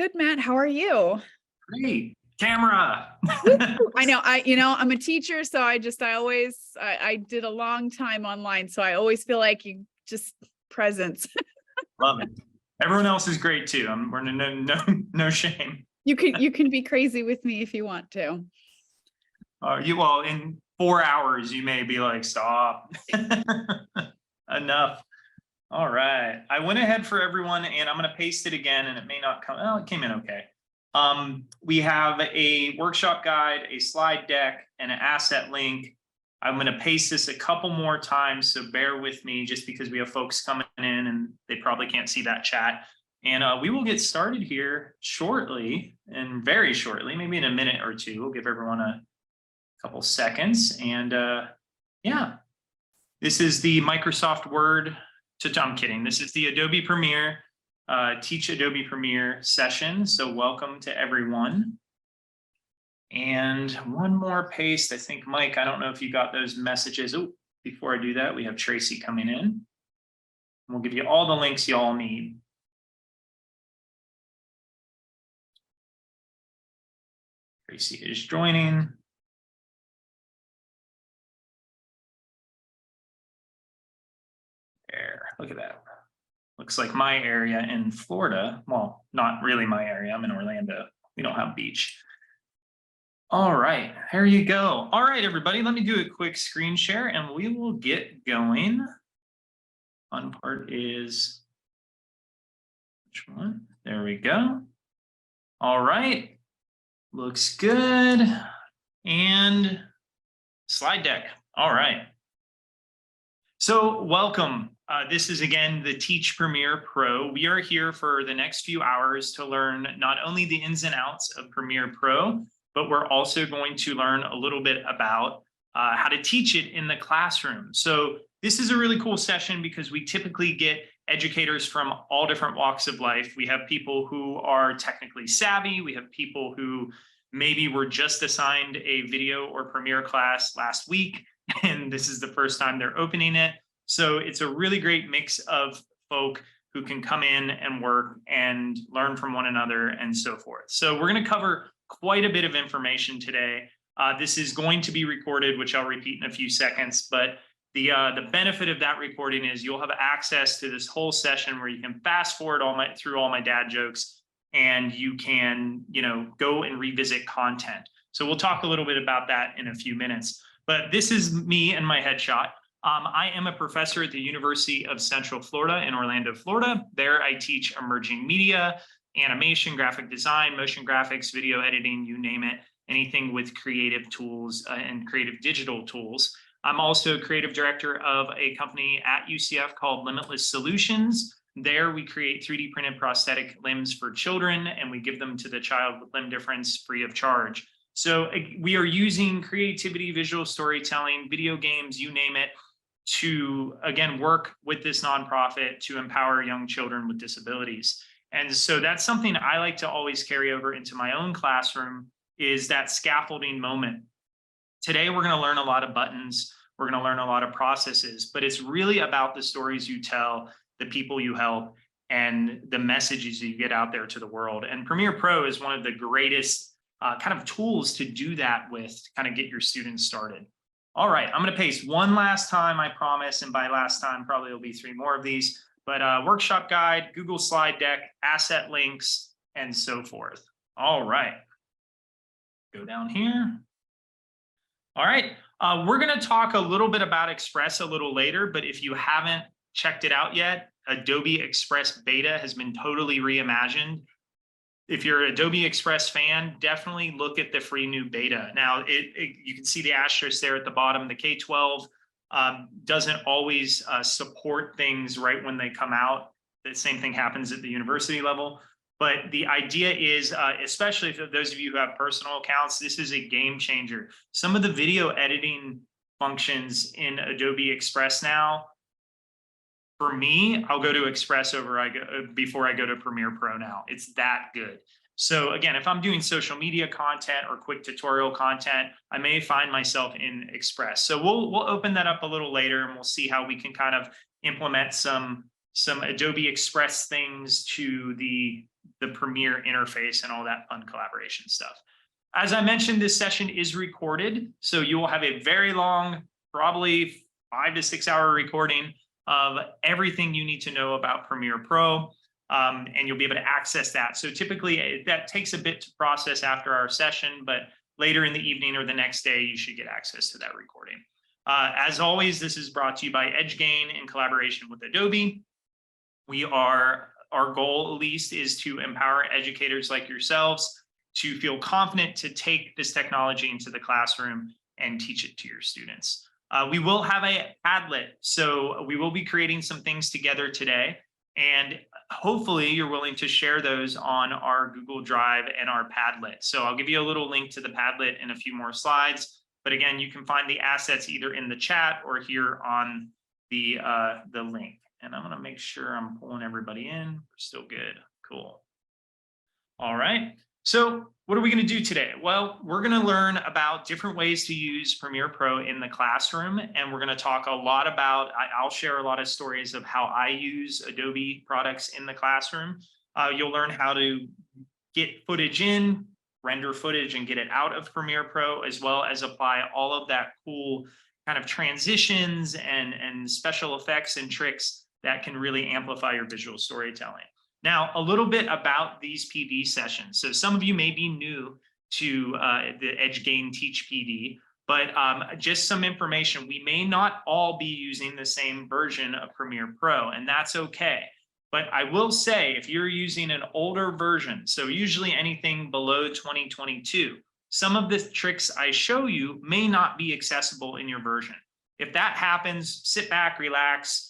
Good, Matt. How are you? Great. Camera. I know. I'm a teacher, so I did a long time online, so I always feel like you just presence. Love it. Everyone else is great too. We're no shame. You can be crazy with me if you want to. Well, in 4 hours, you may be like, stop. Enough. All right. I went ahead for everyone and I'm going to paste it again and it may not come. Oh, it came in okay. We have a workshop guide, a slide deck, and an asset link. I'm going to paste this a couple more times, so bear with me just because we have folks coming in and they probably can't see that chat. And we will get started here shortly, and very shortly, maybe in a minute or two. We'll give everyone a couple seconds. And yeah, this is the Microsoft Word. I'm kidding. This is the Adobe Premiere Teach Adobe Premiere session. So welcome to everyone. And one more paste. I think, Mike, I don't know if you got those messages. Oh, before I do that, we have Tracy coming in. We'll give you all the links you all need. Tracy is joining. There, look at that. Looks like my area in Florida. Well, not really my area. I'm in Orlando. We don't have beach. All right, there you go. All right, everybody, let me do a quick screen share and we will get going. Fun part is, which one? There we go. All right, looks good. And slide deck. All right. So welcome. This is again the Teach Premiere Pro. We are here for the next few hours to learn not only the ins and outs of Premiere Pro, but we're also going to learn a little bit about how to teach it in the classroom. So this is a really cool session because we typically get educators from all different walks of life. We have people who are technically savvy. We have people who maybe were just assigned a video or Premiere class last week, and this is the first time they're opening it. So it's a really great mix of folk who can come in and work and learn from one another and so forth. So we're going to cover quite a bit of information today. This is going to be recorded, which I'll repeat in a few seconds, but the benefit of that recording is you'll have access to this whole session where you can fast forward through all my dad jokes, and you can, go and revisit content. So we'll talk a little bit about that in a few minutes. But this is me and my headshot. I am a professor at the University of Central Florida in Orlando, Florida. There I teach emerging media, animation, graphic design, motion graphics, video editing, you name it, anything with creative tools and creative digital tools. I'm also creative director of a company at UCF called Limitless Solutions. There we create 3D printed prosthetic limbs for children, and we give them to the child with limb difference free of charge. So we are using creativity, visual storytelling, video games, you name it, to, again, work with this nonprofit to empower young children with disabilities. And so that's something I like to always carry over into my own classroom, is that scaffolding moment. Today, we're going to learn a lot of buttons. We're going to learn a lot of processes, but it's really about the stories you tell, the people you help, and the messages you get out there to the world. And Premiere Pro is one of the greatest kind of tools to do that with, to kind of get your students started. All right, I'm going to paste one last time, I promise. And by last time, probably will be 3 more of these. But workshop guide, Google slide deck, asset links, and so forth. All right. Go down here. All right. We're going to talk a little bit about Express a little later, but if you haven't checked it out yet, Adobe Express Beta has been totally reimagined. If you're an Adobe Express fan, definitely look at the free new beta. Now, you can see the asterisk there at the bottom. The K-12 doesn't always support things right when they come out. The same thing happens at the university level. But the idea is, especially for those of you who have personal accounts, this is a game changer. Some of the video editing functions in Adobe Express now, for me, I'll go to Express before I go to Premiere Pro now. It's that good. So again, if I'm doing social media content or quick tutorial content, I may find myself in Express. So we'll open that up a little later and we'll see how we can kind of implement some some Adobe Express things to the Premiere interface and all that fun collaboration stuff. As I mentioned, this session is recorded, so you will have a very long, probably 5 to 6 hour recording of everything you need to know about Premiere Pro, and you'll be able to access that. So typically that takes a bit to process after our session, but later in the evening or the next day, you should get access to that recording. As always, this is brought to you by EdgeGain in collaboration with Adobe. Our goal at least is to empower educators like yourselves to feel confident to take this technology into the classroom and teach it to your students. We will have a Padlet, so we will be creating some things together today, and hopefully you're willing to share those on our Google Drive and our Padlet. So I'll give you a little link to the Padlet in a few more slides, but again, you can find the assets either in the chat or here on the link. And I'm gonna make sure I'm pulling everybody in. We're still good, cool. All right. So what are we going to do today? Well, we're going to learn about different ways to use Premiere Pro in the classroom. And we're going to talk a lot about, I'll share a lot of stories of how I use Adobe products in the classroom. You'll learn how to get footage in, render footage and get it out of Premiere Pro, as well as apply all of that cool kind of transitions and special effects and tricks that can really amplify your visual storytelling. Now, a little bit about these PD sessions. So some of you may be new to the EdgeGain Teach PD, but just some information. We may not all be using the same version of Premiere Pro, and that's okay. But I will say, if you're using an older version, so usually anything below 2022, some of the tricks I show you may not be accessible in your version. If that happens, sit back, relax,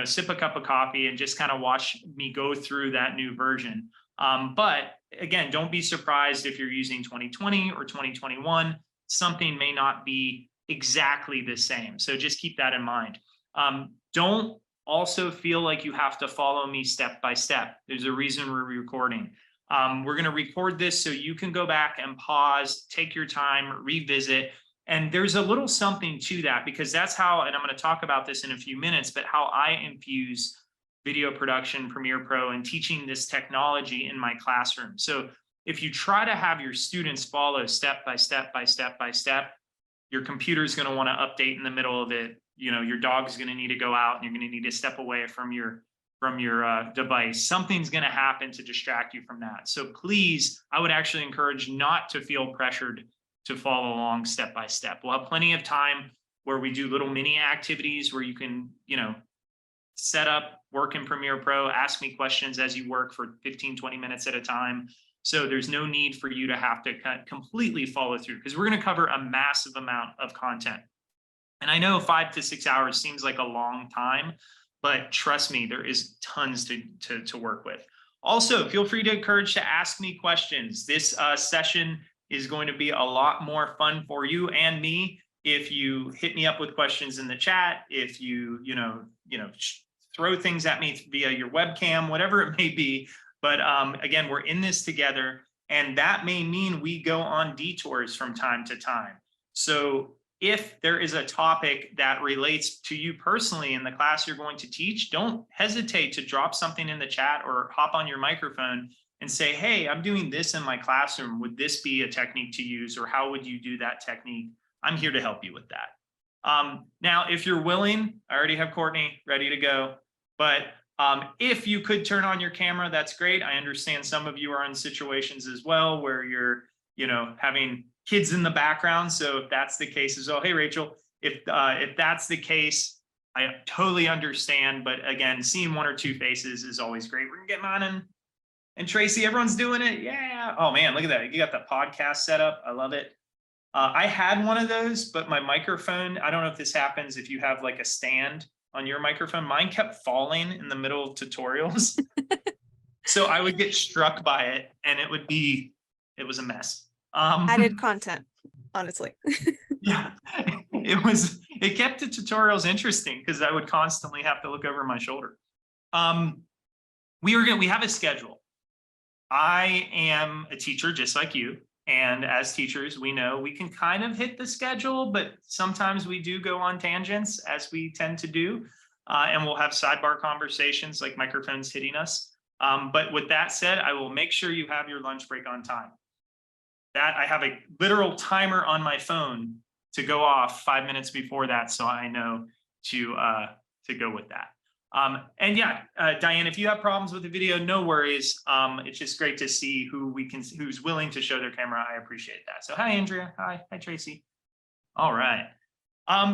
sip a cup of coffee and just kind of watch me go through that new version. But again, don't be surprised if you're using 2020 or 2021, something may not be exactly the same. So just keep that in mind. Don't also feel like you have to follow me step by step. There's a reason we're recording. We're going to record this so you can go back and pause, take your time, revisit. And there's a little something to that, because that's how, and I'm going to talk about this in a few minutes, but how I infuse video production, Premiere Pro, and teaching this technology in my classroom. So if you try to have your students follow step by step by step by step, your computer is going to want to update in the middle of it. Your dog's going to need to go out and you're going to need to step away from your device. Something's going to happen to distract you from that. So please, I would actually encourage not to feel pressured to follow along step by step. We'll have plenty of time where we do little mini activities where you can, set up, work in Premiere Pro, ask me questions as you work for 15, 20 minutes at a time. So there's no need for you to have to completely follow through, because we're going to cover a massive amount of content. And I know 5 to 6 hours seems like a long time, but trust me, there is tons to work with. Also, feel free to encourage to ask me questions. This session is going to be a lot more fun for you and me if you hit me up with questions in the chat, if you throw things at me via your webcam, whatever it may be. But again, we're in this together, and that may mean we go on detours from time to time. So if there is a topic that relates to you personally in the class you're going to teach, don't hesitate to drop something in the chat or hop on your microphone and say, hey, I'm doing this in my classroom. Would this be a technique to use? Or how would you do that technique? I'm here to help you with that. Now, if you're willing, I already have Courtney ready to go. But if you could turn on your camera, that's great. I understand some of you are in situations as well where you're, having kids in the background. So if that's the case as well, hey, Rachel, if that's the case, I totally understand. But again, seeing 1 or 2 faces is always great. We're getting on and Tracy, everyone's doing it. Yeah. Oh man, look at that. You got the podcast set up. I love it. I had one of those, but my microphone, I don't know if this happens if you have like a stand on your microphone. Mine kept falling in the middle of tutorials. So I would get struck by it and it was a mess. Added content, honestly. Yeah, it kept the tutorials interesting because I would constantly have to look over my shoulder. We have a schedule. I am a teacher just like you. And as teachers, we know we can kind of hit the schedule, but sometimes we do go on tangents, as we tend to do. and we'll have sidebar conversations like microphones hitting us. But with that said, I will make sure you have your lunch break on time. That I have a literal timer on my phone to go off 5 minutes before that, so I know to go with that. And yeah, Diane, if you have problems with the video, no worries. It's just great to see who's willing to show their camera. I appreciate that. So hi, Andrea. Hi, Tracy. All right.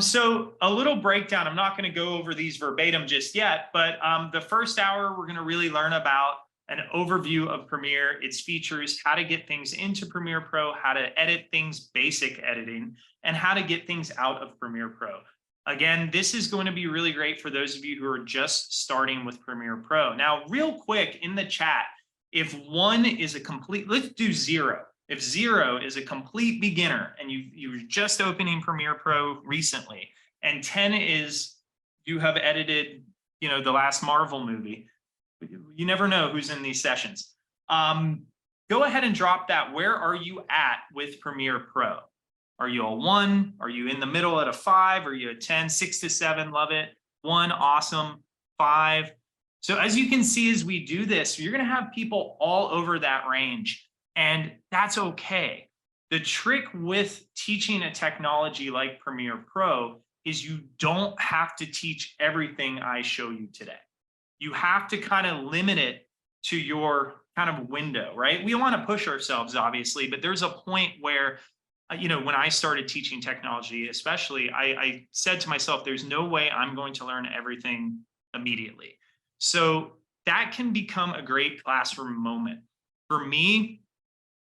So a little breakdown. I'm not going to go over these verbatim just yet, but the first hour, we're going to really learn about an overview of Premiere, its features, how to get things into Premiere Pro, how to edit things, basic editing, and how to get things out of Premiere Pro. Again, this is going to be really great for those of you who are just starting with Premiere Pro. Now, real quick in the chat, if 1 is a complete, let's do 0. If 0 is a complete beginner and you're just opening Premiere Pro recently, and 10 is you have edited, the last Marvel movie, you never know who's in these sessions. Go ahead and drop that. Where are you at with Premiere Pro? Are you a 1? Are you in the middle at a 5? Are you a 10? 6 to 7, love it. 1, awesome. 5. So as you can see, as we do this, you're going to have people all over that range. And that's okay. The trick with teaching a technology like Premiere Pro is you don't have to teach everything I show you today. You have to kind of limit it to your kind of window, right? We want to push ourselves, obviously, but there's a point where, when I started teaching technology, especially, I said to myself, there's no way I'm going to learn everything immediately. So that can become a great classroom moment. For me,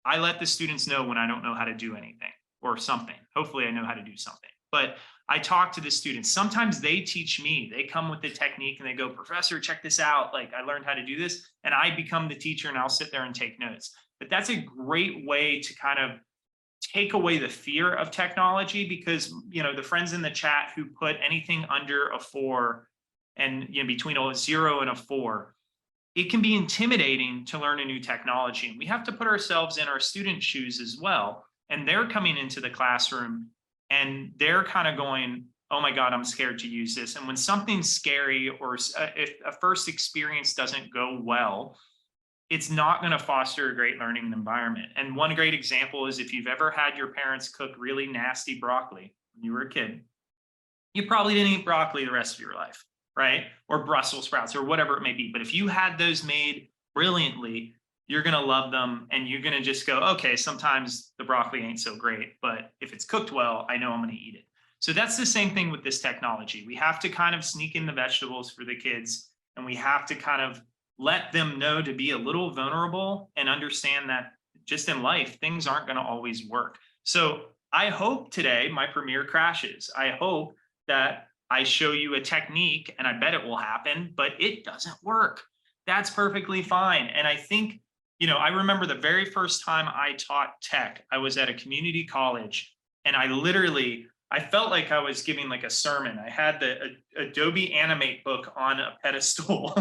I let the students know when I don't know how to do anything or something. Hopefully I know how to do something, but I talk to the students. Sometimes they teach me, they come with the technique and they go, Professor, check this out. Like, I learned how to do this, and I become the teacher and I'll sit there and take notes. But that's a great way to kind of take away the fear of technology, because, the friends in the chat who put anything under a 4 and, between a 0 and a 4, it can be intimidating to learn a new technology. And we have to put ourselves in our student shoes as well. And they're coming into the classroom and they're kind of going, oh my God, I'm scared to use this. And when something's scary, or if a first experience doesn't go well, it's not going to foster a great learning environment. And one great example is if you've ever had your parents cook really nasty broccoli when you were a kid, you probably didn't eat broccoli the rest of your life, right? Or Brussels sprouts or whatever it may be. But if you had those made brilliantly, you're going to love them. And you're going to just go, okay, sometimes the broccoli ain't so great, but if it's cooked well, I know I'm going to eat it. So that's the same thing with this technology. We have to kind of sneak in the vegetables for the kids, and we have to kind of let them know to be a little vulnerable and understand that just in life, things aren't going to always work. So I hope today my Premiere crashes. I hope that I show you a technique, and I bet it will happen, but it doesn't work. That's perfectly fine. And I think, I remember the very first time I taught tech, I was at a community college, and I felt like I was giving like a sermon. I had the Adobe Animate book on a pedestal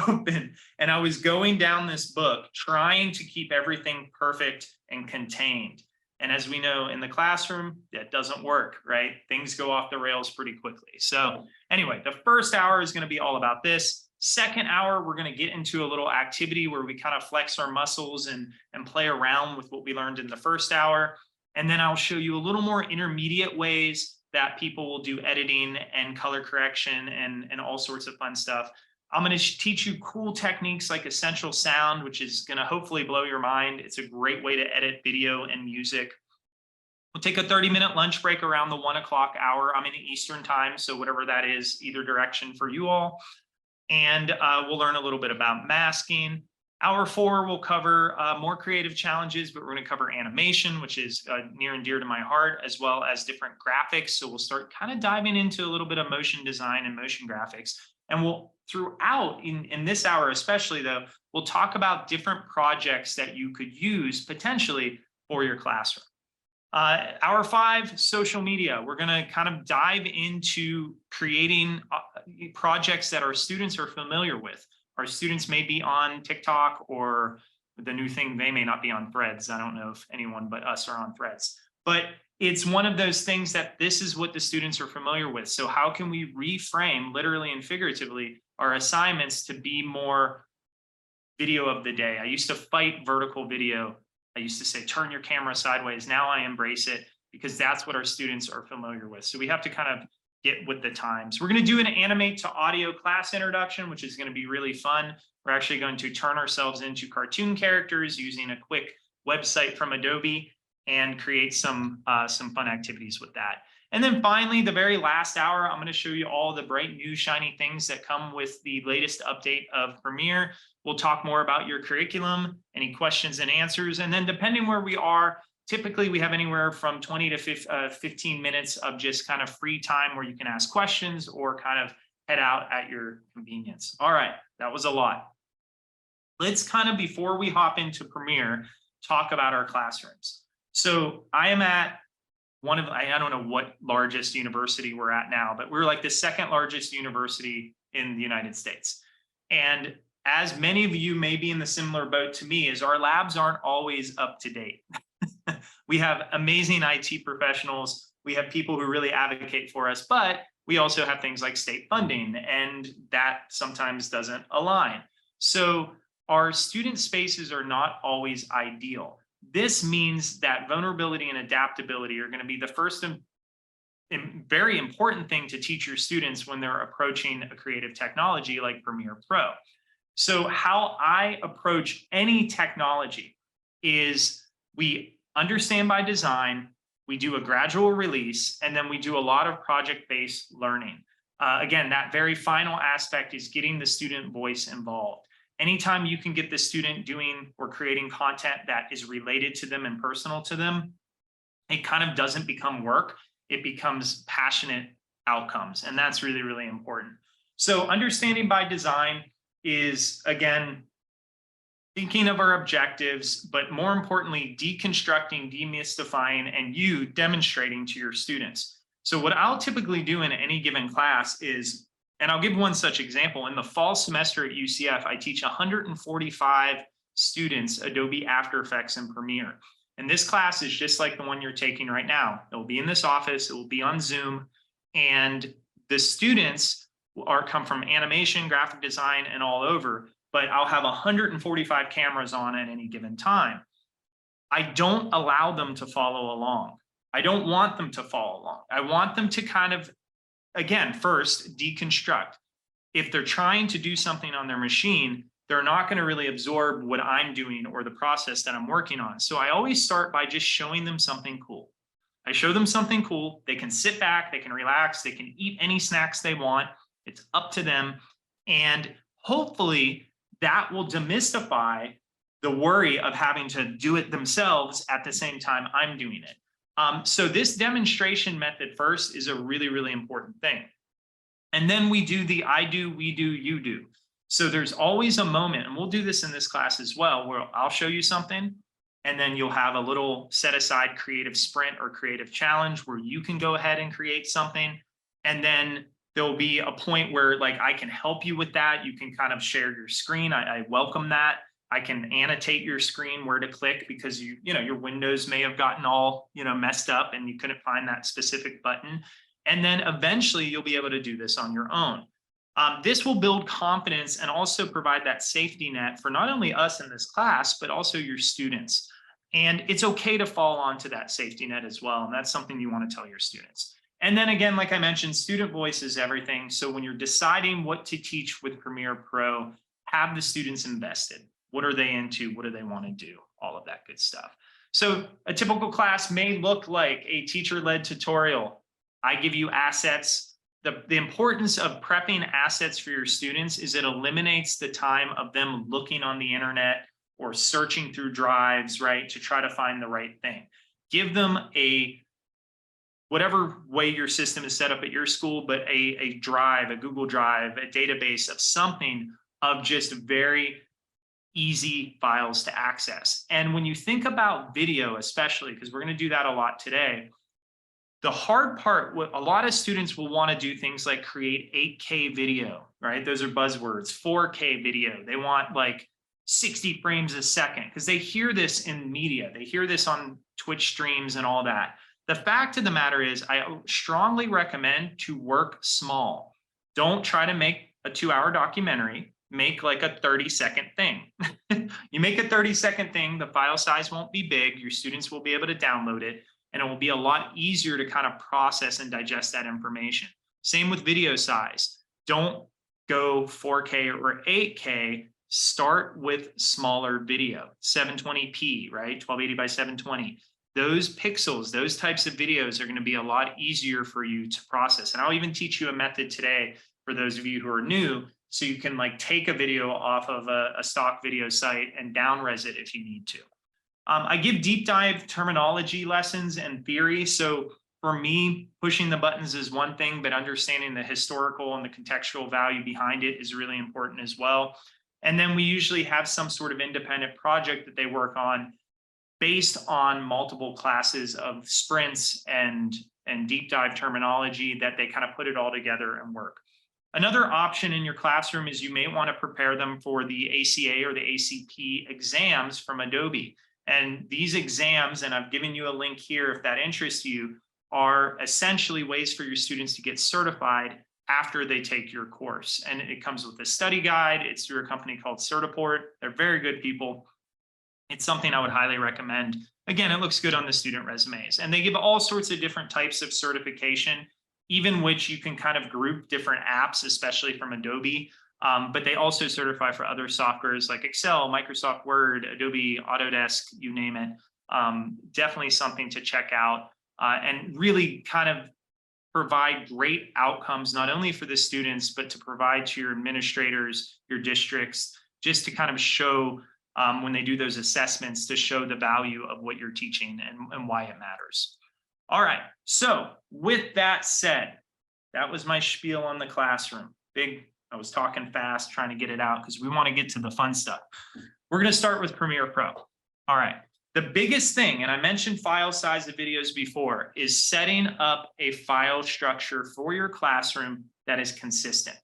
open, and I was going down this book trying to keep everything perfect and contained. And as we know in the classroom, that doesn't work, right? Things go off the rails pretty quickly. So anyway, the first hour is going to be all about this. Second hour, we're going to get into a little activity where we kind of flex our muscles and play around with what we learned in the first hour. And then I'll show you a little more intermediate ways that people will do editing and color correction and all sorts of fun stuff. I'm going to teach you cool techniques like Essential Sound, which is going to hopefully blow your mind. It's a great way to edit video and music. We'll take a 30-minute lunch break around the 1 o'clock hour. I'm in Eastern time, so whatever that is, either direction for you all. And we'll learn a little bit about masking. Hour 4 will cover more creative challenges, but we're going to cover animation, which is near and dear to my heart, as well as different graphics. So we'll start kind of diving into a little bit of motion design and motion graphics. And we'll, throughout in this hour especially though, we'll talk about different projects that you could use potentially for your classroom. Hour 5, social media. We're going to kind of dive into creating projects that our students are familiar with. Our students may be on TikTok, or the new thing, they may not be on Threads. I don't know if anyone but us are on Threads. But it's one of those things that this is what the students are familiar with. So how can we reframe, literally and figuratively, our assignments to be more video of the day? I used to fight vertical video. I used to say, turn your camera sideways. Now I embrace it because that's what our students are familiar with. So we have to kind of get with the times. We're going to do an animate to audio class introduction, which is going to be really fun. We're actually going to turn ourselves into cartoon characters using a quick website from Adobe and create some fun activities with that. And then finally, the very last hour, I'm going to show you all the bright new shiny things that come with the latest update of Premiere. We'll talk more about your curriculum, any questions and answers. And then depending where we are, typically we have anywhere from 20 to 15 minutes of just kind of free time where you can ask questions or kind of head out at your convenience. All right, that was a lot. Let's kind of, before we hop into Premiere, talk about our classrooms. So I am at one of, I don't know what largest university we're at now, but we're like the second largest university in the United States. And as many of you may be in the similar boat to me, is our labs aren't always up to date. We have amazing IT professionals. We have people who really advocate for us, but we also have things like state funding, and that sometimes doesn't align. So our student spaces are not always ideal. This means that vulnerability and adaptability are going to be the first and very important thing to teach your students when they're approaching a creative technology like Premiere Pro. So how I approach any technology is we understand by design, we do a gradual release, and then we do a lot of project-based learning. Again, that very final aspect is getting the student voice involved. Anytime you can get the student doing or creating content that is related to them and personal to them, it kind of doesn't become work. It becomes passionate outcomes. And that's really, really important. So understanding by design is, again, thinking of our objectives, but more importantly, deconstructing, demystifying, and you demonstrating to your students. So what I'll typically do in any given class is, and I'll give one such example. In the fall semester at UCF, I teach 145 students Adobe After Effects and Premiere. And this class is just like the one you're taking right now. It will be in this office, it will be on Zoom, and the students come from animation, graphic design, and all over, but I'll have 145 cameras on at any given time. I don't allow them to follow along. I don't want them to follow along. I want them to kind of, again, first deconstruct. If they're trying to do something on their machine, they're not going to really absorb what I'm doing or the process that I'm working on. So I always start by just showing them something cool. I show them something cool. They can sit back, they can relax, they can eat any snacks they want. It's up to them. And hopefully that will demystify the worry of having to do it themselves at the same time I'm doing it. So this demonstration method first is a really, really important thing. And then we do the I do, we do, you do. So there's always a moment, and we'll do this in this class as well, where I'll show you something, and then you'll have a little set aside creative sprint or creative challenge where you can go ahead and create something. And then there'll be a point where like I can help you with that. You can kind of share your screen. I welcome that. I can annotate your screen where to click because your windows may have gotten all messed up and you couldn't find that specific button. And then eventually you'll be able to do this on your own. This will build confidence and also provide that safety net for not only us in this class, but also your students. And it's okay to fall onto that safety net as well. And that's something you want to tell your students. And then again, like I mentioned, student voice is everything. So when you're deciding what to teach with Premiere Pro, have the students invested. What are they into? What do they want to do? All of that good stuff. So a typical class may look like a teacher-led tutorial. I give you assets. The importance of prepping assets for your students is it eliminates the time of them looking on the internet or searching through drives, right, to try to find the right thing. Give them whatever way your system is set up at your school, but a drive, a Google Drive, a database of something of just very easy files to access. And when you think about video, especially, because we're going to do that a lot today, the hard part, what a lot of students will want to do things like create 8K video, right? Those are buzzwords, 4K video. They want like 60 frames a second because they hear this in media. They hear this on Twitch streams and all that. The fact of the matter is, I strongly recommend to work small. Don't try to make a 2-hour documentary. Make like a 30-second thing. You make a 30-second thing, the file size won't be big. Your students will be able to download it, and it will be a lot easier to kind of process and digest that information. Same with video size. Don't go 4K or 8K. Start with smaller video, 720p, right? 1280 by 720. Those pixels, those types of videos are going to be a lot easier for you to process. And I'll even teach you a method today for those of you who are new, so you can like take a video off of a stock video site and down-res it if you need to. I give deep dive terminology lessons and theory. So for me, pushing the buttons is one thing, but understanding the historical and the contextual value behind it is really important as well. And then we usually have some sort of independent project that they work on based on multiple classes of sprints and deep dive terminology that they kind of put it all together and work. Another option in your classroom is you may want to prepare them for the ACA or the ACP exams from Adobe. And these exams, and I've given you a link here if that interests you, are essentially ways for your students to get certified after they take your course. And it comes with a study guide. It's through a company called Certiport. They're very good people. It's something I would highly recommend. Again, it looks good on the student resumes. And they give all sorts of different types of certification, even which you can kind of group different apps, especially from Adobe. But they also certify for other softwares like Excel, Microsoft Word, Adobe Autodesk, you name it. Definitely something to check out and really kind of provide great outcomes, not only for the students, but to provide to your administrators, your districts, just to kind of show when they do those assessments, to show the value of what you're teaching and why it matters. All right, so with that said, that was my spiel on the classroom. I was talking fast, trying to get it out because we want to get to the fun stuff. We're going to start with Premiere Pro. All right, the biggest thing, and I mentioned file size of videos before, is setting up a file structure for your classroom that is consistent.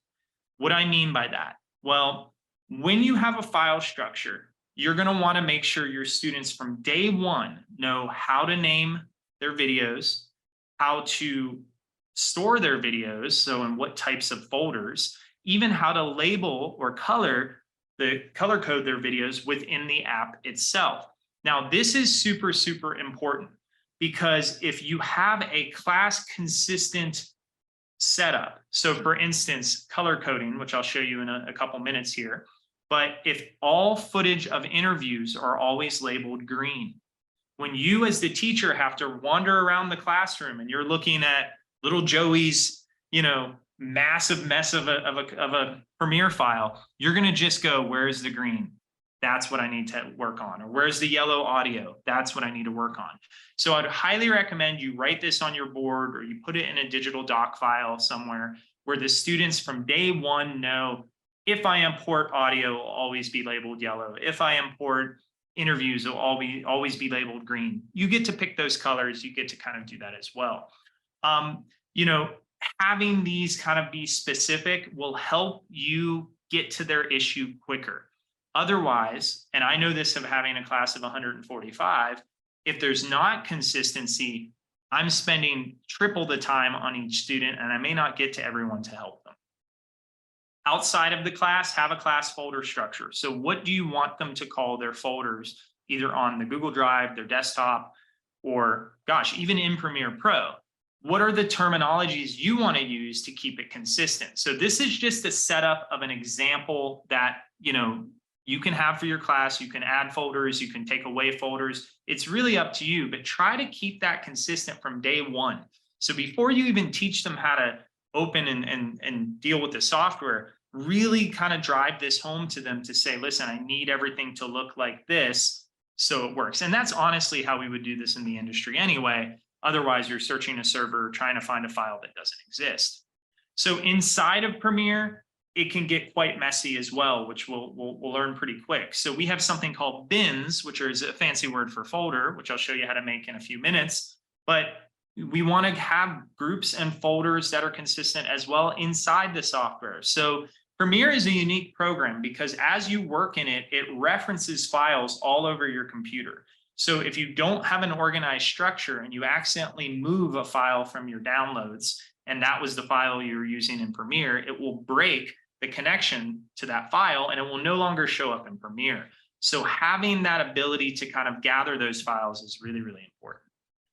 What I mean by that? Well, when you have a file structure, you're going to want to make sure your students from day one know how to name their videos, how to store their videos, so in what types of folders, even how to label or color code their videos within the app itself. Now, this is super, super important because if you have a class consistent setup, so for instance, color coding, which I'll show you in a couple minutes here, but if all footage of interviews are always labeled green, when you as the teacher have to wander around the classroom and you're looking at little Joey's, massive mess of a Premiere file, you're going to just go, where's the green? That's what I need to work on. Or where's the yellow audio? That's what I need to work on. So I'd highly recommend you write this on your board or you put it in a digital doc file somewhere where the students from day one know, if I import audio, it'll always be labeled yellow. If I import interviews, it'll always be labeled green. You get to pick those colors. You get to kind of do that as well. Having these kind of be specific will help you get to their issue quicker. Otherwise, and I know this of having a class of 145, if there's not consistency, I'm spending triple the time on each student and I may not get to everyone to help them. Outside of the class, have a class folder structure. So what do you want them to call their folders, either on the Google Drive, their desktop, or gosh, even in Premiere Pro? What are the terminologies you want to use to keep it consistent? So this is just a setup of an example that, you can have for your class. You can add folders, you can take away folders. It's really up to you, but try to keep that consistent from day one. So before you even teach them how to open and deal with the software, really kind of drive this home to them to say, listen, I need everything to look like this so it works. And that's honestly how we would do this in the industry anyway. Otherwise, you're searching a server, trying to find a file that doesn't exist. So inside of Premiere, it can get quite messy as well, which we'll learn pretty quick. So we have something called bins, which is a fancy word for folder, which I'll show you how to make in a few minutes. But we want to have groups and folders that are consistent as well inside the software. So Premiere is a unique program because as you work in it, it references files all over your computer. So if you don't have an organized structure and you accidentally move a file from your downloads, and that was the file you were using in Premiere, it will break the connection to that file and it will no longer show up in Premiere. So having that ability to kind of gather those files is really, really important.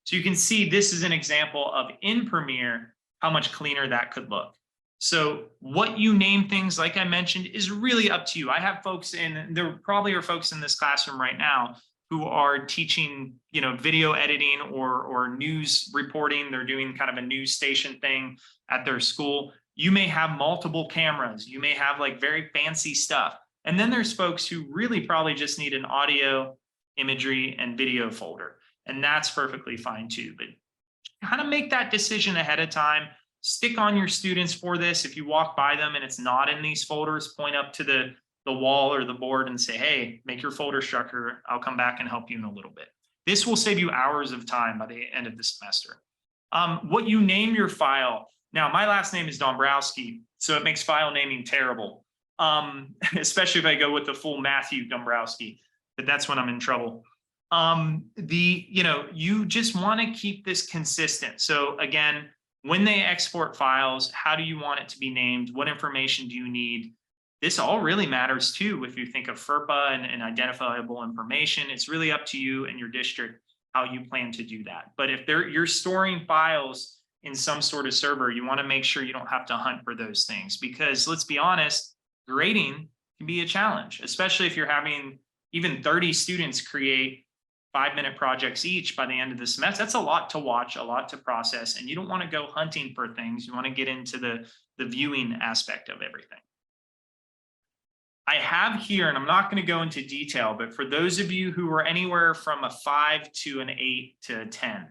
So you can see this is an example of in Premiere, how much cleaner that could look. So what you name things, like I mentioned, is really up to you. I have folks there probably are folks in this classroom right now who are teaching, video editing or news reporting. They're doing kind of a news station thing at their school. You may have multiple cameras. You may have like very fancy stuff. And then there's folks who really probably just need an audio, imagery, and video folder. And that's perfectly fine too. But kind of make that decision ahead of time. Stick on your students for this. If you walk by them and it's not in these folders, point up to the wall or the board and say, hey, make your folder structure. I'll come back and help you in a little bit. This will save you hours of time by the end of the semester. What you name your file. Now, my last name is Dombrowski, so it makes file naming terrible, especially if I go with the full Matthew Dombrowski, but that's when I'm in trouble. You just want to keep this consistent. So again, when they export files, how do you want it to be named? What information do you need? This all really matters too. If you think of FERPA and identifiable information, it's really up to you and your district how you plan to do that. But if you're storing files in some sort of server, you want to make sure you don't have to hunt for those things, because let's be honest, grading can be a challenge, especially if you're having even 30 students create 5-minute projects each by the end of the semester. That's a lot to watch, a lot to process, and you don't want to go hunting for things. You want to get into the viewing aspect of everything. I have here, and I'm not going to go into detail, but for those of you who are anywhere from a 5 to an 8 to a 10,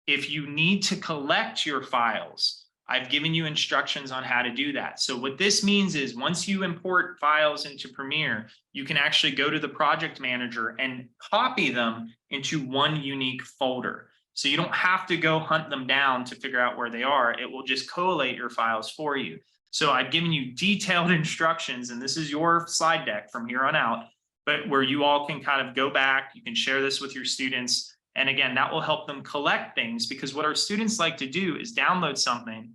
if you need to collect your files, I've given you instructions on how to do that. So what this means is once you import files into Premiere, you can actually go to the project manager and copy them into one unique folder. So you don't have to go hunt them down to figure out where they are. It will just collate your files for you. So I've given you detailed instructions, and this is your slide deck from here on out, but where you all can kind of go back, you can share this with your students. And again, that will help them collect things, because what our students like to do is download something,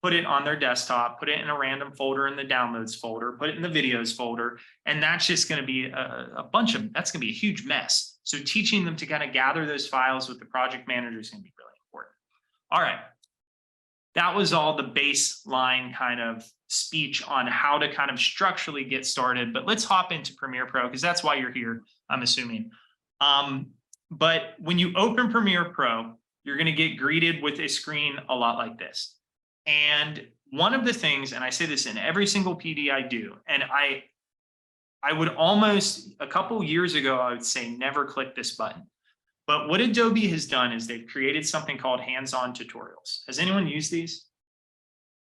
put it on their desktop, put it in a random folder in the downloads folder, put it in the videos folder, and that's just going to be that's going to be a huge mess. So teaching them to kind of gather those files with the project manager is going to be really important. All right. That was all the baseline kind of speech on how to kind of structurally get started, but let's hop into Premiere Pro, because that's why you're here, I'm assuming. But when you open Premiere Pro, you're going to get greeted with a screen a lot like this. And one of the things, and I say this in every single PD I do, and I would almost, a couple years ago, I would say never click this button. But what Adobe has done is they've created something called hands-on tutorials. Has anyone used these?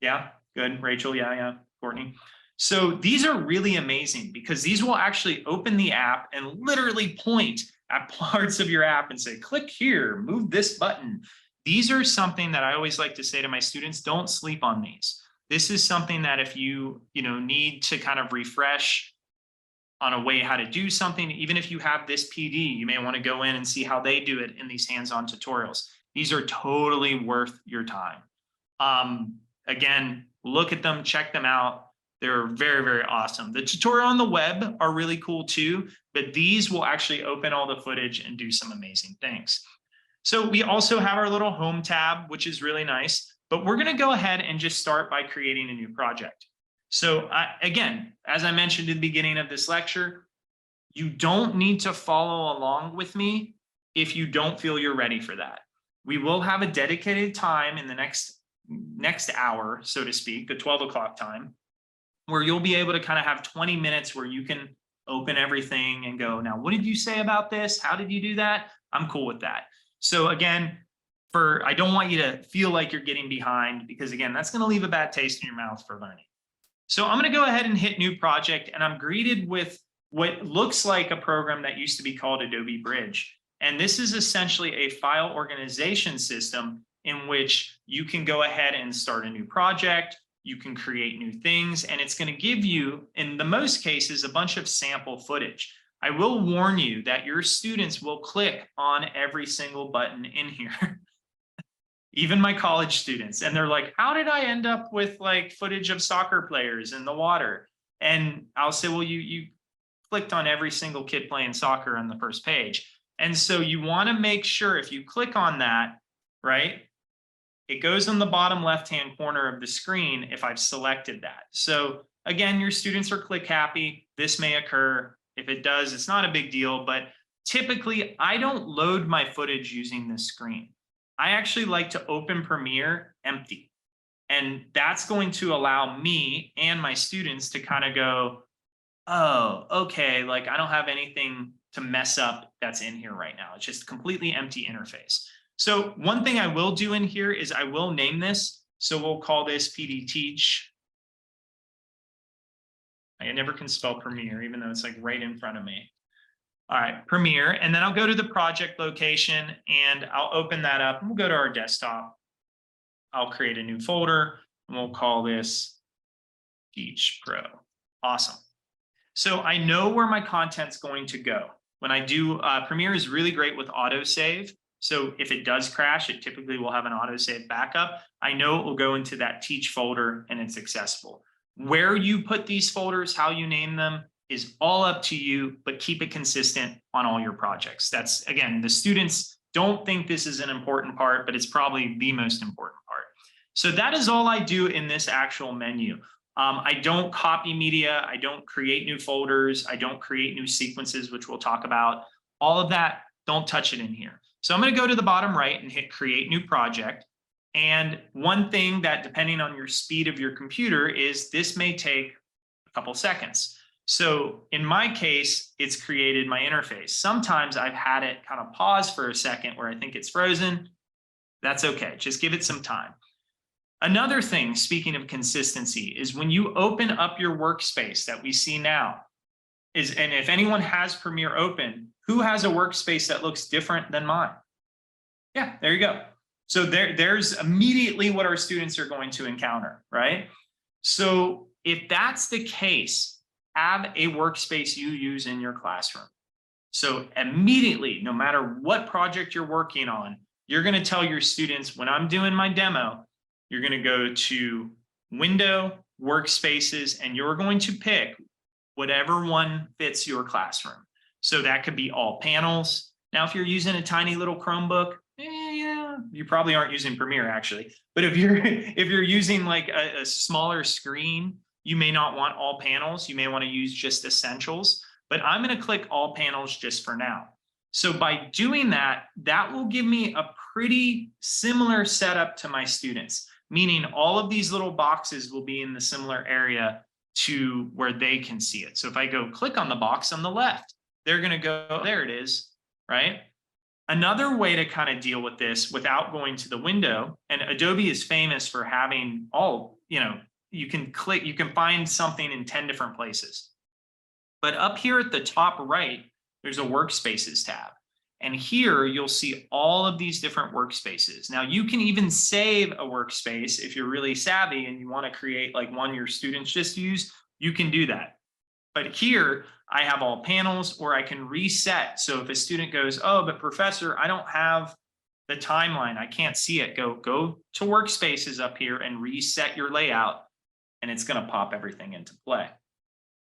Yeah, good. Rachel, yeah, Courtney. So these are really amazing, because these will actually open the app and literally point at parts of your app and say, click here, move this button. These are something that I always like to say to my students, don't sleep on these. This is something that if you need to kind of refresh on a way how to do something, even if you have this PD, you may want to go in and see how they do it in these hands-on tutorials. These are totally worth your time. Again, look at them, check them out. They're very, very awesome. The tutorial on the web are really cool too, but these will actually open all the footage and do some amazing things. So we also have our little home tab, which is really nice, but we're going to go ahead and just start by creating a new project. So again, as I mentioned at the beginning of this lecture, you don't need to follow along with me if you don't feel you're ready for that. We will have a dedicated time in the next hour, so to speak, the 12 o'clock time, where you'll be able to kind of have 20 minutes where you can open everything and go, now, what did you say about this? How did you do that? I'm cool with that. So again, I don't want you to feel like you're getting behind, because again, that's going to leave a bad taste in your mouth for learning. So I'm going to go ahead and hit new project, and I'm greeted with what looks like a program that used to be called Adobe Bridge. And this is essentially a file organization system in which you can go ahead and start a new project. You can create new things, and it's going to give you, in the most cases, a bunch of sample footage. I will warn you that your students will click on every single button in here. Even my college students, and they're like, how did I end up with like footage of soccer players in the water? And I'll say, well, you clicked on every single kid playing soccer on the first page. And so you want to make sure if you click on that, right, it goes in the bottom left-hand corner of the screen if I've selected that. So again, your students are click happy. This may occur. If it does, it's not a big deal, but typically I don't load my footage using this screen. I actually like to open Premiere empty. And that's going to allow me and my students to kind of go, oh, okay, like I don't have anything to mess up that's in here right now. It's just completely empty interface. So one thing I will do in here is I will name this. So we'll call this PD Teach. I never can spell Premiere, even though it's like right in front of me. All right, Premiere, and then I'll go to the project location and I'll open that up and we'll go to our desktop. I'll create a new folder and we'll call this Teach Pro. Awesome. So I know where my content's going to go. When I do, Premiere is really great with autosave. So if it does crash, it typically will have an autosave backup. I know it will go into that Teach folder and it's accessible. Where you put these folders, how you name them, is all up to you, but keep it consistent on all your projects. That's, again, the students don't think this is an important part, but it's probably the most important part. So that is all I do in this actual menu. I don't copy media. I don't create new folders. I don't create new sequences, which we'll talk about. All of that, don't touch it in here. So I'm going to go to the bottom right and hit Create New Project. And one thing that, depending on your speed of your computer, is this may take a couple seconds. So in my case, it's created my interface. Sometimes I've had it kind of pause for a second where I think it's frozen. That's okay. Just give it some time. Another thing, speaking of consistency, is when you open up your workspace that we see now, and if anyone has Premiere open, who has a workspace that looks different than mine? Yeah, there you go. So there's immediately what our students are going to encounter, right? So if that's the case, have a workspace you use in your classroom. So immediately, no matter what project you're working on, you're going to tell your students, when I'm doing my demo, you're going to go to Window, Workspaces, and you're going to pick whatever one fits your classroom. So that could be all panels. Now, if you're using a tiny little Chromebook, yeah, you probably aren't using Premiere actually. But if you're using like a smaller screen, you may not want all panels. You may want to use just essentials, but I'm going to click all panels just for now. So by doing that, that will give me a pretty similar setup to my students, meaning all of these little boxes will be in the similar area to where they can see it. So if I go click on the box on the left, they're going to go, there it is, right? Another way to kind of deal with this without going to the window, and Adobe is famous for having all, you can click, you can find something in 10 different places. But up here at the top right, there's a workspaces tab. And here you'll see all of these different workspaces. Now you can even save a workspace if you're really savvy and you want to create like one your students just use, you can do that. But here I have all panels, or I can reset. So if a student goes, oh, but professor, I don't have the timeline, I can't see it, go to workspaces up here and reset your layout, and it's going to pop everything into play.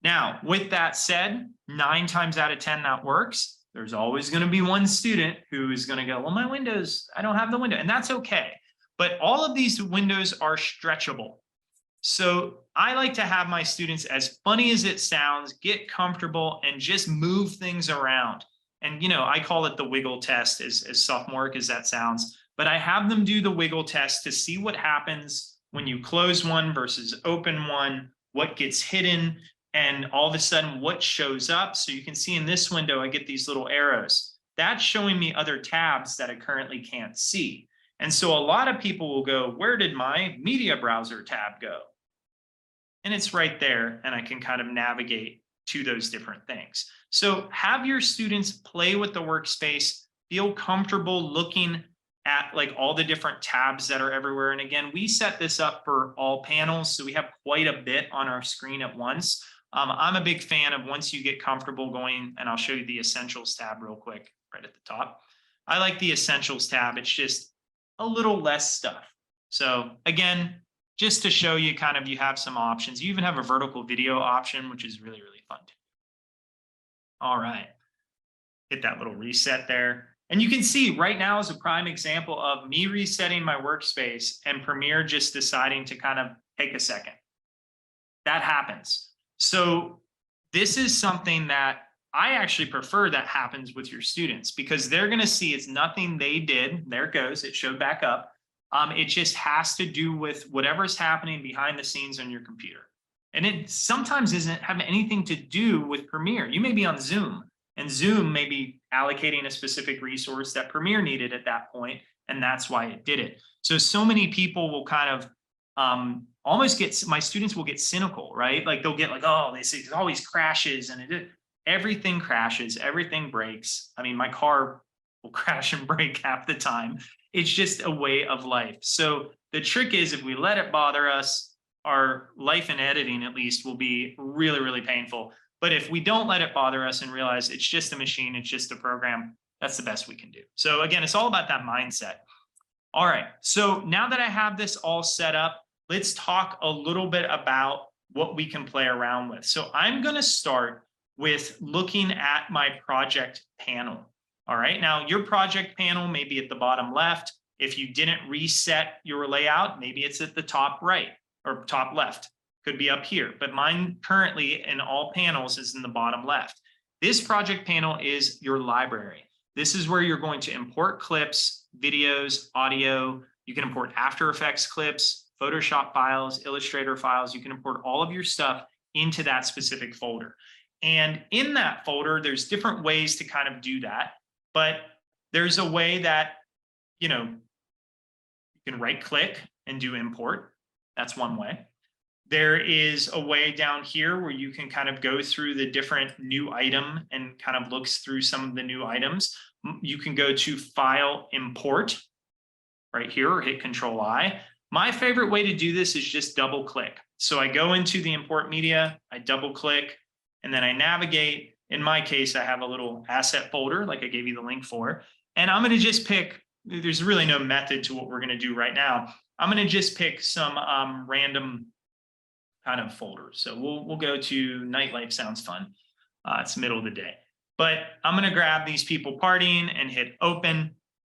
Now, with that said, 9 times out of 10 that works. There's always going to be one student who is going to go, well, my windows, I don't have the window, and that's okay. But all of these windows are stretchable. So I like to have my students, as funny as it sounds, get comfortable and just move things around. And, I call it the wiggle test, as sophomoric as that sounds, but I have them do the wiggle test to see what happens when you close one versus open one, what gets hidden, and all of a sudden what shows up. So you can see in this window, I get these little arrows. That's showing me other tabs that I currently can't see. And so a lot of people will go, where did my media browser tab go? And it's right there, and I can kind of navigate to those different things. So have your students play with the workspace, feel comfortable looking at like all the different tabs that are everywhere. And again, we set this up for all panels, so we have quite a bit on our screen at once. I'm a big fan of once you get comfortable going, and I'll show you the Essentials tab real quick right at the top. I like the Essentials tab. It's just a little less stuff. So again, just to show you kind of, you have some options. You even have a vertical video option, which is really, really fun too. All right. Hit that little reset there. And you can see right now is a prime example of me resetting my workspace and Premiere just deciding to kind of take a second. That happens. So this is something that I actually prefer that happens with your students, because they're going to see it's nothing they did. There it goes. It showed back up. It just has to do with whatever's happening behind the scenes on your computer. And it sometimes isn't having anything to do with Premiere. You may be on Zoom, and Zoom may be allocating a specific resource that Premiere needed at that point, and that's why it did it. So many people will kind of almost get, my students will get cynical, right? Like they'll get like, oh, this it always crashes, and everything crashes, everything breaks. I mean, my car will crash and break half the time. It's just a way of life. So the trick is, if we let it bother us, our life in editing at least will be really, really painful. But if we don't let it bother us and realize it's just a machine, it's just a program, that's the best we can do. So again, it's all about that mindset. All right, so now that I have this all set up, let's talk a little bit about what we can play around with. So I'm going to start with looking at my project panel. All right, now your project panel may be at the bottom left. If you didn't reset your layout, maybe it's at the top right or top left. Could be up here, but mine currently in all panels is in the bottom left. This project panel is your library. This is where you're going to import clips, videos, audio. You can import After Effects clips, Photoshop files, Illustrator files. You can import all of your stuff into that specific folder. And in that folder, there's different ways to kind of do that. But there's a way that, you can right click and do import. That's one way. There is a way down here where you can kind of go through the different new item and kind of looks through some of the new items. You can go to File, Import right here, or hit Control-I. My favorite way to do this is just double click. So I go into the import media, I double click, and then I navigate. In my case, I have a little asset folder like I gave you the link for, and I'm going to just pick, there's really no method to what we're going to do right now. I'm going to just pick some random kind of folders. So we'll go to Nightlife. Sounds fun. It's middle of the day, but I'm going to grab these people partying and hit open,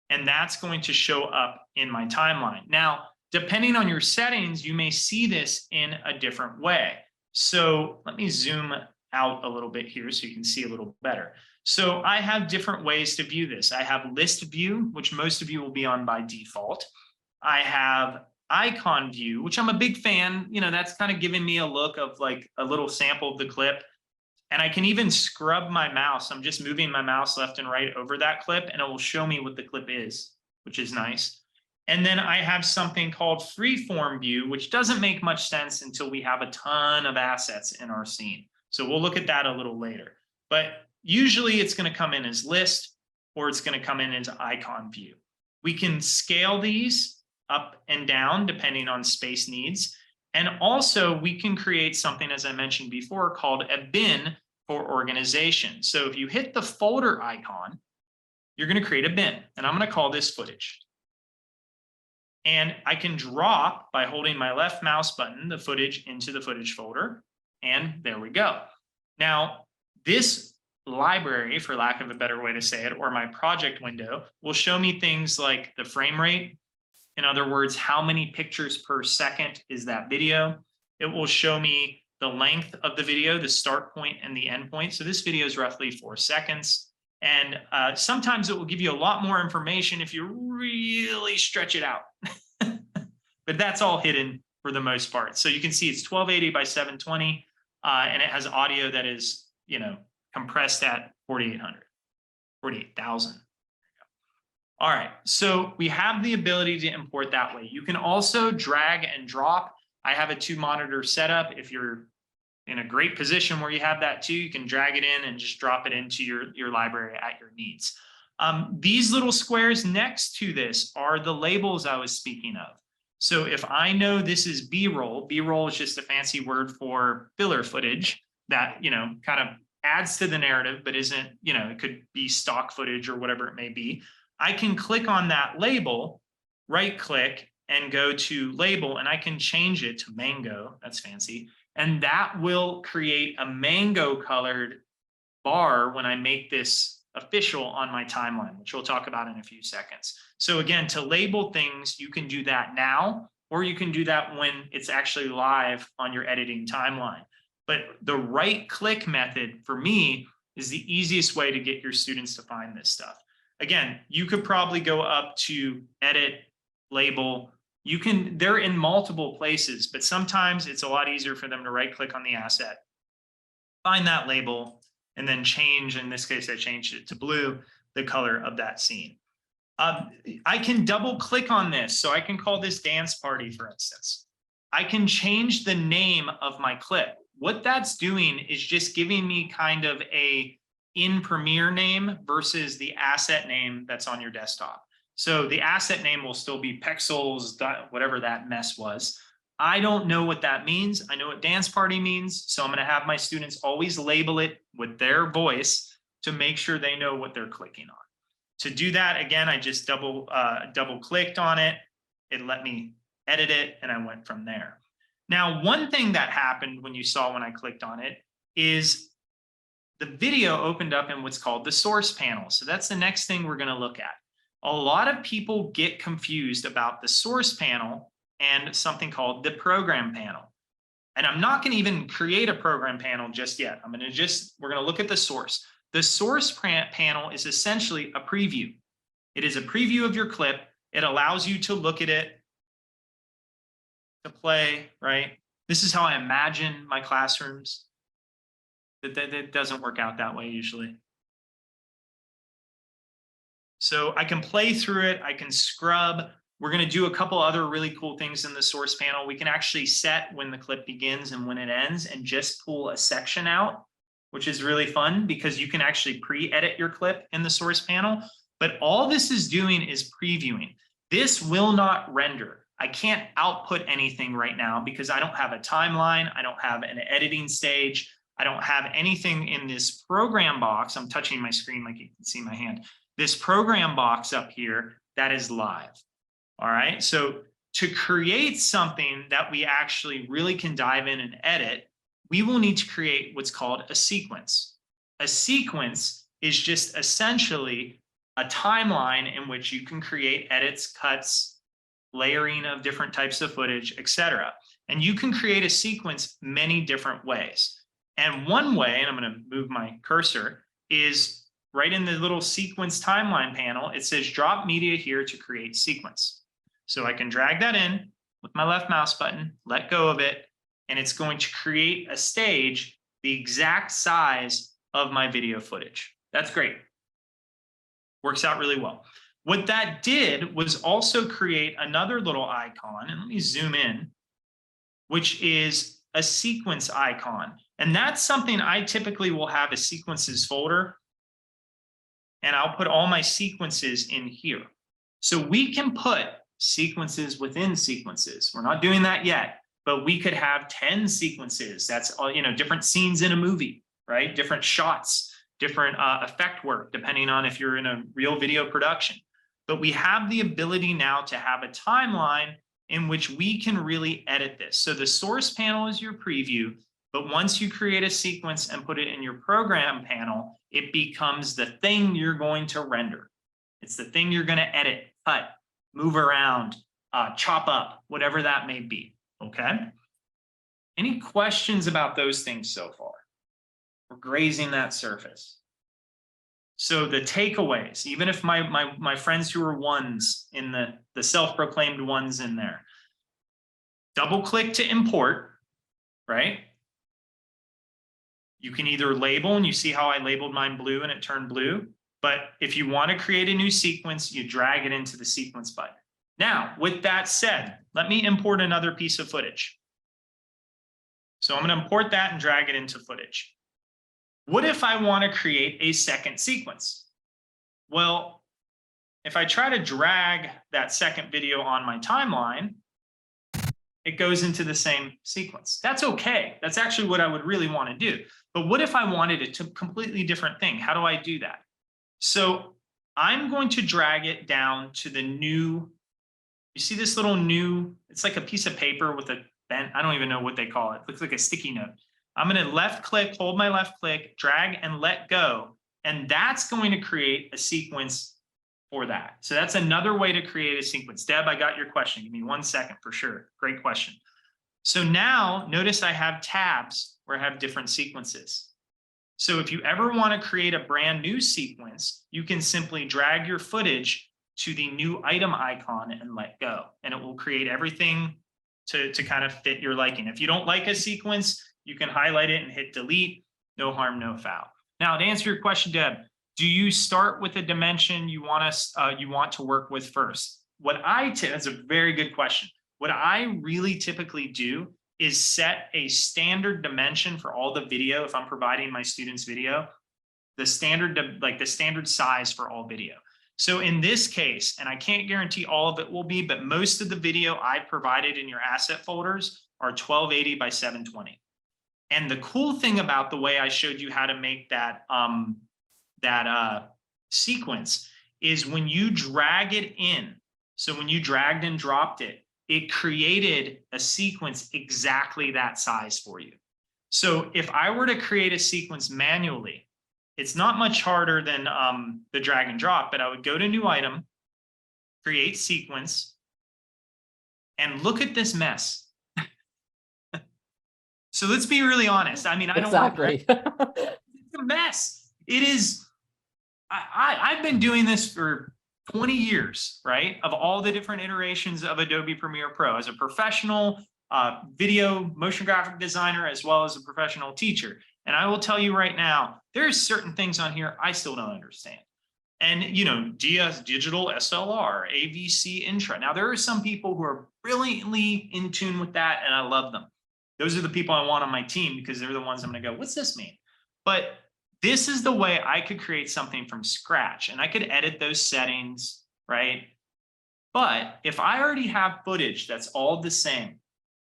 and that's going to show up in my timeline. Now, depending on your settings, you may see this in a different way. So let me zoom out a little bit here so you can see a little better. So I have different ways to view this. I have list view, which most of you will be on by default. I have icon view, which I'm a big fan. That's kind of giving me a look of like a little sample of the clip. And I can even scrub my mouse. I'm just moving my mouse left and right over that clip, and it will show me what the clip is, which is nice. And then I have something called freeform view, which doesn't make much sense until we have a ton of assets in our scene. So we'll look at that a little later. But usually it's going to come in as list, or it's going to come in as icon view. We can scale these up and down depending on space needs. And also we can create something, as I mentioned before, called a bin for organization. So if you hit the folder icon, you're going to create a bin, and I'm going to call this footage. And I can drop, by holding my left mouse button, the footage into the footage folder. And there we go. Now, this library, for lack of a better way to say it, or my project window, will show me things like the frame rate. In other words, how many pictures per second is that video? It will show me the length of the video, the start point and the end point. So this video is roughly 4 seconds. And sometimes it will give you a lot more information if you really stretch it out. But that's all hidden for the most part. So you can see it's 1280 by 720, and it has audio that is, compressed at 48,000. All right, so we have the ability to import that way. You can also drag and drop. I have a 2-monitor setup. If you're in a great position where you have that too, you can drag it in and just drop it into your library at your needs. These little squares next to this are the labels I was speaking of. So if I know this is B-roll, B-roll is just a fancy word for filler footage. that, kind of adds to the narrative, but isn't, it could be stock footage or whatever it may be. I can click on that label, right click, and go to label, and I can change it to mango. That's fancy. And that will create a mango colored bar when I make this official on my timeline, which we'll talk about in a few seconds. So again, to label things, you can do that now, or you can do that when it's actually live on your editing timeline. But the right click method for me is the easiest way to get your students to find this stuff. Again, you could probably go up to edit, label. They're in multiple places, but sometimes it's a lot easier for them to right click on the asset, find that label, and then change, in this case, I changed it to blue, the color of that scene. I can double click on this. So I can call this dance party, for instance. I can change the name of my clip. What that's doing is just giving me kind of a in Premiere name versus the asset name that's on your desktop. So the asset name will still be Pexels, whatever that mess was. I don't know what that means. I know what dance party means. So I'm going to have my students always label it with their voice to make sure they know what they're clicking on. To do that, again, I just double clicked on it. It let me edit it, and I went from there. Now, one thing that happened when I clicked on it is the video opened up in what's called the source panel. So that's the next thing we're going to look at. A lot of people get confused about the source panel and something called the program panel. And I'm not going to even create a program panel just yet. We're going to look at the source. The source panel is essentially a preview. It is a preview of your clip. It allows you to look at it, to play, right? This is how I imagine my classrooms. That doesn't work out that way usually. So I can play through it. I can scrub. We're going to do a couple other really cool things in the source panel. We can actually set when the clip begins and when it ends and just pull a section out, which is really fun because you can actually pre-edit your clip in the source panel. But all this is doing is previewing. This will not render. I can't output anything right now because I don't have a timeline. I don't have an editing stage. I don't have anything in this program box. I'm touching my screen like you can see my hand. This program box up here that is live. All right. So to create something that we actually really can dive in and edit, we will need to create what's called a sequence. A sequence is just essentially a timeline in which you can create edits, cuts, layering of different types of footage, etc. And you can create a sequence many different ways. And one way, and I'm going to move my cursor, is right in the little sequence timeline panel. It says drop media here to create sequence. So I can drag that in with my left mouse button, let go of it, and it's going to create a stage the exact size of my video footage. That's great. Works out really well. What that did was also create another little icon, and let me zoom in, which is a sequence icon. And that's something I typically will have a sequences folder, and I'll put all my sequences in here. So we can put sequences within sequences. We're not doing that yet, but we could have 10 sequences. That's all, different scenes in a movie, right? Different shots, different effect work, depending on if you're in a real video production. But we have the ability now to have a timeline in which we can really edit this. So the source panel is your preview, but once you create a sequence and put it in your program panel, it becomes the thing you're going to render. It's the thing you're going to edit, cut, move around, chop up, whatever that may be, okay? Any questions about those things so far? We're grazing that surface. So the takeaways, even if my friends who are ones in the self-proclaimed ones in there, double click to import, right? You can either label, and you see how I labeled mine blue and it turned blue. But if you want to create a new sequence, you drag it into the sequence button. Now, with that said, let me import another piece of footage. So I'm going to import that and drag it into footage. What if I want to create a second sequence? Well, if I try to drag that second video on my timeline, it goes into the same sequence. That's okay. That's actually what I would really want to do. But what if I wanted it to completely different thing? How do I do that? So I'm going to drag it down to the new, you see this little new, it's like a piece of paper with a bent, I don't even know what they call it. It looks like a sticky note. I'm going to left click, hold my left click, drag and let go. And that's going to create a sequence for that. So that's another way to create a sequence. Deb, I got your question. Give me 1 second for sure. Great question. So now notice I have tabs where I have different sequences. So if you ever want to create a brand new sequence, you can simply drag your footage to the new item icon and let go. And it will create everything to kind of fit your liking. If you don't like a sequence, you can highlight it and hit delete. No harm, no foul. Now, to answer your question, Deb, do you start with a dimension you want to work with first? That's a very good question. What I really typically do is set a standard dimension for all the video. If I'm providing my students video, the standard size for all video. So in this case, and I can't guarantee all of it will be, but most of the video I provided in your asset folders are 1280 by 720. And the cool thing about the way I showed you how to make that sequence is when you drag it in. So when you dragged and dropped it, it created a sequence exactly that size for you. So if I were to create a sequence manually, it's not much harder than the drag and drop, but I would go to new item, create sequence, and look at this mess. So let's be really honest. I mean, I don't want to, it's a mess. It is, I've been doing this for 20 years, right? Of all the different iterations of Adobe Premiere Pro as a professional video motion graphic designer, as well as a professional teacher. And I will tell you right now, there's certain things on here I still don't understand. And, you know, DS, digital SLR, AVC intro. Now, there are some people who are brilliantly in tune with that, and I love them. Those are the people I want on my team because they're the ones I'm going to go, what's this mean? But this is the way I could create something from scratch, and I could edit those settings, right? But if I already have footage that's all the same,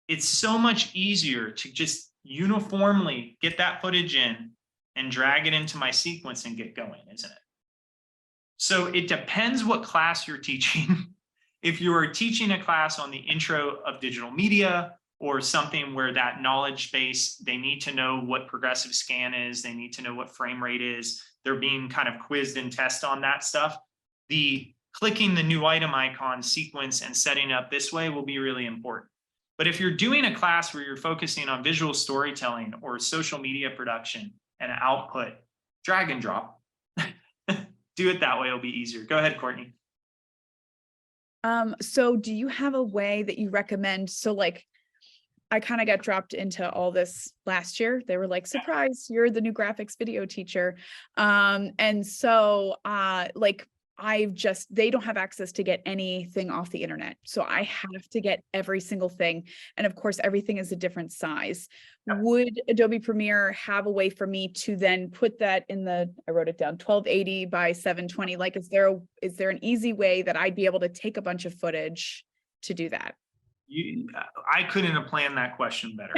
it's so much easier to just uniformly get that footage in and drag it into my sequence and get going, isn't it? So it depends what class you're teaching. If you are teaching a class on the intro of digital media or something where that knowledge base, they need to know what progressive scan is, they need to know what frame rate is, they're being kind of quizzed and tested on that stuff. The clicking the new item icon sequence and setting up this way will be really important. But if you're doing a class where you're focusing on visual storytelling or social media production and output, drag and drop. Do it that way, it'll be easier. Go ahead, Courtney. So do you have a way that you recommend? So like, I kind of got dropped into all this last year. They were like, surprise, you're the new graphics video teacher. And so like, they don't have access to get anything off the internet. So I have to get every single thing. And of course, everything is a different size. Yep. Would Adobe Premiere have a way for me to then put that in I wrote it down, 1280 by 720. Like, is there an easy way that I'd be able to take a bunch of footage to do that? I couldn't have planned that question better.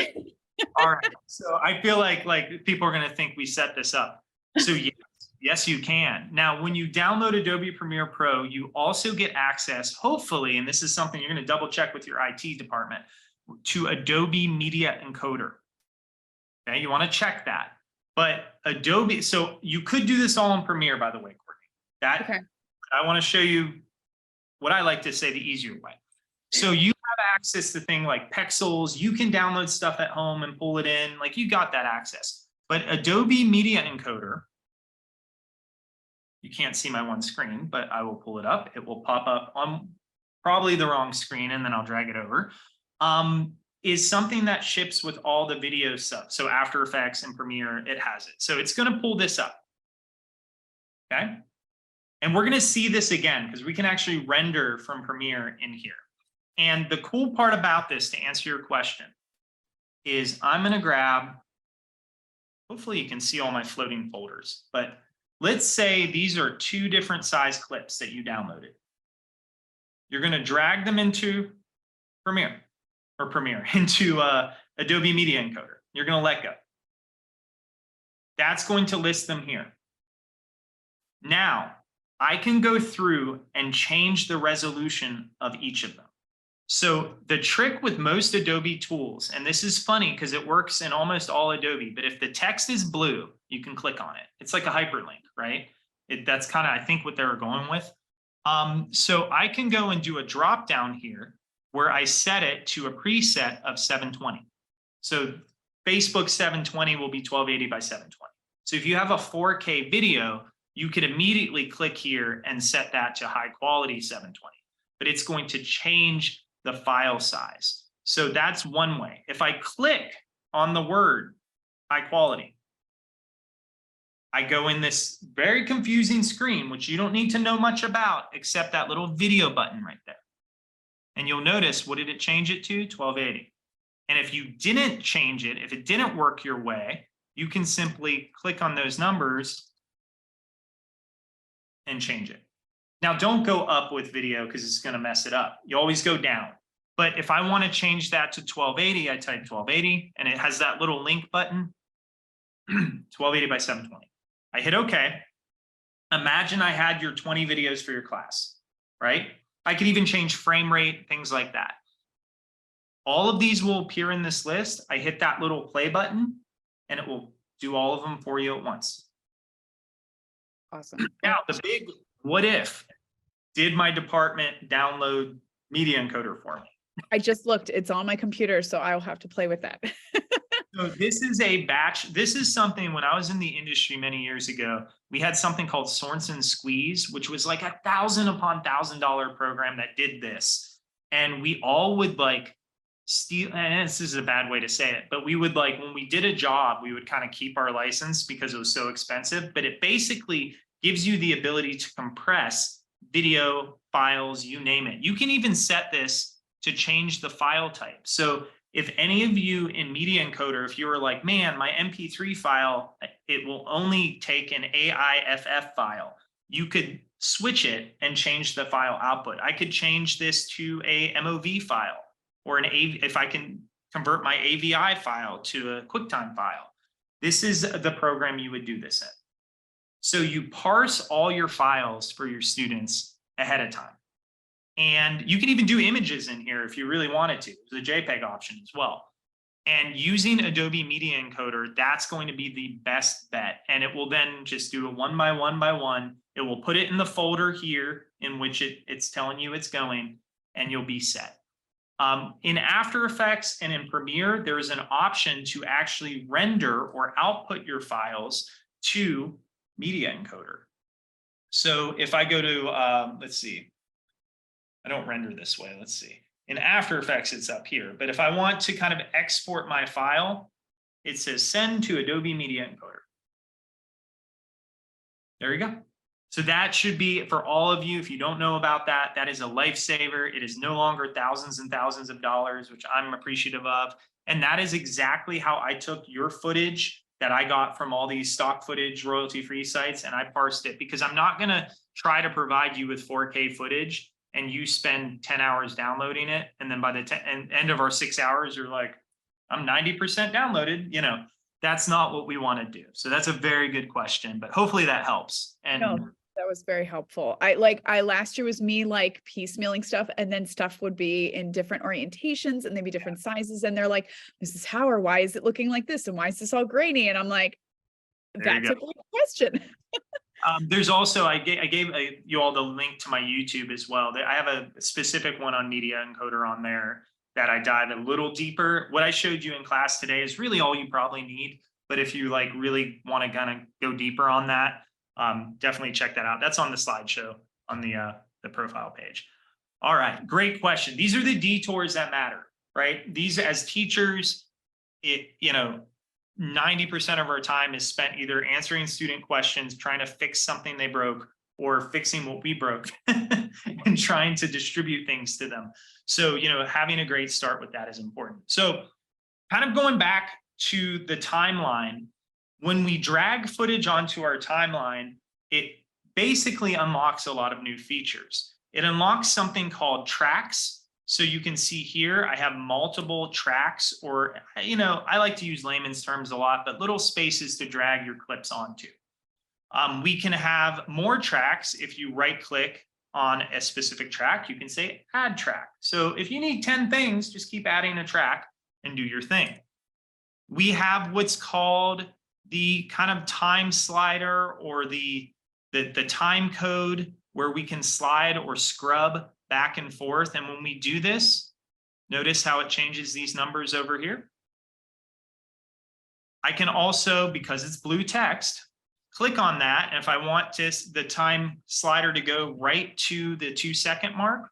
All right. So I feel like people are going to think we set this up. So yes, you can. Now, when you download Adobe Premiere Pro, you also get access, hopefully, and this is something you're going to double check with your IT department, to Adobe Media Encoder. Okay, you want to check that. But Adobe, so you could do this all in Premiere, by the way, Courtney. Okay. I want to show you what I like to say the easier way. So you have access to things like Pexels. You can download stuff at home and pull it in. Like, you got that access. But Adobe Media Encoder, you can't see my one screen, but I will pull it up. It will pop up on probably the wrong screen, and then I'll drag it over. Is something that ships with all the video stuff. So After Effects and Premiere, it has it. So it's going to pull this up. Okay. And we're going to see this again because we can actually render from Premiere in here. And the cool part about this, to answer your question, is I'm going to grab, hopefully you can see all my floating folders, but let's say these are 2 different size clips that you downloaded. You're going to drag them into Premiere. or Premiere, into Adobe Media Encoder. You're going to let go. That's going to list them here. Now, I can go through and change the resolution of each of them. So the trick with most Adobe tools, and this is funny because it works in almost all Adobe, but if the text is blue, you can click on it. It's like a hyperlink, right? That's kind of, I think, what they were going with. So I can go and do a drop down here where I set it to a preset of 720. So Facebook 720 will be 1280 by 720. So if you have a 4K video, you could immediately click here and set that to high quality 720, but it's going to change the file size. So that's one way. If I click on the word high quality, I go in this very confusing screen, which you don't need to know much about except that little video button right there. And you'll notice, what did it change it to? 1280. And if you didn't change it, if it didn't work your way, you can simply click on those numbers and change it. Now, don't go up with video because it's going to mess it up. You always go down. But if I want to change that to 1280, I type 1280 and it has that little link button, 1280 by 720. I hit OK. Imagine I had your 20 videos for your class, right? I could even change frame rate, things like that. All of these will appear in this list. I hit that little play button and it will do all of them for you at once. Awesome. Now, the big what if, did my department download Media Encoder for me? I just looked, it's on my computer, so I'll have to play with that. So this is a batch. This is something, when I was in the industry many years ago, we had something called Sorensen Squeeze, which was like $1,000 upon $1,000 program that did this. And we all would like steal, and this is a bad way to say it, but we would like, when we did a job, we would kind of keep our license because it was so expensive, but it basically gives you the ability to compress video files, you name it. You can even set this to change the file type. So if any of you in Media Encoder, if you were like, man, my MP3 file, it will only take an AIFF file, you could switch it and change the file output. I could change this to a MOV file, or if I can convert my AVI file to a QuickTime file. This is the program you would do this in. So you parse all your files for your students ahead of time. And you can even do images in here if you really wanted to. There's a JPEG option as well. And using Adobe Media Encoder, that's going to be the best bet. And it will then just do a one by one. It will put it in the folder here in which it's telling you it's going, and you'll be set. In After Effects and in Premiere, there is an option to actually render or output your files to Media Encoder. So if I go to, let's see, I don't render this way. Let's see. In After Effects, it's up here. But if I want to kind of export my file, it says send to Adobe Media Encoder. There you go. So that should be, for all of you, if you don't know about that, that is a lifesaver. It is no longer thousands and thousands of dollars, which I'm appreciative of. And that is exactly how I took your footage that I got from all these stock footage royalty-free sites, and I parsed it, because I'm not going to try to provide you with 4K footage and you spend 10 hours downloading it, and then by the end of our 6 hours, you're like, I'm 90% downloaded. You know, that's not what we want to do. So that's a very good question, but hopefully that helps. And No, that was very helpful. I last year was me like piecemealing stuff, and then stuff would be in different orientations and they'd be different sizes. And they're like, Mrs. Hauer, why is it looking like this? And why is this all grainy? And I'm like, that's a great question. There's also, I gave you all the link to my YouTube as well. I have a specific one on Media Encoder on there that I dive a little deeper. What I showed you in class today is really all you probably need. But if you like really want to kind of go deeper on that, definitely check that out. That's on the slideshow on the profile page. All right, great question. These are the detours that matter, right? These, as teachers, 90% of our time is spent either answering student questions, trying to fix something they broke, or fixing what we broke and trying to distribute things to them. So, having a great start with that is important. So kind of going back to the timeline, when we drag footage onto our timeline, it basically unlocks a lot of new features. It unlocks something called tracks. So you can see here, I have multiple tracks, or, I like to use layman's terms a lot, but little spaces to drag your clips onto. We can have more tracks. If you right click on a specific track, you can say add track. So if you need 10 things, just keep adding a track and do your thing. We have what's called the kind of time slider, or the time code, where we can slide or scrub back and forth. And when we do this, notice how it changes these numbers over here. I can also, because it's blue text, click on that. And if I want the time slider to go right to the 2-second mark,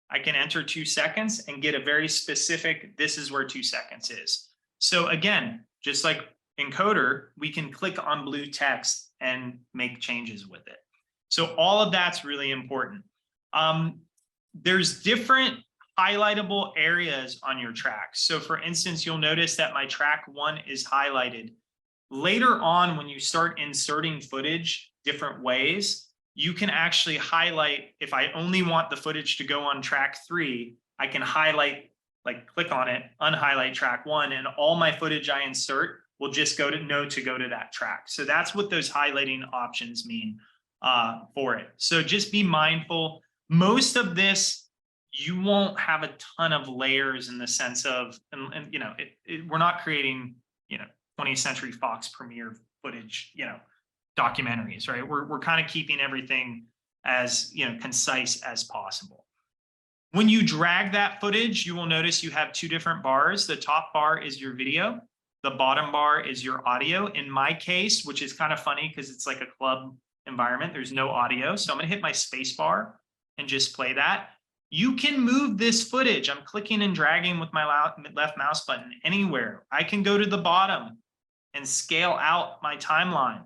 I can enter 2 seconds and get a very specific, this is where 2 seconds is. So again, just like encoder, we can click on blue text and make changes with it. So all of that's really important. There's different highlightable areas on your tracks. So for instance, you'll notice that my track 1 is highlighted. Later on, when you start inserting footage different ways, you can actually highlight. If I only want the footage to go on track 3, I can highlight, like click on it, unhighlight track 1, and all my footage I insert will just go to that track. So that's what those highlighting options mean for it. So just be mindful. Most of this, you won't have a ton of layers in the sense of, we're not creating, 20th Century Fox premiere footage, documentaries, right? We're kind of keeping everything as, concise as possible. When you drag that footage, you will notice you have 2 different bars. The top bar is your video. The bottom bar is your audio. In my case, which is kind of funny because it's like a club environment, there's no audio. So I'm going to hit my space bar and just play that. You can move this footage. I'm clicking and dragging with my left mouse button anywhere. I can go to the bottom and scale out my timeline.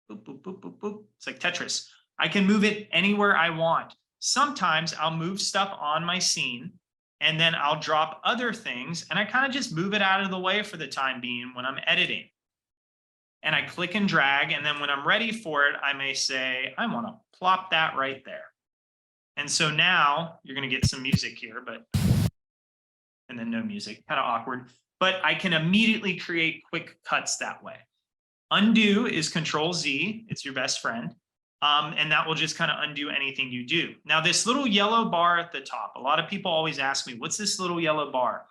Boop, boop, boop, boop, boop. It's like Tetris. I can move it anywhere I want. Sometimes I'll move stuff on my scene, and then I'll drop other things, and I kind of just move it out of the way for the time being when I'm editing. And I click and drag, and then when I'm ready for it, I may say, I want to plop that right there. And so now you're going to get some music here, and then no music, kind of awkward. But I can immediately create quick cuts that way. Undo is Control Z. It's your best friend. And that will just kind of undo anything you do. Now, this little yellow bar at the top, a lot of people always ask me, what's this little yellow bar?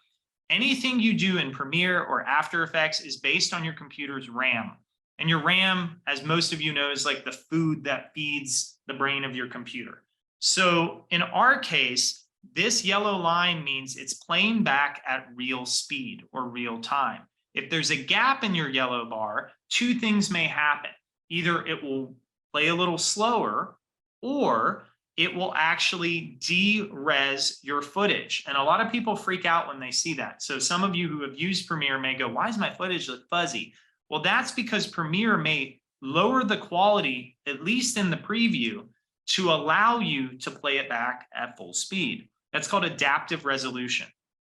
Anything you do in Premiere or After Effects is based on your computer's RAM. And your RAM, as most of you know, is like the food that feeds the brain of your computer. So in our case, this yellow line means it's playing back at real speed or real time. If there's a gap in your yellow bar, 2 things may happen. Either it will play a little slower, or it will actually de-res your footage. And a lot of people freak out when they see that. So some of you who have used Premiere may go, why does my footage look fuzzy? Well, that's because Premiere may lower the quality, at least in the preview, to allow you to play it back at full speed. That's called adaptive resolution.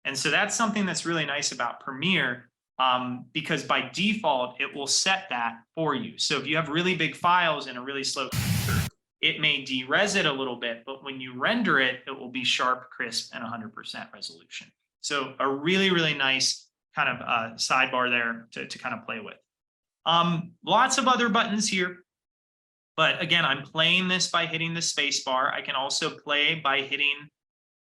And so that's something that's really nice about Premiere, because by default, it will set that for you. So if you have really big files in a really slow computer, it may de-res it a little bit, but when you render it, it will be sharp, crisp, and 100% resolution. So a really, really nice kind of sidebar there to kind of play with. Lots of other buttons here. But again, I'm playing this by hitting the space bar. I can also play by hitting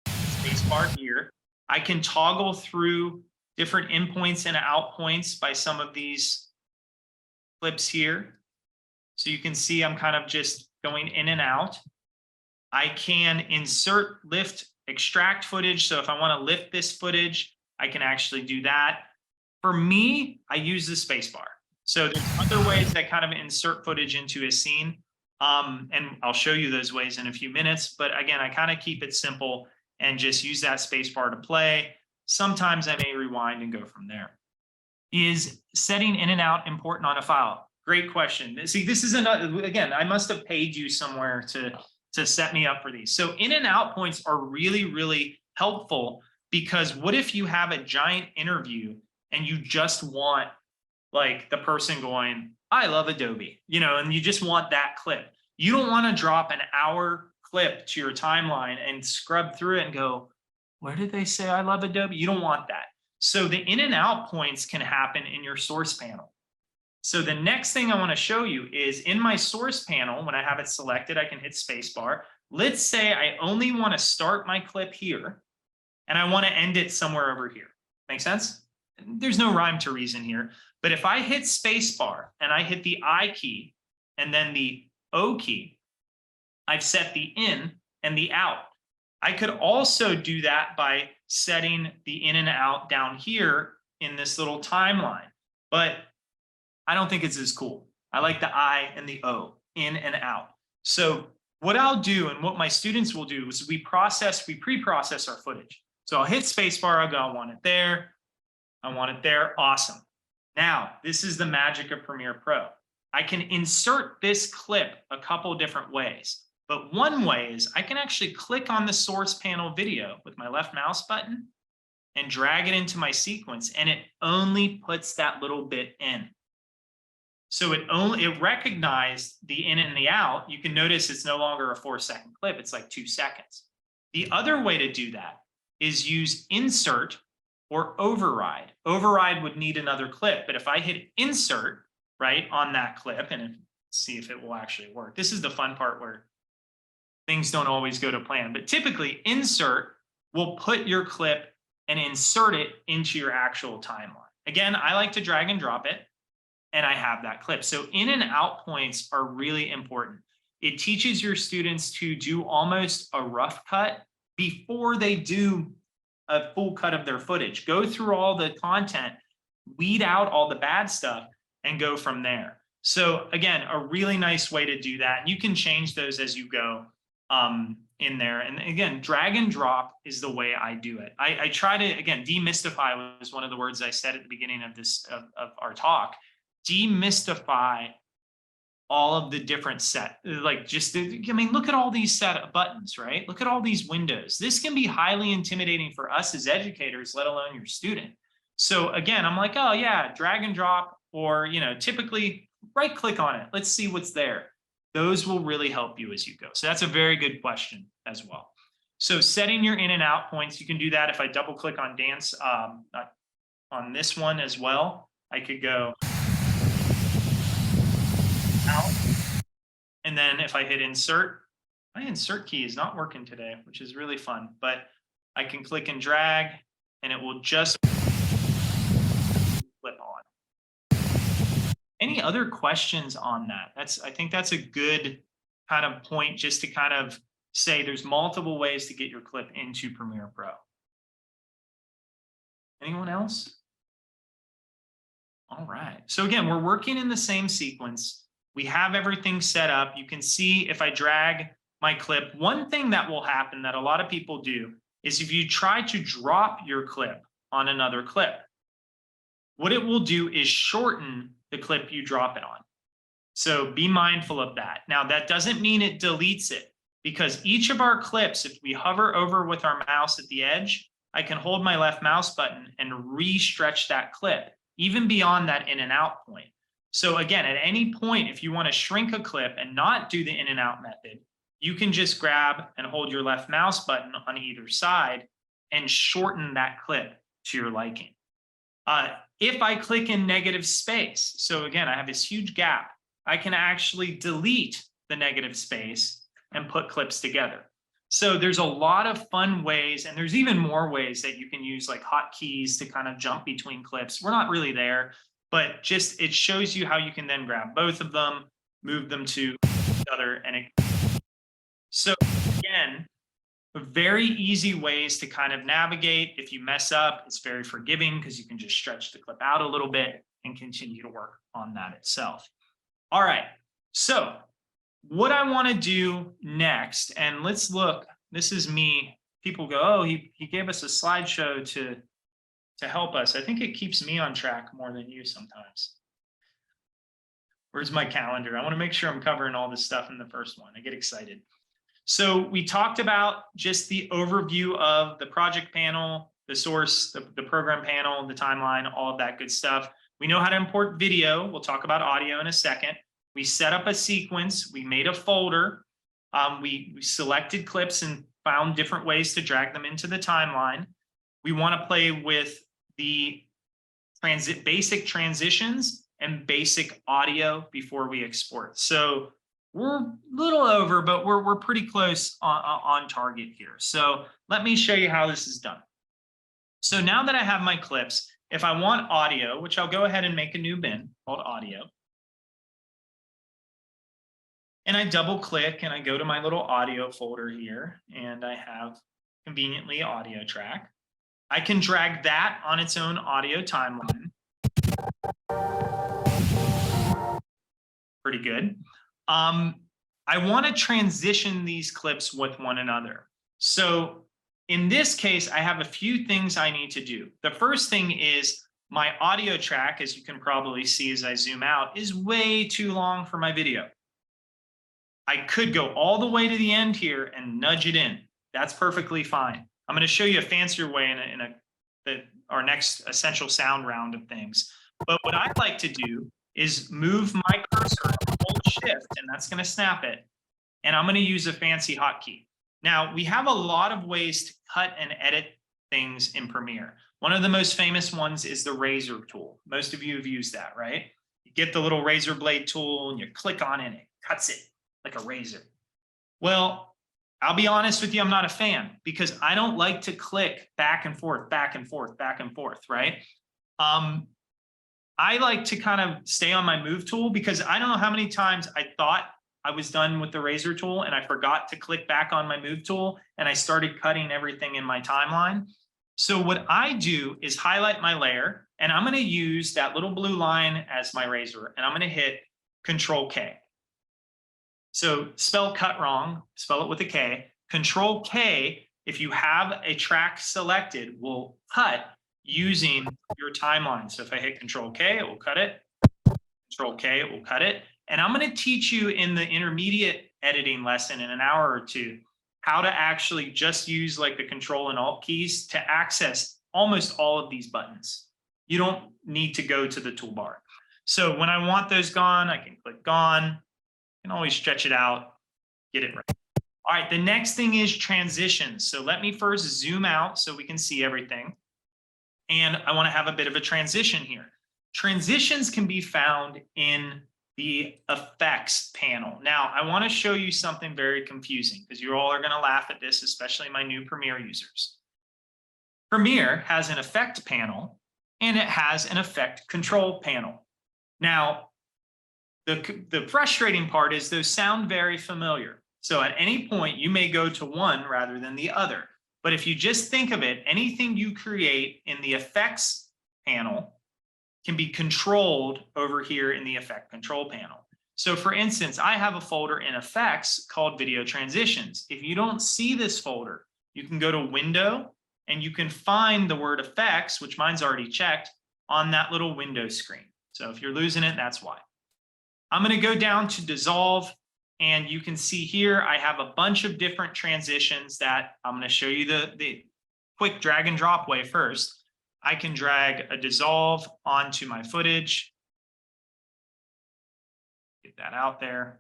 the space bar here. I can toggle through different in points and out points by some of these clips here. So you can see I'm kind of just going in and out. I can insert, lift, extract footage. So if I want to lift this footage, I can actually do that. For me, I use the space bar. So there's other ways that kind of insert footage into a scene. And I'll show you those ways in a few minutes. But again, I kind of keep it simple and just use that space bar to play. Sometimes I may rewind and go from there. Is setting in and out important on a file? Great question. See, this is another, again, I must have paid you somewhere to set me up for these. So in and out points are really, really helpful, because what if you have a giant interview and you just want like the person going, I love Adobe, and you just want that clip. You don't want to drop an hour clip to your timeline and scrub through it and go, Where did they say I love Adobe? You don't want that. So the in and out points can happen in your source panel. So the next thing I want to show you is in my source panel, when I have it selected, I can hit spacebar. Let's say I only want to start my clip here and I want to end it somewhere over here. Make sense? There's no rhyme to reason here. But if I hit spacebar and I hit the I key and then the O key, I've set the in and the out. I could also do that by setting the in and out down here in this little timeline, but I don't think it's as cool. I like the I and the O, in and out. So what I'll do and what my students will do is we pre-process our footage. So I'll hit spacebar, I'll go, I want it there. I want it there, awesome. Now, this is the magic of Premiere Pro. I can insert this clip a couple different ways. But one way is I can actually click on the source panel video with my left mouse button and drag it into my sequence, and it only puts that little bit in. So it recognized the in and the out. You can notice it's no longer a 4-second clip, it's like 2 seconds. The other way to do that is use insert or override. Override would need another clip, but if I hit insert right on that clip and see if it will actually work. This is the fun part where things don't always go to plan, but typically insert will put your clip and insert it into your actual timeline. Again, I like to drag and drop it and I have that clip. So in and out points are really important. It teaches your students to do almost a rough cut before they do a full cut of their footage. Go through all the content, weed out all the bad stuff and go from there. So again, a really nice way to do that. You can change those as you go in there. And again, drag and drop is the way I do it. I try to, again, demystify was one of the words I said at the beginning of this, of our talk. Demystify all of the different like I mean, look at all these set of buttons, right? Look at all these windows. This can be highly intimidating for us as educators, let alone your student. So again, I'm like, oh yeah, drag and drop, or, you know, typically right click on it. Let's see what's there. Those will really help you as you go. So that's a very good question as well. So setting your in and out points, you can do that. If I double click on dance on this one as well, I could go out. And then if I hit insert, my insert key is not working today, which is really fun, but I can click and drag and it will just flip on. Any other questions on that? I think that's a good kind of point just to kind of say there's multiple ways to get your clip into Premiere Pro. Anyone else? All right. So again, we're working in the same sequence. We have everything set up. You can see if I drag my clip, one thing that will happen that a lot of people do is if you try to drop your clip on another clip, what it will do is shorten the clip you drop it on. So be mindful of that. Now, that doesn't mean it deletes it, because each of our clips, if we hover over with our mouse at the edge, I can hold my left mouse button and re-stretch that clip, even beyond that in and out point. So again, at any point, if you want to shrink a clip and not do the in and out method, you can just grab and hold your left mouse button on either side and shorten that clip to your liking. If I click in negative space, so again, I have this huge gap, I can actually delete the negative space and put clips together. So there's a lot of fun ways, and there's even more ways that you can use like hotkeys to kind of jump between clips. We're not really there, but just it shows you how you can then grab both of them, move them to each other, and so again, very easy ways to kind of navigate. If you mess up, it's very forgiving because you can just stretch the clip out a little bit and continue to work on that itself. All right, so what I want to do next, and let's look, this is me. People go, oh, he gave us a slideshow to help us. I think it keeps me on track more than you sometimes. Where's my calendar? I want to make sure I'm covering all this stuff in the first one. I get excited. So we talked about just the overview of the project panel, the source, the program panel, the timeline, all of that good stuff. We know how to import video. We'll talk about audio in a second. We set up a sequence. We made a folder. We selected clips and found different ways to drag them into the timeline. We want to play with the basic transitions and basic audio before we export. So we're a little over, but we're pretty close on target here. So let me show you how this is done. So now that I have my clips, if I want audio, which I'll go ahead and make a new bin called audio. And I double click and I go to my little audio folder here and I have conveniently audio track. I can drag that on its own audio timeline. Pretty good. I want to transition these clips with one another. So in this case, I have a few things I need to do. The first thing is my audio track, as you can probably see as I zoom out, is way too long for my video. I could go all the way to the end here and nudge it in. That's perfectly fine. I'm going to show you a fancier way in our next essential sound round of things. But what I like to do is move my cursor, hold shift, and that's going to snap it. And I'm going to use a fancy hotkey. Now, we have a lot of ways to cut and edit things in Premiere. One of the most famous ones is the razor tool. Most of you have used that, right? You get the little razor blade tool and you click on it and it cuts it like a razor. Well, I'll be honest with you, I'm not a fan because I don't like to click back and forth, back and forth, back and forth, right? I like to kind of stay on my move tool because I don't know how many times I thought I was done with the razor tool and I forgot to click back on my move tool and I started cutting everything in my timeline. So what I do is highlight my layer and I'm going to use that little blue line as my razor and I'm going to hit Control K. So spell cut wrong, spell it with a K. Control K, if you have a track selected, will cut using your timeline. So if I hit Control K, it will cut it. Control K, it will cut it. And I'm going to teach you in the intermediate editing lesson in an hour or two how to actually just use like the Control and Alt keys to access almost all of these buttons. You don't need to go to the toolbar. So when I want those gone, I can click gone. I can always stretch it out, get it right. All right, the next thing is transitions. So let me first zoom out so we can see everything. And I want to have a bit of a transition here. Transitions can be found in the effects panel. Now, I want to show you something very confusing because you all are going to laugh at this, especially my new Premiere users. Premiere has an effect panel and it has an effect control panel. Now, the frustrating part is those sound very familiar. So at any point, you may go to one rather than the other. But if you just think of it, anything you create in the effects panel can be controlled over here in the effect control panel. So for instance, I have a folder in effects called video transitions. If you don't see this folder, you can go to window and you can find the word effects, which mine's already checked, on that little window screen. So if you're losing it, that's why. I'm going to go down to dissolve. And you can see here, I have a bunch of different transitions that I'm going to show you the quick drag and drop way first. I can drag a dissolve onto my footage. Get that out there.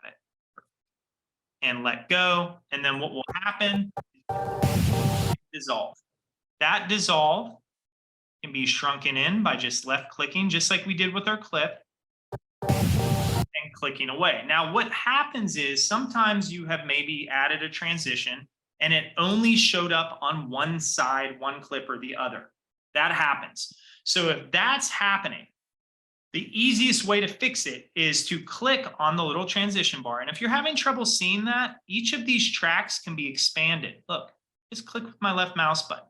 Got it. And let go. And then what will happen is dissolve. That dissolve can be shrunken in by just left clicking, just like we did with our clip. And clicking away. Now, what happens is sometimes you have maybe added a transition and it only showed up on one side, one clip or the other. That happens. So if that's happening, the easiest way to fix it is to click on the little transition bar. And if you're having trouble seeing that, each of these tracks can be expanded. Look, just click with my left mouse button.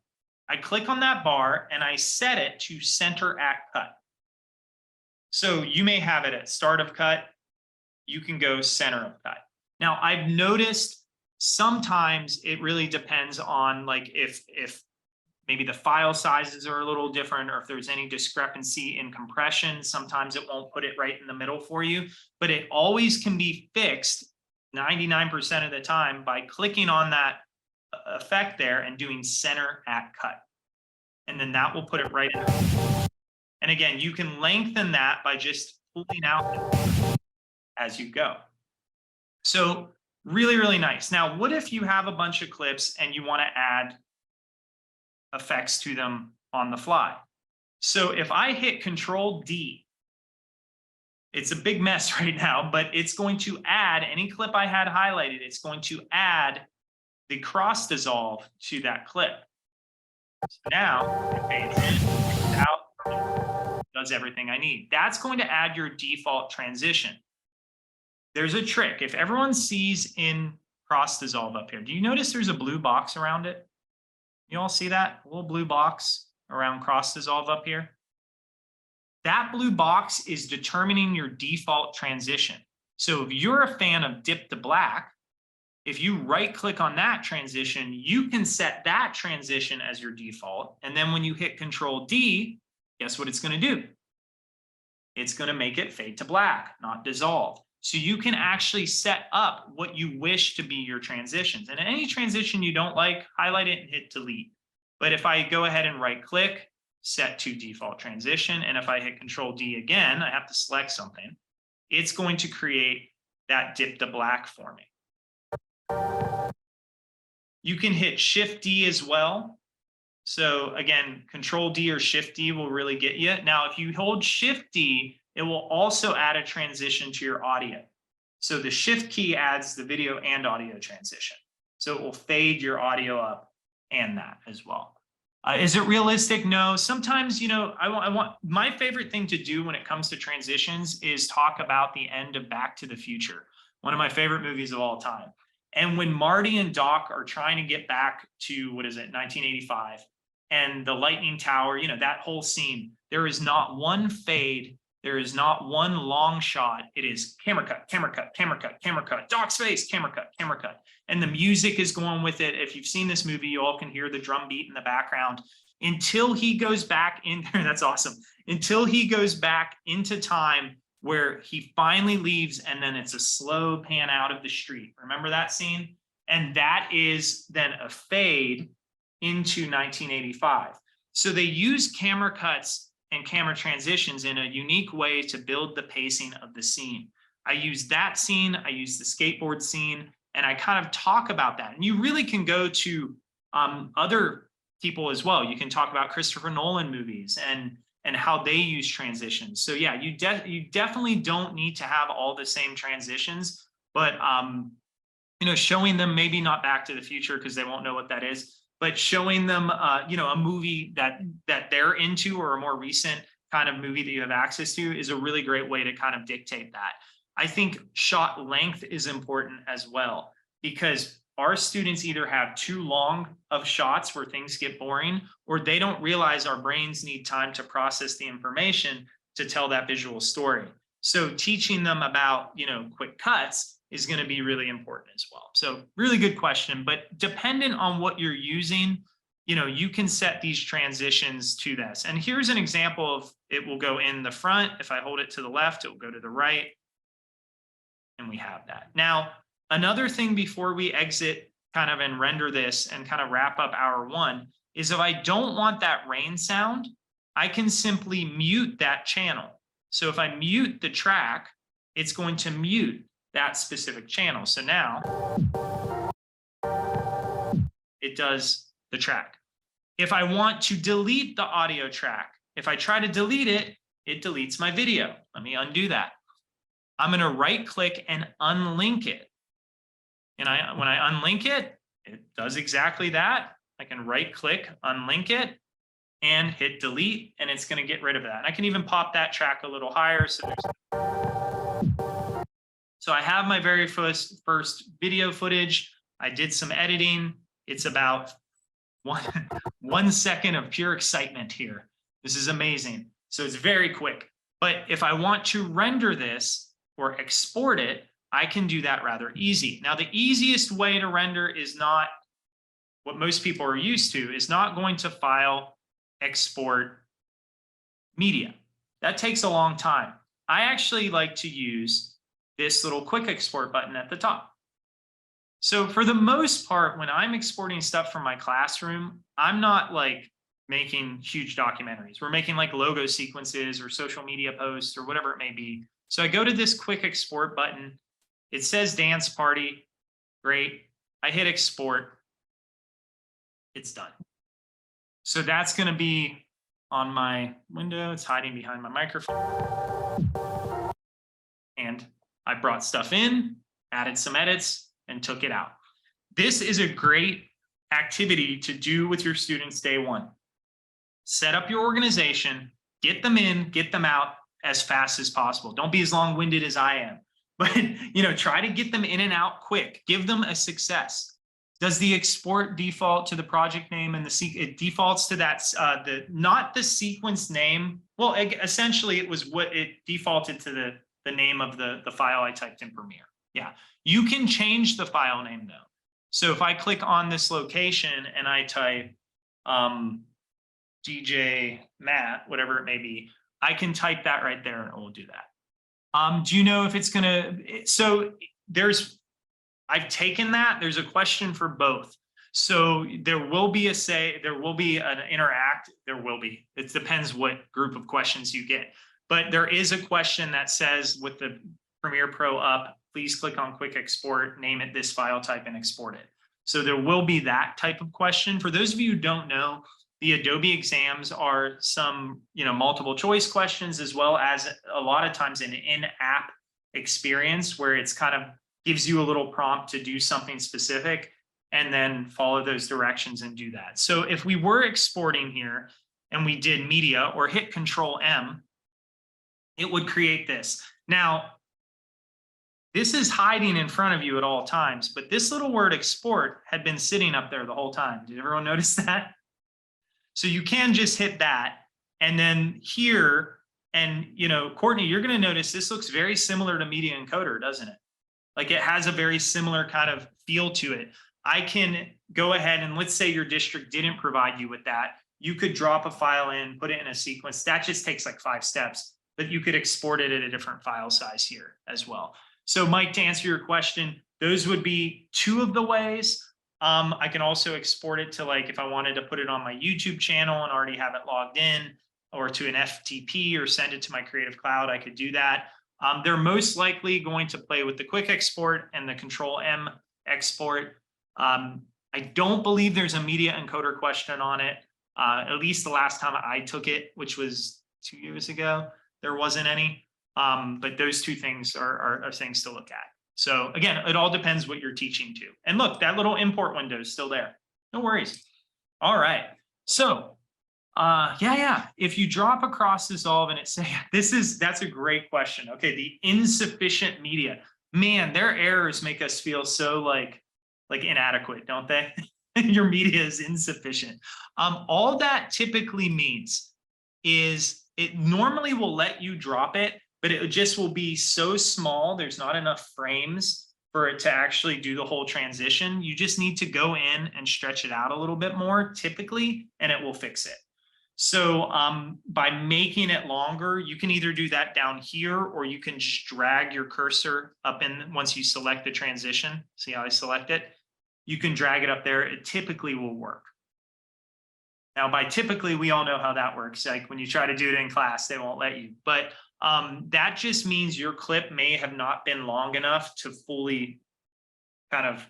I click on that bar and I set it to center at cut. So you may have it at start of cut. You can go center of cut. Now, I've noticed sometimes it really depends on like if maybe the file sizes are a little different or if there's any discrepancy in compression, sometimes it won't put it right in the middle for you, but it always can be fixed 99% of the time by clicking on that effect there and doing center at cut. And then that will put it right in. And again, you can lengthen that by just pulling out as you go. So Really, really nice. Now, what if you have a bunch of clips and you want to add effects to them on the fly? So if I hit Control D, it's a big mess right now, but it's going to add any clip I had highlighted. It's going to add the cross dissolve to that clip. So now it fades in, fades out, does everything I need. That's going to add your default transition. There's a trick. If everyone sees in cross dissolve up here, do you notice there's a blue box around it? You all see that? A little blue box around cross dissolve up here? That blue box is determining your default transition. So if you're a fan of dip to black, if you right click on that transition, you can set that transition as your default. And then when you hit Control D, guess what it's going to do? It's going to make it fade to black, not dissolve. So you can actually set up what you wish to be your transitions. And any transition you don't like, highlight it and hit delete. But if I go ahead and right click, set to default transition, and if I hit Control D again, I have to select something, it's going to create that dip to black for me. You can hit Shift D as well. So again, Control D or Shift D will really get you. Now, if you hold Shift D, it will also add a transition to your audio. So the Shift key adds the video and audio transition. So it will fade your audio up and that as well. Is it realistic? No. Sometimes, you know, I want my favorite thing to do when it comes to transitions is talk about the end of Back to the Future, one of my favorite movies of all time. And when Marty and Doc are trying to get back to, 1985, and the lightning tower, you know, that whole scene, there is not one fade. There is not one long shot. It is camera cut, camera cut, camera cut, camera cut, Doc's face, camera cut, camera cut. And the music is going with it. If you've seen this movie, you all can hear the drum beat in the background until he goes back in there. That's awesome. Until he goes back into time where he finally leaves, and then it's a slow pan out of the street. Remember that scene? And that is then a fade into 1985. So they use camera cuts and camera transitions in a unique way to build the pacing of the scene. I use that scene, I use the skateboard scene, and I kind of talk about that. And you really can go to other people as well. You can talk about Christopher Nolan movies and how they use transitions. So yeah, you definitely don't need to have all the same transitions, but you know, showing them, maybe not Back to the Future because they won't know what that is, but showing them you know, a movie that they're into, or a more recent kind of movie that you have access to, is a really great way to kind of dictate that. I think shot length is important as well, because our students either have too long of shots where things get boring, or they don't realize our brains need time to process the information to tell that visual story. So teaching them about, you know, quick cuts is going to be really important as well. So really good question, but dependent on what you're using, you know, you can set these transitions to this. And here's an example of it. Will go in the front. If I hold it to the left, it will go to the right. And we have that. Now, another thing before we exit kind of and render this and kind of wrap up hour one is, if I don't want that rain sound, I can simply mute that channel. So if I mute the track, it's going to mute that specific channel. So now it does the track. If I want to delete the audio track, if I try to delete it, it deletes my video. Let me undo that. I'm going to right click and unlink it. And when I unlink it, it does exactly that. I can right click, unlink it, and hit delete, and it's going to get rid of that. And I can even pop that track a little higher. So I have my very first video footage. I did some editing. It's about 1 second of pure excitement here. This is amazing. So it's very quick. But if I want to render this or export it, I can do that rather easy. Now, the easiest way to render is not what most people are used to, is not going to file, export media. That takes a long time. I actually like to use this little quick export button at the top. So for the most part, when I'm exporting stuff from my classroom, I'm not like making huge documentaries. We're making like logo sequences or social media posts or whatever it may be. So I go to this quick export button. It says dance party. Great. I hit export. It's done. So that's going to be on my window. It's hiding behind my microphone. And I brought stuff in, added some edits, and took it out. This is a great activity to do with your students day one. Set up your organization, get them in, get them out as fast as possible. Don't be as long-winded as I am, but try to get them in and out quick. Give them a success. Does the export default to the project name and it defaults to that, not the sequence name? Well, essentially it was what it defaulted to the name of the file I typed in Premiere. Yeah, you can change the file name though. So if I click on this location and I type DJ Matt, whatever it may be, I can type that right there and it will do that. Do you know if it's gonna, so I've taken that, there's a question for both. So there will be there will be an interact, it depends what group of questions you get. But there is a question that says with the Premiere Pro up, please click on quick export, name it this file type and export it. So there will be that type of question. For those of you who don't know, the Adobe exams are some, multiple choice questions, as well as a lot of times an in-app experience where it's kind of gives you a little prompt to do something specific and then follow those directions and do that. So if we were exporting here and we did media or hit Control M, it would create this. Now, this is hiding in front of you at all times, but this little word export had been sitting up there the whole time. Did everyone notice that? So you can just hit that and then here, and Courtney, you're going to notice this looks very similar to Media Encoder, doesn't it? Like it has a very similar kind of feel to it. I can go ahead and let's say your district didn't provide you with that. You could drop a file in, put it in a sequence. That just takes like 5 steps, but you could export it at a different file size here as well. So Mike, to answer your question, those would be 2 of the ways. I can also export it to like, if I wanted to put it on my YouTube channel and already have it logged in, or to an FTP or send it to my Creative Cloud, I could do that. They're most likely going to play with the quick export and the Control M export. I don't believe there's a media encoder question on it. At least the last time I took it, which was 2 years ago, there wasn't any. But those 2 things are things to look at. So again, it all depends what you're teaching to. And look, that little import window is still there. No worries. All right. So if you drop across dissolve and it say, that's a great question. Okay, the insufficient media. Man, their errors make us feel so like inadequate, don't they? Your media is insufficient. All that typically means is it normally will let you drop it, but it just will be so small. There's not enough frames for it to actually do the whole transition. You just need to go in and stretch it out a little bit more typically, and it will fix it. So by making it longer, you can either do that down here, or you can just drag your cursor up in once you select the transition. See how I select it? You can drag it up there. It typically will work. Now, by typically, we all know how that works. Like when you try to do it in class, they won't let you. But that just means your clip may have not been long enough to fully kind of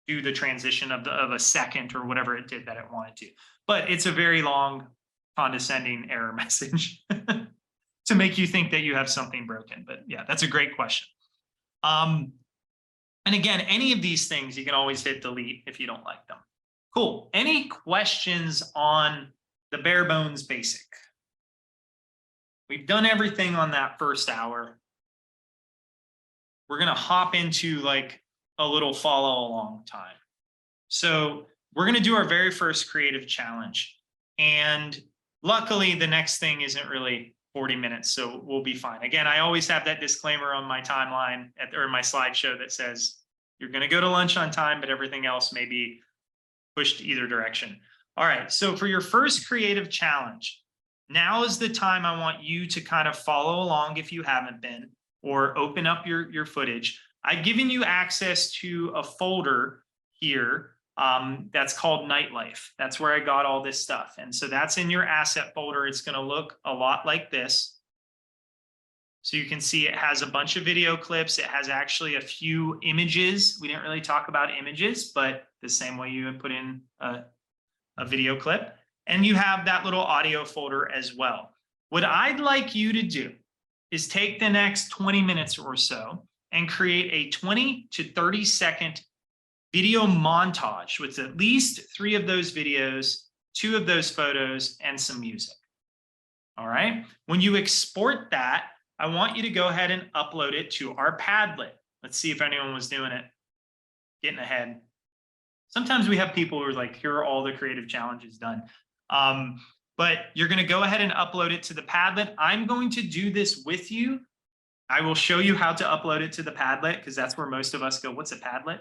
do the transition of a second or whatever it did that it wanted to. But it's a very long, condescending error message to make you think that you have something broken. But yeah, that's a great question. And again, any of these things, you can always hit delete if you don't like them. Cool. Any questions on the bare bones basic? We've done everything on that first hour. We're going to hop into like a little follow along time. So we're going to do our very first creative challenge. And luckily, the next thing isn't really 40 minutes, so we'll be fine. Again, I always have that disclaimer on my timeline or my slideshow that says you're going to go to lunch on time, but everything else may be pushed either direction. All right, so for your first creative challenge, now is the time I want you to kind of follow along if you haven't been, or open up your footage. I've given you access to a folder here that's called Nightlife. That's where I got all this stuff. And so that's in your asset folder. It's going to look a lot like this. So you can see it has a bunch of video clips. It has actually a few images. We didn't really talk about images, but the same way you would put in a video clip. And you have that little audio folder as well. What I'd like you to do is take the next 20 minutes or so and create a 20 to 30-second video montage with at least 3 of those videos, 2 of those photos, and some music. All right. When you export that, I want you to go ahead and upload it to our Padlet. Let's see if anyone was doing it, getting ahead. Sometimes we have people who are like, here are all the creative challenges done. But you're going to go ahead and upload it to the Padlet. I'm going to do this with you. I will show you how to upload it to the Padlet because that's where most of us go, what's a Padlet?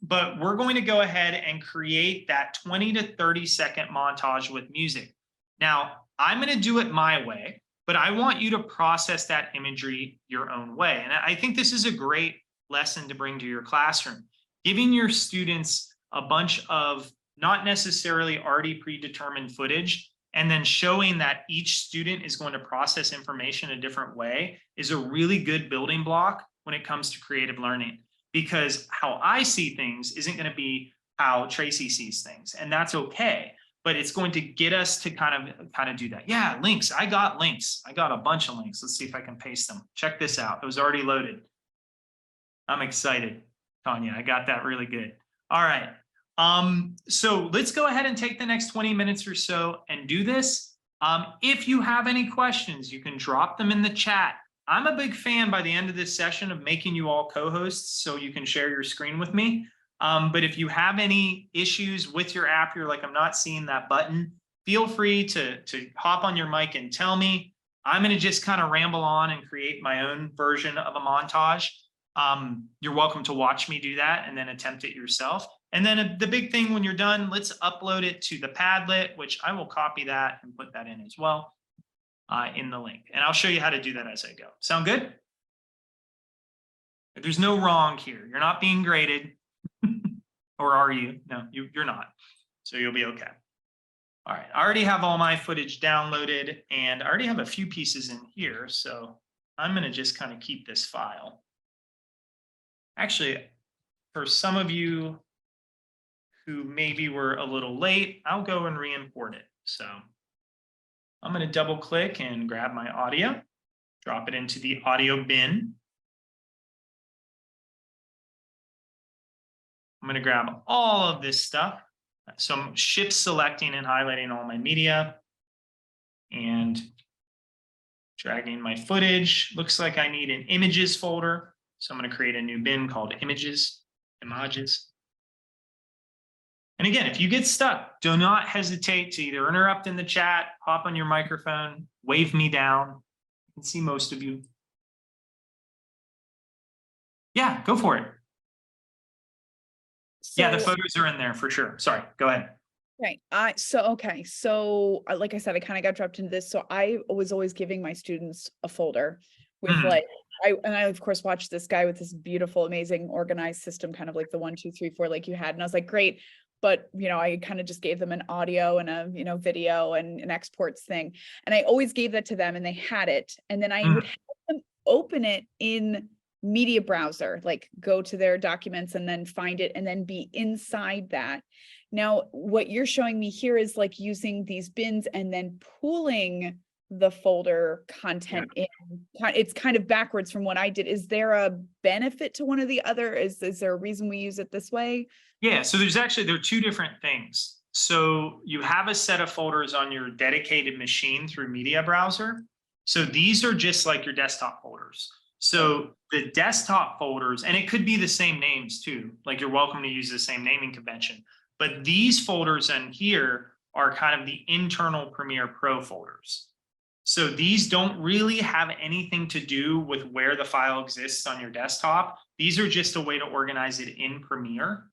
But we're going to go ahead and create that 20 to 30-second montage with music. Now, I'm going to do it my way, but I want you to process that imagery your own way. And I think this is a great lesson to bring to your classroom, giving your students a bunch of not necessarily already predetermined footage, and then showing that each student is going to process information a different way is a really good building block when it comes to creative learning. Because how I see things isn't going to be how Tracy sees things, and that's okay. But it's going to get us to kind of do that. Yeah, links. I got links. I got a bunch of links. Let's see if I can paste them. Check this out. It was already loaded. I'm excited, Tanya. I got that really good. All right. So let's go ahead and take the next 20 minutes or so and do this. If you have any questions, you can drop them in the chat. I'm a big fan by the end of this session of making you all co-hosts so you can share your screen with me. But if you have any issues with your app, you're like, I'm not seeing that button, feel free to hop on your mic and tell me. I'm going to just kind of ramble on and create my own version of a montage. You're welcome to watch me do that and then attempt it yourself. And then the big thing when you're done, let's upload it to the Padlet, which I will copy that and put that in as well in the link. And I'll show you how to do that as I go. Sound good? There's no wrong here. You're not being graded. Or are you? No, you're not. So you'll be okay. All right. I already have all my footage downloaded and I already have a few pieces in here. So I'm going to just kind of keep this file. Actually, for some of you who maybe were a little late, I'll go and re-import it. So I'm going to double click and grab my audio, drop it into the audio bin. I'm going to grab all of this stuff. So I'm shift selecting and highlighting all my media and dragging my footage. Looks like I need an images folder. So I'm going to create a new bin called images. And again, if you get stuck, do not hesitate to either interrupt in the chat, hop on your microphone, wave me down. I can see most of you. Yeah, go for it. So, yeah, the photos are in there for sure. Sorry, go ahead. Right. Okay. So like I said, I kind of got dropped into this. So I was always giving my students a folder with like, I of course watched this guy with this beautiful, amazing, organized system, kind of like the 1, 2, 3, 4, like you had. And I was like, great. But, I kind of just gave them an audio and a, video and an exports thing. And I always gave that to them and they had it. And then I would have them open it in media browser, like go to their documents and then find it and then be inside that. Now, what you're showing me here is like using these bins and then pulling the folder content in. It's kind of backwards from what I did. Is there a benefit to one or the other? Is there a reason we use it this way? Yeah, so there are 2 different things. So you have a set of folders on your dedicated machine through media browser. So these are just like your desktop folders. So the desktop folders, and it could be the same names too, like you're welcome to use the same naming convention, but these folders in here are kind of the internal Premiere Pro folders. So these don't really have anything to do with where the file exists on your desktop. These are just a way to organize it in Premiere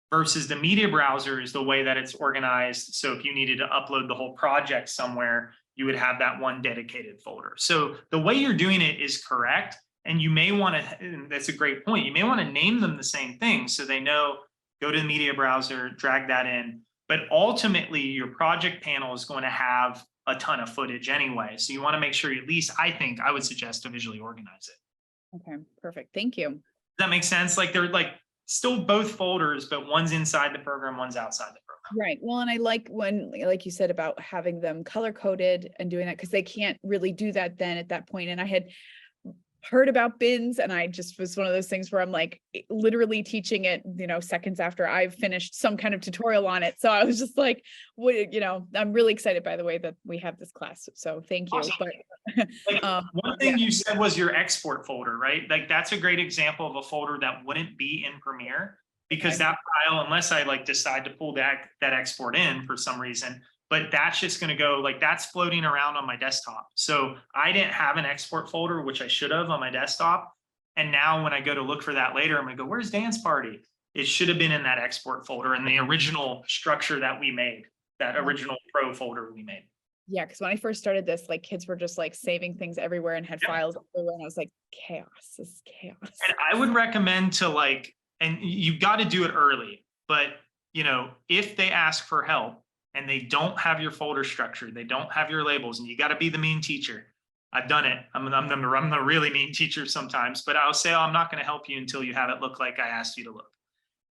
versus the media browser is the way that it's organized. So if you needed to upload the whole project somewhere, you would have that one dedicated folder. So the way you're doing it is correct. And you may want to, that's a great point. You may want to name them the same thing so they know, go to the media browser, drag that in. But ultimately your project panel is going to have a ton of footage anyway. So you want to make sure, at least I would suggest to visually organize it. Okay, perfect. Thank you. Does that make sense? Like they're like still both folders, but one's inside the program, one's outside the program. Right. Well, and I like when, like you said, about having them color coded and doing that, because they can't really do that then at that point. And I had heard about bins, and I just was one of those things where I'm like literally teaching it, seconds after I've finished some kind of tutorial on it. So I was just like, I'm really excited, by the way, that we have this class. So thank you. Awesome. But Like, one thing you said was your export folder, right? Like that's a great example of a folder that wouldn't be in Premiere, because that file, unless I like decide to pull that export in for some reason, but that's just going to go, like that's floating around on my desktop. So I didn't have an export folder, which I should have on my desktop. And now when I go to look for that later, I'm going to go, where's dance party? It should have been in that export folder in the original structure that we made, that original pro folder we made. yeah, because when I first started this, like kids were just like saving things everywhere and had files everywhere. And I was like, chaos, this is chaos. And I would recommend to like, and you've got to do it early, but if they ask for help, and they don't have your folder structure, they don't have your labels, and you got to be the mean teacher. I've done it. I'm the really mean teacher sometimes, but I'll say, I'm not going to help you until you have it look like I asked you to look.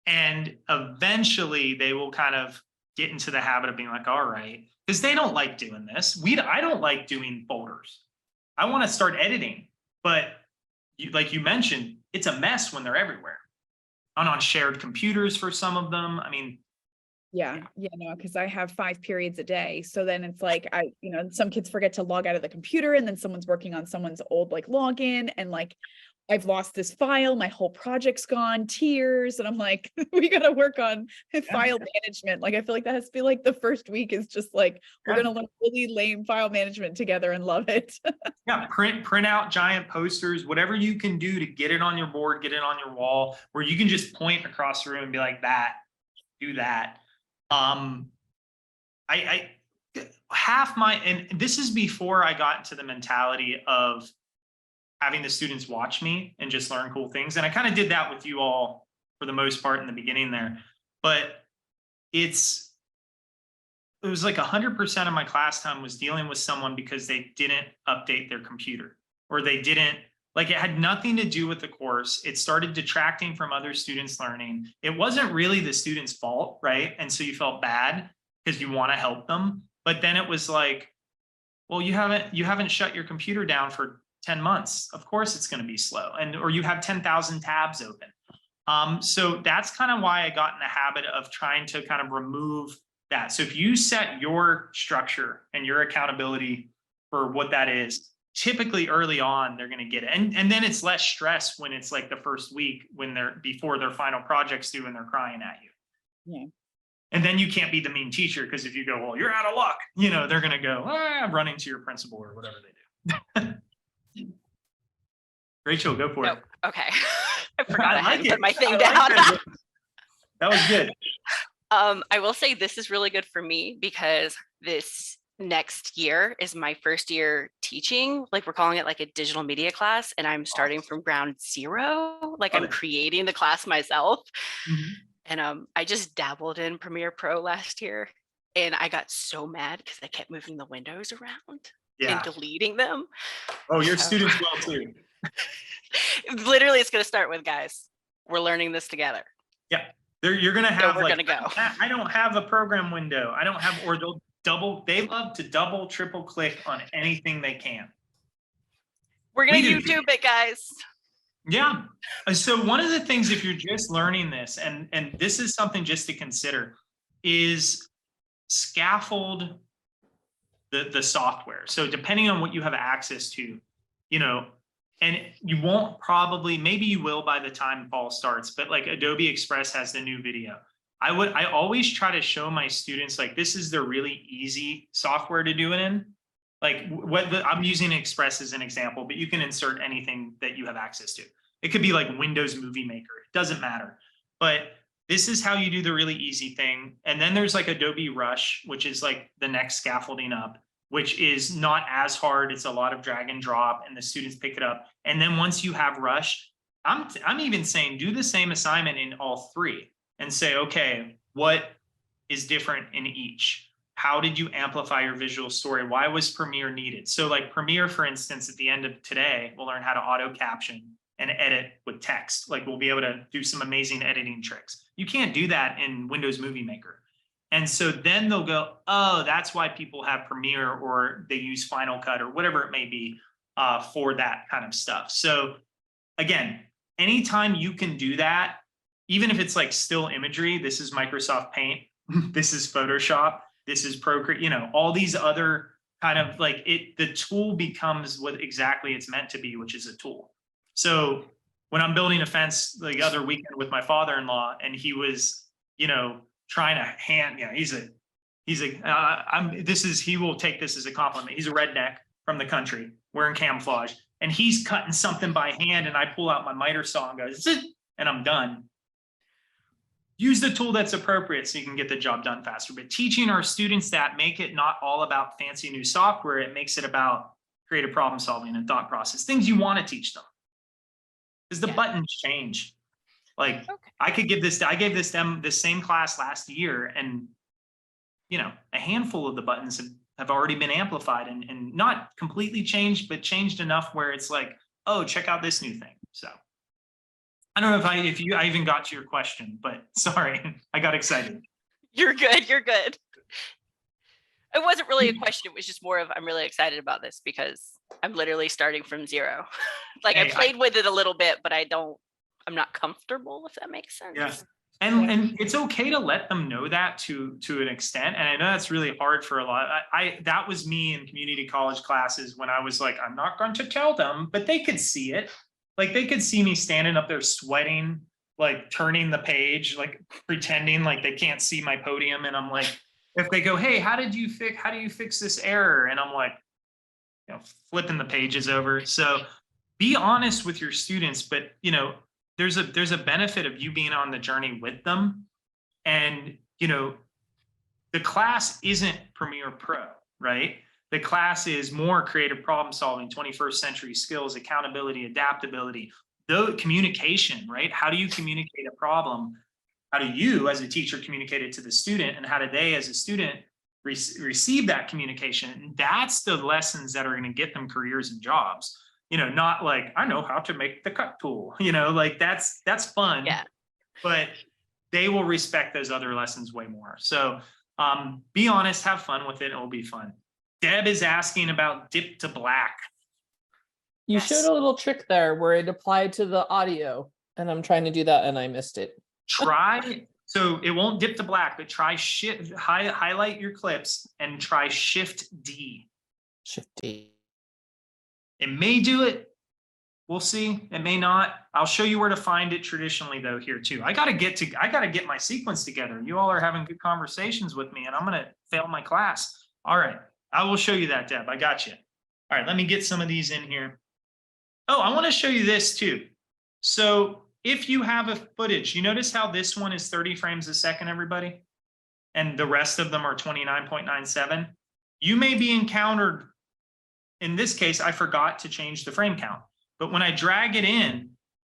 And eventually they will kind of get into the habit of being like, all right, because they don't like doing this. I don't like doing folders. I want to start editing, but like you mentioned, it's a mess when they're everywhere. And on shared computers for some of them. I mean, Yeah, no, because I have 5 periods a day. So then it's like some kids forget to log out of the computer, and then someone's working on someone's old like login, and like I've lost this file, my whole project's gone, tears, and I'm like, we got to work on file management. Like I feel like that has to be like the first week is just like we're gonna learn really lame file management together and love it. Yeah, print out giant posters, whatever you can do to get it on your board, get it on your wall, where you can just point across the room and be like, do that. I half my, and this is before I got into the mentality of having the students watch me and just learn cool things. And I kind of did that with you all for the most part in the beginning there, but it was like 100% of my class time was dealing with someone because they didn't update their computer, or they didn't, like it had nothing to do with the course. It started detracting from other students learning. It wasn't really the student's fault, right? And so you felt bad because you want to help them. But then it was like, well, you haven't shut your computer down for 10 months. Of course it's going to be slow. Or you have 10,000 tabs open. So that's kind of why I got in the habit of trying to kind of remove that. So if you set your structure and your accountability for what that is, typically early on, they're going to get it. And then it's less stress when it's like the first week when before their final project's due and they're crying at you. Yeah. And then you can't be the mean teacher, because if you go, well, you're out of luck, they're going to go, running to your principal or whatever they do. Rachel, go for it. Okay. I forgot I had to put my thing I down. like that was good. I will say this is really good for me because this next year is my first year teaching. Like we're calling it like a digital media class, and I'm starting from ground zero. Like I'm creating the class myself. Mm-hmm. And I just dabbled in Premiere Pro last year, and I got so mad because I kept moving the windows around and deleting them. Oh, your students will too. Literally, it's going to start with, guys, we're learning this together. Yeah. You're going to have, so we're going to go. I don't have a program window. I don't have, or they love to double, triple click on anything they can. We're going to YouTube it, guys. Yeah. So one of the things, if you're just learning this, and this is something just to consider, is scaffold the software. So depending on what you have access to, and you won't probably, maybe you will by the time fall starts, but like Adobe Express has the new video. I always try to show my students, like, this is the really easy software to do it in. Like I'm using Express as an example, but you can insert anything that you have access to. It could be like Windows Movie Maker. It doesn't matter. But this is how you do the really easy thing. And then there's like Adobe Rush, which is like the next scaffolding up, which is not as hard. It's a lot of drag and drop, and the students pick it up. And then once you have Rush, I'm even saying do the same assignment in all three and say, okay, what is different in each? how did you amplify your visual story? Why was Premiere needed? So like Premiere, for instance, at the end of today, we'll learn how to auto caption and edit with text. Like we'll be able to do some amazing editing tricks. You can't do that in Windows Movie Maker. And so then they'll go, oh, that's why people have Premiere or they use Final Cut or whatever it may be for that kind of stuff. So again, anytime you can do that, even if it's like still imagery, this is Microsoft Paint, this is Photoshop, this is Procreate, you know, all these other kind of like the tool becomes what exactly it's meant to be, which is a tool. So when I'm building a fence the other weekend with my father-in-law, and he was, you know, trying to he will take this as a compliment. He's a redneck from the country wearing camouflage, and he's cutting something by hand, and I pull out my miter saw and go, zit, and I'm done. Use the tool that's appropriate so you can get the job done faster. But teaching our students that, make it not all about fancy new software. It makes it about creative problem solving and thought process, things you want to teach them. Because the buttons change. Like I gave them this same class last year, and you know, a handful of the buttons have already been amplified and not completely changed, but changed enough where it's like, oh, check out this new thing. So I don't know if I even got to your question, but sorry, I got excited. You're good. You're good. It wasn't really a question. It was just more of, I'm really excited about this because I'm literally starting from zero. Like I played with it a little bit, but I'm not comfortable, if that makes sense. Yeah. And it's okay to let them know that to an extent. And I know that's really hard for a lot. That was me in community college classes when I was like, I'm not going to tell them, but they could see it. Like they could see me standing up there sweating, like turning the page, like pretending like they can't see my podium. And I'm like, if they go, hey, how do you fix this error? And I'm like, you know, flipping the pages over. So be honest with your students, but you know, there's a benefit of you being on the journey with them. And, you know, the class isn't Premiere Pro, right? The class is more creative problem solving, 21st century skills, accountability, adaptability, the communication, right? How do you communicate a problem? How do you as a teacher communicate it to the student? And how do they as a student receive that communication? And that's the lessons that are going to get them careers and jobs. You know, not like, I know how to make the cut tool, you know, like that's fun, but they will respect those other lessons way more. So be honest, have fun with it. It will be fun. Deb is asking about dip to black. You showed a little trick there where it applied to the audio, and I'm trying to do that and I missed it. Try, so it won't dip to black, but try highlight your clips and try Shift D. Shift D. It may do it. We'll see. It may not. I'll show you where to find it traditionally though here too. I gotta get my sequence together. You all are having good conversations with me and I'm gonna fail my class. All right. I will show you that, Deb. I got you. All right, let me get some of these in here. Oh, I want to show you this too. So if you have a footage, you notice how this one is 30 frames a second, everybody? And the rest of them are 29.97. You may be encountered, in this case, I forgot to change the frame count. But when I drag it in,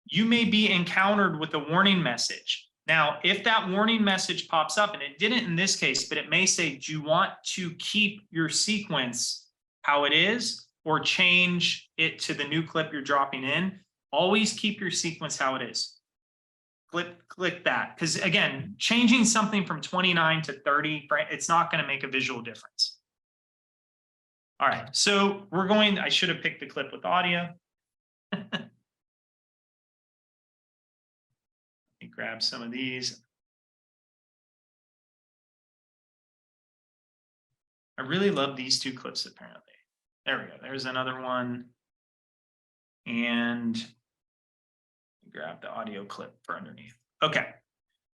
you may be encountered with a warning message. Now, if that warning message pops up, and it didn't in this case, but it may say, do you want to keep your sequence how it is or change it to the new clip you're dropping in? Always keep your sequence how it is. Click that. Because again, changing something from 29 to 30, it's not going to make a visual difference. All right, so I should have picked the clip with audio. Let me grab some of these. I really love these two clips apparently. There we go. There's another one. And grab the audio clip for underneath. Okay.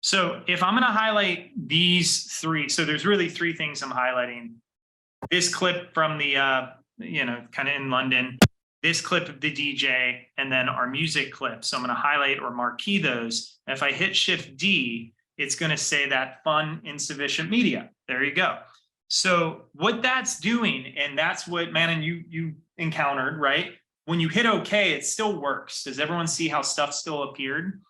So if I'm going to highlight these three, so there's really three things I'm highlighting. This clip from the, kind of in London, this clip of the DJ, and then our music clip. So I'm going to highlight or marquee those. If I hit Shift D, it's going to say that fun, insufficient media. There you go. So what that's doing, and that's what, Manon, you encountered, right? When you hit OK, it still works. Does everyone see how stuff still appeared?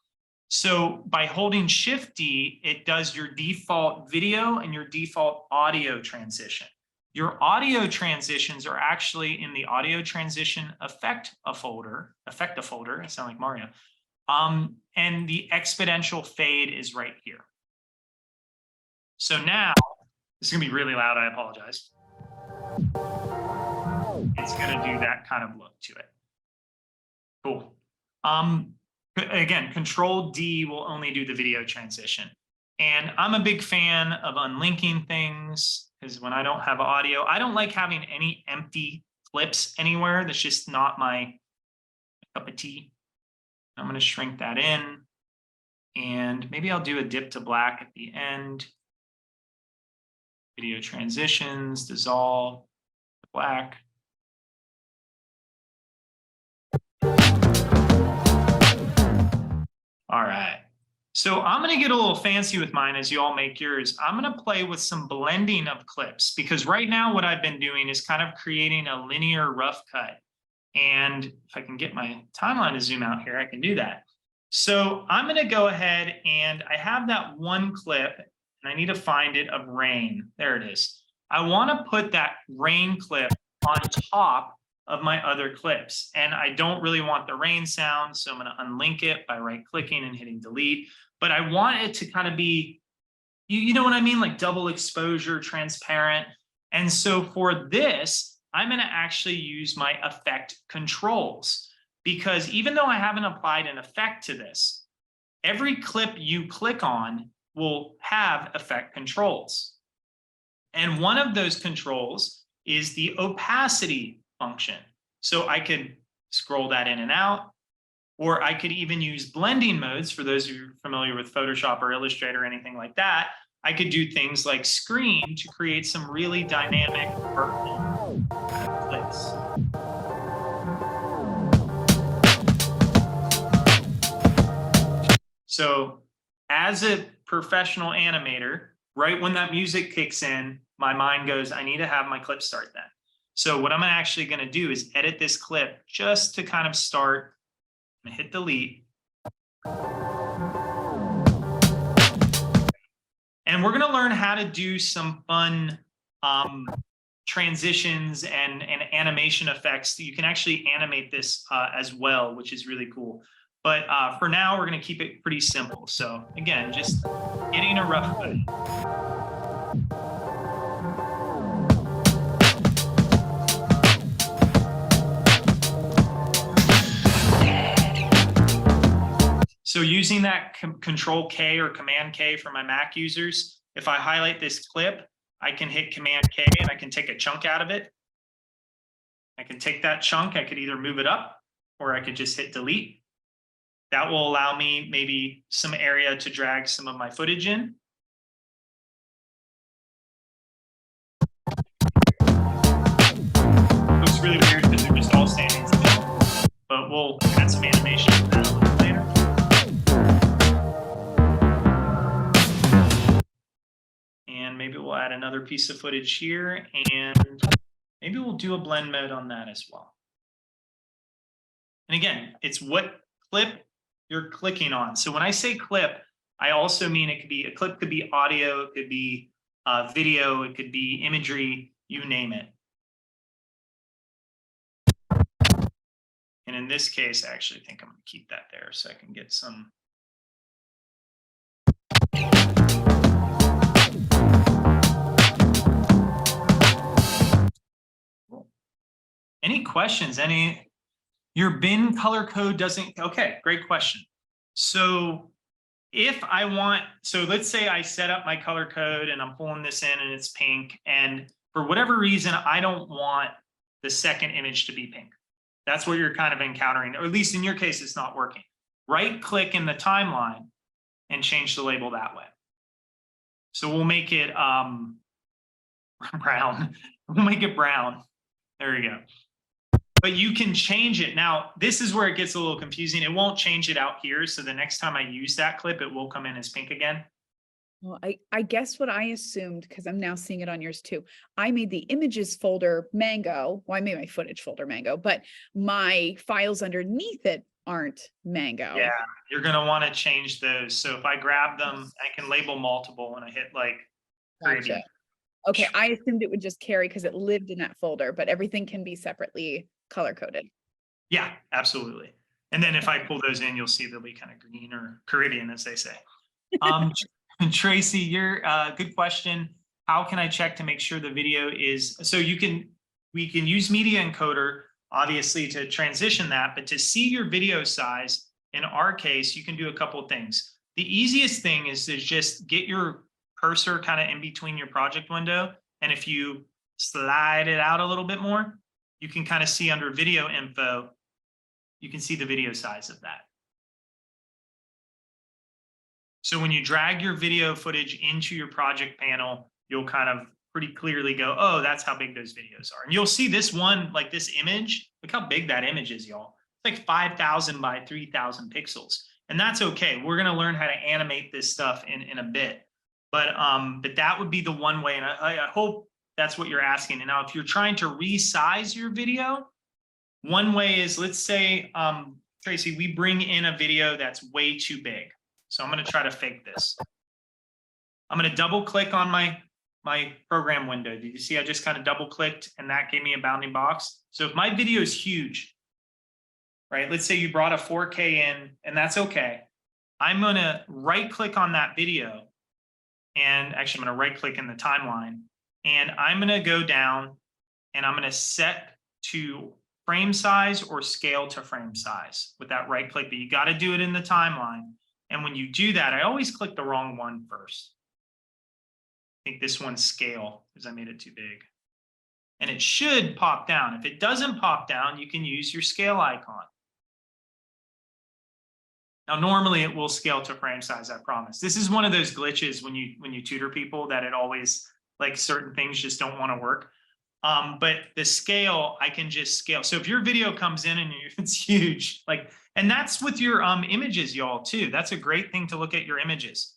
So by holding Shift D, it does your default video and your default audio transition. Your audio transitions are actually in the audio transition effect folder. I sound like Mario. And the exponential fade is right here. So now, this is gonna be really loud, I apologize. It's gonna do that kind of look to it. Cool. Again, Control D will only do the video transition. And I'm a big fan of unlinking things, because when I don't have audio, I don't like having any empty clips anywhere. That's just not my cup of tea. I'm going to shrink that in, and maybe I'll do a dip to black at the end. Video transitions, dissolve, black. All right. So I'm going to get a little fancy with mine as you all make yours. I'm going to play with some blending of clips, because right now what I've been doing is kind of creating a linear rough cut. And if I can get my timeline to zoom out here, I can do that. So I'm going to go ahead, and I have that one clip, and I need to find it, of rain. There it is. I want to put that rain clip on top of my other clips. And I don't really want the rain sound, so I'm going to unlink it by right-clicking and hitting delete. But I want it to kind of be, you know what I mean? Like double exposure, transparent. And so for this, I'm going to actually use my effect controls, because even though I haven't applied an effect to this, every clip you click on will have effect controls. And one of those controls is the opacity function. So I could scroll that in and out, or I could even use blending modes. For those of you familiar with Photoshop or Illustrator or anything like that, I could do things like screen to create some really dynamic purple clips. So as a professional animator, right when that music kicks in, my mind goes, I need to have my clip start then. So what I'm actually going to do is edit this clip just to kind of start. I'm going to hit delete. And we're going to learn how to do some fun transitions and animation effects. You can actually animate this as well, which is really cool. But for now, we're going to keep it pretty simple. So again, just getting a rough cut. So using that Control K or Command K for my Mac users, if I highlight this clip, I can hit Command K and I can take a chunk out of it. I can take that chunk, I could either move it up, or I could just hit delete. That will allow me maybe some area to drag some of my footage in. Looks really weird because they're just all standing still, but we'll add some animation to that a little later. And maybe we'll add another piece of footage here, and maybe we'll do a blend mode on that as well. And again, it's what clip you're clicking on. So when I say clip, I also mean it could be, a clip could be audio, it could be video, it could be imagery, you name it. And in this case, I actually think I'm going to keep that there so I can get some. Any questions? Your bin color code doesn't, okay, great question. So if I want, so let's say I set up my color code and I'm pulling this in and it's pink, and for whatever reason, I don't want the second image to be pink. That's what you're kind of encountering, or at least in your case, it's not working. Right click in the timeline and change the label that way. So we'll make it brown. We'll make it brown. There we go. But you can change it. Now, this is where it gets a little confusing. It won't change it out here. So the next time I use that clip, it will come in as pink again. Well, I guess what I assumed, because I'm now seeing it on yours too, I made the images folder mango. Well, I made my footage folder mango, but my files underneath it aren't mango. Yeah, you're gonna want to change those. So if I grab them, I can label multiple and I hit like Caribbean. Gotcha. Okay, I assumed it would just carry because it lived in that folder, but everything can be separately color coded. Yeah, absolutely. And then if I pull those in, you'll see they'll be kind of green or Caribbean, as they say. Tracy, you're good question. How can I check to make sure the video is, so we can use media encoder, obviously, to transition that, but to see your video size, in our case, you can do a couple of things. The easiest thing is to just get your cursor kind of in between your project window. And if you slide it out a little bit more, you can kind of see under video info, you can see the video size of that. So when you drag your video footage into your project panel, you'll kind of pretty clearly go, oh, that's how big those videos are. And you'll see this one, like this image, look how big that image is, y'all. It's like 5,000 by 3,000 pixels. And that's okay. We're going to learn how to animate this stuff in a bit. But that would be the one way. And I hope that's what you're asking. And now if you're trying to resize your video, one way is, let's say, Tracy, we bring in a video that's way too big. So I'm going to try to fake this. I'm going to double click on my program window. Did you see I just kind of double clicked and that gave me a bounding box? So if my video is huge, right? Let's say you brought a 4K in, and that's okay. I'm going to right click on that video. And actually, I'm going to right click in the timeline. And I'm going to go down and I'm going to set to frame size or scale to frame size with that right click. But you got to do it in the timeline. And when you do that, I always click the wrong one first. I think this one's scale because I made it too big. And it should pop down. If it doesn't pop down, you can use your scale icon. Now, normally it will scale to frame size, I promise. This is one of those glitches when you tutor people that it always, like, certain things just don't want to work. But the scale, I can just scale. So if your video comes in and it's huge, like, and that's with your images, y'all, too. That's a great thing to look at your images.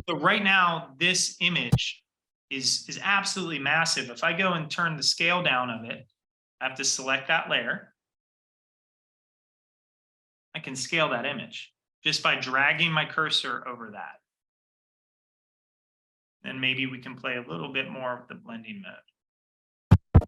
So right now, this image is absolutely massive. If I go and turn the scale down of it, I have to select that layer. I can scale that image just by dragging my cursor over that. Then maybe we can play a little bit more with the blending mode.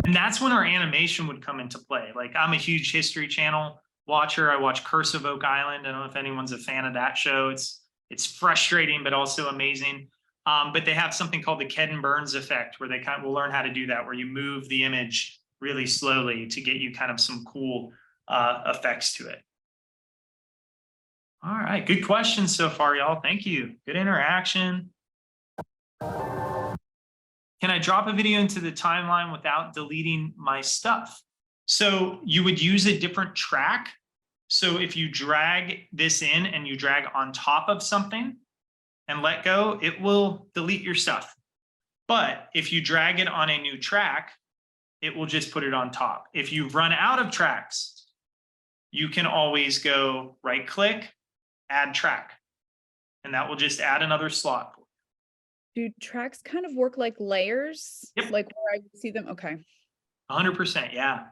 And that's when our animation would come into play. Like, I'm a huge History Channel watcher. I watch Curse of Oak Island. I don't know if anyone's a fan of that show. It's frustrating, but also amazing. But they have something called the Ken Burns effect, where they kind of will learn how to do that, where you move the image really slowly to get you kind of some cool effects to it. All right, good questions so far, y'all. Thank you. Good interaction. Can I drop a video into the timeline without deleting my stuff? So you would use a different track. So if you drag this in and you drag on top of something and let go, it will delete your stuff. But if you drag it on a new track, it will just put it on top. If you run out of tracks, you can always go right click, add track, and that will just add another slot. Do tracks kind of work like layers? Yep. Like where I see them? Okay. 100%, yeah.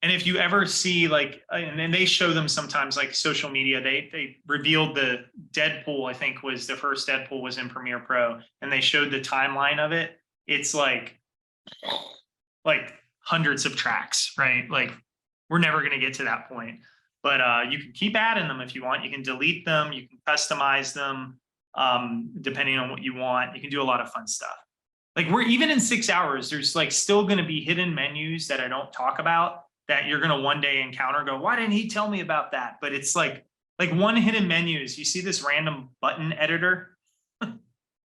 And if you ever see, like, and they show them sometimes, like social media, they revealed the Deadpool, I think was the first Deadpool was in Premiere Pro, and they showed the timeline of it. It's like hundreds of tracks, right? Like, we're never going to get to that point, but you can keep adding them if you want. You can delete them. You can customize them depending on what you want. You can do a lot of fun stuff. Like, we're even in 6 hours, there's like still going to be hidden menus that I don't talk about that you're going to one day encounter. Go, why didn't he tell me about that? But it's like one hidden menu is, you see this random button editor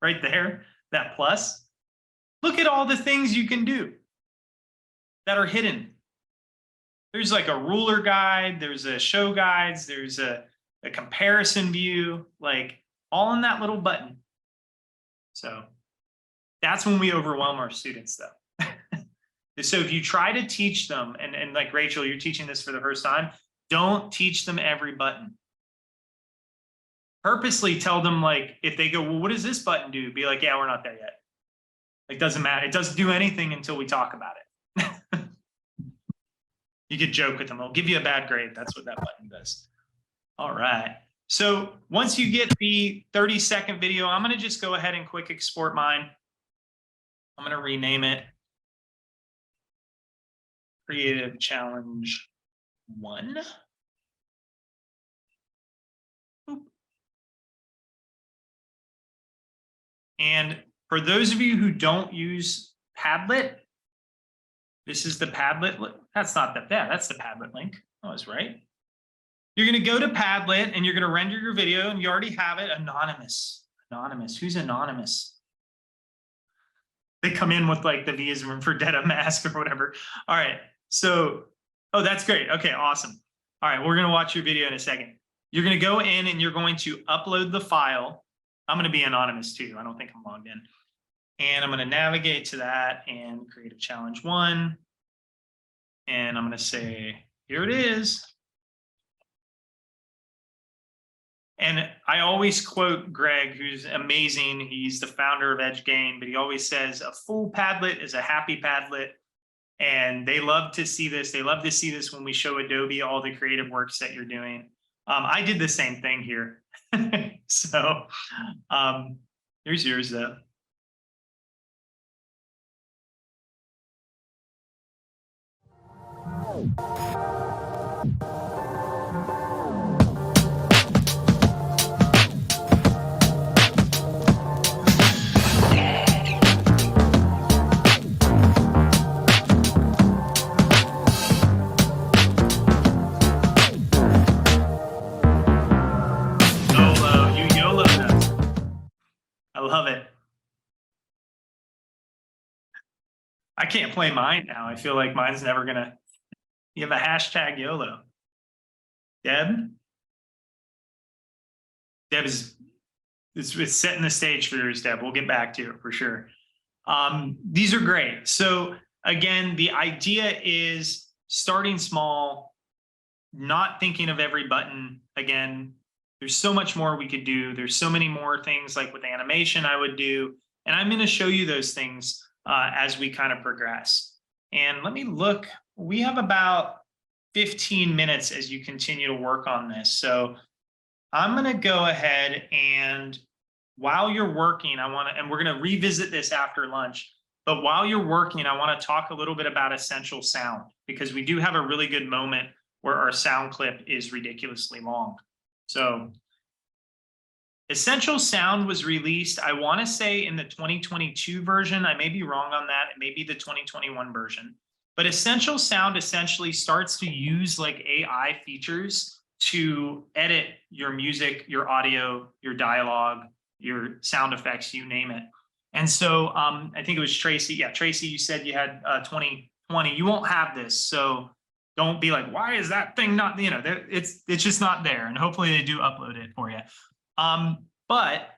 right there, that plus. Look at all the things you can do that are hidden. There's like a ruler guide, there's a show guides, there's a comparison view, like all in that little button. So that's when we overwhelm our students, though. So if you try to teach them, and like Rachel, you're teaching this for the first time, don't teach them every button. Purposely tell them, like, if they go, well, what does this button do? Be like, yeah, we're not there yet. It doesn't matter. It doesn't do anything until we talk about it. You could joke with them. It'll give you a bad grade. That's what that button does. All right. So once you get the 30-second video, I'm going to just go ahead and quick export mine. I'm going to rename it Creative Challenge 1. And for those of you who don't use Padlet, this is the Padlet. That's not the, yeah, that's the Padlet link. I was right. You're going to go to Padlet and you're going to render your video, and you already have it. Anonymous. Anonymous. Who's anonymous? They come in with like the V is for Vendetta mask or whatever. All right. So, oh, that's great. Okay, awesome. All right, we're going to watch your video in a second. You're going to go in and you're going to upload the file. I'm going to be anonymous too. I don't think I'm logged in. And I'm going to navigate to that and Creative Challenge 1. And I'm going to say, here it is. And I always quote Greg, who's amazing. He's the founder of EdgeGain, but he always says a full Padlet is a happy Padlet. And they love to see this. They love to see this when we show Adobe all the creative works that you're doing. I did the same thing here. So here's yours though. I love it. I can't play mine now. I feel like mine's never gonna. You have a hashtag YOLO. Deb? Deb is, it's setting the stage for yours, Deb. We'll get back to it for sure. These are great. So again, the idea is starting small, not thinking of every button. Again, there's so much more we could do. There's so many more things like with animation I would do. And I'm going to show you those things as we kind of progress. And let me look. We have about 15 minutes as you continue to work on this. So I'm going to go ahead and while you're working, I want to, and we're going to revisit this after lunch. But while you're working, I want to talk a little bit about essential sound, because we do have a really good moment where our sound clip is ridiculously long. So essential sound was released, I want to say in the 2022 version. I may be wrong on that. It may be the 2021 version. But essential sound essentially starts to use like AI features to edit your music, your audio, your dialogue, your sound effects, you name it. And so I think it was Tracy. Yeah, Tracy, you said you had 2020. You won't have this. So don't be like, why is that thing not, you know, it's just not there. And hopefully they do upload it for you. But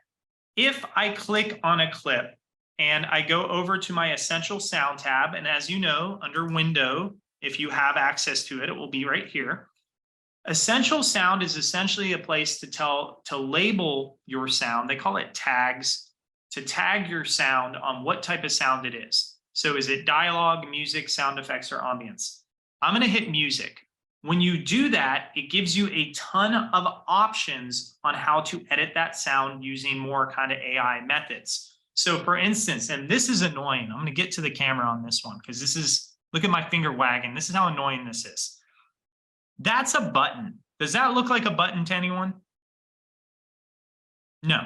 if I click on a clip and I go over to my essential sound tab, and as you know, under window, if you have access to it, it will be right here. Essential sound is essentially a place to label your sound. They call it tags, to tag your sound on what type of sound it is. So is it dialogue, music, sound effects, or ambience? I'm going to hit music. When you do that, it gives you a ton of options on how to edit that sound using more kind of AI methods. So for instance, and this is annoying. I'm going to get to the camera on this one because this is, look at my finger wagging. This is how annoying this is. That's a button. Does that look like a button to anyone? No.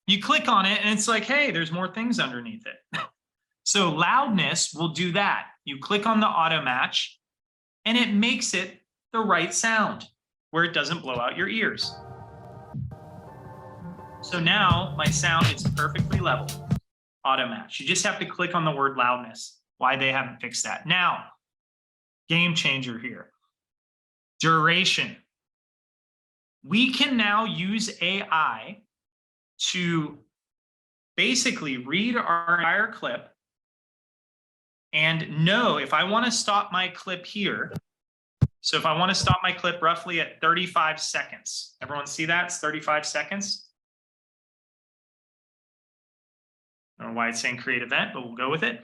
You click on it and it's like, hey, there's more things underneath it. So loudness will do that. You click on the auto match and it makes it the right sound where it doesn't blow out your ears. So now my sound is perfectly level. Auto match. You just have to click on the word loudness. Why they haven't fixed that. Now, game changer here. Duration. We can now use AI to basically read our entire clip and know if I want to stop my clip here. So if I want to stop my clip roughly at 35 seconds, everyone see that? It's 35 seconds. I don't know why it's saying create event, but we'll go with it.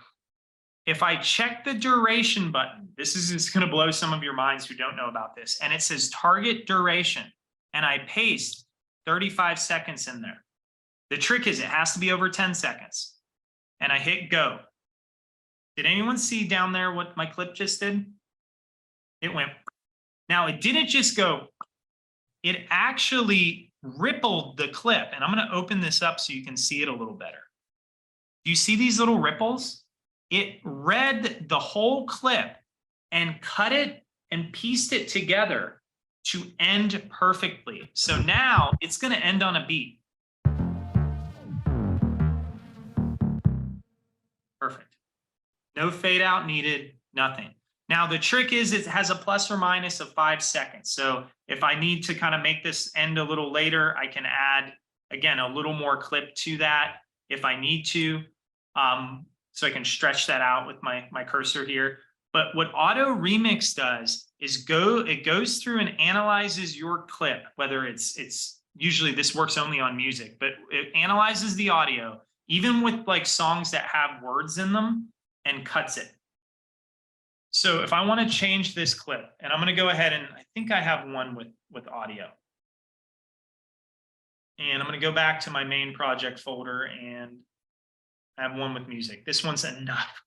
if I check the duration button, this is just going to blow some of your minds who don't know about this. And it says target duration, and I paste 35 seconds in there. The trick is it has to be over 10 seconds. And I hit go. Did anyone see down there what my clip just did? It went. Now it didn't just go, it actually rippled the clip. And I'm going to open this up so you can see it a little better. Do you see these little ripples? It read the whole clip and cut it and pieced it together to end perfectly. So now it's going to end on a beat. Perfect. No fade out needed, nothing. Now the trick is it has a plus or minus of 5 seconds. So if I need to kind of make this end a little later, I can add, again, a little more clip to that if I need to. So I can stretch that out with my cursor here. But what auto remix does is it goes through and analyzes your clip, whether it's usually this works only on music, but it analyzes the audio, even with like songs that have words in them, and cuts it. So if I want to change this clip, and I'm going to go ahead and I think I have one with audio. And I'm going to go back to my main project folder and I have one with music. This one's enough.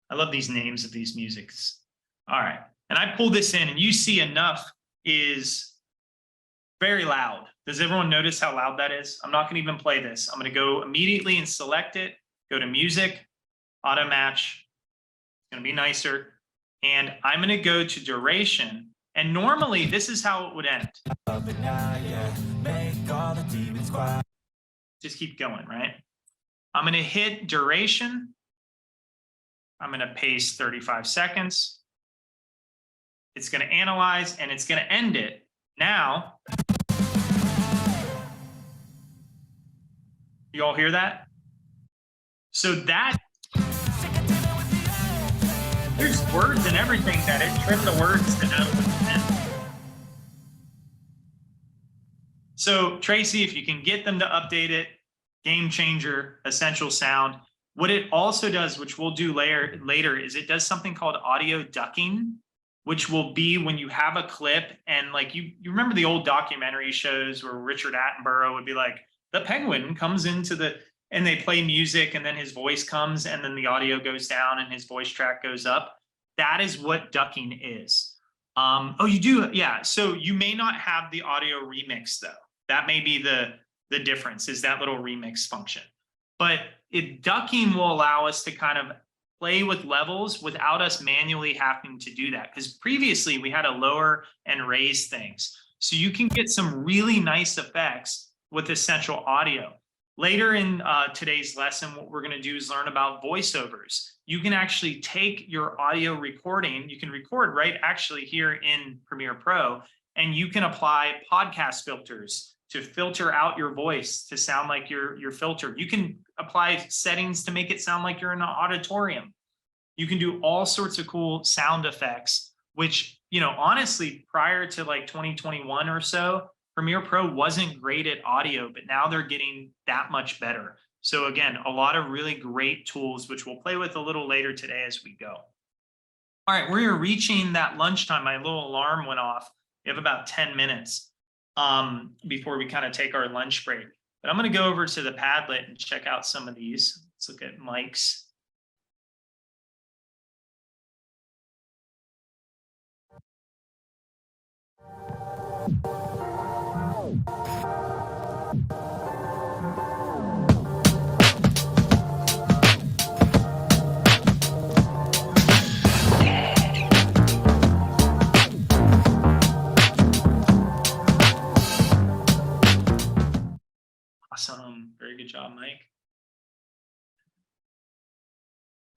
I love these names of these musics. All right. And I pull this in and you see enough is very loud. Does everyone notice how loud that is? I'm not going to even play this. I'm going to go immediately and select it, go to music, auto match. It's going to be nicer. And I'm going to go to duration. And normally this is how it would end. Just keep going, right? I'm going to hit duration. I'm going to paste 35 seconds. It's going to analyze and it's going to end it. Now, you all hear that? So that, there's words and everything that it trimmed the words to know what to end. So Tracy, if you can get them to update it, game changer, essential sound. What it also does, which we'll do later, is it does something called audio ducking, which will be when you have a clip and like you remember the old documentary shows where Richard Attenborough would be like, the penguin comes into and they play music and then his voice comes and then the audio goes down and his voice track goes up. That is what ducking is. Oh, you do? Yeah. So you may not have the audio remix though. That may be the difference, is that little remix function. But ducking will allow us to kind of play with levels without us manually having to do that. Because previously we had to lower and raise things. So you can get some really nice effects with essential audio. Later in today's lesson, what we're going to do is learn about voiceovers. You can actually take your audio recording, you can record right actually here in Premiere Pro, and you can apply podcast filters to filter out your voice to sound like you're filtered. You can apply settings to make it sound like you're in an auditorium. You can do all sorts of cool sound effects, which, you know, honestly, prior to like 2021 or so, Premiere Pro wasn't great at audio, but now they're getting that much better. So again, a lot of really great tools, which we'll play with a little later today as we go. All right, we're reaching that lunchtime. My little alarm went off. We have about 10 minutes before we kind of take our lunch break. But I'm going to go over to the Padlet and check out some of these. Let's look at Mike's. Awesome. Very good job, Mike.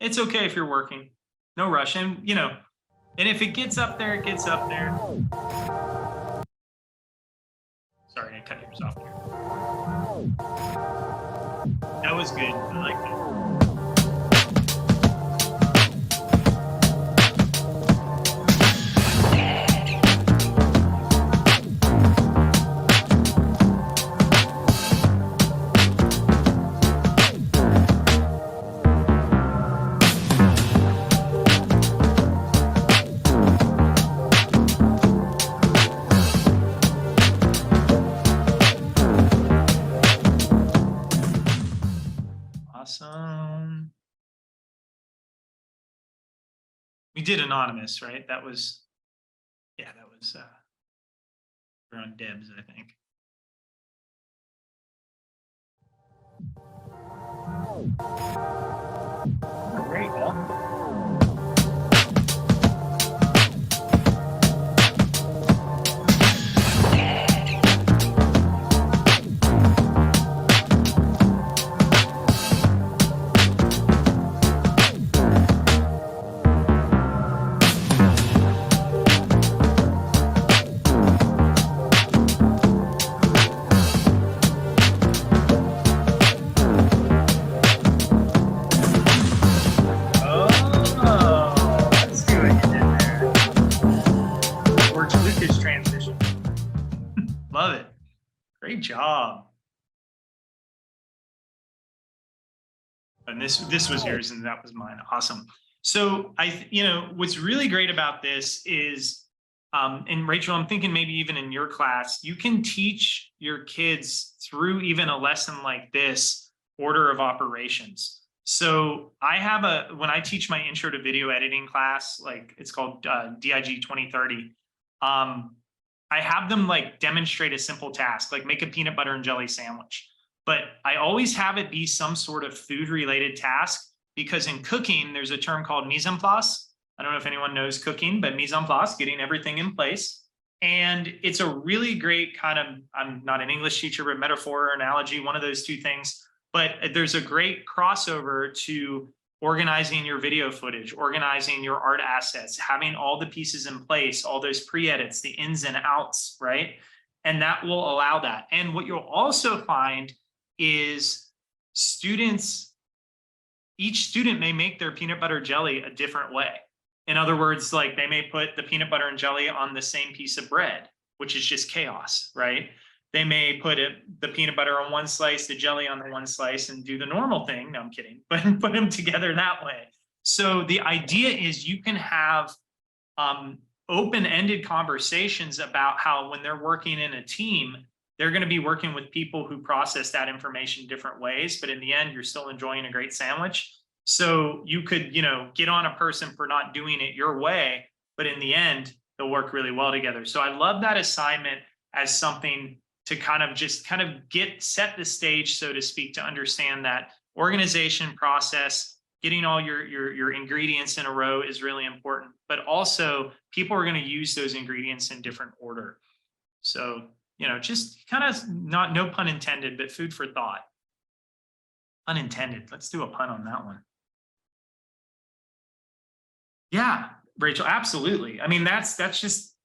It's okay if you're working. No rush. And, you know, and if it gets up there, it gets up there. Sorry, I cut yours off there. That was good. I like that. Awesome. We did anonymous, right? That was, yeah, that was around Debs, I think. Great, Bill. Oh, let's see what you did there. Works with his transition. Love it. Great job. And this was yours and that was mine. Awesome. So what's really great about this is, and Rachel, I'm thinking maybe even in your class, you can teach your kids through even a lesson like this order of operations. So I have when I teach my intro to video editing class, like it's called DIG 2030. I have them like demonstrate a simple task, like make a peanut butter and jelly sandwich. But I always have it be some sort of food related task, because in cooking, there's a term called mise en place. I don't know if anyone knows cooking, but mise en place, getting everything in place. And it's a really great kind of, I'm not an English teacher, but metaphor or analogy, one of those two things. But there's a great crossover to organizing your video footage, organizing your art assets, having all the pieces in place, all those pre-edits, the ins and outs, right? And that will allow that. And what you'll also find is each student may make their peanut butter jelly a different way. In other words, like they may put the peanut butter and jelly on the same piece of bread, which is just chaos, right? They may put the peanut butter on one slice, the jelly on the one slice, and do the normal thing. No, I'm kidding, but put them together that way. So the idea is you can have open-ended conversations about how when they're working in a team, they're going to be working with people who process that information different ways, but in the end, you're still enjoying a great sandwich. So you could, get on a person for not doing it your way, but in the end, they'll work really well together. So I love that assignment as something to kind of set the stage, so to speak, to understand that organization process, getting all your ingredients in a row is really important, but also people are going to use those ingredients in different order. So, just kind of no pun intended, but food for thought. Unintended. Let's do a pun on that one. Yeah, Rachel, absolutely. I mean, that's just,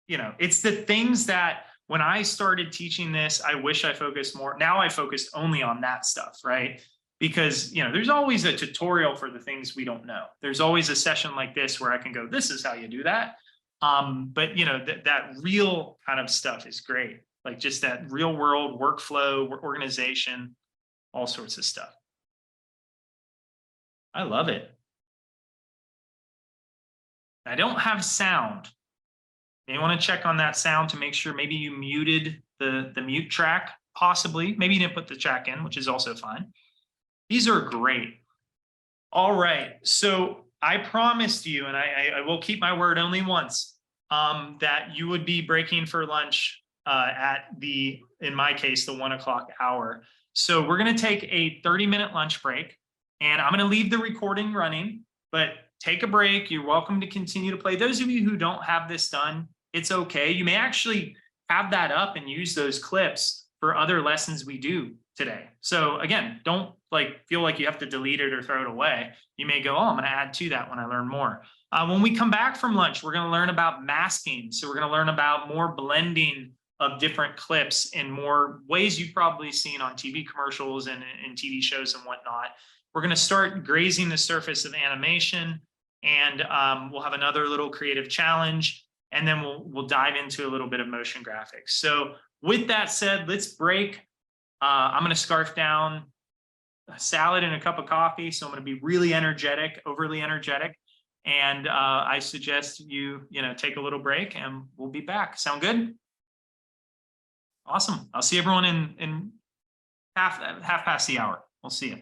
it's the things that when I started teaching this, I wish I focused more. Now I focused only on that stuff, right? Because, there's always a tutorial for the things we don't know. There's always a session like this where I can go, this is how you do that. But that real kind of stuff is great. Like just that real world workflow, organization, all sorts of stuff. I love it. I don't have sound. You want to check on that sound to make sure maybe you muted the mute track, possibly. Maybe you didn't put the track in, which is also fine. These are great. All right. So I promised you, and I will keep my word only once, that you would be breaking for lunch at in my case, the 1 o'clock hour. So we're going to take a 30-minute lunch break, and I'm going to leave the recording running, but take a break. You're welcome to continue to play. Those of you who don't have this done, it's okay. You may actually have that up and use those clips for other lessons we do today. So again, don't feel like you have to delete it or throw it away. You may go, oh, I'm going to add to that when I learn more. When we come back from lunch, we're going to learn about masking. So we're going to learn about more blending of different clips in more ways you've probably seen on TV commercials and in TV shows and whatnot. We're going to start grazing the surface of animation, and we'll have another little creative challenge, and then we'll dive into a little bit of motion graphics. So with that said, let's break. I'm going to scarf down a salad and a cup of coffee. So I'm going to be really energetic, overly energetic. And I suggest you take a little break, and we'll be back. Sound good? Awesome. I'll see everyone in half past the hour. We'll see you.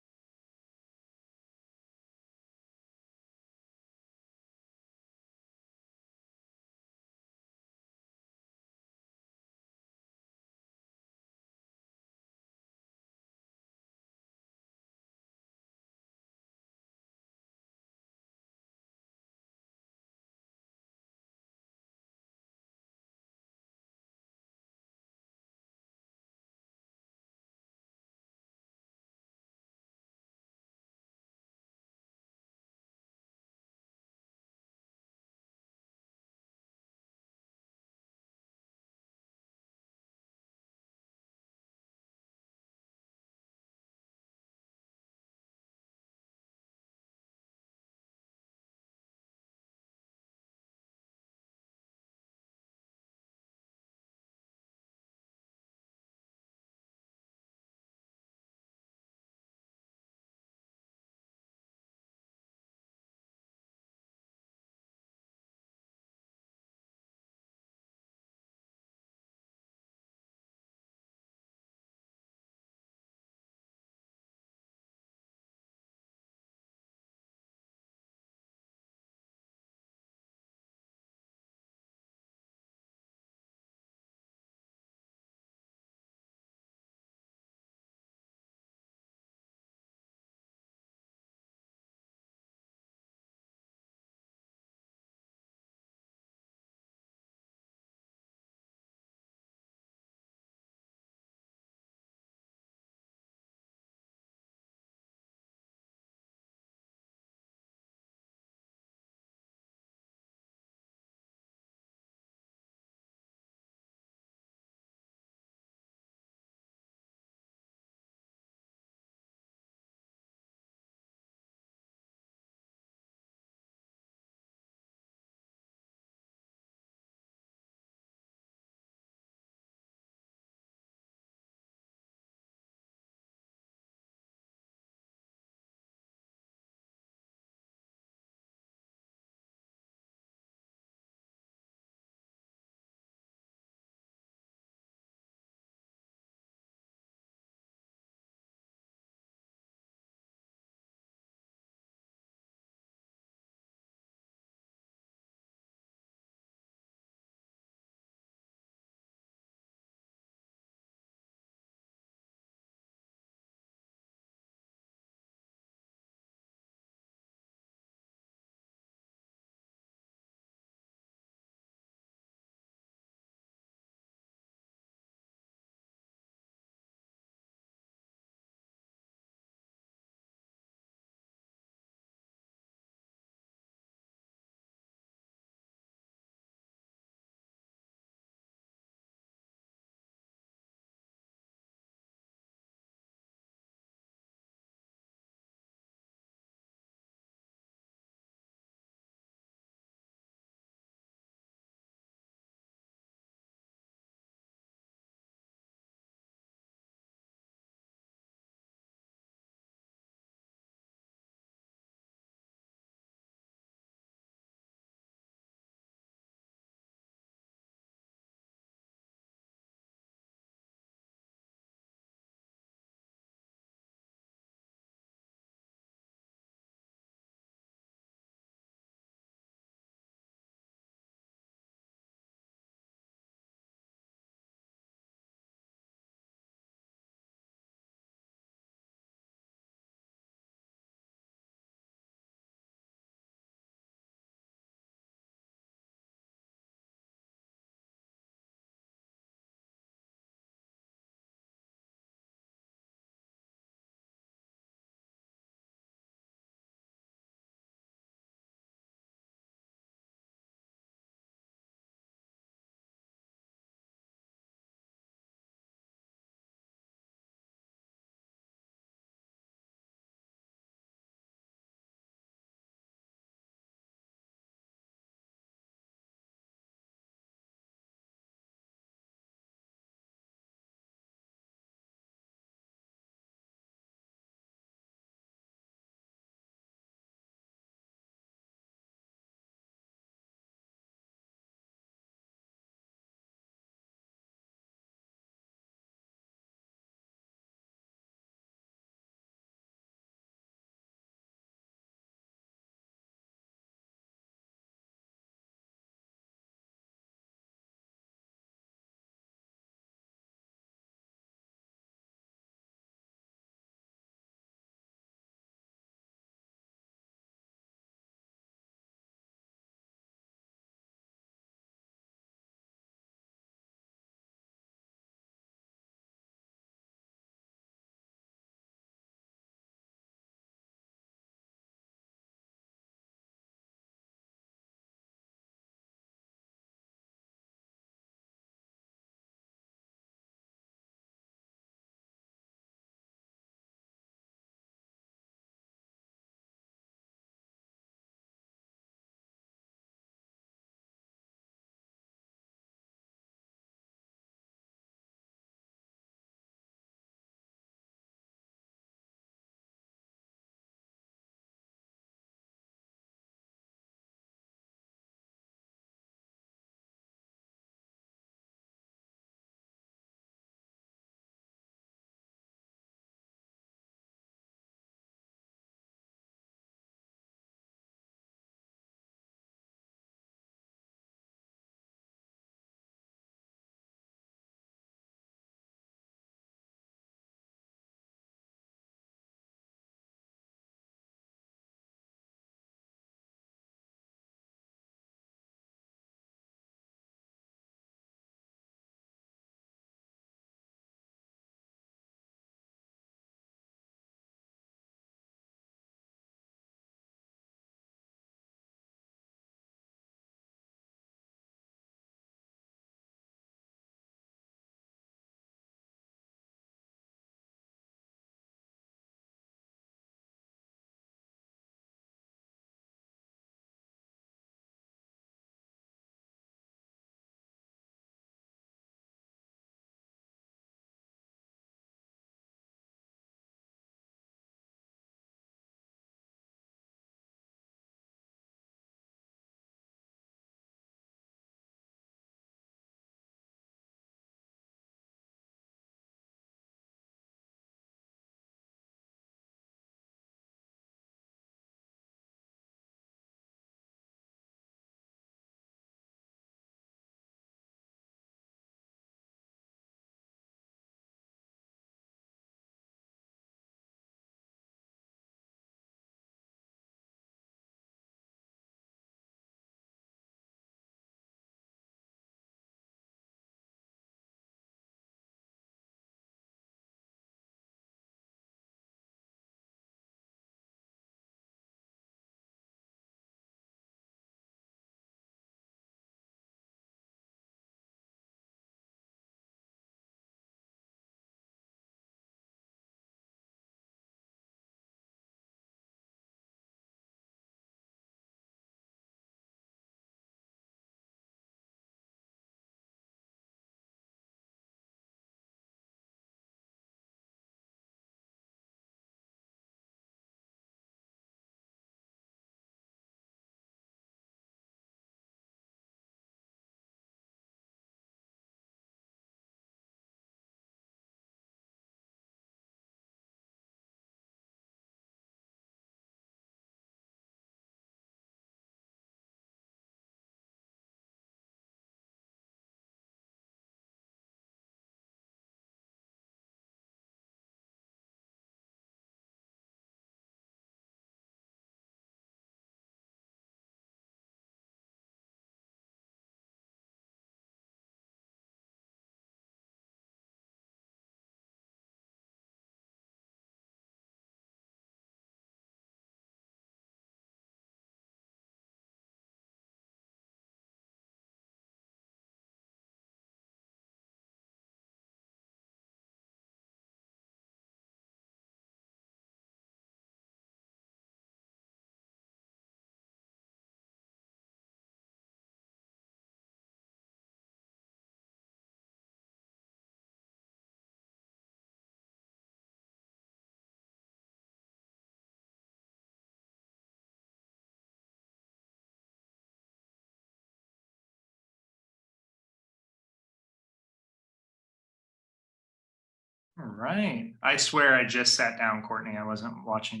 All right. I swear I just sat down, Courtney. I wasn't watching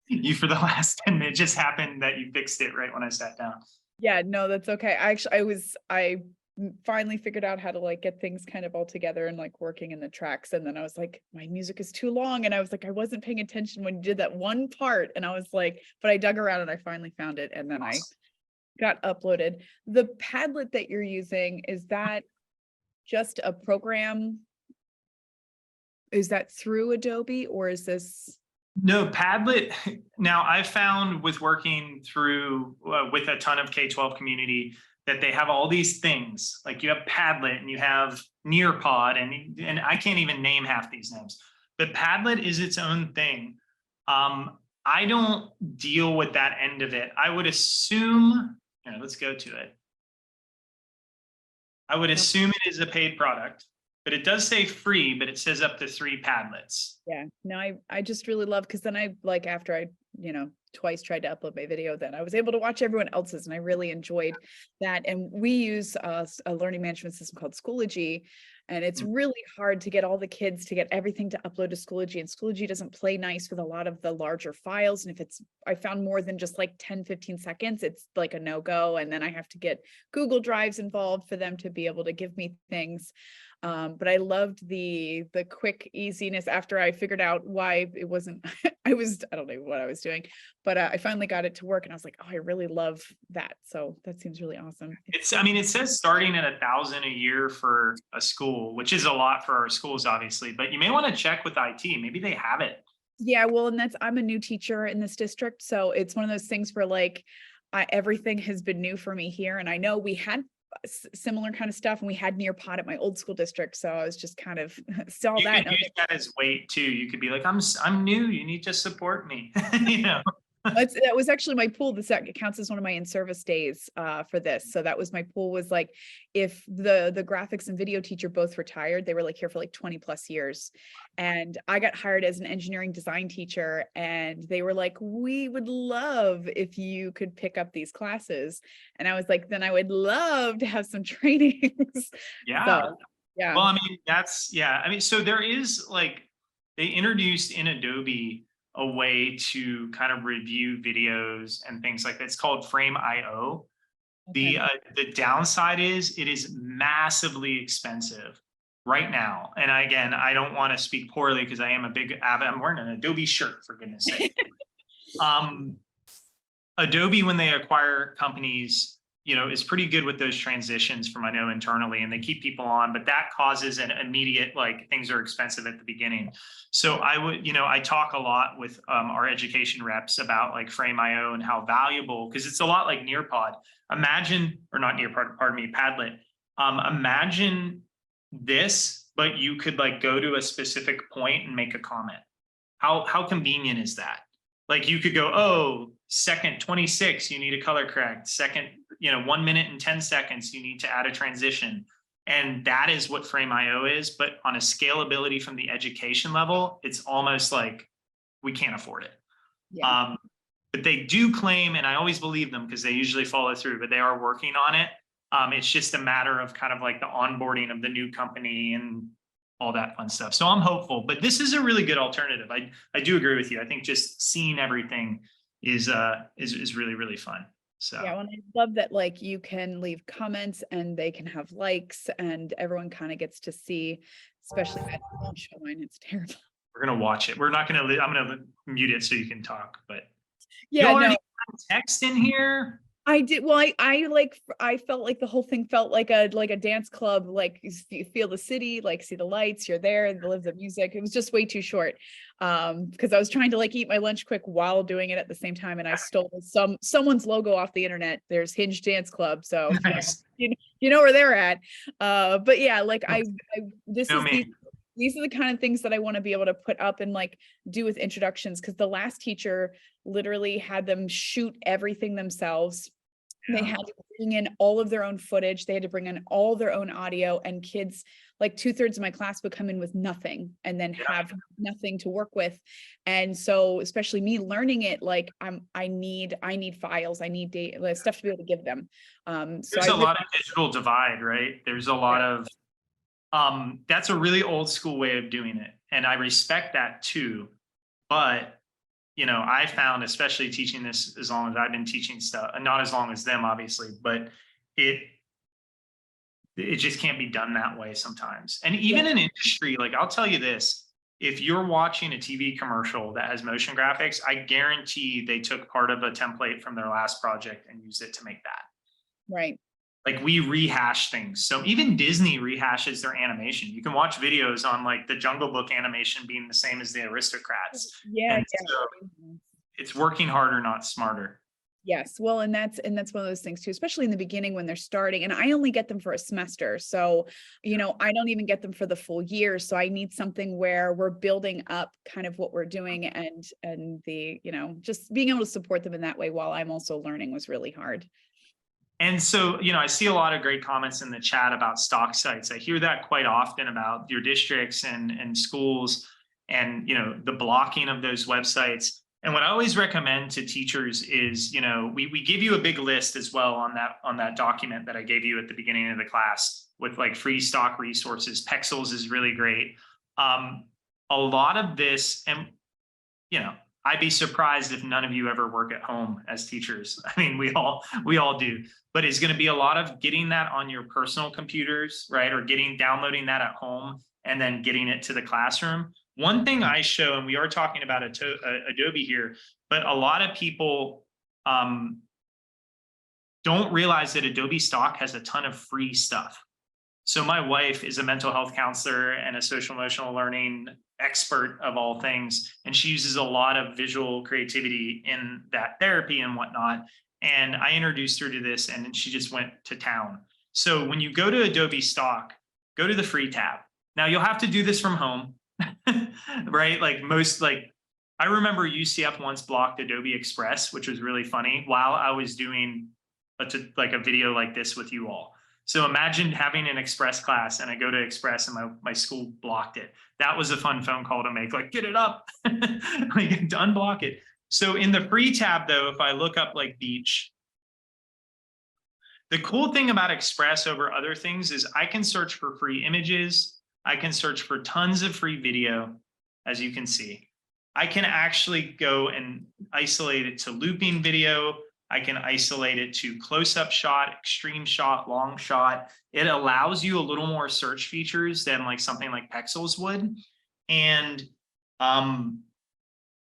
you for the last 10 minutes. It just happened that you fixed it right when I sat down. Yeah, no, that's okay. I finally figured out how to like get things kind of all together and like working in the tracks. And then I was like, my music is too long. And I was like, I wasn't paying attention when you did that one part. And I was like, but I dug around and I finally found it. And then I got uploaded. The Padlet that you're using, is that just a program? Is that through Adobe or is this? No, Padlet. Now I found with working through with a ton of K-12 community that they have all these things. Like you have Padlet and you have Nearpod, and I can't even name half these names. But Padlet is its own thing. I don't deal with that end of it. I would assume. Let's go to it. I would assume it is a paid product, but it does say free, but it says up to 3 Padlets. Yeah, no, I just really love, because then I like after I, twice tried to upload my video, then I was able to watch everyone else's and I really enjoyed that. And we use a learning management system called Schoology, and it's really hard to get all the kids to get everything to upload to Schoology, and Schoology doesn't play nice with a lot of the larger files. And if I found more than just like 10-15 seconds, it's like a no-go. And then I have to get Google Drives involved for them to be able to give me things. But I loved the quick easiness after I figured out why it wasn't, I don't know what I was doing, but I finally got it to work and I was like, oh, I really love that. So that seems really awesome. It says starting at $1,000 a year for a school, which is a lot for our schools, obviously, but you may want to check with IT. Maybe they have it. Yeah, well, and I'm a new teacher in this district. So it's one of those things where like everything has been new for me here. And I know we had similar kind of stuff and we had Nearpod at my old school district. So I was just kind of saw You that. could use that as weight too. You could be like, I'm new. You need to support me. That was actually my pool. It counts as one of my in-service days for this. So that was my pool, was like, if the graphics and video teacher both retired, they were like here for like 20 plus years. And I got hired as an engineering design teacher, and they were like, we would love if you could pick up these classes. And I was like, then I would love to have some trainings. Yeah. So, yeah. Well, so there is like, they introduced in Adobe a way to kind of review videos and things like that. It's called Frame.io. Okay. The downside is it is massively expensive right now. And again, I don't want to speak poorly because I am a big avid. I'm wearing an Adobe shirt, for goodness sake. Adobe, when they acquire companies, is pretty good with those transitions from, I know, internally, and they keep people on, but that causes an immediate, like, things are expensive at the beginning. So I talk a lot with our education reps about like Frame.io and how valuable, because it's a lot like Nearpod. Imagine, or not Nearpod, pardon me, Padlet. Imagine this, but you could like go to a specific point and make a comment. How convenient is that? Like you could go, oh, second 26, you need a color correct. Second, 1 minute and 10 seconds, you need to add a transition. And that is what Frame.io is. But on a scalability from the education level, it's almost like we can't afford it. Yeah. But they do claim, and I always believe them because they usually follow through, but they are working on it. It's just a matter of kind of like the onboarding of the new company and all that fun stuff. So I'm hopeful, but this is a really good alternative. I do agree with you. I think just seeing everything is really, really fun. So yeah, well, I love that like you can leave comments and they can have likes and everyone kind of gets to see, especially I won't show mine, it's terrible. We're gonna watch it. We're not gonna. I'm gonna mute it so you can talk. But yeah, you already no. have text in here. I did. Well, I felt like the whole thing felt like a dance club. Like you feel the city, like see the lights, you're there, live the music. It was just way too short. Because I was trying to like eat my lunch quick while doing it at the same time, and I stole someone's logo off the internet. There's Hinge Dance Club, so Nice. you know where they're at. But yeah, like these are the kind of things that I want to be able to put up and like do with introductions, because the last teacher literally had them shoot everything themselves. Yeah. They had to bring in all of their own footage. They had to bring in all their own audio, and kids, like 2/3 of my class would come in with nothing and then have nothing to work with. And so, especially me learning it, like I need files, I need data, stuff to be able to give them. So there's a lot of digital divide, right? There's a lot of That's a really old school way of doing it. And I respect that too. But, you know, I found, especially teaching this as long as I've been teaching stuff, and not as long as them, obviously, but it just can't be done that way sometimes. And even in industry, like I'll tell you this, if you're watching a TV commercial that has motion graphics, I guarantee they took part of a template from their last project and used it to make that. Right. Like we rehash things. So even Disney rehashes their animation. You can watch videos on like the Jungle Book animation being the same as the Aristocrats. Yeah. And so it's working harder, not smarter. Yes. Well, and that's one of those things too, especially in the beginning when they're starting. And I only get them for a semester. So, you know, I don't even get them for the full year. So I need something where we're building up kind of what we're doing, and the, you know, just being able to support them in that way while I'm also learning was really hard. And so, you know, I see a lot of great comments in the chat about stock sites. I hear that quite often about your districts and schools and, you know, the blocking of those websites. And what I always recommend to teachers is, you know, we give you a big list as well on that document that I gave you at the beginning of the class with like free stock resources. Pexels is really great. A lot of this, and, you know, I'd be surprised if none of you ever work at home as teachers. I mean, we all do, but it's going to be a lot of getting that on your personal computers, right? Or downloading that at home and then getting it to the classroom. One thing I show, and we are talking about Adobe here, but a lot of people don't realize that Adobe Stock has a ton of free stuff. So my wife is a mental health counselor and a social emotional learning expert of all things. And she uses a lot of visual creativity in that therapy and whatnot. And I introduced her to this and she just went to town. So when you go to Adobe Stock, go to the free tab. Now you'll have to do this from home, right? I remember UCF once blocked Adobe Express, which was really funny while I was doing a video like this with you all. So imagine having an Express class and I go to Express and my school blocked it. That was a fun phone call to make, like, get it up, like to unblock it. So in the free tab though, if I look up like beach, the cool thing about Express over other things is I can search for free images. I can search for tons of free video, as you can see. I can actually go and isolate it to looping video. I can isolate it to close-up shot, extreme shot, long shot. It allows you a little more search features than like something like Pexels would. And,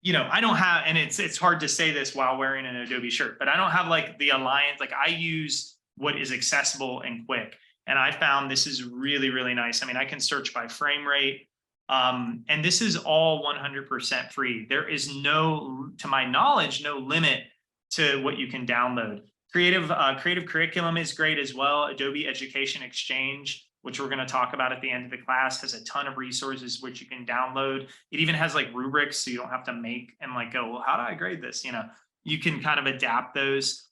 you know, I don't have, and it's hard to say this while wearing an Adobe shirt, but I don't have like the Alliance. Like I use what is accessible and quick. And I found this is really, really nice. I mean, I can search by frame rate. And this is all 100% free. There is no, to my knowledge, no limit to what you can download. Creative Curriculum is great as well. Adobe Education Exchange, which we're going to talk about at the end of the class, has a ton of resources which you can download. It even has like rubrics, so you don't have to make and like go, well, how do I grade this? You know, you can kind of adapt those.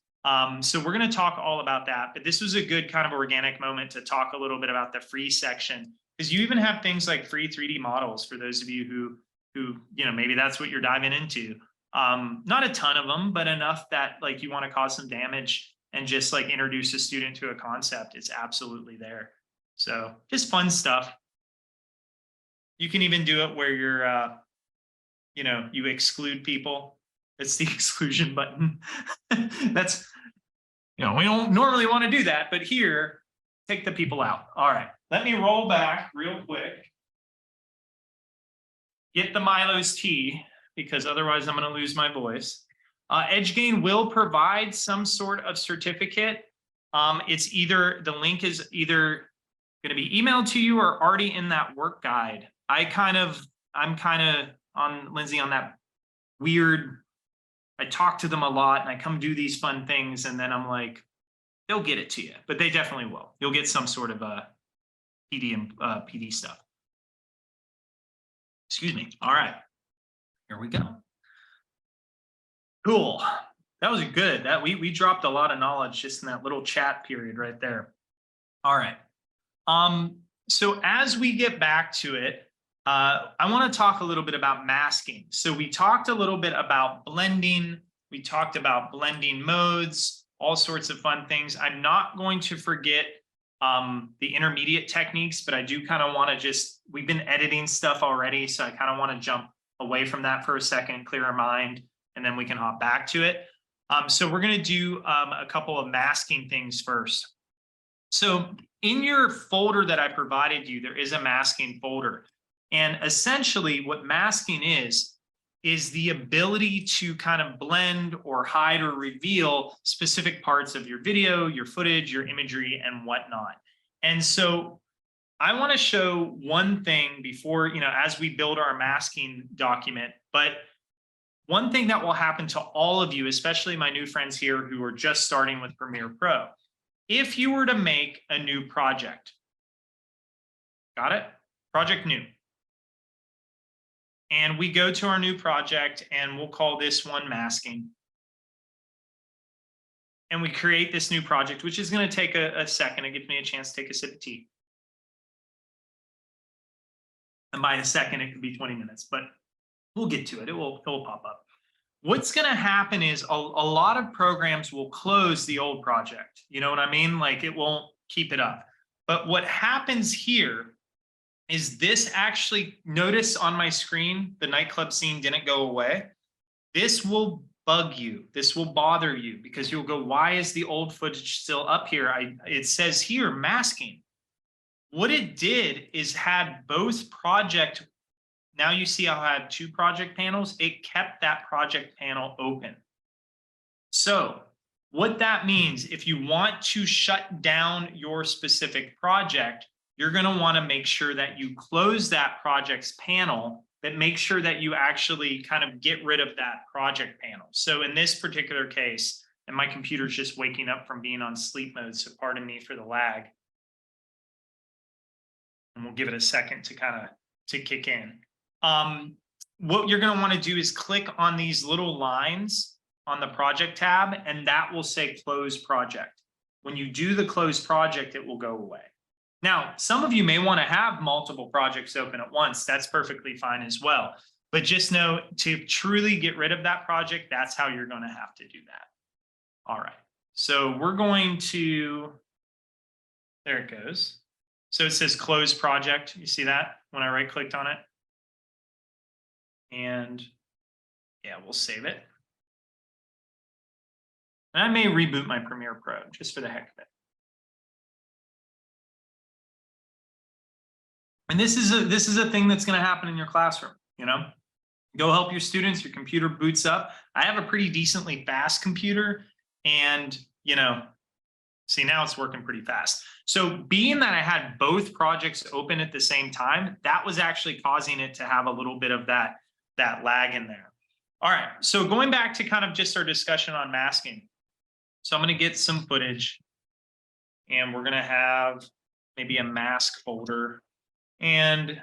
So we're going to talk all about that, but this was a good kind of organic moment to talk a little bit about the free section, because you even have things like free 3D models for those of you who, you know, maybe that's what you're diving into. Not a ton of them, but enough that like you want to cause some damage and just like introduce a student to a concept. It's absolutely there. So just fun stuff. You can even do it where you're, you know, you exclude people. It's the exclusion button. That's, you know, we don't normally want to do that, but here, take the people out. All right, let me roll back real quick. Get the Milo's tea, because otherwise I'm going to lose my voice. EdgeGain will provide some sort of certificate. It's either, the link is either going to be emailed to you or already in that work guide. I'm kind of on Lindsay on that weird, I talk to them a lot and I come do these fun things and then I'm like, they'll get it to you, but they definitely will. You'll get some sort of a PD stuff. Excuse me. All right. Here we go. Cool. That was good. That we dropped a lot of knowledge just in that little chat period right there. All right. So as we get back to it, I want to talk a little bit about masking. So we talked a little bit about blending. We talked about blending modes, all sorts of fun things. I'm not going to forget the intermediate techniques, but I do kind of want to we've been editing stuff already, so I kind of want to jump away from that for a second, clear our mind, and then we can hop back to it. So we're going to do a couple of masking things first. So in your folder that I provided you, there is a masking folder. And essentially what masking is the ability to kind of blend or hide or reveal specific parts of your video, your footage, your imagery, and whatnot. And so I want to show one thing before, as we build our masking document, but one thing that will happen to all of you, especially my new friends here who are just starting with Premiere Pro. If you were to make a new project, got it? Project new. And we go to our new project and we'll call this one masking. And we create this new project, which is going to take a second. It gives me a chance to take a sip of tea. And by a second, it could be 20 minutes, but we'll get to it. It will pop up. What's going to happen is a lot of programs will close the old project. You know what I mean? Like it won't keep it up. But what happens here is this actually, notice on my screen, the nightclub scene didn't go away. This will bug you. This will bother you because you'll go, why is the old footage still up here? It says here, masking. What it did is had both project. Now you see how I had two project panels. It kept that project panel open. So what that means, if you want to shut down your specific project, you're going to want to make sure that you close that project's panel, but make sure that you actually kind of get rid of that project panel. So in this particular case, and my computer's just waking up from being on sleep mode, so pardon me for the lag. And we'll give it a second to kick in. What you're going to want to do is click on these little lines on the project tab, and that will say close project. When you do the close project, it will go away. Now, some of you may want to have multiple projects open at once. That's perfectly fine as well. But just know to truly get rid of that project, that's how you're going to have to do that. All right. So we're going to, there it goes. So it says close project. You see that when I right clicked on it? And yeah, we'll save it. And I may reboot my Premiere Pro just for the heck of it. And this is a thing that's going to happen in your classroom, Go help your students, your computer boots up. I have a pretty decently fast computer and, see now it's working pretty fast. So being that I had both projects open at the same time, that was actually causing it to have a little bit of that lag in there. All right, so going back to kind of just our discussion on masking. So I'm going to get some footage and we're going to have maybe a mask folder. And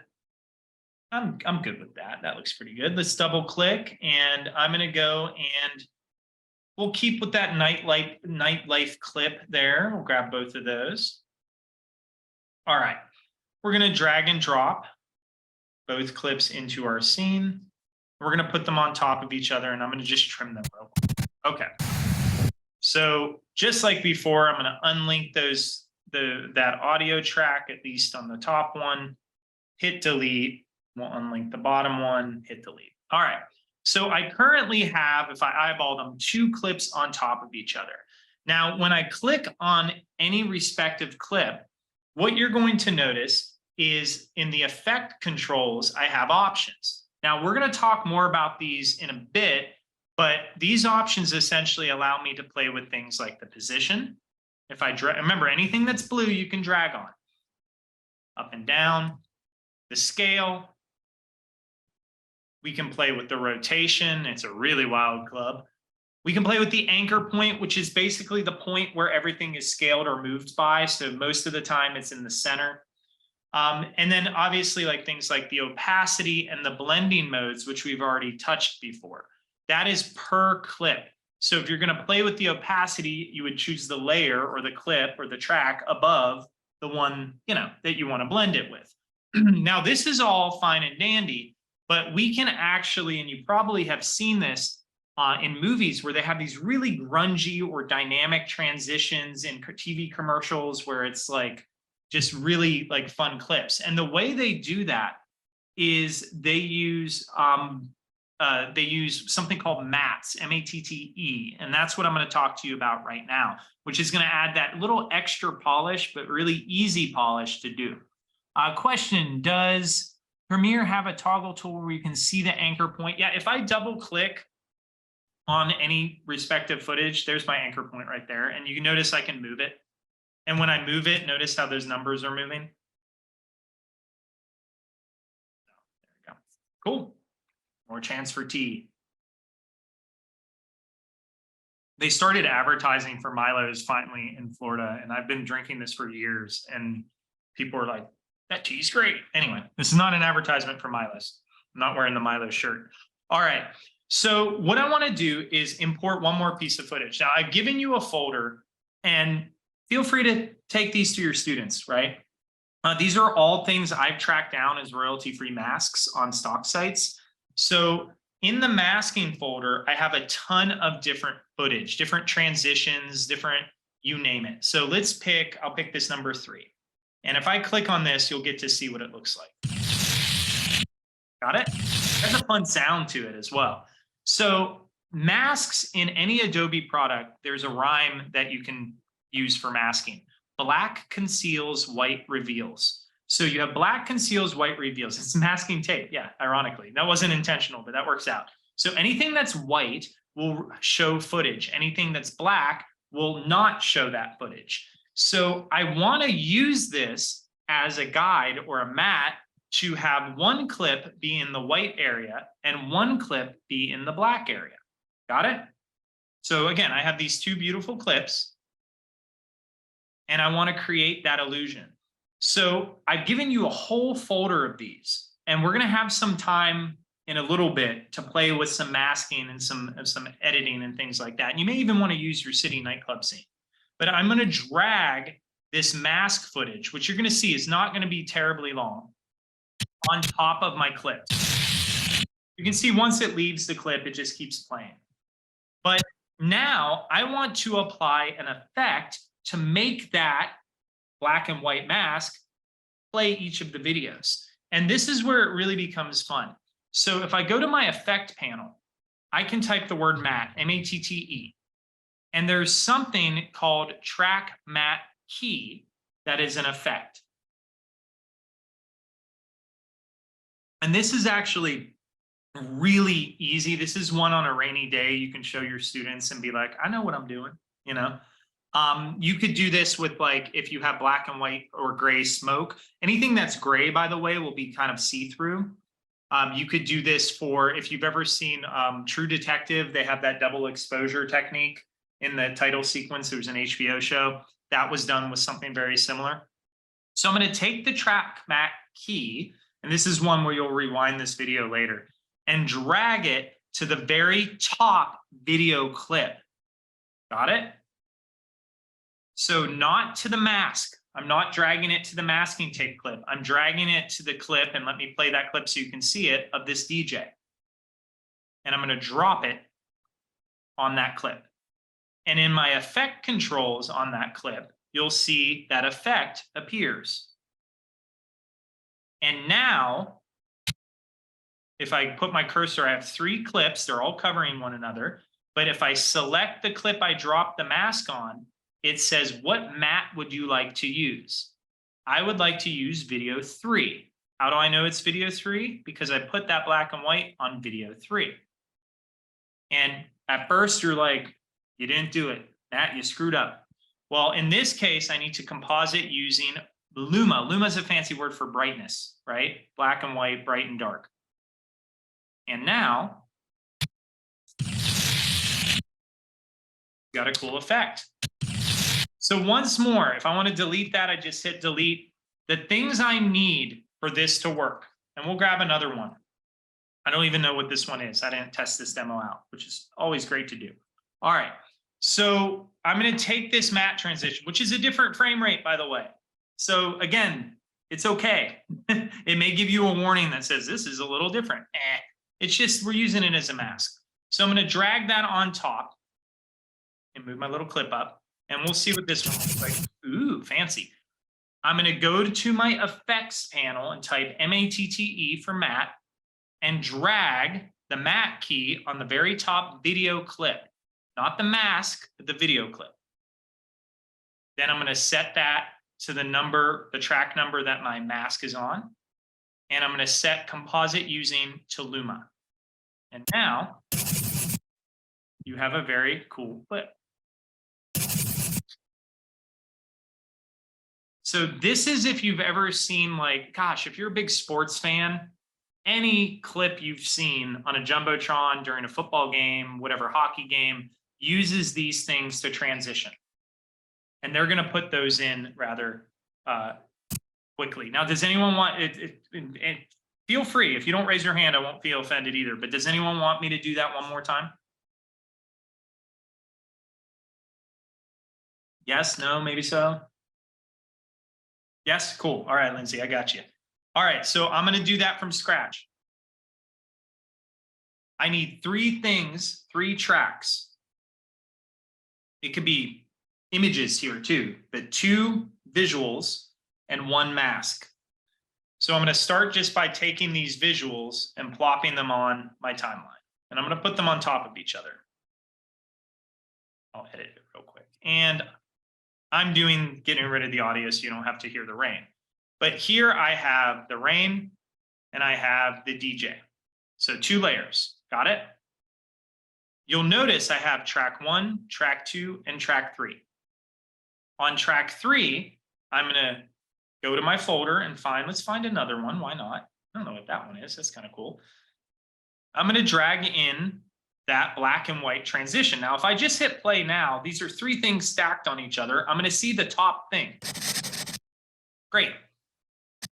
I'm good with that. That looks pretty good. Let's double click and I'm going to go and we'll keep with that nightlife clip there. We'll grab both of those. All right. We're going to drag and drop both clips into our scene. We're going to put them on top of each other and I'm going to just trim them real quick. Okay. So just like before, I'm going to unlink that audio track, at least on the top one. Hit delete. We'll unlink the bottom one, hit delete. All right. So I currently have, if I eyeball them, 2 clips on top of each other. Now, when I click on any respective clip, what you're going to notice is in the effect controls, I have options. Now, we're going to talk more about these in a bit, but these options essentially allow me to play with things like the position. If I remember, anything that's blue, you can drag on. Up and down. The scale. We can play with the rotation. It's a really wild club. We can play with the anchor point, which is basically the point where everything is scaled or moved by. So most of the time it's in the center. And then obviously like things like the opacity and the blending modes, which we've already touched before. That is per clip. So if you're going to play with the opacity, you would choose the layer or the clip or the track above the one, that you want to blend it with. Now, this is all fine and dandy, but we can actually, and you probably have seen this, in movies where they have these really grungy or dynamic transitions in TV commercials where it's like just really like fun clips. And the way they do that is they use something called MATTE, M-A-T-T-E, and that's what I'm going to talk to you about right now, which is going to add that little extra polish, but really easy polish to do. Question, does Premiere have a toggle tool where you can see the anchor point? Yeah, if I double click on any respective footage, there's my anchor point right there. And you can notice I can move it. And when I move it, notice how those numbers are moving. There we go. Cool. More chance for tea. They started advertising for Milo's finally in Florida, and I've been drinking this for years, and people are like, that tea's great. Anyway, this is not an advertisement for Milo's. I'm not wearing the Milo shirt. All right. So what I want to do is import one more piece of footage. Now, I've given you a folder, and feel free to take these to your students, right? These are all things I've tracked down as royalty-free masks on stock sites. So in the masking folder, I have a ton of different footage, different transitions, different, you name it. So I'll pick this number 3. And if I click on this, you'll get to see what it looks like. Got it? Has a fun sound to it as well. So masks in any Adobe product, there's a rhyme that you can use for masking. Black conceals, white reveals. So you have black conceals, white reveals. It's masking tape. Yeah, ironically. That wasn't intentional, but that works out. So anything that's white will show footage. Anything that's black will not show that footage. So I want to use this as a guide or a mat to have one clip be in the white area and one clip be in the black area. Got it? So again, I have these 2 beautiful clips, and I want to create that illusion. So I've given you a whole folder of these, and we're going to have some time in a little bit to play with some masking and some editing and things like that. And you may even want to use your city nightclub scene. But I'm going to drag this mask footage, which you're going to see is not going to be terribly long, on top of my clips. You can see once it leaves the clip, it just keeps playing. But now I want to apply an effect to make that black and white mask play each of the videos. And this is where it really becomes fun. So if I go to my effect panel, I can type the word matte, M-A-T-T-E. And there's something called track matte key that is an effect. And this is actually really easy. This is one on a rainy day you can show your students and be like, I know what I'm doing, you know? You could do this with, like, if you have black and white or gray smoke. Anything that's gray, by the way, will be kind of see-through. You could do this for, if you've ever seen True Detective, they have that double exposure technique in the title sequence. There's an HBO show that was done with something very similar. So I'm going to take the track matte key, and this is one where you'll rewind this video later, and drag it to the very top video clip. Got it? So not to the mask. I'm not dragging it to the masking tape clip. I'm dragging it to the clip, and let me play that clip so you can see it, of this DJ. And I'm going to drop it on that clip. And in my effect controls on that clip, you'll see that effect appears. And now, if I put my cursor, I have 3 clips. They're all covering one another. But if I select the clip I dropped the mask on, it says, what matte would you like to use? I would like to use video 3. How do I know it's video 3? Because I put that black and white on video 3. And at first you're like, you didn't do it, Matt, you screwed up. Well, in this case, I need to composite using Luma. Luma is a fancy word for brightness, right? Black and white, bright and dark. And now, got a cool effect. So once more, if I want to delete that, I just hit delete. The things I need for this to work, and we'll grab another one. I don't even know what this one is. I didn't test this demo out, which is always great to do. All right, so I'm going to take this matte transition, which is a different frame rate, by the way. So again, it's okay. It may give you a warning that says this is a little different. It's just we're using it as a mask. So I'm going to drag that on top and move my little clip up, and we'll see what this one looks like. Ooh, fancy. I'm going to go to my effects panel and type MATTE for matte and drag the matte key on the very top video clip, not the mask, but the video clip. Then I'm going to set that to the number, the track number that my mask is on. And I'm going to set composite using to Luma. And now you have a very cool clip. So this is if you've ever seen, like, gosh, if you're a big sports fan, any clip you've seen on a Jumbotron during a football game, whatever, hockey game, uses these things to transition. And they're going to put those in rather quickly. Now, does anyone want it? Feel free. If you don't raise your hand, I won't feel offended either. But does anyone want me to do that one more time? Yes, no, maybe so. Yes, cool. All right, Lindsay, I got you. All right, so I'm going to do that from scratch. I need 3 things, 3 tracks. It could be images here too, but 2 visuals and 1 mask. So I'm going to start just by taking these visuals and plopping them on my timeline. And I'm going to put them on top of each other. I'll edit it real quick. And I'm getting rid of the audio so you don't have to hear the rain. But here I have the rain and I have the DJ. So 2 layers. Got it? You'll notice I have track 1, track 2, and track 3. On track 3, I'm going to go to my folder and let's find another one. Why not? I don't know what that one is. That's kind of cool. I'm going to drag in that black and white transition. Now, if I just hit play now, these are 3 things stacked on each other. I'm going to see the top thing. Great.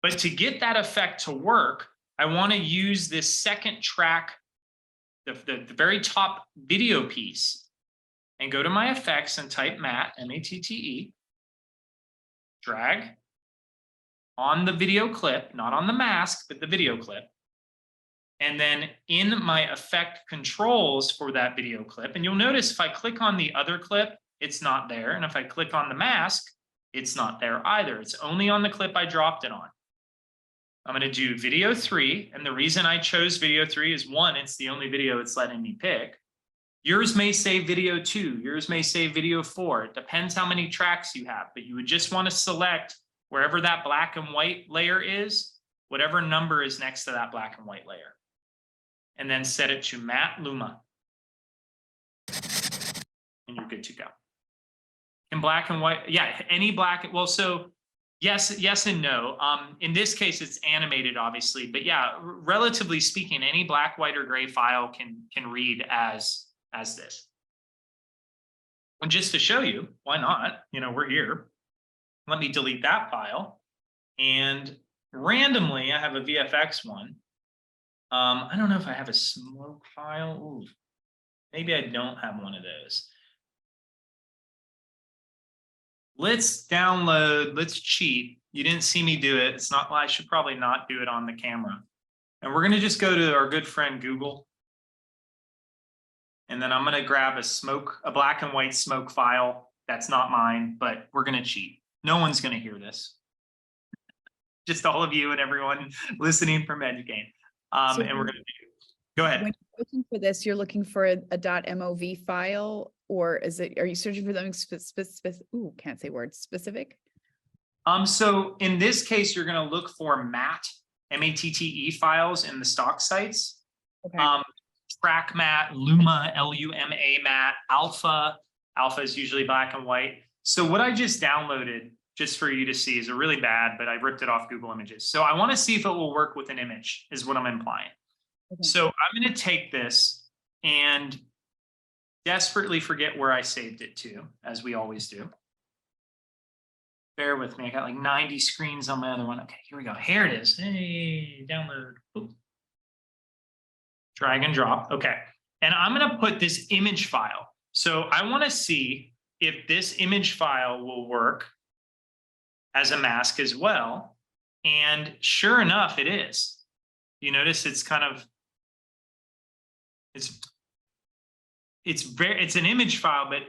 But to get that effect to work, I want to use this second track, the very top video piece, and go to my effects and type matte, M-A-T-T-E, drag on the video clip, not on the mask, but the video clip. And then in my effect controls for that video clip, and you'll notice if I click on the other clip, it's not there. And if I click on the mask, it's not there either. It's only on the clip I dropped it on. I'm going to do video 3. And the reason I chose video 3 is 1, it's the only video it's letting me pick. Yours may say video 2. Yours may say video 4. It depends how many tracks you have, but you would just want to select wherever that black and white layer is, whatever number is next to that black and white layer. And then set it to matte Luma. And you're good to go. In black and white, yeah, any black, well, so yes and no. In this case, it's animated, obviously, but yeah, relatively speaking, any black, white, or gray file can read as this. And just to show you, why not? You know, we're here. Let me delete that file. And randomly, I have a VFX one. I don't know if I have a smoke file. Ooh, maybe I don't have one of those. Let's download, let's cheat. You didn't see me do it. It's not, I should probably not do it on the camera. And we're going to just go to our good friend Google. And then I'm going to grab a black and white smoke file. That's not mine, but we're going to cheat. No one's going to hear this. Just all of you and everyone listening from Educate. And we're going to go ahead. When you're looking for this, you're looking for a .mov file, or are you searching for something specific? Ooh, can't say words, specific? So in this case, you're going to look for matte, M-A-T-T-E files in the stock sites. Okay. Track matte, Luma, L-U-M-A matte, alpha is usually black and white. So what I just downloaded, just for you to see, is a really bad, but I ripped it off Google Images. So I want to see if it will work with an image, is what I'm implying. Okay. So I'm going to take this and desperately forget where I saved it to, as we always do. Bear with me. I got like 90 screens on my other one. Okay, here we go. Here it is. Hey, download. Oop. Drag and drop. Okay. And I'm going to put this image file. So I want to see if this image file will work as a mask as well. And sure enough, it is. You notice it's kind of, it's an image file, but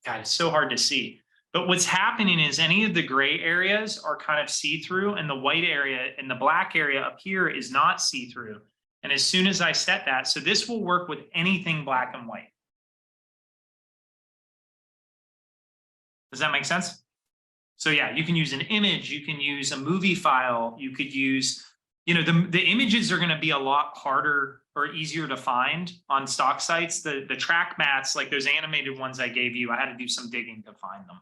God, it's so hard to see. But what's happening is any of the gray areas are kind of see-through, and the white area and the black area up here is not see-through. And as soon as I set that, so this will work with anything black and white. Does that make sense? So yeah, you can use an image, you can use a movie file, you could use, you know, the images are going to be a lot harder or easier to find on stock sites. The track mats, like those animated ones I gave you, I had to do some digging to find them.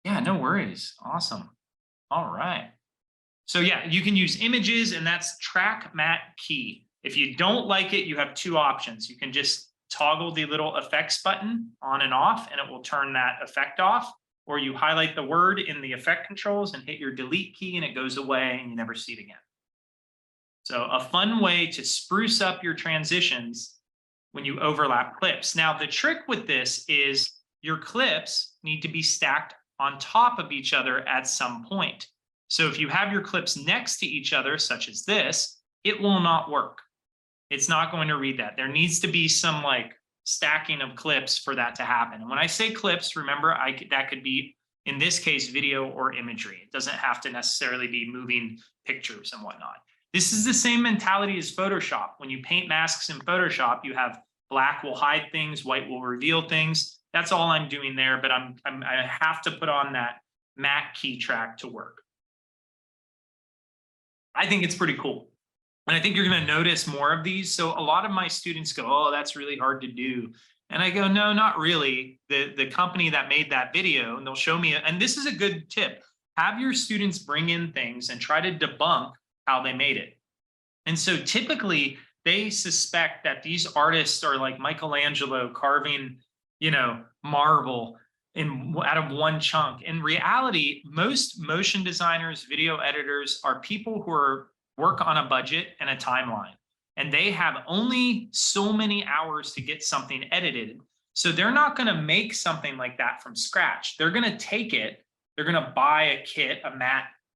Yeah, no worries. Awesome. All right. So yeah, you can use images, and that's track mat key. If you don't like it, you have two options. You can just toggle the little effects button on and off, and it will turn that effect off. Or you highlight the word in the effect controls and hit your delete key, and it goes away and you never see it again. So a fun way to spruce up your transitions when you overlap clips. Now, the trick with this is your clips need to be stacked on top of each other at some point. So if you have your clips next to each other, such as this, it will not work. It's not going to read that. There needs to be some like stacking of clips for that to happen. And when I say clips, remember, that could be, in this case, video or imagery. It doesn't have to necessarily be moving pictures and whatnot. This is the same mentality as Photoshop. When you paint masks in Photoshop, you have black will hide things, white will reveal things. That's all I'm doing there, but I have to put on that mat key track to work. I think it's pretty cool. And I think you're going to notice more of these. So a lot of my students go, oh, that's really hard to do. And I go, no, not really. The company that made that video, and they'll show me, and this is a good tip, have your students bring in things and try to debunk how they made it. And so typically they suspect that these artists are like Michelangelo carving, you know, marble out of one chunk. In reality, most motion designers, video editors are people who work on a budget and a timeline, and they have only so many hours to get something edited. So they're not going to make something like that from scratch. They're going to take it, they're going to buy a kit, a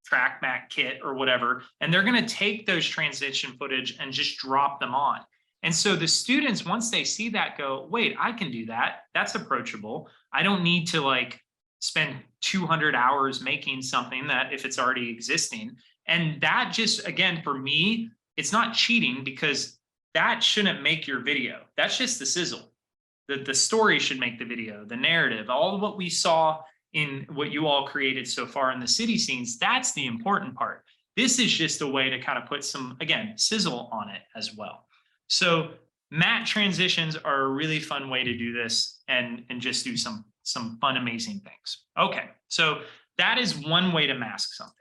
track mat kit or whatever, and they're going to take those transition footage and just drop them on. And so the students, once they see that, go, wait, I can do that. That's approachable. I don't need to like spend 200 hours making something that if it's already existing. And that just, again, for me, it's not cheating, because that shouldn't make your video. That's just the sizzle. The story should make the video, the narrative, all of what we saw in what you all created so far in the city scenes. That's the important part. This is just a way to kind of put some, again, sizzle on it as well. So matte transitions are a really fun way to do this and just do some fun, amazing things. Okay, so that is one way to mask something.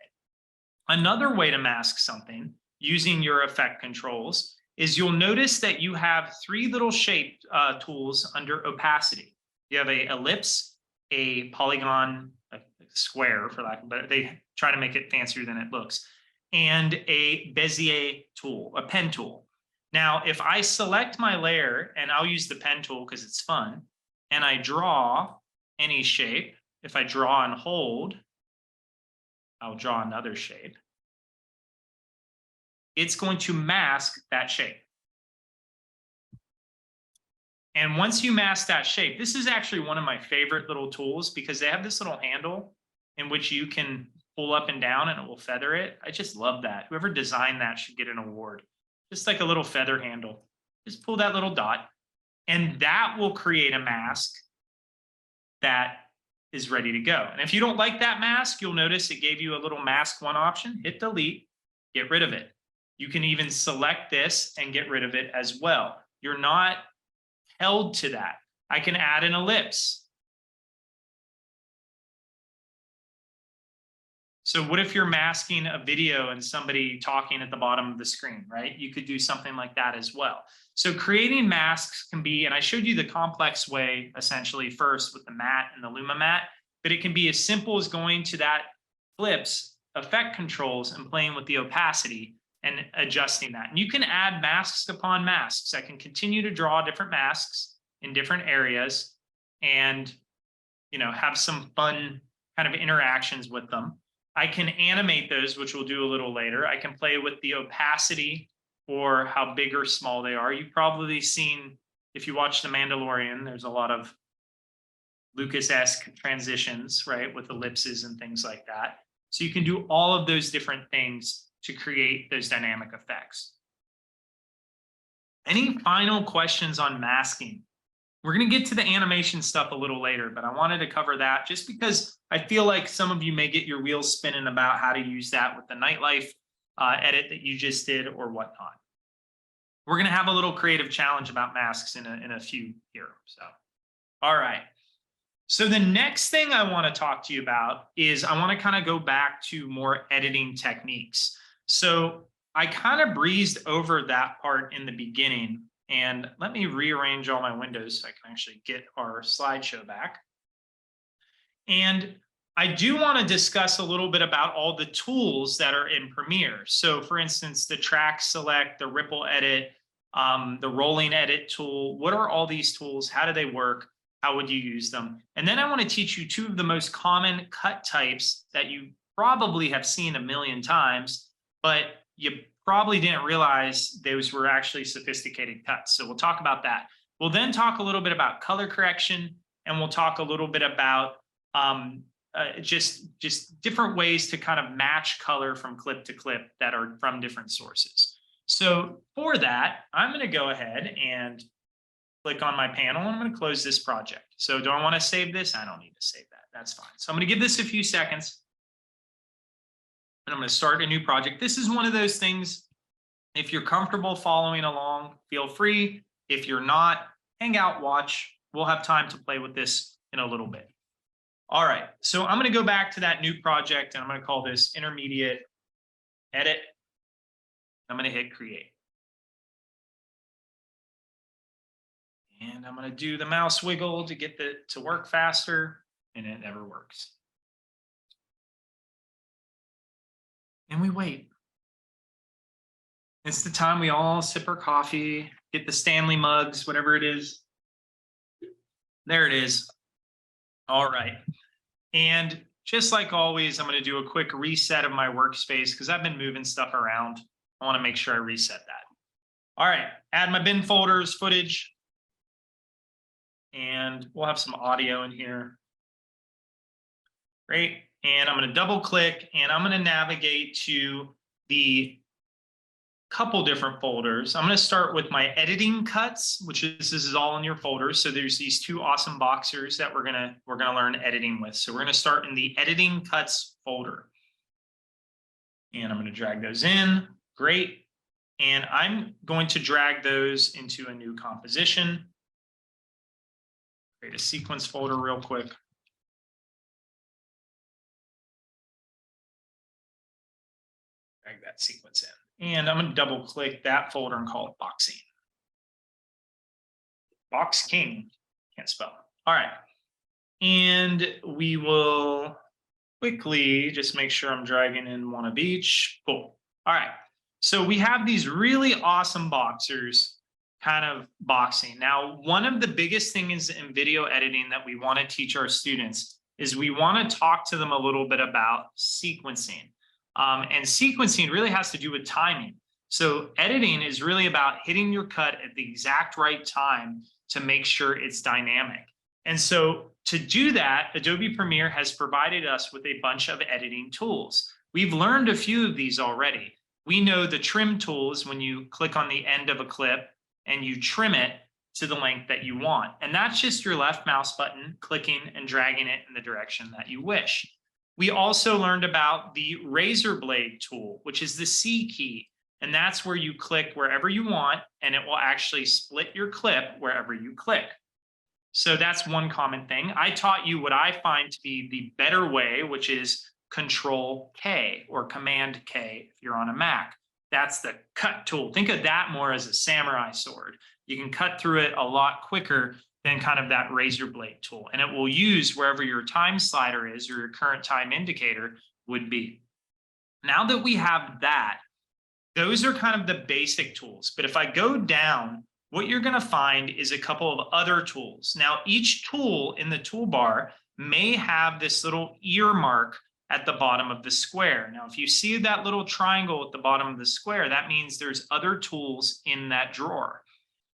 Another way to mask something using your effect controls is you'll notice that you have three little shape tools under opacity. You have a ellipse, a polygon, a square for lack of better, they try to make it fancier than it looks, and a Bezier tool, a pen tool. Now, if I select my layer, and I'll use the pen tool because it's fun, and I draw any shape, if I draw and hold, I'll draw another shape. It's going to mask that shape. And once you mask that shape, this is actually one of my favorite little tools, because they have this little handle in which you can pull up and down and it will feather it. I just love that. Whoever designed that should get an award. Just like a little feather handle. Just pull that little dot, and that will create a mask that is ready to go. And if you don't like that mask, you'll notice it gave you a little mask one option. Hit delete, get rid of it. You can even select this and get rid of it as well. You're not held to that. I can add an ellipse. So what if you're masking a video and somebody talking at the bottom of the screen, right? You could do something like that as well. So creating masks can be, and I showed you the complex way essentially first with the matte and the Luma matte, but it can be as simple as going to that Clips effect controls and playing with the opacity and adjusting that. And you can add masks upon masks. I can continue to draw different masks in different areas and, you know, have some fun kind of interactions with them. I can animate those, which we'll do a little later. I can play with the opacity or how big or small they are. You've probably seen, if you watch The Mandalorian, there's a lot of Lucas-esque transitions, right, with ellipses and things like that. So you can do all of those different things to create those dynamic effects. Any final questions on masking? We're going to get to the animation stuff a little later, but I wanted to cover that just because I feel like some of you may get your wheels spinning about how to use that with the nightlife edit that you just did or whatnot. We're going to have a little creative challenge about masks in a few here. So, all right. So the next thing I want to talk to you about is I want to kind of go back to more editing techniques. So I kind of breezed over that part in the beginning, and let me rearrange all my windows so I can actually get our slideshow back. And I do want to discuss a little bit about all the tools that are in Premiere. So for instance, the track select, the ripple edit, the rolling edit tool. What are all these tools? How do they work? How would you use them? And then I want to teach you two of the most common cut types that you probably have seen a million times, but you probably didn't realize those were actually sophisticated cuts. So we'll talk about that. We'll then talk a little bit about color correction, and we'll talk a little bit about just different ways to kind of match color from clip to clip that are from different sources. So for that, I'm going to go ahead and click on my panel, and I'm going to close this project. So do I want to save this? I don't need to save that. That's fine. So I'm going to give this a few seconds, and I'm going to start a new project. This is one of those things, if you're comfortable following along, feel free. If you're not, hang out, watch. We'll have time to play with this in a little bit. All right, so I'm going to go back to that new project, and I'm going to call this intermediate edit. I'm going to hit create. And I'm going to do the mouse wiggle to get it to work faster, and it never works. And we wait. It's the time we all sip our coffee, get the Stanley mugs, whatever it is. There it is. All right. And just like always, I'm going to do a quick reset of my workspace because I've been moving stuff around. I want to make sure I reset that. All right. Add my bin folders, footage. And we'll have some audio in here. Great. And I'm going to double click, and I'm going to navigate to the couple different folders. I'm going to start with my editing cuts, which is, this is all in your folders. So there's these two awesome boxers that we're going to learn editing with. So we're going to start in the editing cuts folder. And I'm going to drag those in. Great. And I'm going to drag those into a new composition. Create a sequence folder real quick. Drag that sequence in. And I'm going to double click that folder and call it boxing. Box King. Can't spell it. All right. And we will quickly just make sure I'm dragging in one of each. Cool. All right. So we have these really awesome boxers kind of boxing. Now, one of the biggest things in video editing that we want to teach our students is we want to talk to them a little bit about sequencing. And sequencing really has to do with timing. So editing is really about hitting your cut at the exact right time to make sure it's dynamic. And so to do that, Adobe Premiere has provided us with a bunch of editing tools. We've learned a few of these already. We know the trim tool is when you click on the end of a clip and you trim it to the length that you want. And that's just your left mouse button clicking and dragging it in the direction that you wish. We also learned about the razor blade tool, which is the C key. And that's where you click wherever you want, and it will actually split your clip wherever you click. So that's one common thing. I taught you what I find to be the better way, which is Control K or Command K if you're on a Mac. That's the cut tool. Think of that more as a samurai sword. You can cut through it a lot quicker than kind of that razor blade tool. And it will use wherever your time slider is or your current time indicator would be. Now that we have that, those are kind of the basic tools. But if I go down, what you're going to find is a couple of other tools. Now, each tool in the toolbar may have this little earmark at the bottom of the square. Now, if you see that little triangle at the bottom of the square, that means there's other tools in that drawer.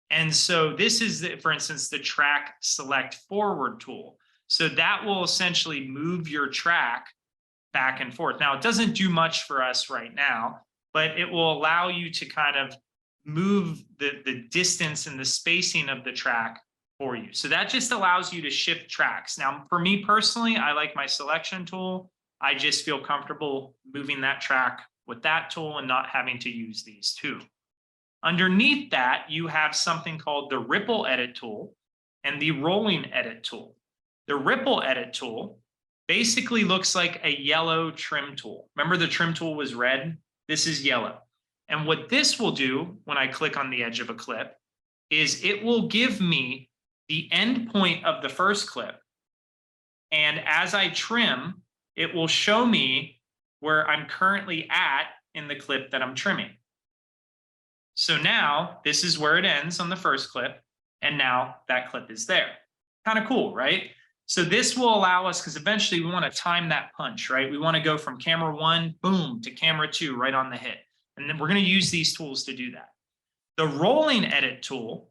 And so this is, for instance, the track select forward tool. So that will essentially move your track back and forth. Now, it doesn't do much for us right now, but it will allow you to kind of move the distance and the spacing of the track for you. So that just allows you to shift tracks. Now, for me personally, I like my selection tool. I just feel comfortable moving that track with that tool and not having to use these two. Underneath that, you have something called the ripple edit tool and the rolling edit tool. The ripple edit tool basically looks like a yellow trim tool. Remember the trim tool was red? This is yellow. And what this will do when I click on the edge of a clip is it will give me the end point of the first clip. And as I trim, it will show me where I'm currently at in the clip that I'm trimming. So now this is where it ends on the first clip. And now that clip is there. Kind of cool, right? So this will allow us, because eventually we want to time that punch, right? We want to go from camera 1, boom, to camera 2 right on the hit. And then we're going to use these tools to do that. The rolling edit tool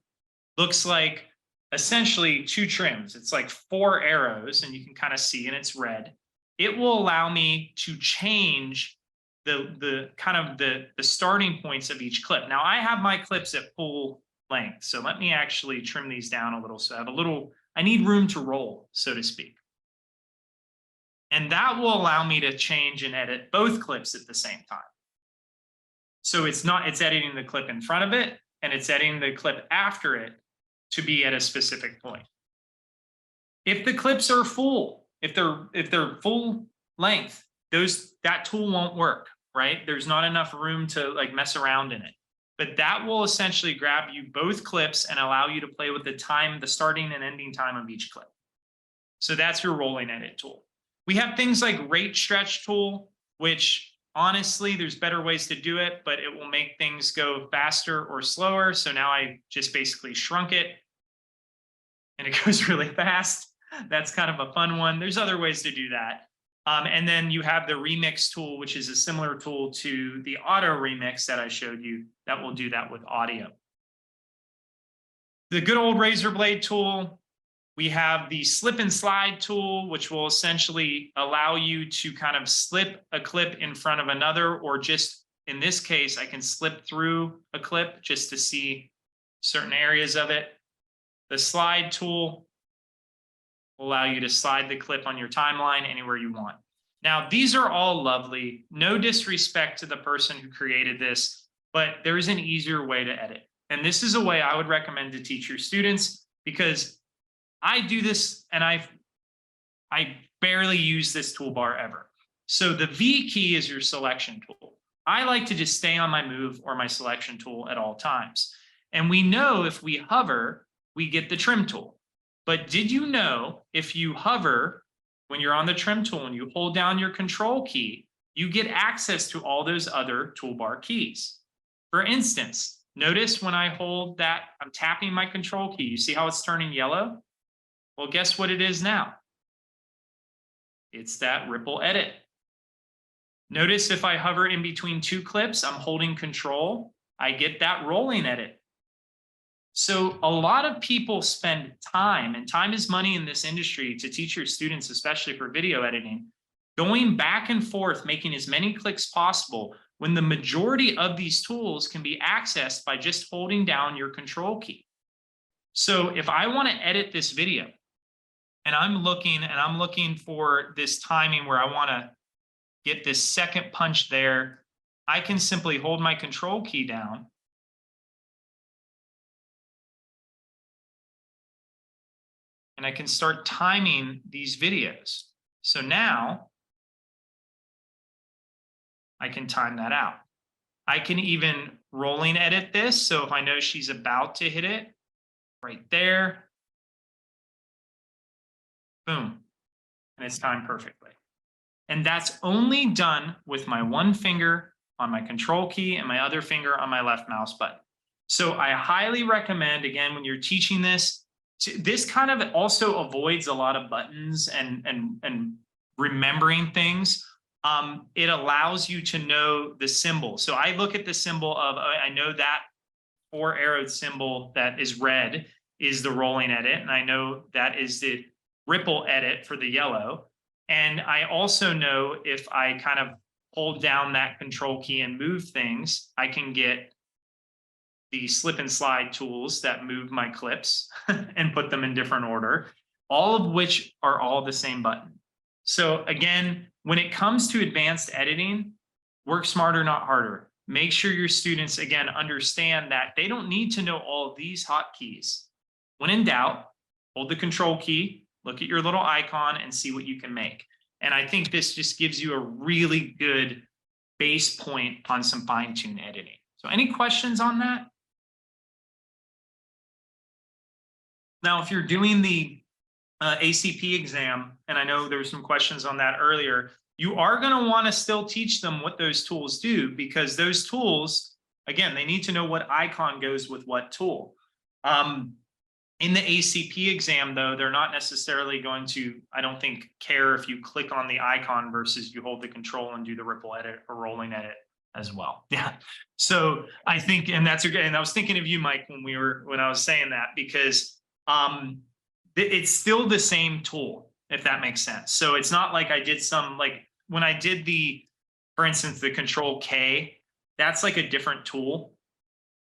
looks like essentially 2 trims. It's like 4 arrows, and you can kind of see, and it's red. It will allow me to change the starting points of each clip. Now, I have my clips at full length, so let me actually trim these down a little. So I need room to roll, so to speak. And that will allow me to change and edit both clips at the same time. So it's editing the clip in front of it, and it's editing the clip after it to be at a specific point. If the clips are full, if they're full length, that tool won't work, right? There's not enough room to like mess around in it. But that will essentially grab you both clips and allow you to play with the time, the starting and ending time of each clip. So that's your rolling edit tool. We have things like rate stretch tool, which honestly, there's better ways to do it, but it will make things go faster or slower. So now I just basically shrunk it and it goes really fast. That's kind of a fun one. There's other ways to do that. And then you have the remix tool, which is a similar tool to the auto remix that I showed you that will do that with audio. The good old razor blade tool, we have the slip and slide tool, which will essentially allow you to kind of slip a clip in front of another, or just in this case, I can slip through a clip just to see certain areas of it. The slide tool will allow you to slide the clip on your timeline anywhere you want. Now, these are all lovely. No disrespect to the person who created this, but there is an easier way to edit. And this is a way I would recommend to teach your students, because I do this and I barely use this toolbar ever. So the V key is your selection tool. I like to just stay on my move or my selection tool at all times. And we know if we hover, we get the trim tool. But did you know if you hover when you're on the trim tool and you hold down your control key, you get access to all those other toolbar keys? For instance, notice when I hold that, I'm tapping my control key. You see how it's turning yellow? Well, guess what it is now? It's that ripple edit. Notice if I hover in between 2 clips, I'm holding control, I get that rolling edit. So a lot of people spend time, and time is money in this industry, to teach your students, especially for video editing, going back and forth, making as many clicks possible, when the majority of these tools can be accessed by just holding down your control key. So if I want to edit this video and I'm looking for this timing where I want to get this second punch there, I can simply hold my control key down and I can start timing these videos. So now I can time that out. I can even rolling edit this. So if I know she's about to hit it right there, boom, and it's timed perfectly. And that's only done with my one finger on my control key and my other finger on my left mouse button. So I highly recommend, again, when you're teaching this, this kind of also avoids a lot of buttons and remembering things. it allows you to know the symbol. So I look at the symbol of, I know that 4-arrowed symbol that is red is the rolling edit. And I know that is the ripple edit for the yellow. And I also know if I kind of hold down that control key and move things, I can get the slip and slide tools that move my clips and put them in different order, all of which are all the same button. So again, when it comes to advanced editing, work smarter, not harder. Make sure your students, again, understand that they don't need to know all of these hotkeys. When in doubt, hold the control key, look at your little icon and see what you can make. And I think this just gives you a really good base point on some fine-tune editing. So any questions on that? Now, if you're doing the ACP exam, and I know there were some questions on that earlier, you are going to want to still teach them what those tools do, because those tools, again, they need to know what icon goes with what tool. In the ACP exam, though, they're not necessarily going to, I don't think, care if you click on the icon versus you hold the control and do the ripple edit or rolling edit as well. Yeah. So I think, and that's okay. And I was thinking of you, Mike, when I was saying that, because it's still the same tool, if that makes sense. So it's not like I did some, like when I did the, for instance, the Control K, that's like a different tool,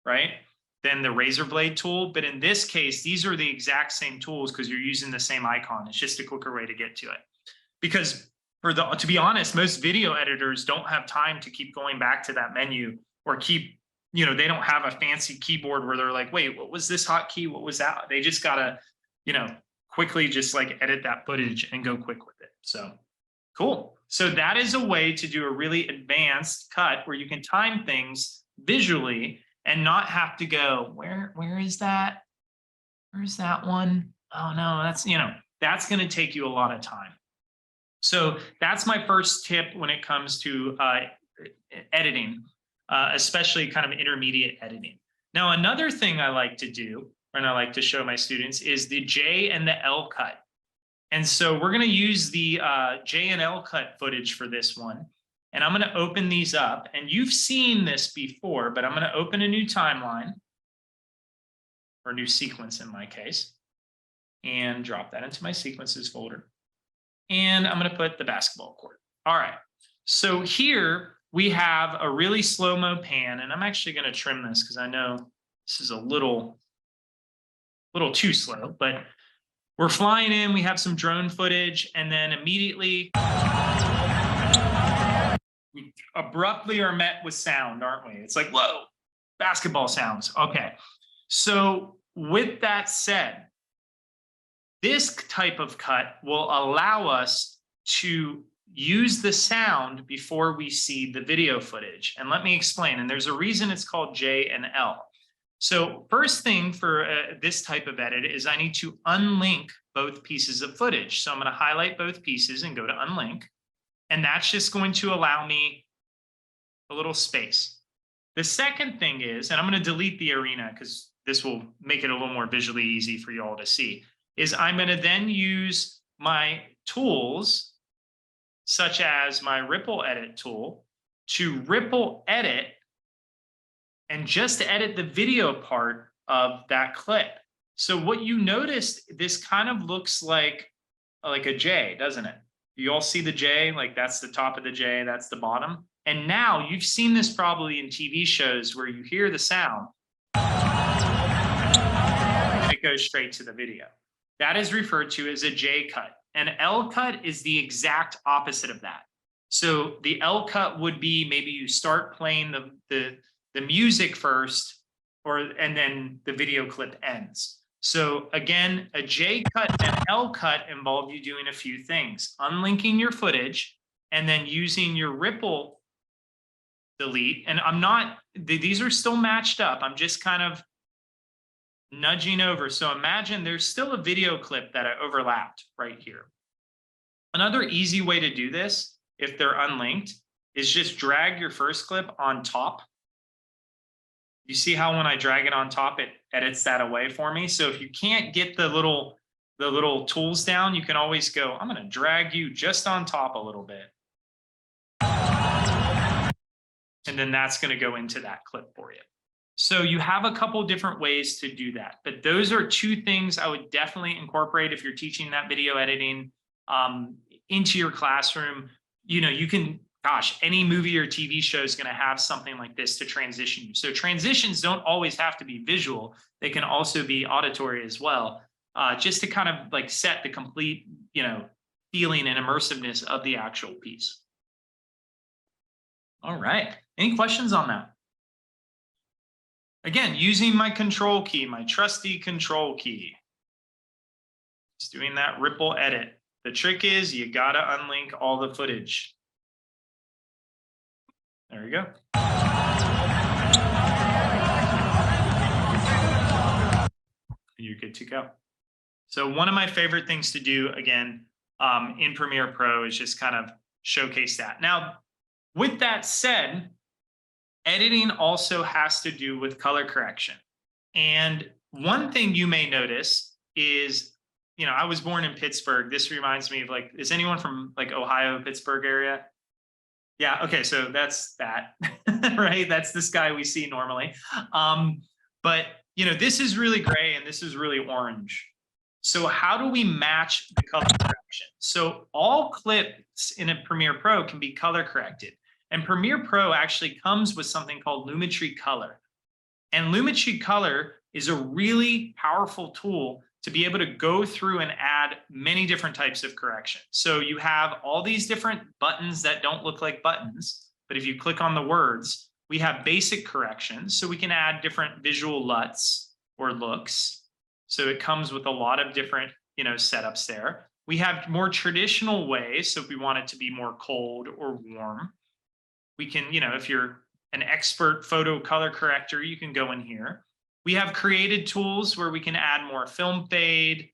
right, than the razor blade tool. But in this case, these are the exact same tools because you're using the same icon. It's just a quicker way to get to it. Because to be honest, most video editors don't have time to keep going back to that menu or keep, they don't have a fancy keyboard where they're like, wait, what was this hotkey? What was that? They just gotta, quickly just like edit that footage and go quick with it. So cool. So that is a way to do a really advanced cut where you can time things visually and not have to go, where is that? Where's that one? Oh no, that's going to take you a lot of time. So that's my first tip when it comes to editing, especially kind of intermediate editing. Now, another thing I like to do, and I like to show my students, is the J and the L cut. And so we're going to use the J and L cut footage for this one. And I'm going to open these up. And you've seen this before, but I'm going to open a new timeline, or new sequence in my case, and drop that into my sequences folder. And I'm going to put the basketball court. All right. So here we have a really slow-mo pan, and I'm actually going to trim this because I know this is a little too slow, but we're flying in, we have some drone footage, and then immediately we abruptly are met with sound, aren't we? It's like, whoa, basketball sounds. Okay. So with that said, this type of cut will allow us to use the sound before we see the video footage. And let me explain. And there's a reason it's called J and L. So first thing for this type of edit is I need to unlink both pieces of footage. So I'm going to highlight both pieces and go to unlink. And that's just going to allow me a little space. The second thing is, and I'm going to delete the arena because this will make it a little more visually easy for you all to see, is I'm going to then use my tools, such as my ripple edit tool, to ripple edit and just edit the video part of that clip. So what you noticed, this kind of looks like a J, doesn't it? You all see the J, like that's the top of the J, that's the bottom. And now you've seen this probably in TV shows where you hear the sound and it goes straight to the video. That is referred to as a J cut. An L cut is the exact opposite of that. So the L cut would be maybe you start playing the music first, and then the video clip ends. So again, a J cut and L cut involve you doing a few things: unlinking your footage and then using your ripple delete. And these are still matched up. I'm just kind of nudging over. So imagine there's still a video clip that I overlapped right here. Another easy way to do this, if they're unlinked, is just drag your first clip on top. You see how when I drag it on top, it edits that away for me. So if you can't get the little tools down, you can always go, I'm going to drag you just on top a little bit. And then that's going to go into that clip for you. So you have a couple different ways to do that, but those are two things I would definitely incorporate if you're teaching that video editing into your classroom. You know, you can, gosh, any movie or TV show is going to have something like this to transition you. So transitions don't always have to be visual. They can also be auditory as well, just to kind of like set the complete, you know, feeling and immersiveness of the actual piece. All right. Any questions on that? Again, using my control key, my trusty control key. Just doing that ripple edit. The trick is you gotta unlink all the footage. There you go. You're good to go. So one of my favorite things to do, again, in Premiere Pro is just kind of showcase that. Now, with that said, editing also has to do with color correction. And one thing you may notice is, you know, I was born in Pittsburgh. This reminds me of like, is anyone from like Ohio, Pittsburgh area? Yeah, okay, so that's that, right? That's the sky we see normally. But, you know, this is really gray and this is really orange. So how do we match the color correction? So all clips in a Premiere Pro can be color corrected. And Premiere Pro actually comes with something called Lumetri Color. And Lumetri Color is a really powerful tool to be able to go through and add many different types of correction. So you have all these different buttons that don't look like buttons, but if you click on the words, we have basic corrections. So we can add different visual LUTs or looks. So it comes with a lot of different, you know, setups there. We have more traditional ways. So if we want it to be more cold or warm, we can, you know, if you're an expert photo color corrector, you can go in here. We have created tools where we can add more film fade.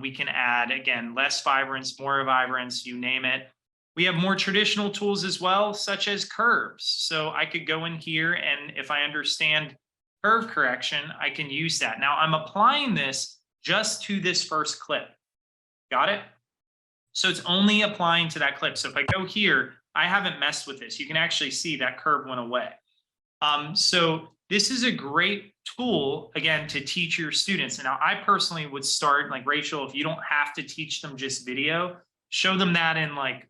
We can add, again, less vibrance, more vibrance, you name it. We have more traditional tools as well, such as curves. So I could go in here and if I understand curve correction, I can use that. Now I'm applying this just to this first clip. Got it? So it's only applying to that clip. So if I go here, I haven't messed with this. You can actually see that curve went away. So this is a great tool, again, to teach your students. And now I personally would start, like Rachel, if you don't have to teach them just video, show them that in like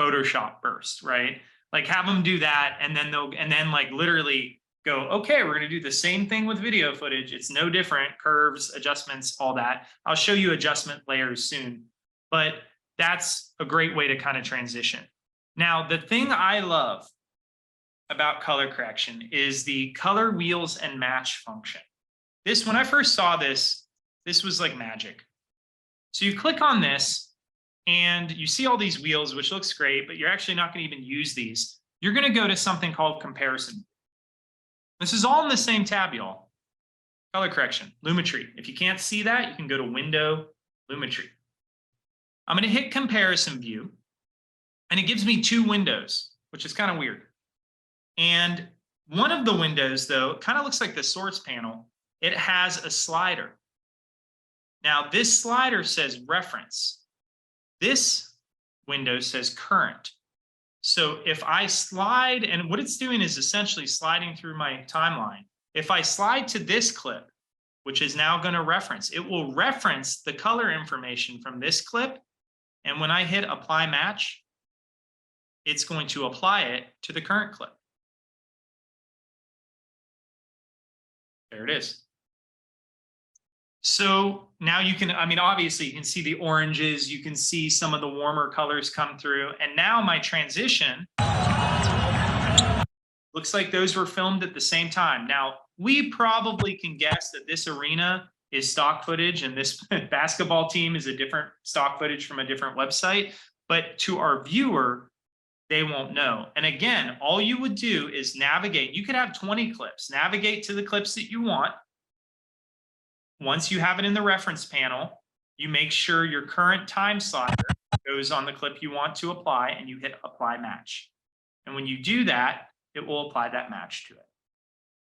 Photoshop first, right? Like have them do that and then like literally go, okay, we're gonna do the same thing with video footage. It's no different, curves, adjustments, all that. I'll show you adjustment layers soon, but that's a great way to kind of transition. Now, the thing I love about color correction is the color wheels and match function. This, when I first saw this, this was like magic. So you click on this and you see all these wheels, which looks great, but you're actually not going to even use these. You're going to go to something called comparison. This is all in the same tab, y'all. Color correction, Lumetri. If you can't see that, you can go to Window, Lumetri. I'm going to hit comparison view and it gives me two windows, which is kind of weird. And one of the windows, though, kind of looks like the source panel. It has a slider. Now, this slider says reference. This window says current. So if I slide, and what it's doing is essentially sliding through my timeline. If I slide to this clip, which is now going to reference, it will reference the color information from this clip. And when I hit apply match, it's going to apply it to the current clip. There it is. So now you can, I mean, obviously you can see the oranges, you can see some of the warmer colors come through. And now my transition looks like those were filmed at the same time. Now, we probably can guess that this arena is stock footage and this basketball team is a different stock footage from a different website. But to our viewer, they won't know. And again, all you would do is navigate. You could have 20 clips, navigate to the clips that you want. Once you have it in the reference panel, you make sure your current time slider goes on the clip you want to apply and you hit apply match. And when you do that, it will apply that match to it.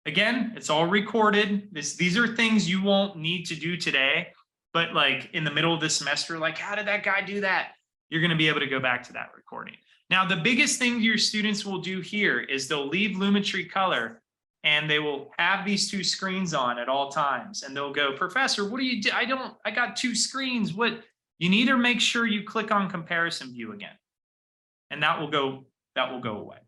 Again, it's all recorded. These are things you won't need to do today, but like in the middle of the semester, like how did that guy do that? You're going to be able to go back to that recording. Now, the biggest thing your students will do here is they'll leave Lumetri Color and they will have these two screens on at all times. And they'll go, Professor, what do you do? I got two screens. What? You need to make sure you click on comparison view again. And that will go away.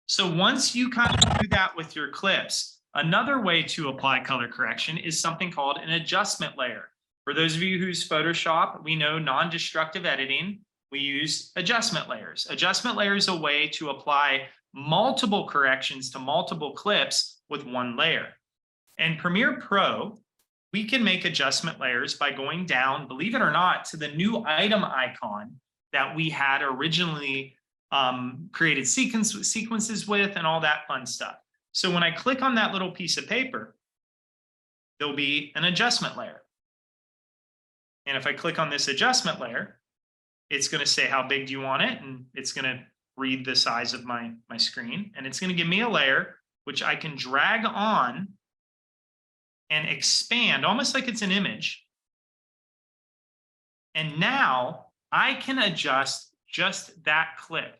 So once you kind of do that with your clips, another way to apply color correction is something called an adjustment layer. For those of you who's Photoshop, we know non-destructive editing, we use adjustment layers. Adjustment layers is a way to apply multiple corrections to multiple clips with one layer. In Premiere Pro, we can make adjustment layers by going down, believe it or not, to the new item icon that we had originally created sequences with and all that fun stuff. So when I click on that little piece of paper, there'll be an adjustment layer. And if I click on this adjustment layer, it's going to say how big do you want it, and it's going to read the size of my screen, and it's going to give me a layer which I can drag on and expand almost like it's an image. And now I can adjust just that clip.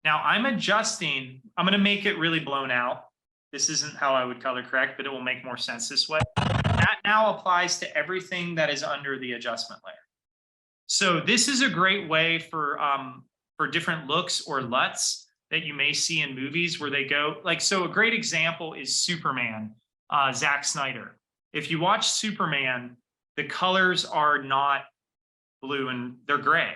Now I'm adjusting, I'm going to make it really blown out. This isn't how I would color correct, but it will make more sense this way. That now applies to everything that is under the adjustment layer. So this is a great way for different looks or LUTs that you may see in movies where they go, like, so a great example is Superman, Zack Snyder. If you watch Superman, the colors are not blue and they're gray,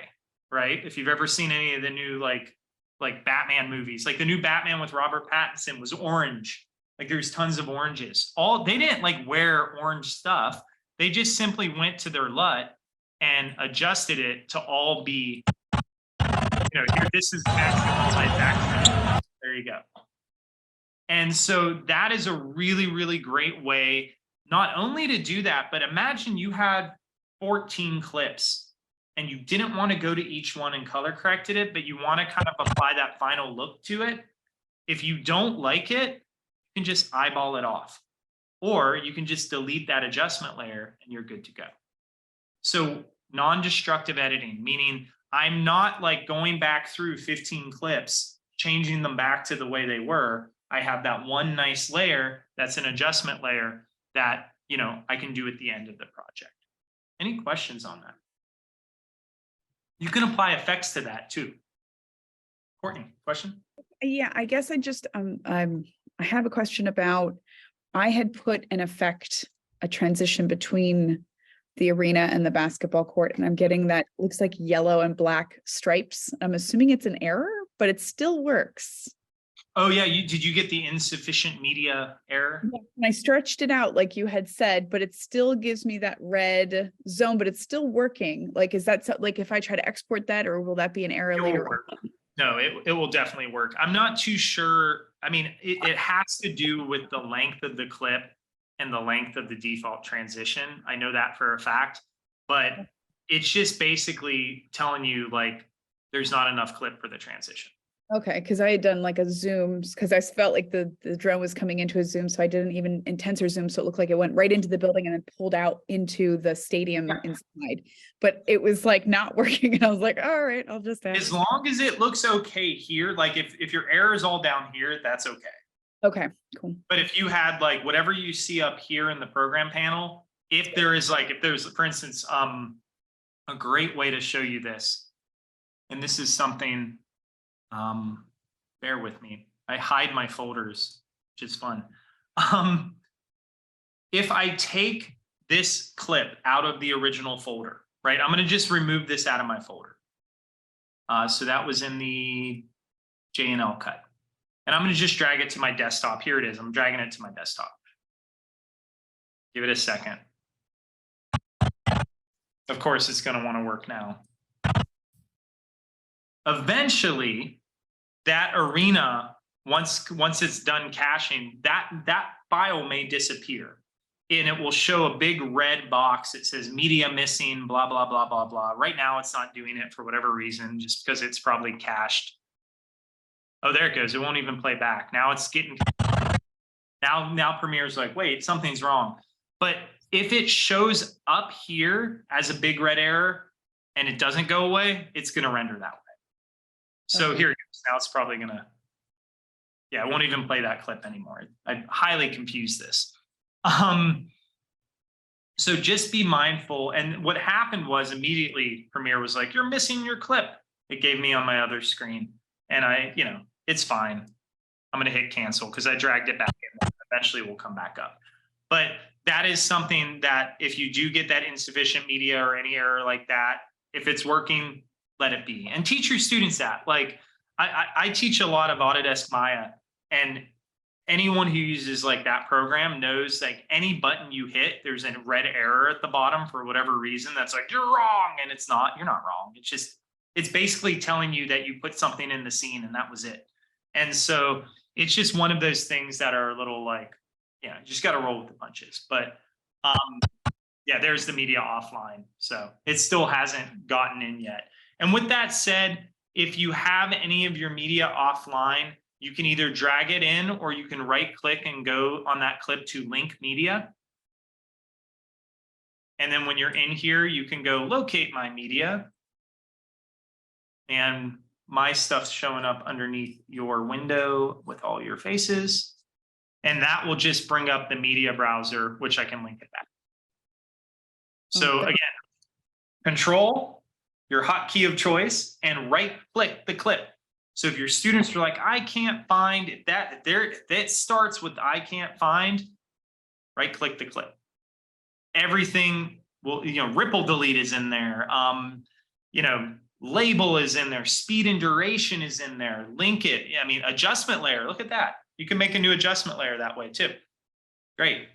right? If you've ever seen any of the new like Batman movies, like the new Batman with Robert Pattinson was orange. Like there's tons of oranges. They didn't like wear orange stuff. They just simply went to their LUT and adjusted it to all be, here, this is Zack. There you go. And so that is a really, really great way, not only to do that, but imagine you had 14 clips and you didn't want to go to each one and color corrected it, but you want to kind of apply that final look to it. If you don't like it, you can just eyeball it off, or you can just delete that adjustment layer and you're good to go. So non-destructive editing, meaning I'm not like going back through 15 clips, changing them back to the way they were. I have that one nice layer that's an adjustment layer that, I can do at the end of the project. Any questions on that? You can apply effects to that too. Courtney, question? Yeah, I guess I have a question about, I had put an effect, a transition between the arena and the basketball court, and I'm getting that looks like yellow and black stripes. I'm assuming it's an error, but it still works. Oh yeah, did you get the insufficient media error? Yeah, and I stretched it out like you had said, but it still gives me that red zone, but it's still working. Like, is that like if I try to export that, or will that be an error later on? No, it will definitely work. I'm not too sure. I mean, it has to do with the length of the clip and the length of the default transition. I know that for a fact, but it's just basically telling you like there's not enough clip for the transition. Okay, because I had done like a zoom, because I felt like the drone was coming into a zoom, so I did an even intenser zoom, so it looked like it went right into the building and then pulled out into the stadium inside. But it was like not working, and I was like, all right, I'll just add. As long as it looks okay here, like if your error is all down here, that's okay. Okay, cool. But if you had like whatever you see up here in the program panel, if there's, for instance, a great way to show you this, and this is something, bear with me. I hide my folders, which is fun. If I take this clip out of the original folder, right? I'm going to just remove this out of my folder. So that was in the J&L cut. And I'm going to just drag it to my desktop. Here it is. I'm dragging it to my desktop. Give it a second. Of course, it's going to want to work now. Eventually, that arena, once it's done caching, that file may disappear. And it will show a big red box that says media missing, blah, blah, blah, blah, blah. Right now, it's not doing it for whatever reason, just because it's probably cached. Oh, there it goes. It won't even play back. Now it's getting, now Premiere's like, wait, something's wrong. But if it shows up here as a big red error, and it doesn't go away, it's going to render that way. So Okay. here it goes. Now it's probably going to, yeah, I won't even play that clip anymore. I highly confused this. So just be mindful. And what happened was immediately Premiere was like, you're missing your clip. It gave me on my other screen. And it's fine. I'm going to hit cancel because I dragged it back in. Eventually we'll come back up. But that is something that if you do get that insufficient media or any error like that, if it's working, let it be. And teach your students that. Like I teach a lot of Autodesk Maya, and anyone who uses like that program knows like any button you hit, there's a red error at the bottom for whatever reason. That's like, you're wrong. And it's not, you're not wrong. It's basically telling you that you put something in the scene and that was it. And so it's just one of those things that are a little like, you just got to roll with the punches. But yeah, there's the media offline. So it still hasn't gotten in yet. And with that said, if you have any of your media offline, you can either drag it in or you can right click and go on that clip to link media. And then when you're in here, you can go locate my media. And my stuff's showing up underneath your window with all your faces. And that will just bring up the media browser, which I can link it back. So again, control, your hotkey of choice, and right click the clip. So if your students are like, I can't find that, that starts with I can't find, right click the clip. Everything will, ripple delete is in there. Label is in there. Speed and duration is in there. Link it. I mean, adjustment layer. Look at that. You can make a new adjustment layer that way too. Great.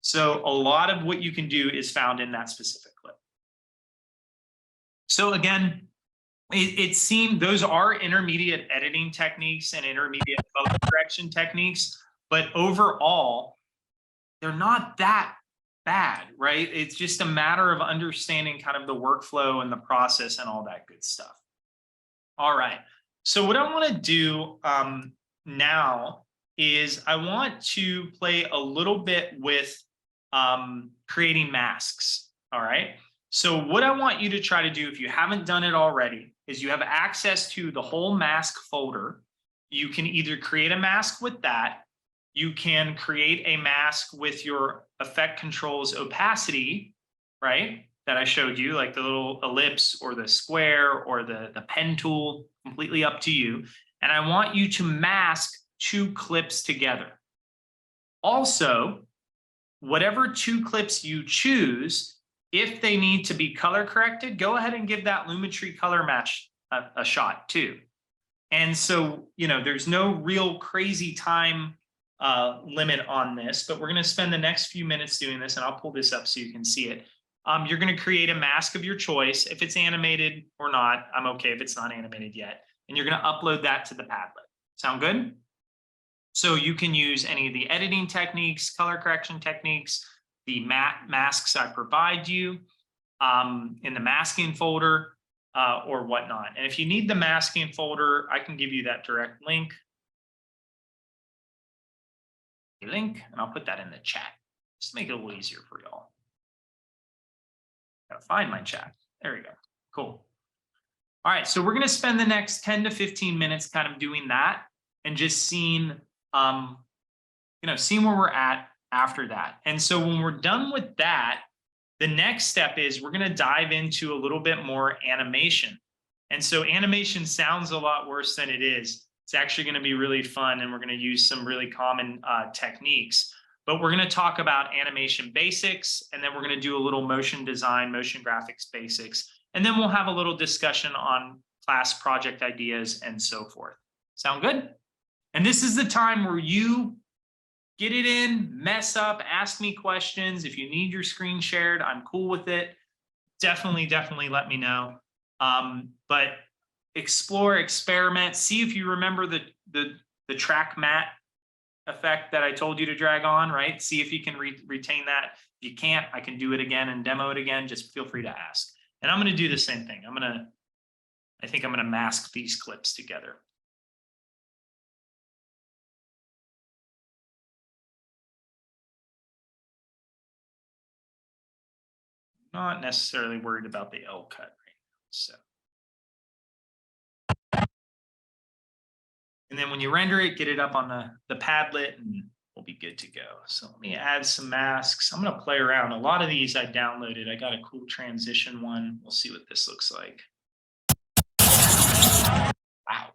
So a lot of what you can do is found in that specific clip. So again, it seemed those are intermediate editing techniques and intermediate color correction techniques, but overall, they're not that bad, right? It's just a matter of understanding kind of the workflow and the process and all that good stuff. All right. So what I want to do now is I want to play a little bit with creating masks. All right. So what I want you to try to do, if you haven't done it already, is you have access to the whole mask folder. You can either create a mask with that. You can create a mask with your effect controls opacity, right? That I showed you, like the little ellipse or the square or the pen tool, completely up to you. And I want you to mask 2 clips together. Also, whatever 2 clips you choose, if they need to be color corrected, go ahead and give that Lumetri color match a shot too. And so, there's no real crazy time limit on this, but we're going to spend the next few minutes doing this, and I'll pull this up so you can see it. You're going to create a mask of your choice. If it's animated or not, I'm okay if it's not animated yet. And you're going to upload that to the Padlet. Sound good? So you can use any of the editing techniques, color correction techniques, the masks I provide you in the masking folder or whatnot. And if you need the masking folder, I can give you that direct link. And I'll put that in the chat. Just to make it a little easier for y'all. Gotta find my chat. There we go. Cool. All right, so we're going to spend the next 10 to 15 minutes kind of doing that and just seeing, seeing where we're at after that. And so when we're done with that, the next step is we're going to dive into a little bit more animation. And so animation sounds a lot worse than it is. It's actually going to be really fun, and we're going to use some really common techniques. But we're going to talk about animation basics, and then we're going to do a little motion design, motion graphics basics. And then we'll have a little discussion on class project ideas and so forth. Sound good? And this is the time where you get it in, mess up, ask me questions. If you need your screen shared, I'm cool with it. Definitely let me know. But explore, experiment, see if you remember the track mat effect that I told you to drag on, right? See if you can retain that. If you can't, I can do it again and demo it again. Just feel free to ask. And I'm going to do the same thing. I think I'm going to mask these clips together. Not necessarily worried about the L cut right now. So. And then when you render it, get it up on the Padlet and we'll be good to go. So let me add some masks. I'm going to play around. A lot of these I downloaded. I got a cool transition one. We'll see what this looks like. Wow.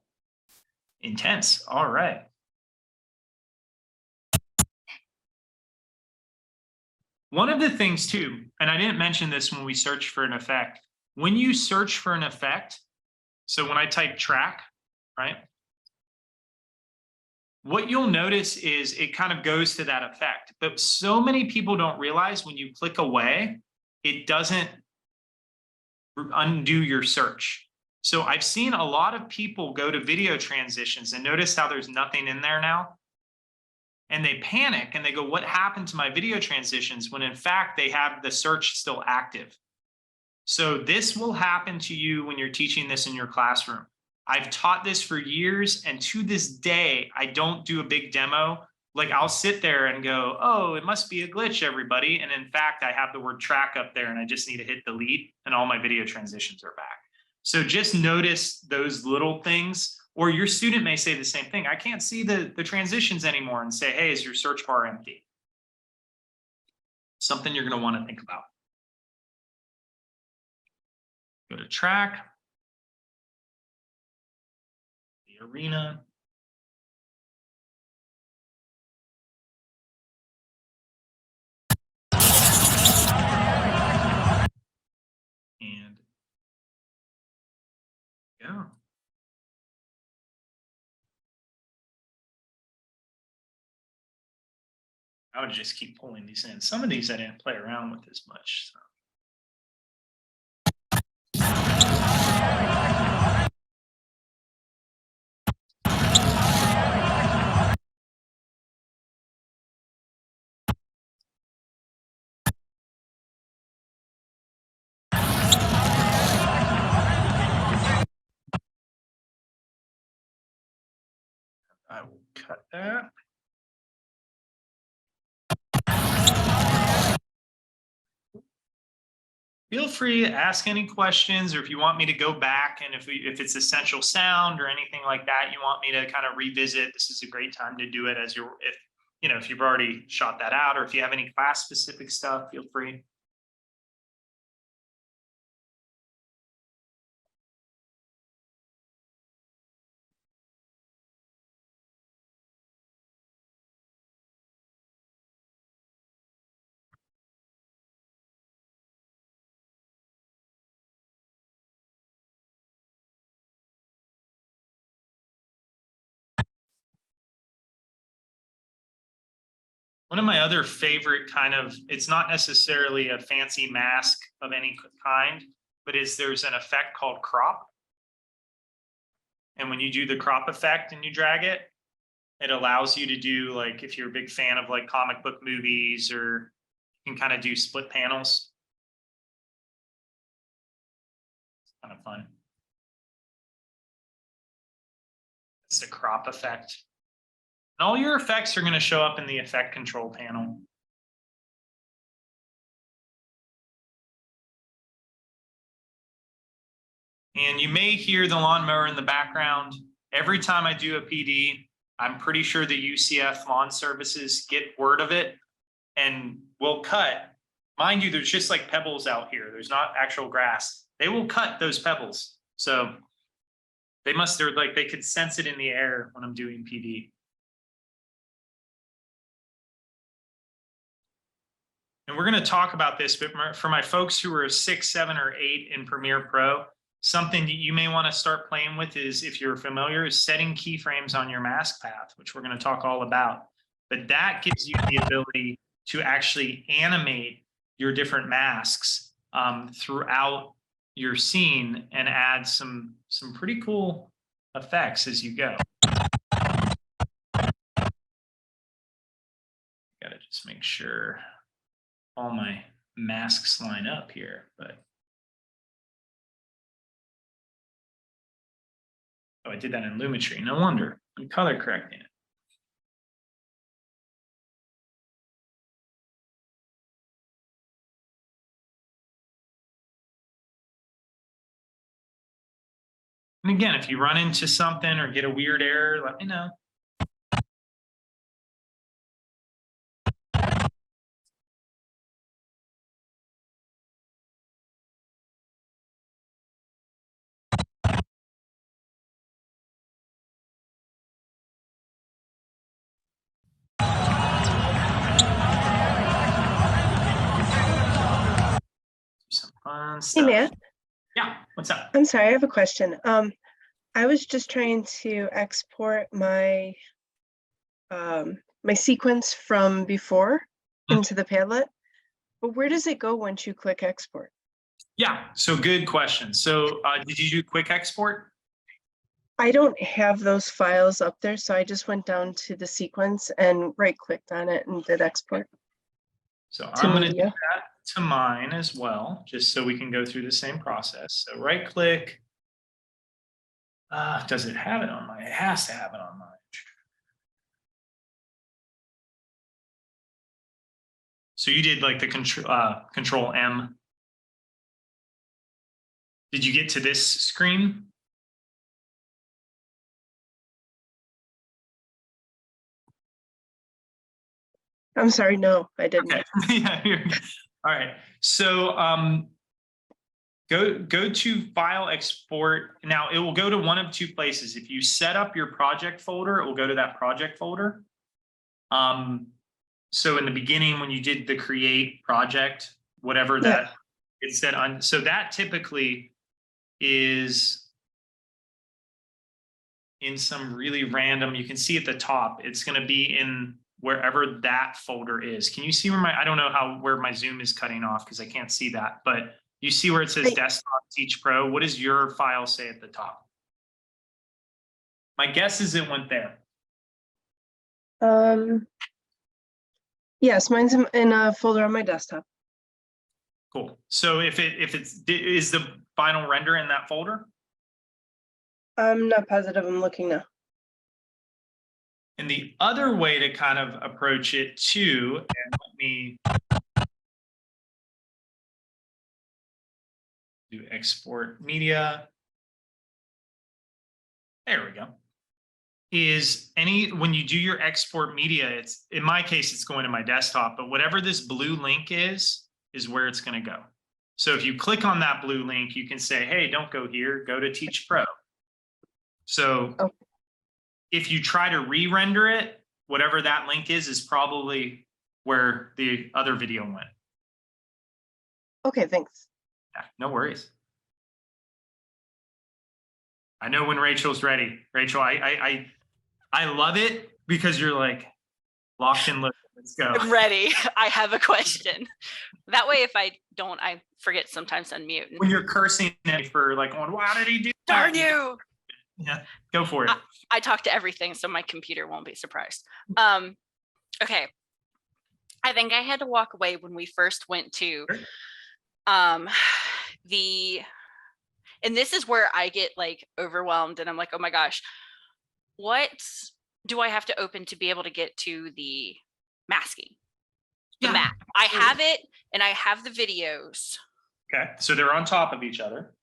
Intense. All right. One of the things too, and I didn't mention this when we searched for an effect, when you search for an effect, so when I type track, right? What you'll notice is it kind of goes to that effect, but so many people don't realize when you click away, it doesn't undo your search. So I've seen a lot of people go to video transitions and notice how there's nothing in there now. And they panic and they go, what happened to my video transitions? When in fact, they have the search still active. So this will happen to you when you're teaching this in your classroom. I've taught this for years, and to this day, I don't do a big demo. Like I'll sit there and go, oh, it must be a glitch, everybody. And in fact, I have the word track up there and I just need to hit delete and all my video transitions are back. So just notice those little things. Or your student may say the same thing. I can't see the transitions anymore, and say, hey, is your search bar empty? Something you're going to want to think about. Go to track, the arena. And yeah. I would just keep pulling these in. Some of these I didn't play around with as much. So. I will cut that. Feel free to ask any questions, or if you want me to go back and if it's essential sound or anything like that, you want me to kind of revisit, this is a great time to do it as if you've already shot that out, or if you have any class specific stuff, feel free. One of my other favorite it's not necessarily a fancy mask of any kind, but there's an effect called crop. And when you do the crop effect and you drag it, it allows you to do, like, if you're a big fan of like comic book movies, or you can kind of do split panels. It's kind of fun. It's the crop effect. And all your effects are going to show up in the effect control panel. And you may hear the lawnmower in the background. Every time I do a PD, I'm pretty sure the UCF lawn services get word of it and will cut. Mind you, there's just like pebbles out here. There's not actual grass. They will cut those pebbles. So they could sense it in the air when I'm doing PD. And we're going to talk about this, but for my folks who are 6, 7, or 8 in Premiere Pro, something that you may want to start playing with is, if you're familiar, is setting keyframes on your mask path, which we're going to talk all about. But that gives you the ability to actually animate your different masks throughout your scene and add some pretty cool effects as you go. Got to just make sure all my masks line up here, but oh, I did that in Lumetri. No wonder. I'm color correcting it. And again, if you run into something or get a weird error, let me know. Some fun Hey, stuff. Matt, Yeah, what's up? I'm sorry, I have a question. I was just trying to export my my sequence from before Mm. into the Padlet, but where does it go once you click export? Yeah, so good question. So did you do quick export? I don't have those files up there, so I just went down to the sequence and right-clicked on it and did export So to I'm going to do media. that to mine as well, just so we can go through the same process. So right click. Does it have it on mine? It has to have it on mine. So you did like the control M. Did you get to this screen? I'm sorry, no, I didn't. Okay. Yeah, all right. So go to file export. Now it will go to one of two places. If you set up your project folder, it will go to that project folder. So in the beginning, when you did the create project, whatever that it said on, so that typically is in some really random, you can see at the top, it's going to be in wherever that folder is. Can you see where I don't know where my Zoom is cutting off because I can't see that, but you see where it says desktop Teach Pro. What does your file say at the top? My guess is it went there. Yes, mine's in a folder on my desktop. Cool. So if it's is the final render in that folder? I'm not positive, I'm looking now. And the other way to kind of approach it too, and let me do export media. There we go. Is when you do your export media, it's in my case, it's going to my desktop, but whatever this blue link is where it's going to go. So if you click on that blue link, you can say, hey, don't go here, go to Teach Pro. So if you try to re-render it, whatever that link is probably where the other video went. Okay, thanks. Yeah, no worries. I know when Rachel's ready. Rachel, I love it because you're like locked in. Let's go. I'm ready. I have a question. That way, if I don't, I forget sometimes to unmute. When you're cursing at me for like, why did he do Darn that? you! Yeah, go for it. I talk to everything, so my computer won't be surprised. Okay. I think I had to walk away when we first went to and this is where I get like overwhelmed and I'm like, oh my gosh, what do I have to open to be able to get to the masking? The map. I have it and I have the videos. Okay, so they're on top of each other.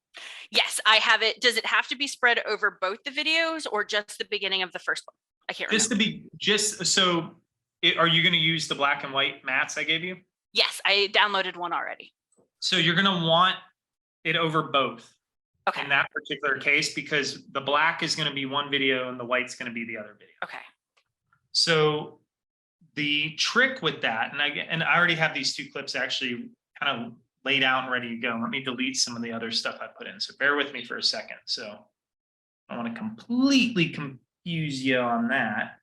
Yes, I have it. Does it have to be spread over both the videos or just the beginning of the first one? I can't remember. Are you going to use the black and white mats I gave you? Yes, I downloaded one already. So you're going to want it over both. Okay. In that particular case, because the black is going to be one video and the white's going to be the other video. Okay. So the trick with that, and I already have these two clips actually kind of laid out and ready to go. Let me delete some of the other stuff I put in. So bear with me for a second. So I want to completely confuse you on that.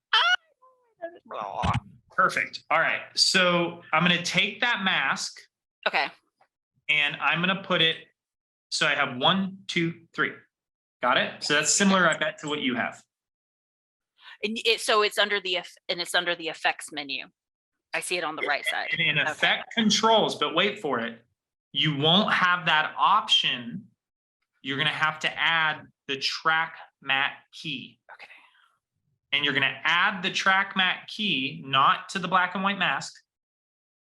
Perfect. All right. So I'm going to take that mask. Okay. And I'm going to put it. So I have 1, 2, 3. Got it? So that's similar, I bet, to what you have. And so it's under the effects menu. I see it on the right side. And in effect controls, but wait for it. You won't have that option. You're going to have to add the track mat key. Okay. And you're going to add the track mat key, not to the black and white mask,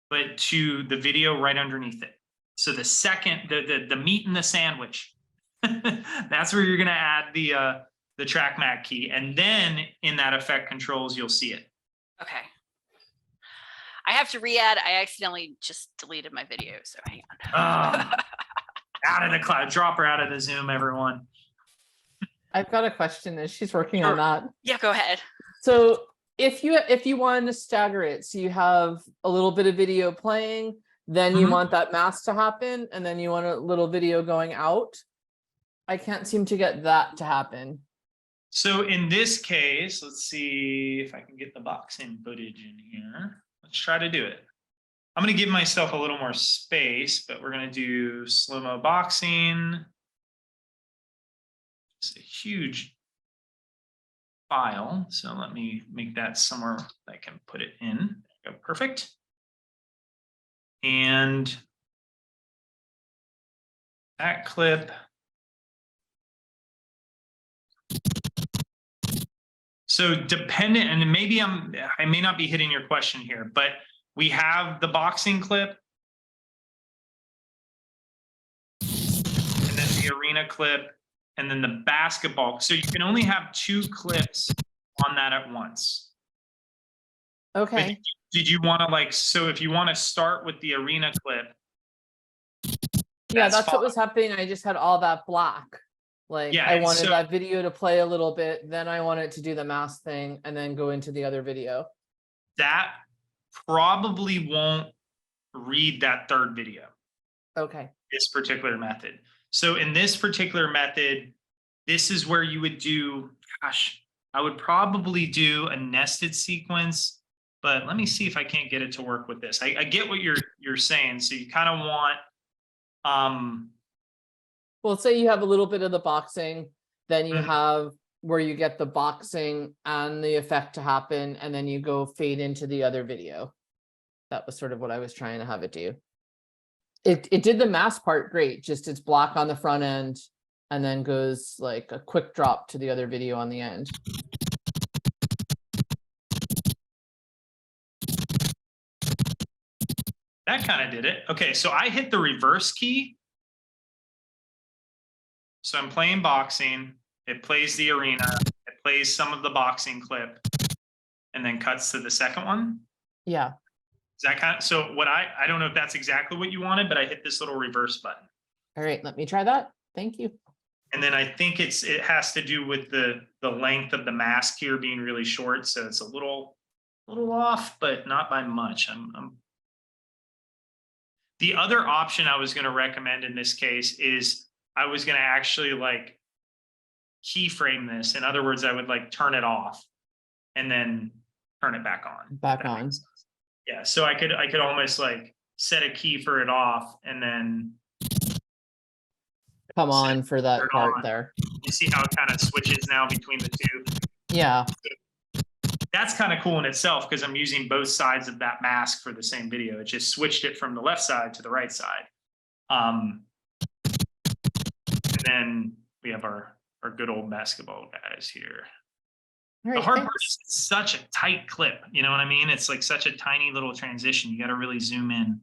but to the video right underneath it. So the second, the meat in the sandwich, That's where you're gonna add the track mat key, and then in that effect controls, you'll see it. Okay. I have to re-add. I accidentally just deleted my video, so hang on. Ah, out of the cloud, drop her out of the Zoom, everyone. I've got a question as she's working Sure. on that. Yeah, go ahead. So if you wanted to stagger it, so you have a little bit of video playing, then you Mhm. want that mask to happen, and then you want a little video going out. I can't seem to get that to happen. So in this case, let's see if I can get the boxing footage in here. Let's try to do it. I'm going to give myself a little more space, but we're going to do slow-mo boxing. It's a huge file, so let me make that somewhere I can put it in. Go, perfect. And that clip. So dependent, and maybe I may not be hitting your question here, but we have the boxing clip. And then the arena clip, and then the basketball. So you can only have 2 clips on that at once. Okay. But did you want to like, so if you want to start with the arena clip. Yeah, that's fine. what was happening. I just had all that black. Like Yeah, I and wanted so- that video to play a little bit, then I wanted to do the mask thing and then go into the other video. That probably won't read that third video, Okay. this particular method. So in this particular method, this is where you would do, gosh, I would probably do a nested sequence, but let me see if I can't get it to work with this. I get what you're saying. So you kind of want, Well, say you have a little bit of the boxing, then you Mhm. have where you get the boxing and the effect to happen, and then you go fade into the other video. That was sort of what I was trying to have it do. It did the mask part great, just it's black on the front end and then goes like a quick drop to the other video on the end. that kind of did it. Okay, so I hit the reverse key. So I'm playing boxing. It plays the arena. It plays some of the boxing clip, and then cuts to the second one. Yeah. Is that kind of, so what I don't know if that's exactly what you wanted, but I hit this little reverse button. All right, let me try that. Thank you. And then I think it has to do with the length of the mask here being really short. So it's a little off, but not by much. The other option I was going to recommend in this case is I was going to actually like keyframe this. In other words, I would like turn it off and then turn it back on. Back on. Yeah, so I could almost like set a key for it off and then Come on for that turn part on. there. You see how it kind of switches now between the two. Yeah. That's kind of cool in itself because I'm using both sides of that mask for the same video. It just switched it from the left side to the right side. And then we have our good old basketball guys here. All The right, hard part thanks. is it's such a tight clip. You know what I mean? It's like such a tiny little transition. You got to really zoom in.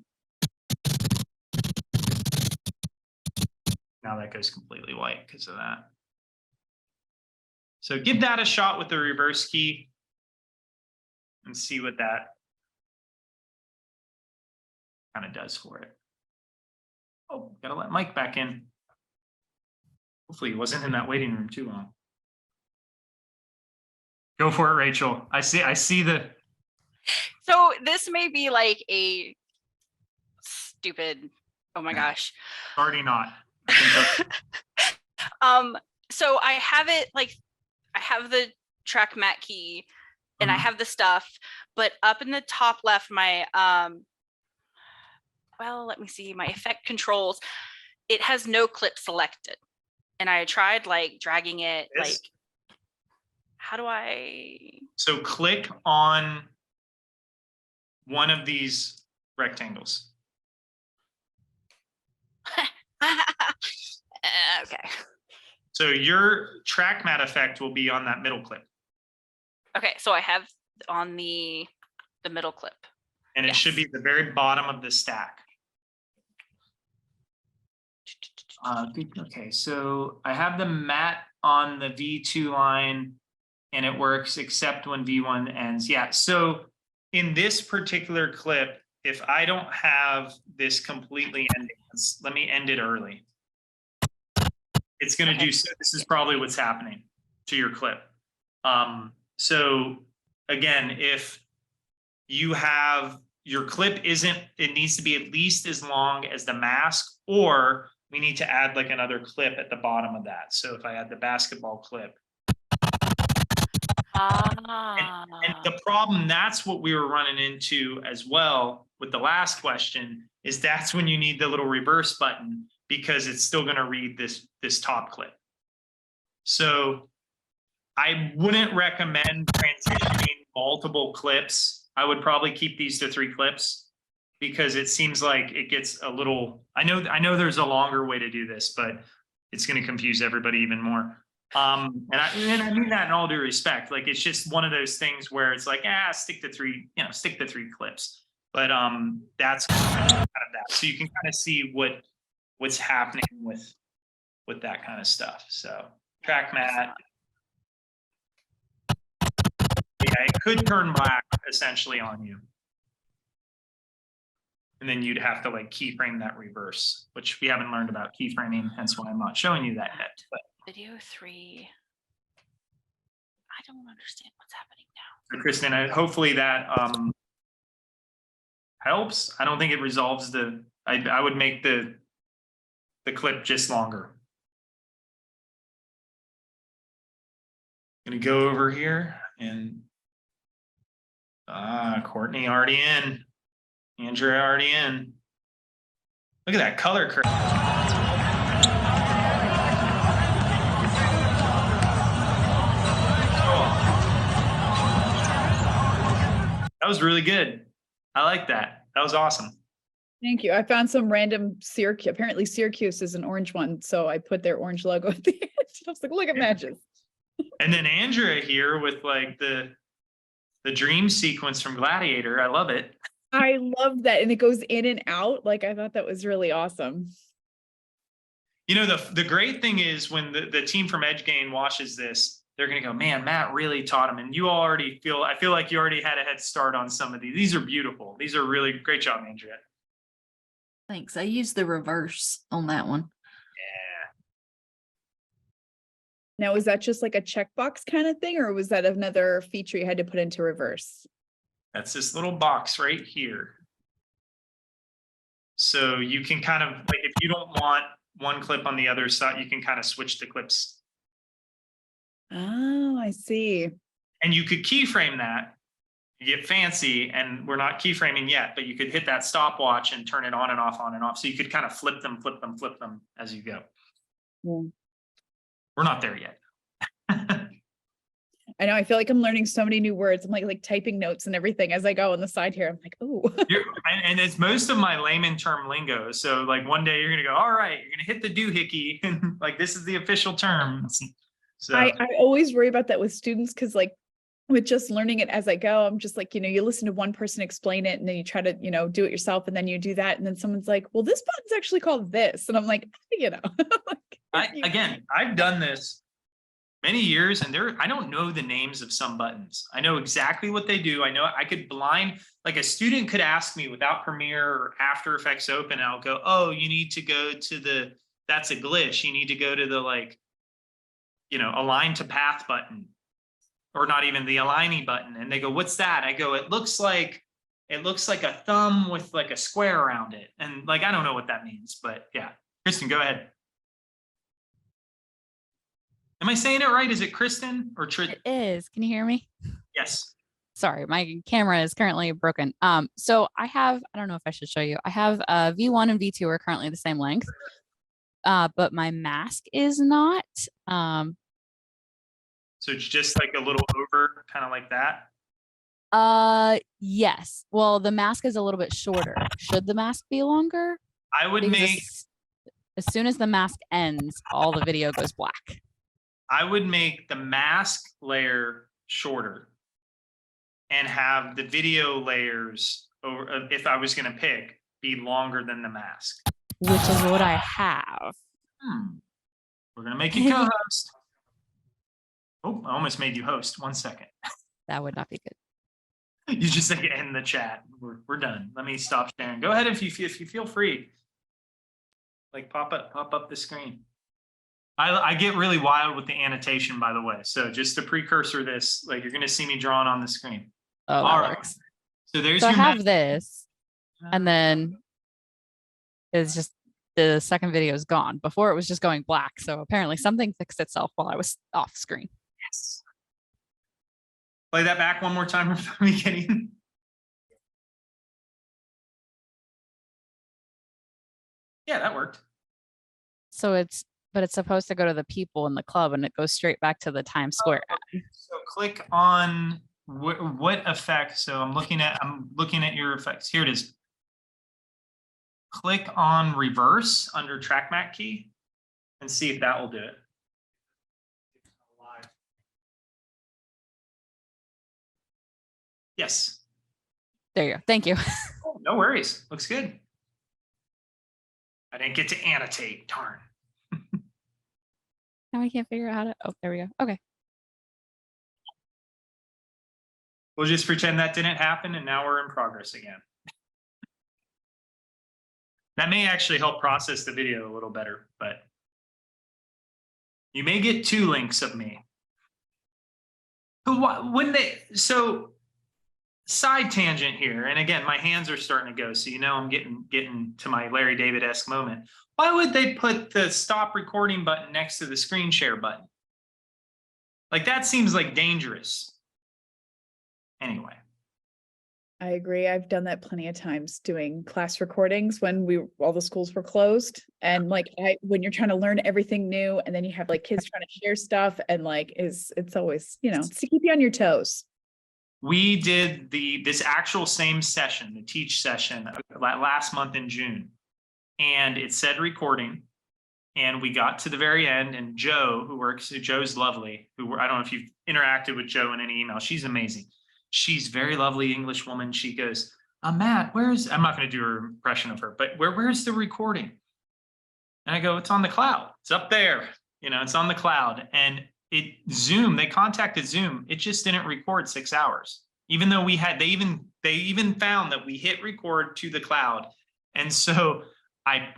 Now that goes completely white because of that. So give that a shot with the reverse key and see what that kind of does for it. Oh, gotta let Mike back in. Hopefully he wasn't in that waiting room too long. Go for it, Rachel. I see the. So this may be like a stupid, oh my gosh. Already not. I think So I have it like, I have the track mat key and I Mhm. have the stuff, but up in the top left, my, well, let me see, my effect controls, it has no clip selected. And I tried like dragging it, This? like, how do I? So click on one of these rectangles. Okay. So your track mat effect will be on that middle clip. Okay, so I have on the middle clip. And it should be Yes. at the very bottom of the stack. Okay, so I have the mat on the V2 line and it works except when V1 ends. Yeah, so in this particular clip, if I don't have this completely ending, let me end it early. It's going to do so. This is probably what's happening to your clip. So again, if you have your clip it needs to be at least as long as the mask, or we need to add like another clip at the bottom of that. So if I add the basketball clip. And the problem, that's what we were running into as well with the last question, is that's when you need the little reverse button, because it's still going to read this top clip. So I wouldn't recommend transitioning multiple clips. I would probably keep these to 3 clips, because it seems like it gets a little, I know there's a longer way to do this, but it's going to confuse everybody even more. And I mean that in all due respect. Like, it's just one of those things where it's like, stick to 3, stick to 3 clips. But that's kind of that. So you can kind of see what's happening with that kind of stuff. So track mat. Yeah, it could turn black essentially on you. And then you'd have to like keyframe that reverse, which we haven't learned about keyframing, hence why I'm not showing you that yet. But Video 3. I don't understand what's happening now. so Kristen, hopefully that helps. I don't think it resolves I would make the clip just longer. Gonna go over here and Courtney already in. Andrea already in. Look at that color correction. That was really good. I like that. That was awesome. Thank you. I found some random Syracuse. Apparently Syracuse is an orange one, so I put their orange logo at the end. I was like, look at matches. And then Andrea here with like the dream sequence from Gladiator. I love it. I love that. And it goes in and out. Like, I thought that was really awesome. The great thing is when the team from EdgeGain watches this, they're going to go, man, Matt really taught him. And I feel like you already had a head start on some of these. These are beautiful. These are really great job, Andrea. Thanks. I used the reverse on that one. Yeah. Now, was that just like a checkbox kind of thing, or was that another feature you had to put into reverse? That's this little box right here. So you can kind of like, if you don't want one clip on the other side, you can kind of switch the clips. Oh, I see. And you could keyframe that. You get fancy, and we're not keyframing yet, but you could hit that stopwatch and turn it on and off, on and off. So you could kind of flip them as you go. Yeah. We're not there yet. I know. I feel like I'm learning so many new words. I'm like typing notes and everything as I go on the side here. I'm like, oh. And it's most of my layman term lingo. So like one day you're going to go, all right, you're going to hit the doohickey. And like, this is the official term. So I always worry about that with students, because like with just learning it as I go, I'm just like, you listen to one person explain it and then you try to, do it yourself, and then you do that. And then someone's like, well, this button's actually called this. And I'm like, Again, I've done this many years, and I don't know the names of some buttons. I know exactly what they do. I know I could like a student could ask me without Premiere or After Effects open, and I'll go, oh, you need to go to that's a glitch. You need to go to the align to path button, or not even the aligning button. And they go, what's that? I go, it looks like a thumb with like a square around it. And like, I don't know what that means, but yeah. Kristen, go ahead. Am I saying it right? Is it Kristen or It is. Can you hear me? Yes. Sorry, my camera is currently broken. So I don't know if I should show you. I have V1 and V2 are currently the same length, but my mask is not. So it's just like a little over, kind of like that. Yes. Well, the mask is a little bit shorter. Should the mask be longer? I would make, as soon as the mask ends, all the video goes black. I would make the mask layer shorter and have the video layers over, if I was going to pick, be longer than the mask. Which is what I have. We're gonna make you co-host. Oh, I almost made you host. 1 second. That would not be good. You just like end the chat. We're done. Let me stop sharing. Go ahead if you feel free. Like pop up the screen. I get really wild with the annotation, by the way. So just to precursor this, like you're gonna see me drawing on the screen. Oh, All that right. works. So there's So I your have this, and then it's just the second video is gone. Before it was just going black. So apparently something fixed itself while I was off screen. Yes. Play that back one more time from the beginning. Yeah, that worked. So it's supposed to go to the people in the club, and it goes straight back to the Times Square ad. So click on what effect. So I'm looking at your effects. Here it is. Click on reverse under TrackMac key and see if that will do it. Yes. There you go. Thank you. Oh, no worries. Looks good. I didn't get to annotate. Darn. Now I can't figure out how to. Oh, there we go. Okay. We'll just pretend that didn't happen, and now we're in progress again. That may actually help process the video a little better, but you may get 2 links of me. So side tangent here, and again, my hands are starting to go, so you know I'm getting to my Larry David-esque moment. Why would they put the stop recording button next to the screen share button? Like that seems like dangerous. Anyway. I agree. I've done that plenty of times doing class recordings when all the schools were closed. And like when you're trying to learn everything new and then you have like kids trying to share stuff and like it's always, it's to keep you on your toes. We did this actual same session, the teach session last month in June, and it said recording. And we got to the very end, and Joe's lovely. I don't know if you've interacted with Joe in any email. She's amazing. She's very lovely English woman. She goes, Matt, I'm not going to do her impression of her, but where's the recording? And I go, it's on the cloud. It's up there. It's on the cloud. And they contacted Zoom. It just didn't record 6 hours. Even though they even found that we hit record to the cloud. And so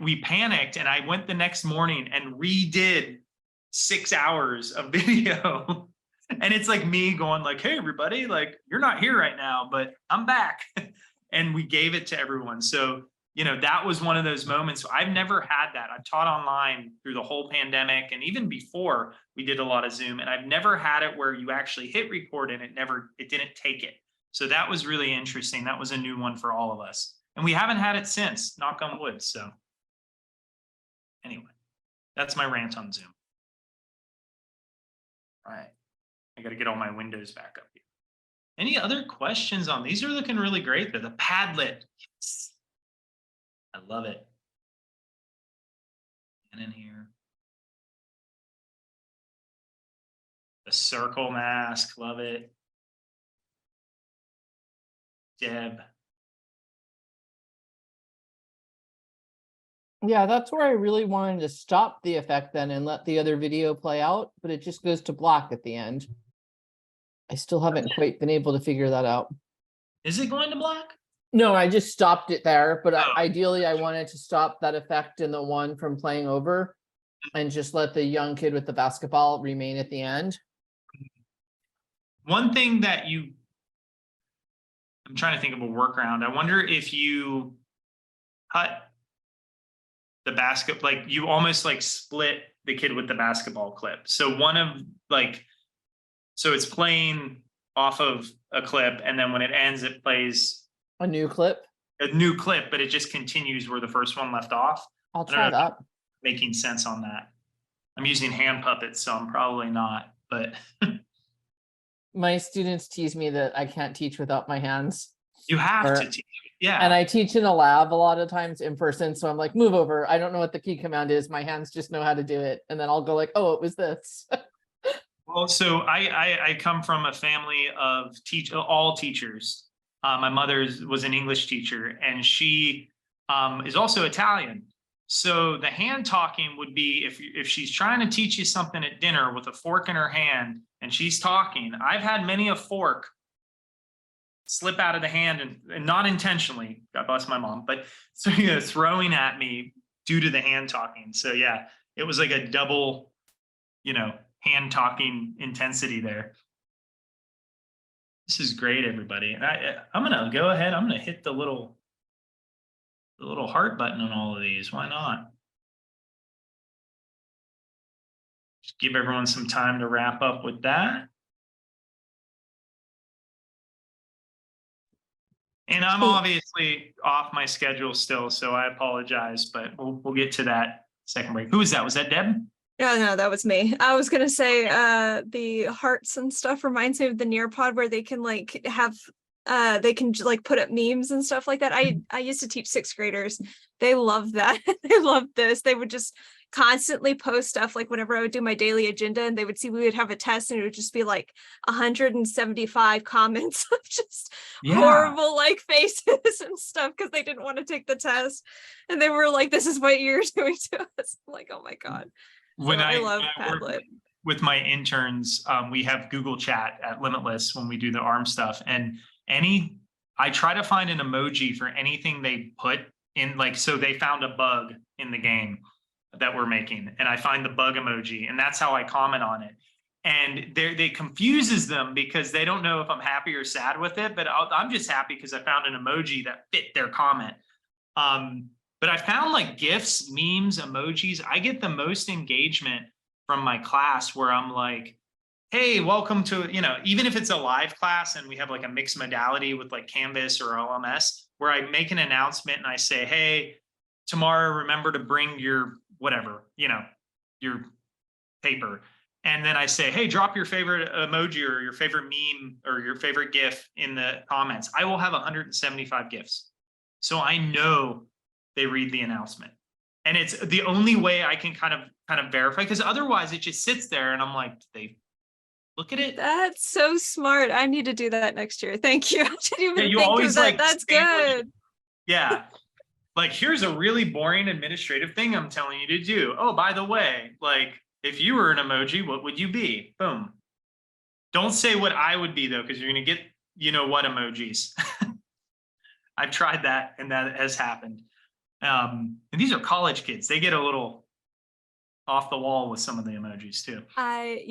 we panicked, and I went the next morning and redid 6 hours of video. And it's like me going like, hey, everybody, like, you're not here right now, but I'm back. And we gave it to everyone. So, that was one of those moments. I've never had that. I've taught online through the whole pandemic. And even before, we did a lot of Zoom. And I've never had it where you actually hit record and it didn't take it. So that was really interesting. That was a new one for all of us. And we haven't had it since, knock on wood. So anyway, that's my rant on Zoom. All right. I got to get all my windows back up here. Any other questions on these? Are looking really great. They're the Padlet. Yes. I love it. And in here. The circle mask. Love it. Deb. Yeah, that's where I really wanted to stop the effect then and let the other video play out, but it just goes to black at the end. I still haven't quite been able to figure that out. Is it going to black? No, I just stopped it there, but Oh. ideally I wanted to stop that effect in the one from playing over and just let the young kid with the basketball remain at the end. One thing that I'm trying to think of a workaround. I wonder if you cut the basket, like you almost like split the kid with the basketball clip. So so it's playing off of a clip, and then when it ends, it plays A new clip. a new clip, but it just continues where the first one left off. I'll I don't try know. that. Making sense on that. I'm using hand puppets, so I'm probably not, but My students tease me that I can't teach without my hands. you have Or- to teach. Yeah. And I teach in a lab a lot of times in person. So I'm like, move over. I don't know what the key command is. My hands just know how to do it. And then I'll go like, oh, it was this. Well, so I come from a family of all teachers. My mother was an English teacher, and she is also Italian. So the hand talking would be if she's trying to teach you something at dinner with a fork in her hand and she's talking. I've had many a fork slip out of the hand and not intentionally, God bless my mom, but so throwing at me due to the hand talking. So yeah, it was like a double, hand talking intensity there. This is great, everybody. And I'm gonna go ahead. I'm gonna hit the little heart button on all of these. Why not? Just give everyone some time to wrap up with that. And I'm obviously off my schedule still, so I apologize, but we'll get to that second break. Who was that? Was that Deb? No, that was me. I was gonna say the hearts and stuff reminds me of the Nearpod where they can like have they can like put up memes and stuff like that. I used to teach sixth graders. They love that. They love this. They would just constantly post stuff like whenever I would do my daily agenda and they would see we would have a test and it would just be like 175 comments of just horrible like faces and stuff because they didn't want to take the test. And they were like, this is what you're doing to us. I'm like, oh my God. When I love work Padlet. with my interns, we have Google Chat at Limitless when we do the ARM stuff. And I try to find an emoji for anything they put in, like, so they found a bug in the game that we're making, and I find the bug emoji, and that's how I comment on it. And they confuses them because they don't know if I'm happy or sad with it, but I'm just happy because I found an emoji that fit their comment. But I found like GIFs, memes, emojis, I get the most engagement from my class where I'm like, hey, welcome to, even if it's a live class and we have like a mixed modality with like Canvas or LMS, where I make an announcement and I say, hey, tomorrow, remember to bring your whatever, your paper. And then I say, hey, drop your favorite emoji or your favorite meme or your favorite GIF in the comments. I will have 175 GIFs. So I know they read the announcement. And it's the only way I can kind of verify, because otherwise it just sits there and I'm like, they look at it. That's so smart. I need to do that next year. Thank you. I didn't even you think always of that. like That's good. Yeah. Like, here's a really boring administrative thing I'm telling you to do. Oh, by the way, like, if you were an emoji, what would you be? Boom. Don't say what I would be, though, because you're going to get, what emojis. I've tried that, and that has happened. And these are college kids. They get a little off the wall with some of the emojis, too. I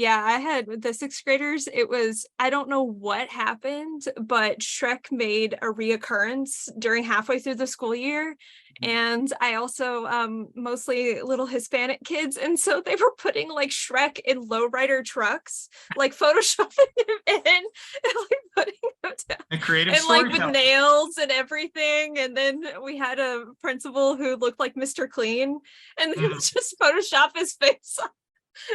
had with the sixth graders, it was, I don't know what happened, but Shrek made a reoccurrence during halfway through the school year. And I also mostly little Hispanic kids. And so they were putting like Shrek in lowrider trucks, like photoshopping him in and like putting him down. The creative And like with storytelling. nails and everything. And then we had a principal who looked like Mr. Clean and they would just Photoshop his face.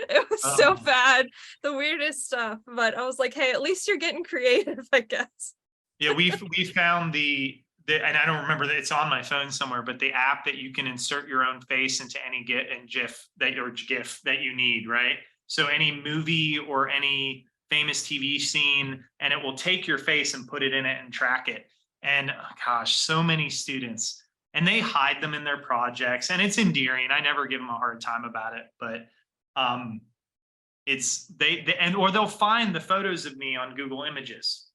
It was so bad, the weirdest stuff. But I was like, hey, at least you're getting creative, I guess. Yeah, we found the and I don't remember that it's on my phone somewhere, but the app that you can insert your own face into any GIF that you need, right? So any movie or any famous TV scene, and it will take your face and put it in it and track it. And gosh, so many students, and they hide them in their projects, and it's endearing. I never give them a hard time about it, but it's or they'll find the photos of me on Google Images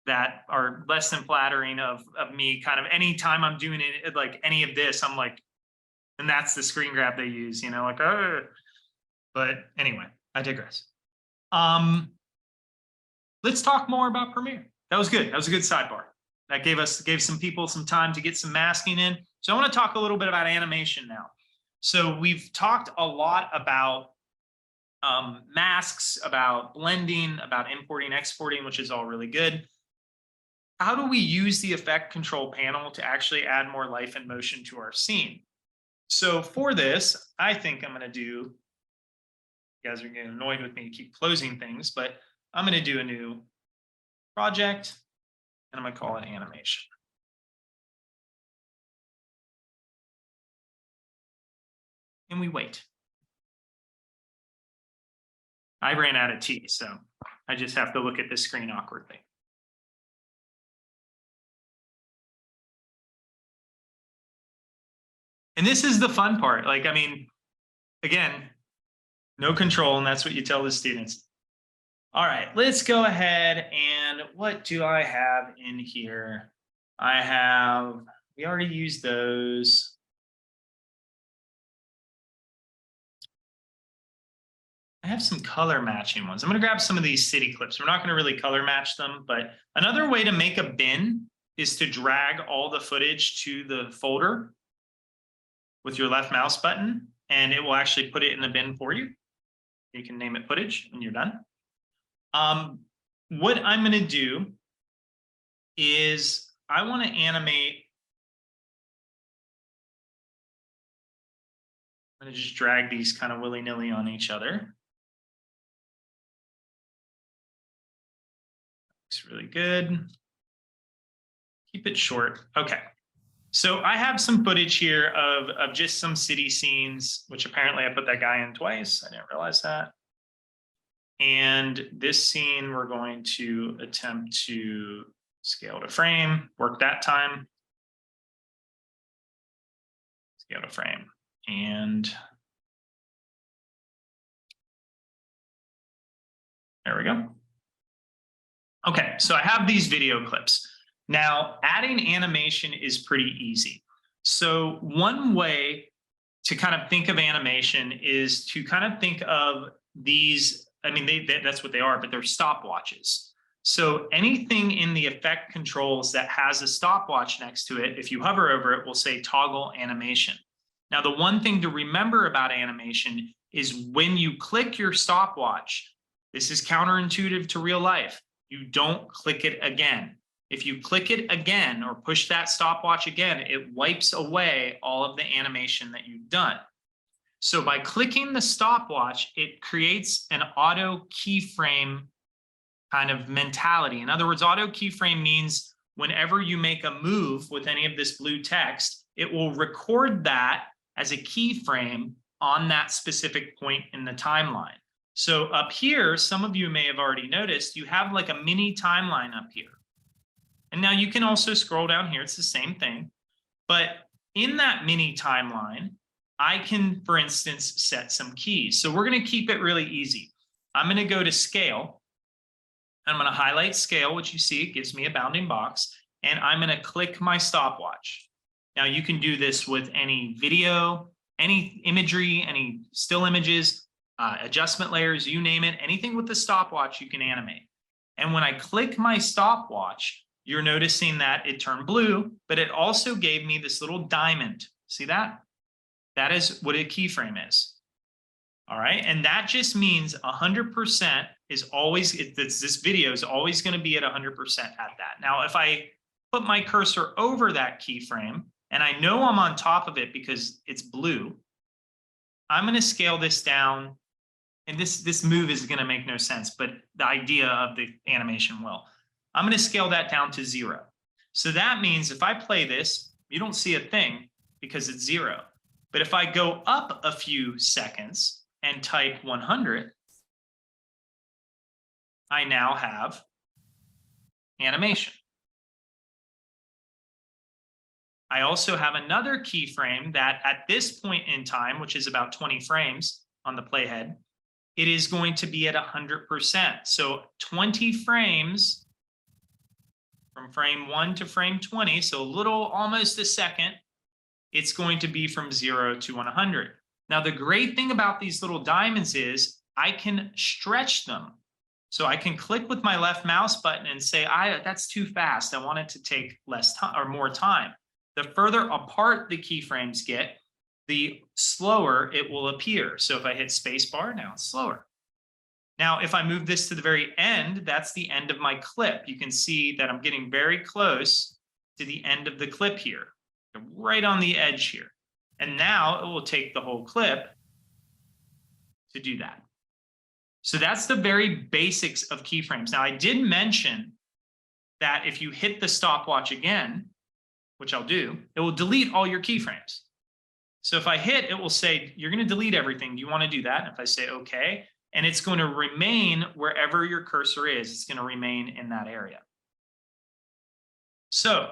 that are less than flattering of me. Kind of anytime I'm doing it, like any of this, I'm like, and that's the screen grab they use, like, oh. But anyway, I digress. Let's talk more about Premiere. That was good. That was a good sidebar. That gave some people some time to get some masking in. So I want to talk a little bit about animation now. So we've talked a lot about masks, about blending, about importing, exporting, which is all really good. How do we use the effect control panel to actually add more life and motion to our scene? So for this, I think I'm going to do, you guys are getting annoyed with me, keep closing things, but I'm going to do a new project and I'm going to call it animation. And we wait. I ran out of tea, so I just have to look at this screen awkwardly. And this is the fun part. Like, I mean, again, no control, and that's what you tell the students. All right, let's go ahead and what do I have in here? We already used those. I have some color matching ones. I'm going to grab some of these city clips. We're not going to really color match them, but another way to make a bin is to drag all the footage to the folder with your left mouse button, and it will actually put it in the bin for you. You can name it footage when you're done. What I'm going to do is I want to animate. I'm going to just drag these kind of willy-nilly on each other. Looks really good. Keep it short. Okay. So I have some footage here of just some city scenes, which apparently I put that guy in twice. I didn't realize that. And this scene, we're going to attempt to scale to frame, work that time. Scale to frame. And there we go. Okay, so I have these video clips. Now, adding animation is pretty easy. So one way to kind of think of animation is to kind of think of these, I mean, that's what they are, but they're stopwatches. So anything in the effect controls that has a stopwatch next to it, if you hover over it, will say toggle animation. Now, the one thing to remember about animation is when you click your stopwatch, this is counterintuitive to real life. You don't click it again. If you click it again or push that stopwatch again, it wipes away all of the animation that you've done. So by clicking the stopwatch, it creates an auto keyframe kind of mentality. In other words, auto keyframe means whenever you make a move with any of this blue text, it will record that as a keyframe on that specific point in the timeline. So up here, some of you may have already noticed, you have like a mini timeline up here. And now you can also scroll down here, it's the same thing. But in that mini timeline, I can, for instance, set some keys. So we're going to keep it really easy. I'm going to go to scale. I'm going to highlight scale, which you see gives me a bounding box. And I'm going to click my stopwatch. Now you can do this with any video, any imagery, any still images, adjustment layers, you name it, anything with the stopwatch you can animate. And when I click my stopwatch, you're noticing that it turned blue, but it also gave me this little diamond. See that? That is what a keyframe is. All right. And that just means 100% is always, this video is always going to be at 100% at that. Now, if I put my cursor over that keyframe and I know I'm on top of it because it's blue, I'm going to scale this down. And this move is going to make no sense, but the idea of the animation will. I'm going to scale that down to 0. So that means if I play this, you don't see a thing because it's 0. But if I go up a few seconds and type 100, I now have animation. I also have another keyframe that at this point in time, which is about 20 frames on the playhead, it is going to be at 100%. So 20 frames from frame 1 to frame 20, so a little, almost a second, it's going to be from 0 to 100. Now, the great thing about these little diamonds is I can stretch them. So I can click with my left mouse button and say, that's too fast. I want it to take less time or more time. The further apart the keyframes get, the slower it will appear. So if I hit spacebar, now it's slower. Now, if I move this to the very end, that's the end of my clip. You can see that I'm getting very close to the end of the clip here, right on the edge here. And now it will take the whole clip to do that. So that's the very basics of keyframes. Now, I did mention that if you hit the stopwatch again, which I'll do, it will delete all your keyframes. So if I hit, it will say, you're going to delete everything. Do you want to do that? And if I say, okay, and it's going to remain wherever your cursor is. It's going to remain in that area. So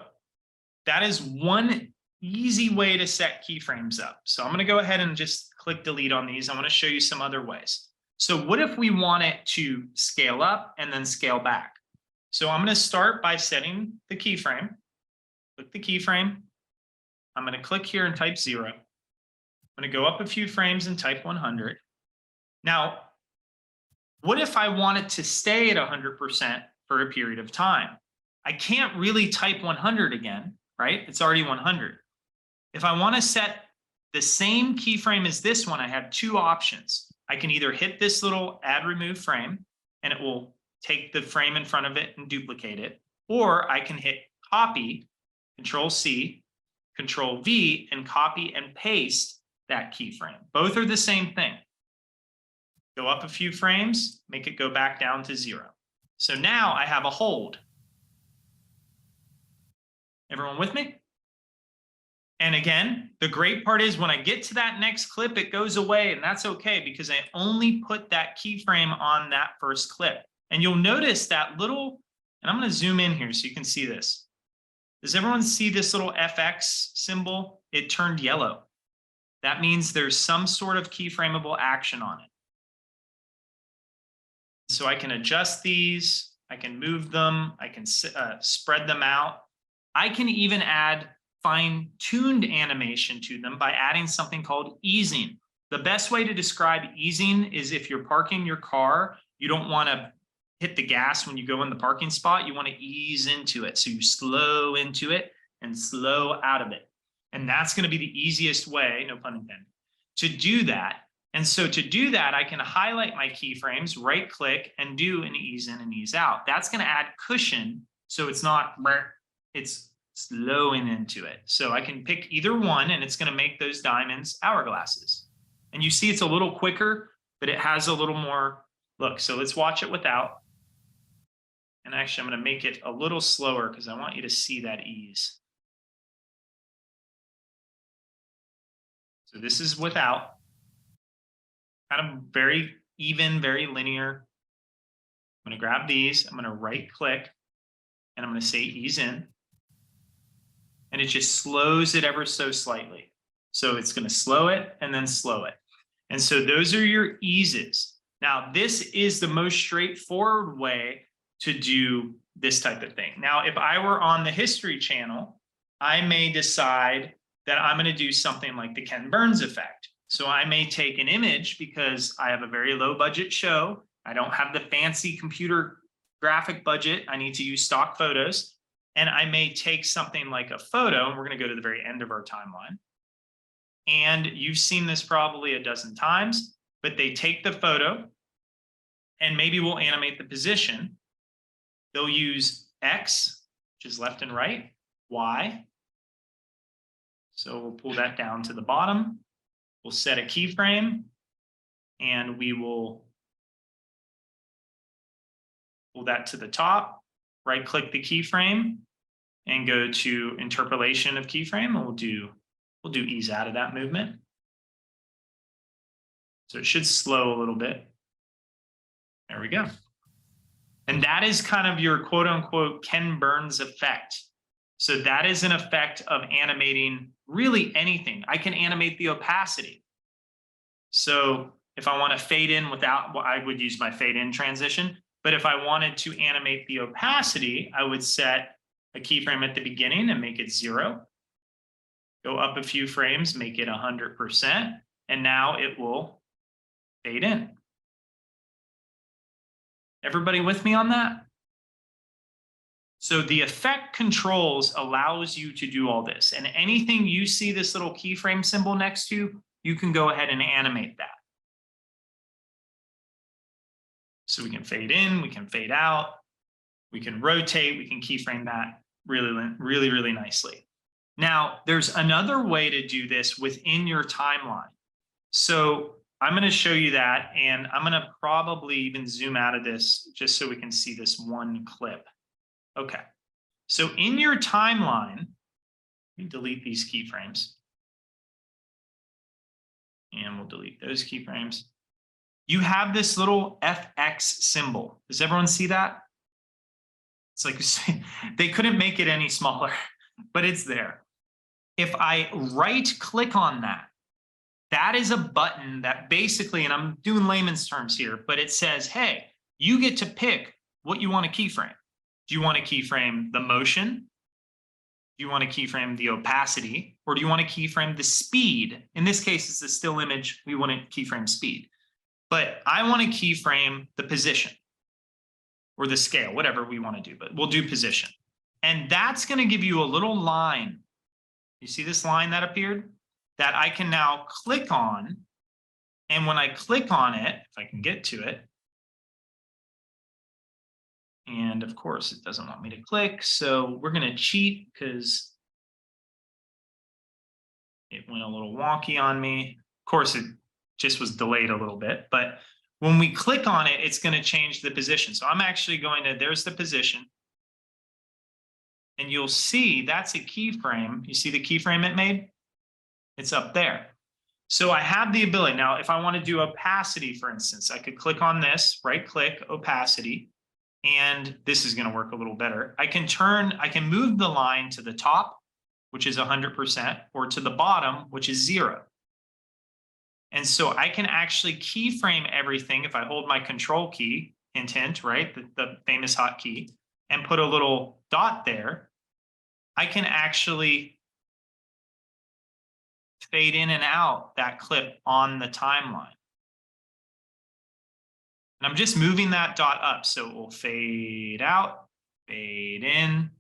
that is one easy way to set keyframes up. So I'm going to go ahead and just click delete on these. I want to show you some other ways. So what if we want it to scale up and then scale back? So I'm going to start by setting the keyframe. Click the keyframe. I'm going to click here and type 0. I'm going to go up a few frames and type 100. Now, what if I want it to stay at 100% for a period of time? I can't really type 100 again, right? It's already 100. If I want to set the same keyframe as this one, I have two options. I can either hit this little add remove frame and it will take the frame in front of it and duplicate it, or I can hit copy, Control C, Control V, and copy and paste that keyframe. Both are the same thing. Go up a few frames, make it go back down to 0. So now I have a hold. Everyone with me? And again, the great part is when I get to that next clip, it goes away, and that's okay because I only put that keyframe on that first clip. And you'll notice that little, and I'm going to zoom in here so you can see this. Does everyone see this little FX symbol? It turned yellow. That means there's some sort of keyframeable action on it. So I can adjust these, I can move them, I can spread them out. I can even add fine-tuned animation to them by adding something called easing. The best way to describe easing is if you're parking your car, you don't want to hit the gas when you go in the parking spot, you want to ease into it. So you slow into it and slow out of it. And that's going to be the easiest way, no pun intended, to do that. And so to do that, I can highlight my keyframes, right click, and do an ease in and ease out. That's going to add cushion. So it's not, it's slowing into it. So I can pick either one and it's going to make those diamonds hourglasses. And you see it's a little quicker, but it has a little more look. So let's watch it without. And actually, I'm going to make it a little slower because I want you to see that ease. So this is without. Kind of very even, very linear. I'm going to grab these. I'm going to right click and I'm going to say ease in. And it just slows it ever so slightly. So it's going to slow it and then slow it. And so those are your eases. Now, this is the most straightforward way to do this type of thing. Now, if I were on the History Channel, I may decide that I'm going to do something like the Ken Burns effect. So I may take an image because I have a very low budget show. I don't have the fancy computer graphic budget. I need to use stock photos. And I may take something like a photo, and we're going to go to the very end of our timeline. And you've seen this probably a dozen times, but they take the photo and maybe we'll animate the position. They'll use X, which is left and right, Y. So we'll pull that down to the bottom. We'll set a keyframe and we will pull that to the top. Right click the keyframe and go to interpolation of keyframe, and we'll do ease out of that movement. So it should slow a little bit. There we go. And that is kind of your quote unquote Ken Burns effect. So that is an effect of animating really anything. I can animate the opacity. So if I want to fade in without, well, I would use my fade in transition. But if I wanted to animate the opacity, I would set a keyframe at the beginning and make it 0. Go up a few frames, make it 100%. And now it will fade in. Everybody with me on that? So the effect controls allows you to do all this. And anything you see this little keyframe symbol next to, you can go ahead and animate that. So we can fade in, we can fade out, we can rotate, we can keyframe that really nicely. Now, there's another way to do this within your timeline. So I'm going to show you that, and I'm going to probably even zoom out of this just so we can see this one clip. Okay, so in your timeline, let me delete these keyframes. And we'll delete those keyframes. You have this little FX symbol. Does everyone see that? It's like they couldn't make it any smaller, but it's there. if I right click on that, that is a button that basically, and I'm doing layman's terms here, but it says, hey, you get to pick what you want to keyframe. Do you want to keyframe the motion? Do you want to keyframe the opacity? Or do you want to keyframe the speed? In this case, it's a still image. We want to keyframe speed. But I want to keyframe the position or the scale, whatever we want to do, but we'll do position. And that's going to give you a little line. You see this line that appeared? That I can now click on. And when I click on it, if I can get to it, and of course it doesn't want me to click, so we're going to cheat because it went a little wonky on me. Of course, it just was delayed a little bit, but when we click on it, it's going to change the position. So I'm actually going to, there's the position. And you'll see that's a keyframe. You see the keyframe it made? It's up there. So I have the ability. Now, if I want to do opacity, for instance, I could click on this, right click, opacity, and this is going to work a little better. I can move the line to the top, which is 100%, or to the bottom, which is 0. And so I can actually keyframe everything if I hold my control key, hint, hint, right? The famous hotkey, and put a little dot there. I can actually fade in and out that clip on the timeline. And I'm just moving that dot up. So it will fade out, fade in,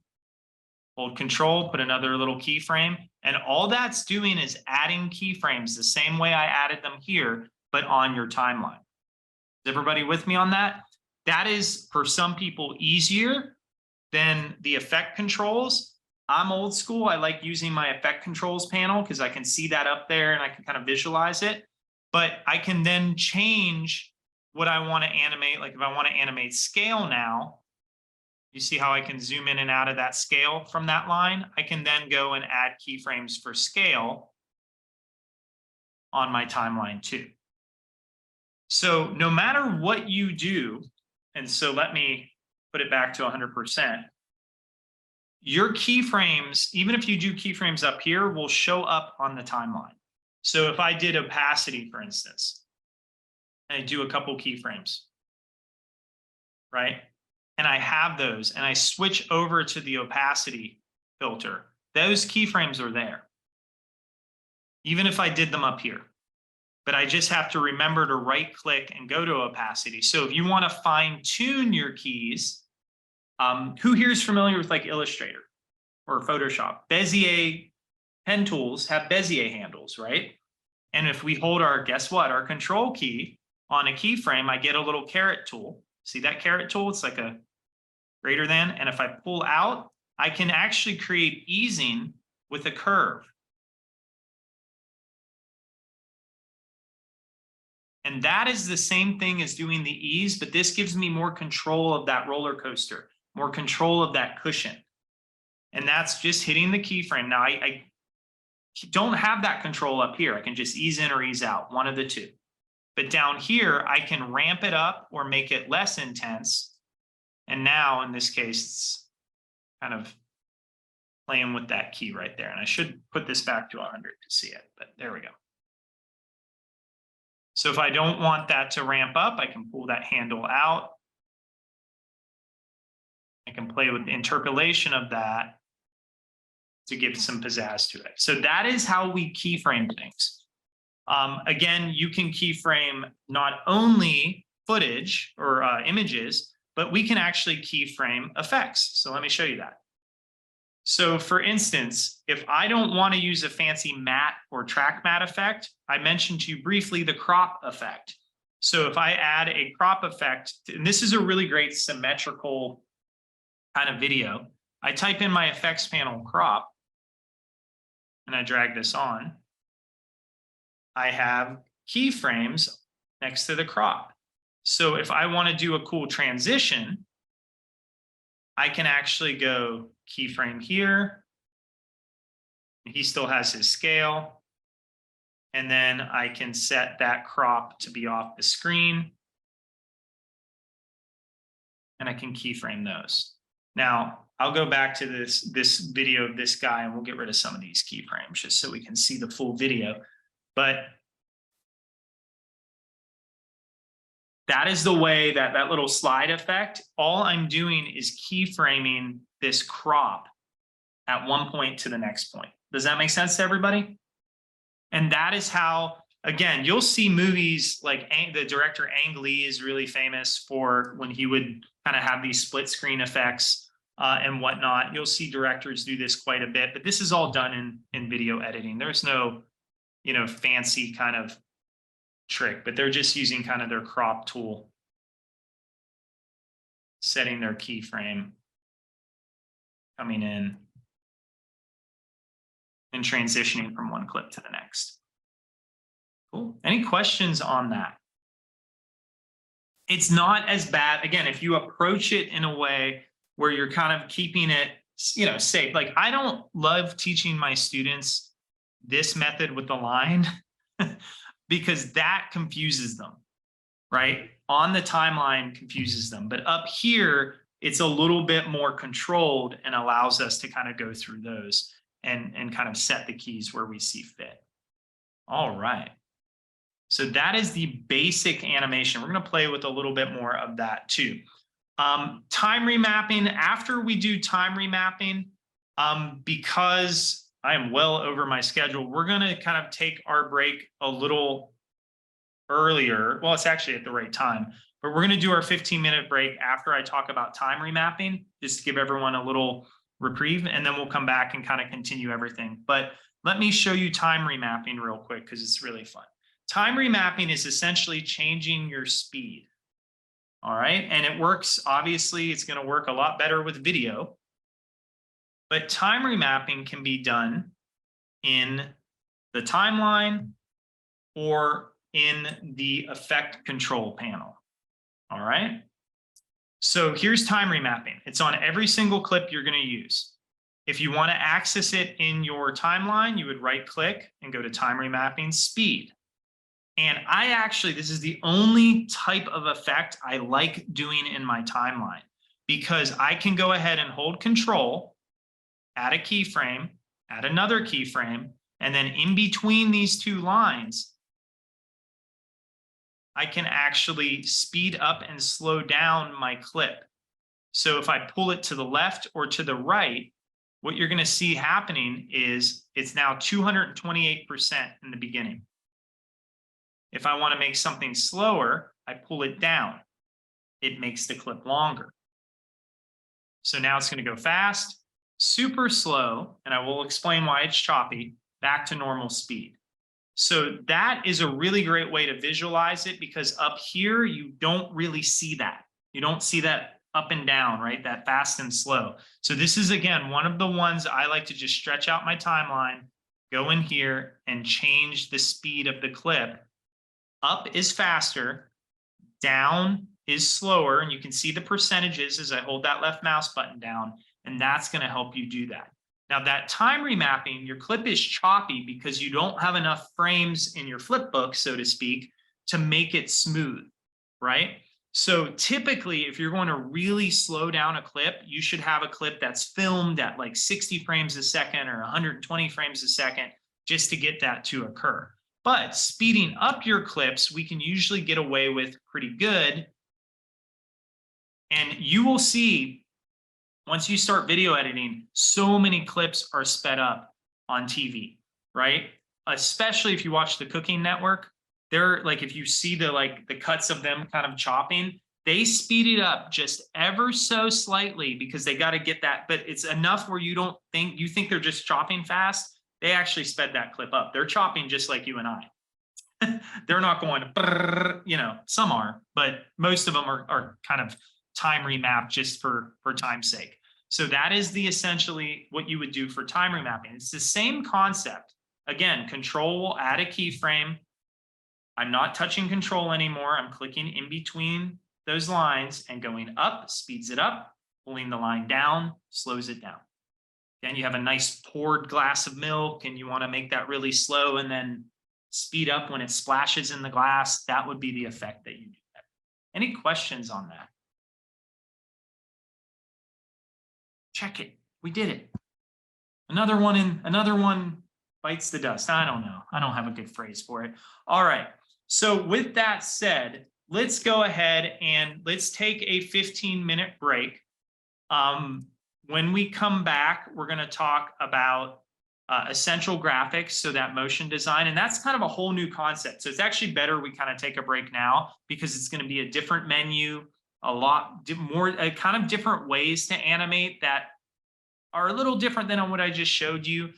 hold control, put another little keyframe. And all that's doing is adding keyframes the same way I added them here, but on your timeline. Is everybody with me on that? That is, for some people, easier than the effect controls. I'm old school. I like using my effect controls panel because I can see that up there and I can kind of visualize it. But I can then change what I want to animate. Like if I want to animate scale now, you see how I can zoom in and out of that scale from that line? I can then go and add keyframes for scale on my timeline too. So no matter what you do, and so let me put it back to 100%, your keyframes, even if you do keyframes up here, will show up on the timeline. So if I did opacity, for instance, and I do a couple keyframes, right? And I have those and I switch over to the opacity filter, those keyframes are there. Even if I did them up here, but I just have to remember to right click and go to opacity. So if you want to fine tune your keys, who here is familiar with like Illustrator or Photoshop? Bezier pen tools have Bezier handles, right? And if we hold our, guess what, our control key on a keyframe, I get a little caret tool. See that caret tool? It's like a greater than. And if I pull out, I can actually create easing with a curve. And that is the same thing as doing the ease, but this gives me more control of that roller coaster, more control of that cushion. And that's just hitting the keyframe. Now, I don't have that control up here. I can just ease in or ease out, one of the two. But down here, I can ramp it up or make it less intense. And now, in this case, it's kind of playing with that key right there. And I should put this back to 100 to see it, but there we go. So if I don't want that to ramp up, I can pull that handle out. I can play with the interpolation of that to give some pizzazz to it. So that is how we keyframe things. Again, you can keyframe not only footage or images, but we can actually keyframe effects. So let me show you that. So for instance, if I don't want to use a fancy matte or track matte effect, I mentioned to you briefly the crop effect. So if I add a crop effect, and this is a really great symmetrical kind of video, I type in my effects panel crop, and I drag this on. I have keyframes next to the crop. So if I want to do a cool transition, I can actually go keyframe here. He still has his scale. And then I can set that crop to be off the screen. And I can keyframe those. Now, I'll go back to this video of this guy, and we'll get rid of some of these keyframes just so we can see the full video. But that is the way that little slide effect, all I'm doing is keyframing this crop at one point to the next point. Does that make sense to everybody? And that is how, again, you'll see movies like the director Ang Lee is really famous for when he would kind of have these split screen effects and whatnot. You'll see directors do this quite a bit, but this is all done in video editing. There's no, fancy kind of trick, but they're just using kind of their crop tool, setting their keyframe, coming in, and transitioning from one clip to the next. Cool. Any questions on that? It's not as bad. Again, if you approach it in a way where you're kind of keeping it, safe. Like, I don't love teaching my students this method with the line because that confuses them, right? On the timeline confuses them, but up here, it's a little bit more controlled and allows us to kind of go through those and kind of set the keys where we see fit. All right. So that is the basic animation. We're going to play with a little bit more of that too. Time remapping, after we do time remapping, because I am well over my schedule, we're going to kind of take our break a little earlier. Well, it's actually at the right time, but we're going to do our 15-minute break after I talk about time remapping, just to give everyone a little reprieve, and then we'll come back and kind of continue everything. But let me show you time remapping real quick because it's really fun. Time remapping is essentially changing your speed. All right. And it works, obviously, it's going to work a lot better with video. But time remapping can be done in the timeline or in the effect control panel. All right. So here's time remapping. It's on every single clip you're going to use. If you want to access it in your timeline, you would right click and go to time remapping speed. And this is the only type of effect I like doing in my timeline, because I can go ahead and hold control, add a keyframe, add another keyframe, and then in between these two lines, I can actually speed up and slow down my clip. So if I pull it to the left or to the right, what you're going to see happening is it's now 228% in the beginning. If I want to make something slower, I pull it down. It makes the clip longer. So now it's going to go fast, super slow, and I will explain why it's choppy, back to normal speed. So that is a really great way to visualize it, because up here, you don't really see that. You don't see that up and down, right? That fast and slow. So this is, again, one of the ones I like to just stretch out my timeline, go in here and change the speed of the clip. Up is faster, down is slower, and you can see the percentages as I hold that left mouse button down, and that's going to help you do that. Now, that time remapping, your clip is choppy because you don't have enough frames in your flip book, so to speak, to make it smooth, right? So typically, if you're going to really slow down a clip, you should have a clip that's filmed at like 60 frames a second or 120 frames a second just to get that to occur. But speeding up your clips, we can usually get away with pretty good. And you will see, once you start video editing, so many clips are sped up on TV, right? Especially if you watch the Cooking Network. They're like, if you see the cuts of them kind of chopping, they speed it up just ever so slightly because they got to get that. But it's enough where you think they're just chopping fast. They actually sped that clip up. They're chopping just like you and I. They're not going, some are, but most of them are kind of time remapped just for time's sake. So that is essentially what you would do for time remapping. It's the same concept. Again, control will add a keyframe. I'm not touching control anymore. I'm clicking in between those lines and going up, speeds it up, pulling the line down, slows it down. Then you have a nice poured glass of milk and you want to make that really slow and then speed up when it splashes in the glass. That would be the effect that you do. Any questions on that? Check it. We did it. Another one bites the dust. I don't know. I don't have a good phrase for it. All right. So with that said, let's go ahead and let's take a 15-minute break. When we come back, we're going to talk about essential graphics, so that motion design, and that's kind of a whole new concept. So it's actually better we kind of take a break now, because it's going to be a different menu, a lot more kind of different ways to animate that are a little different than on what I just showed you.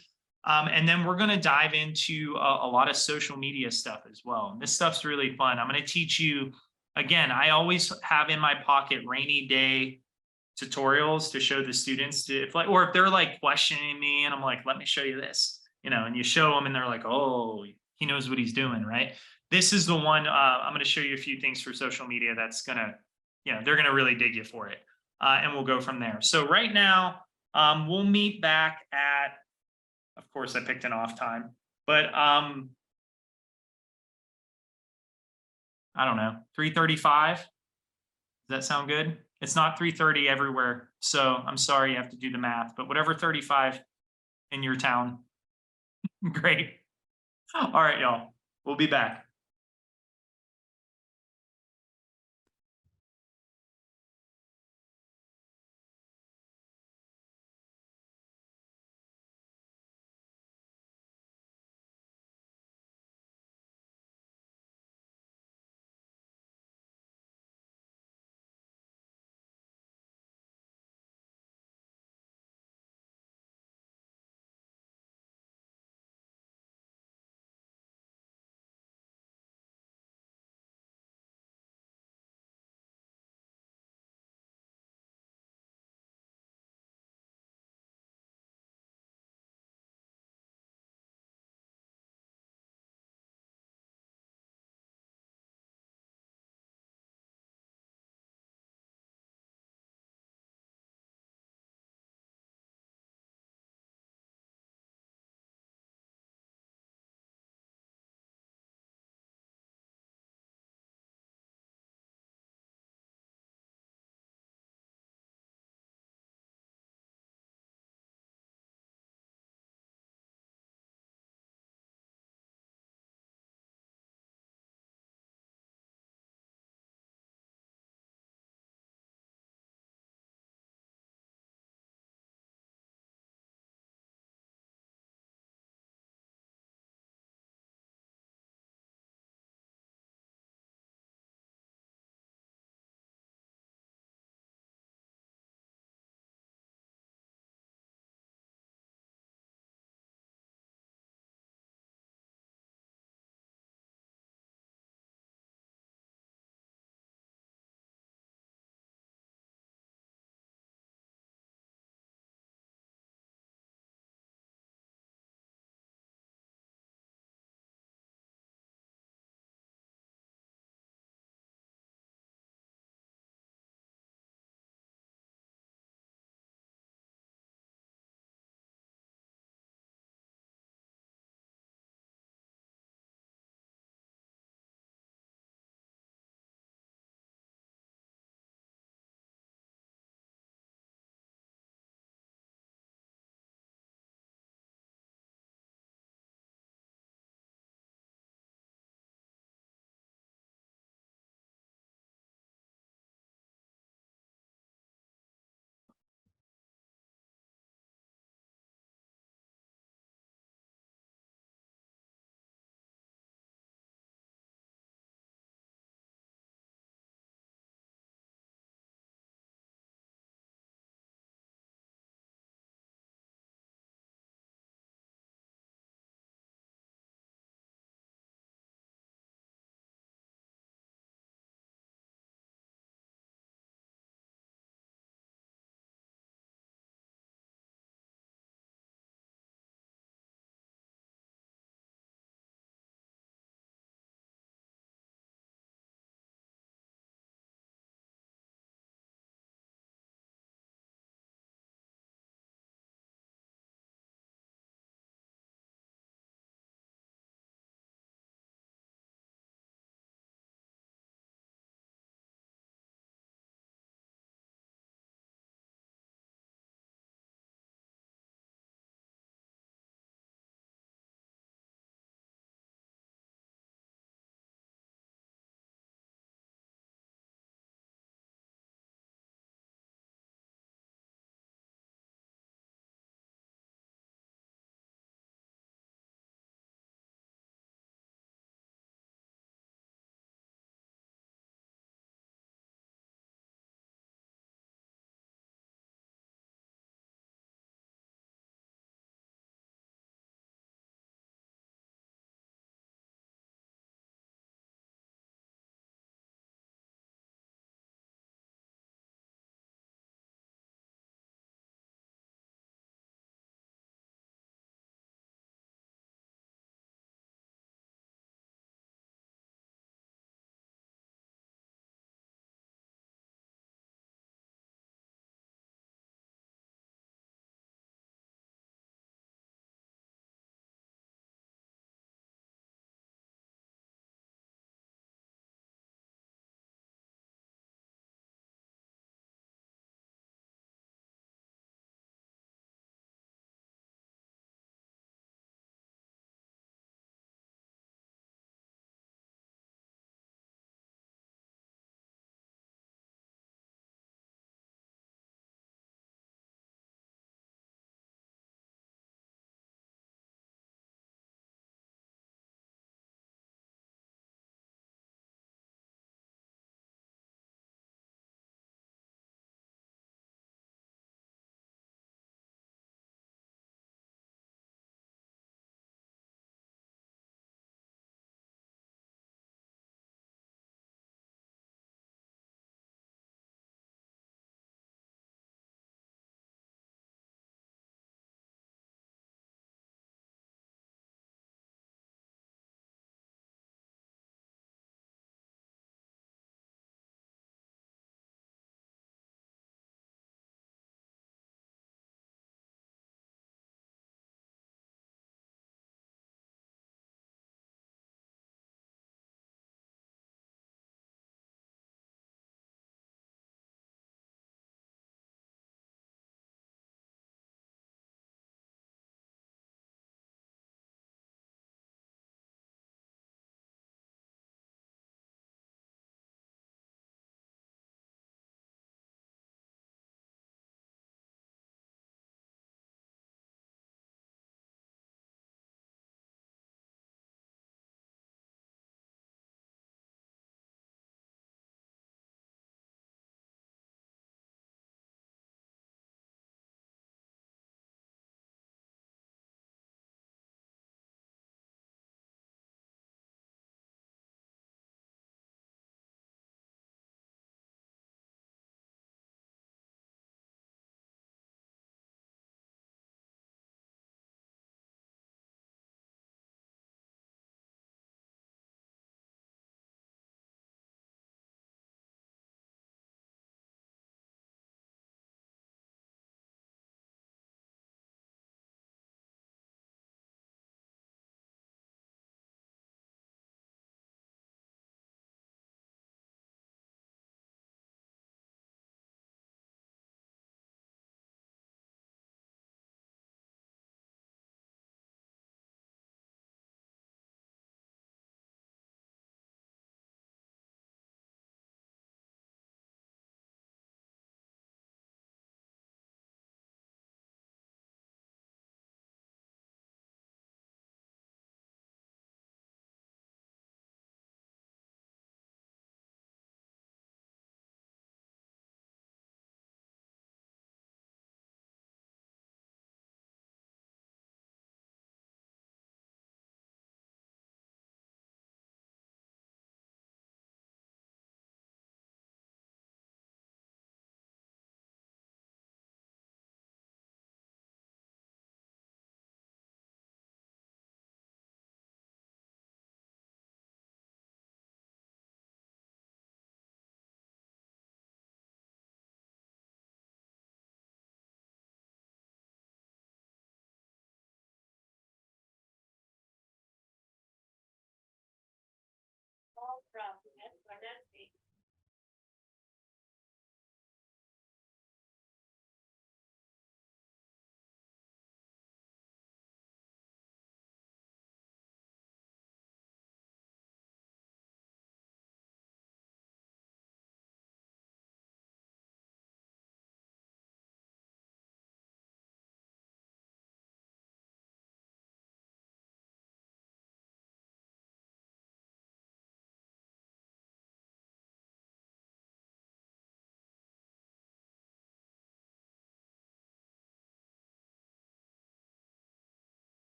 And then we're going to dive into a lot of social media stuff as well. And this stuff's really fun. I'm going to teach you, again, I always have in my pocket rainy day tutorials to show the students to, or if they're like questioning me and I'm like, let me show you this, and you show them and they're like, oh, he knows what he's doing, right? This is the one, I'm going to show you a few things for social media that's going to, they're going to really dig you for it. And we'll go from there. So right now, we'll meet back at, of course, I picked an off time, but I don't know, 3:35. Does that sound good? It's not 3:30 everywhere, so I'm sorry you have to do the math, but whatever 35 in your town. Great. All right, y'all. We'll be back.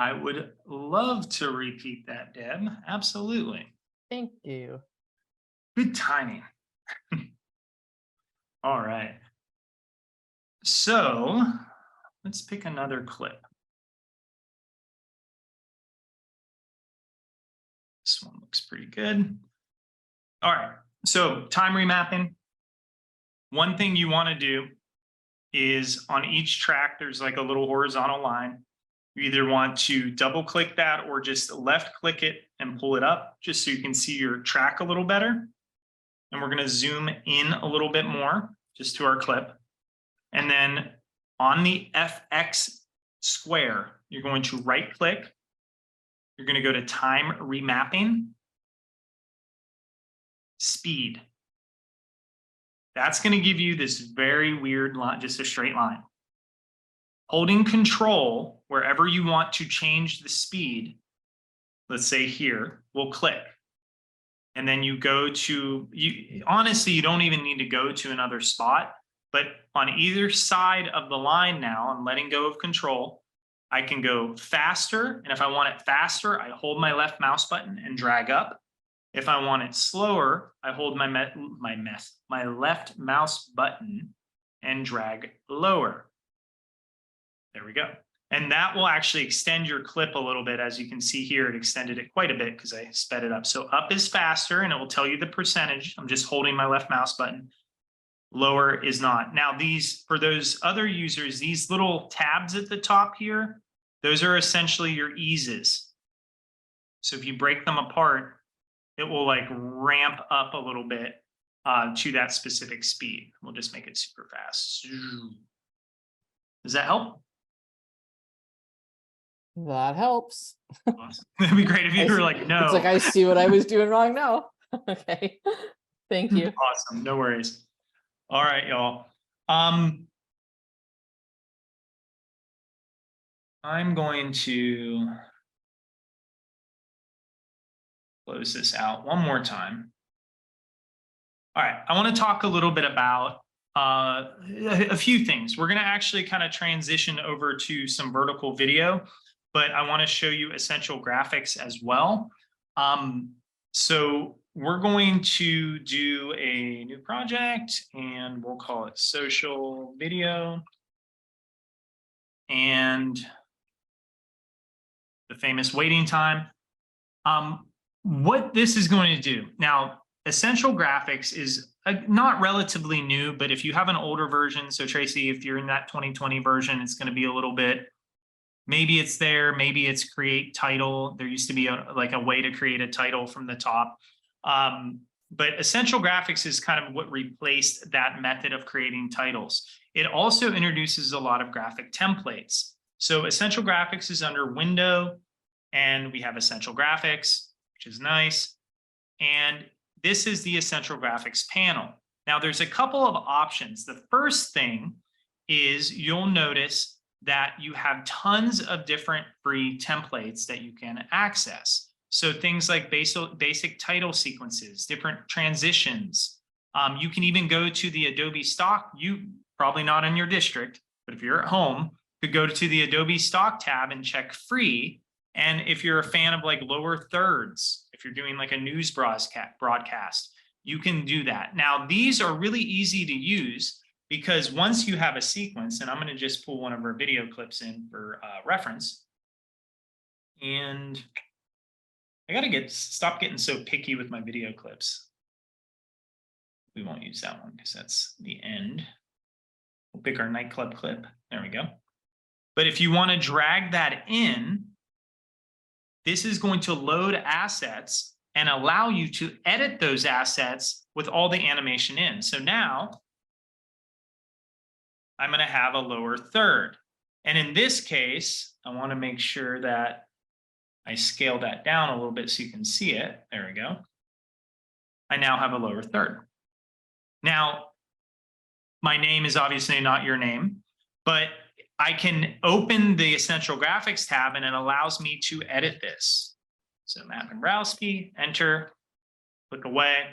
I would love to repeat that, Deb. Absolutely. Thank you. Good timing. All right. So let's pick another clip. This one looks pretty good. All right. So time remapping. One thing you want to do is on each track, there's like a little horizontal line. You either want to double click that or just left click it and pull it up just so you can see your track a little better. And we're going to zoom in a little bit more just to our clip. And then on the FX square, you're going to right click. You're going to go to time remapping, speed. That's going to give you this very weird line, just a straight line. Holding control wherever you want to change the speed, let's say here, we'll click. And then you go to, honestly, you don't even need to go to another spot, but on either side of the line now, I'm letting go of control. I can go faster. And if I want it faster, I hold my left mouse button and drag up. If I want it slower, I hold my left mouse button and drag lower. There we go. And that will actually extend your clip a little bit. As you can see here, it extended it quite a bit because I sped it up. So up is faster and it will tell you the percentage. I'm just holding my left mouse button. Lower is not. Now these, for those other users, these little tabs at the top here, those are essentially your eases. So if you break them apart, it will like ramp up a little bit to that specific speed. We'll just make it super fast. Does that help? That helps. Awesome. That'd be great if you were like, no. It's like I see what I was doing wrong now. Okay. Thank you. Awesome. No worries. All right, y'all. I'm going to close this out one more time. All right, I want to talk a little bit about a few things. We're going to actually kind of transition over to some vertical video, but I want to show you essential graphics as well. So we're going to do a new project and we'll call it social video. And the famous waiting time. What this is going to do now, essential graphics is not relatively new, but if you have an older version, so Tracy, if you're in that 2020 version, it's going to be a little bit, maybe it's there, maybe it's create title. There used to be like a way to create a title from the top. But essential graphics is kind of what replaced that method of creating titles. It also introduces a lot of graphic templates. So essential graphics is under window and we have essential graphics, which is nice. And this is the essential graphics panel. Now there's a couple of options. The first thing is you'll notice that you have tons of different free templates that you can access. So things like basic title sequences, different transitions. You can even go to the Adobe stock, probably not in your district, but if you're at home, could go to the Adobe stock tab and check free. And if you're a fan of like lower thirds, if you're doing like a news broadcast, you can do that. Now, these are really easy to use because once you have a sequence, and I'm going to just pull one of our video clips in for reference. And I got to stop getting so picky with my video clips. We won't use that one because that's the end. We'll pick our nightclub clip. There we go. But if you want to drag that in, this is going to load assets and allow you to edit those assets with all the animation in. So now I'm going to have a lower third. And in this case, I want to make sure that I scale that down a little bit so you can see it. There we go. I now have a lower third. Now, my name is obviously not your name, but I can open the Essential Graphics tab and it allows me to edit this. So Matt Dombrowski, enter, click away.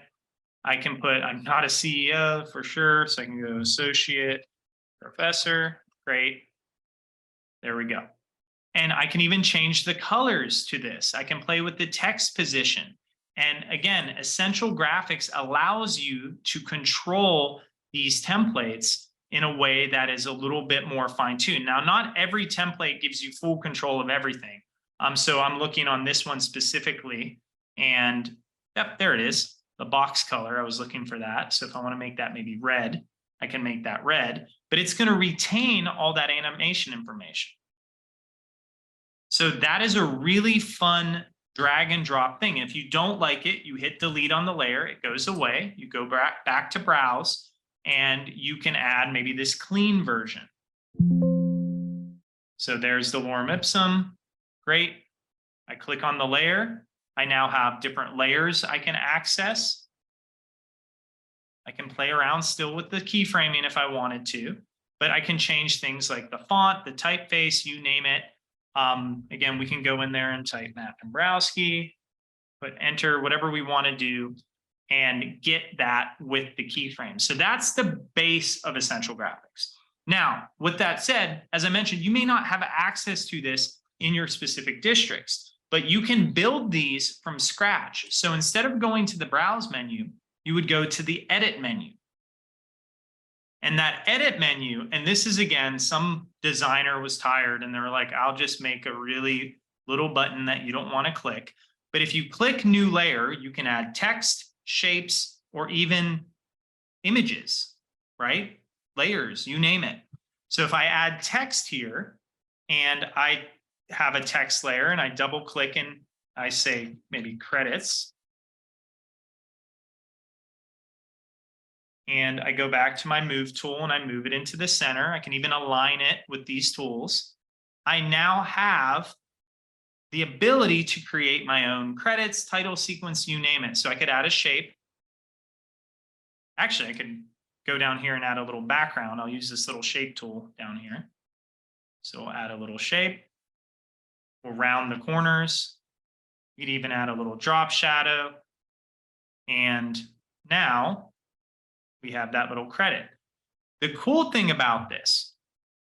I can put, I'm not a CEO for sure, so I can go associate professor, great. There we go. And I can even change the colors to this. I can play with the text position. And again, Essential Graphics allows you to control these templates in a way that is a little bit more fine-tuned. Now, not every template gives you full control of everything. So I'm looking on this one specifically, and yep, there it is, the box color. I was looking for that. So if I want to make that maybe red, I can make that red, but it's going to retain all that animation information. So that is a really fun drag and drop thing. If you don't like it, you hit delete on the layer, it goes away. You go back to browse, and you can add maybe this clean version. So there's the lorem ipsum. Great. I click on the layer. I now have different layers I can access. I can play around still with the keyframing if I wanted to, but I can change things like the font, the typeface, you name it. Again, we can go in there and type Matt Dombrowski, put enter, whatever we want to do, and get that with the keyframe. So that's the base of Essential Graphics. Now, with that said, as I mentioned, you may not have access to this in your specific districts, but you can build these from scratch. So instead of going to the browse menu, you would go to the edit menu. And that edit menu, and this is again, some designer was tired and they were like, I'll just make a really little button that you don't want to click. But if you click new layer, you can add text, shapes, or even images, right? Layers, you name it. So if I add text here and I have a text layer and I double click and I say maybe credits, and I go back to my move tool and I move it into the center. I can even align it with these tools. I now have the ability to create my own credits, title sequence, you name it. So I could add a shape. Actually, I could go down here and add a little background. I'll use this little shape tool down here. So we'll add a little shape. We'll round the corners. You'd even add a little drop shadow. And now we have that little credit. The cool thing about this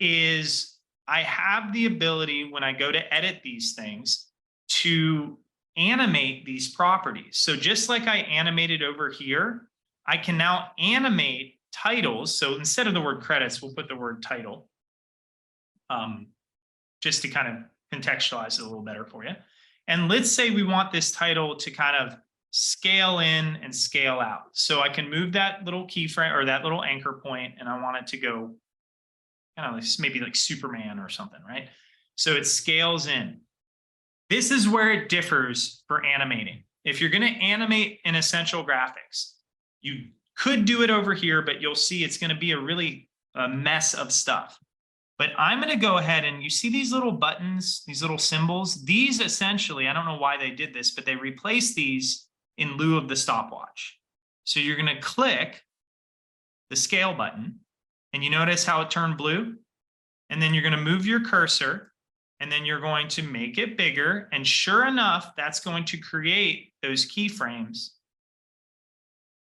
is I have the ability when I go to edit these things to animate these properties. So just like I animated over here, I can now animate titles. So instead of the word credits, we'll put the word title, just to kind of contextualize it a little better for you. And let's say we want this title to kind of scale in and scale out. So I can move that little keyframe or that little anchor point, and I want it to go kind of like maybe like Superman or something, right? So it scales in. This is where it differs for animating. If you're going to animate in Essential Graphics, you could do it over here, but you'll see it's going to be a mess of stuff. But I'm going to go ahead and you see these little buttons, these little symbols, these essentially, I don't know why they did this, but they replaced these in lieu of the stopwatch. So you're going to click the scale button and you notice how it turned blue. And then you're going to move your cursor and then you're going to make it bigger. And sure enough, that's going to create those keyframes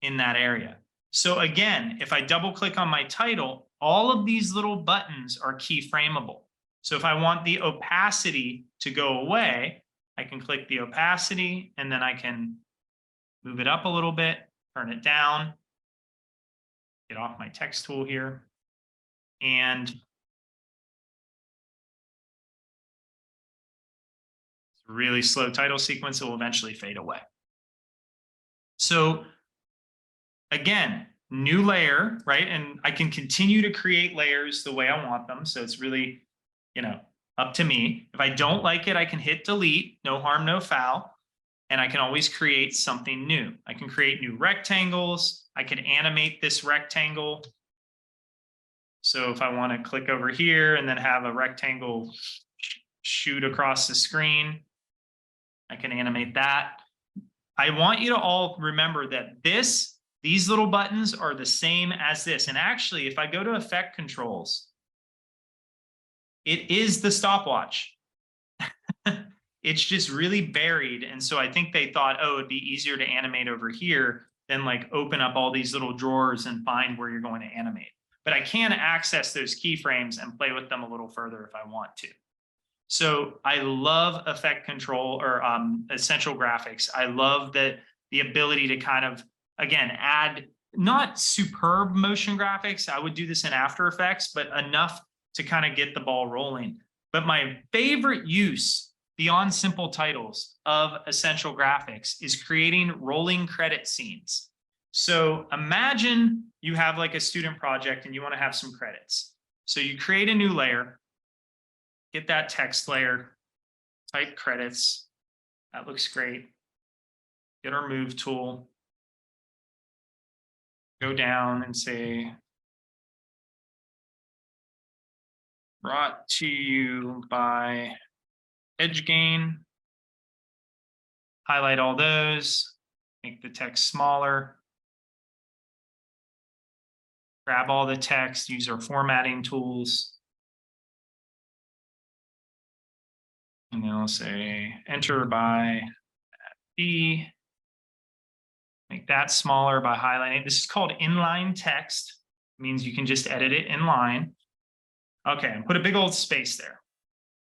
in that area. So again, if I double click on my title, all of these little buttons are keyframeable. So if I want the opacity to go away, I can click the opacity and then I can move it up a little bit, turn it down, get off my text tool here, and really slow title sequence, it will eventually fade away. So again, new layer, right? And I can continue to create layers the way I want them. So it's really, up to me. If I don't like it, I can hit delete, no harm, no foul. And I can always create something new. I can create new rectangles. I can animate this rectangle. So if I want to click over here and then have a rectangle shoot across the screen, I can animate that. I want you to all remember that these little buttons are the same as this. And actually, if I go to effect controls, it is the stopwatch. It's just really buried. And so I think they thought, oh, it'd be easier to animate over here than like open up all these little drawers and find where you're going to animate. But I can access those keyframes and play with them a little further if I want to. So I love effect control or essential graphics. I love the ability to kind of, again, add not superb motion graphics. I would do this in After Effects, but enough to kind of get the ball rolling. But my favorite use beyond simple titles of essential graphics is creating rolling credit scenes. So imagine you have like a student project and you want to have some credits. So you create a new layer, get that text layer, type credits. That looks great. Get our move tool. Go down and say, brought to you by EdgeGain. Highlight all those, make the text smaller. Grab all the text, use our formatting tools. And then I'll say enter by B. Make that smaller by highlighting. This is called inline text. It means you can just edit it in line. Okay, and put a big old space there.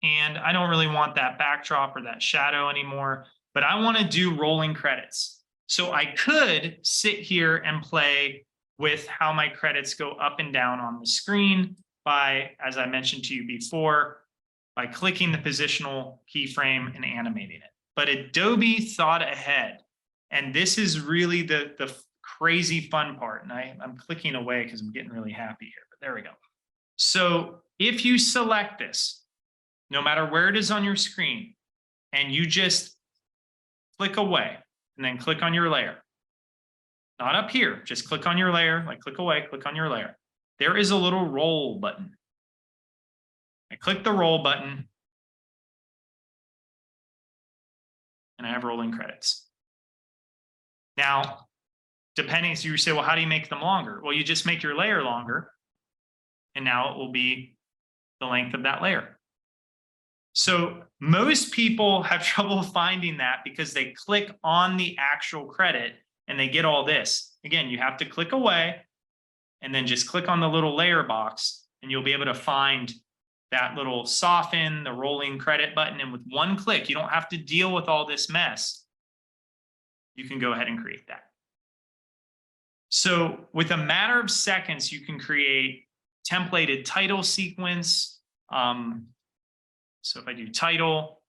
And I don't really want that backdrop or that shadow anymore, but I want to do rolling credits. So I could sit here and play with how my credits go up and down on the screen by, as I mentioned to you before, by clicking the positional keyframe and animating it. But Adobe thought ahead. And this is really the crazy fun part. And I'm clicking away because I'm getting really happy here, but there we go. So if you select this, no matter where it is on your screen, and you just click away and then click on your layer, not up here, just click on your layer, like click away, click on your layer. There is a little roll button. I click the roll button and I have rolling credits. Now, depending, so you say, well, how do you make them longer? Well, you just make your layer longer and now it will be the length of that layer. So most people have trouble finding that because they click on the actual credit and they get all this. Again, you have to click away and then just click on the little layer box and you'll be able to find that little soften, the rolling credit button. And with one click, you don't have to deal with all this mess. You can go ahead and create that. So with a matter of seconds, you can create templated title sequence. So if I do title,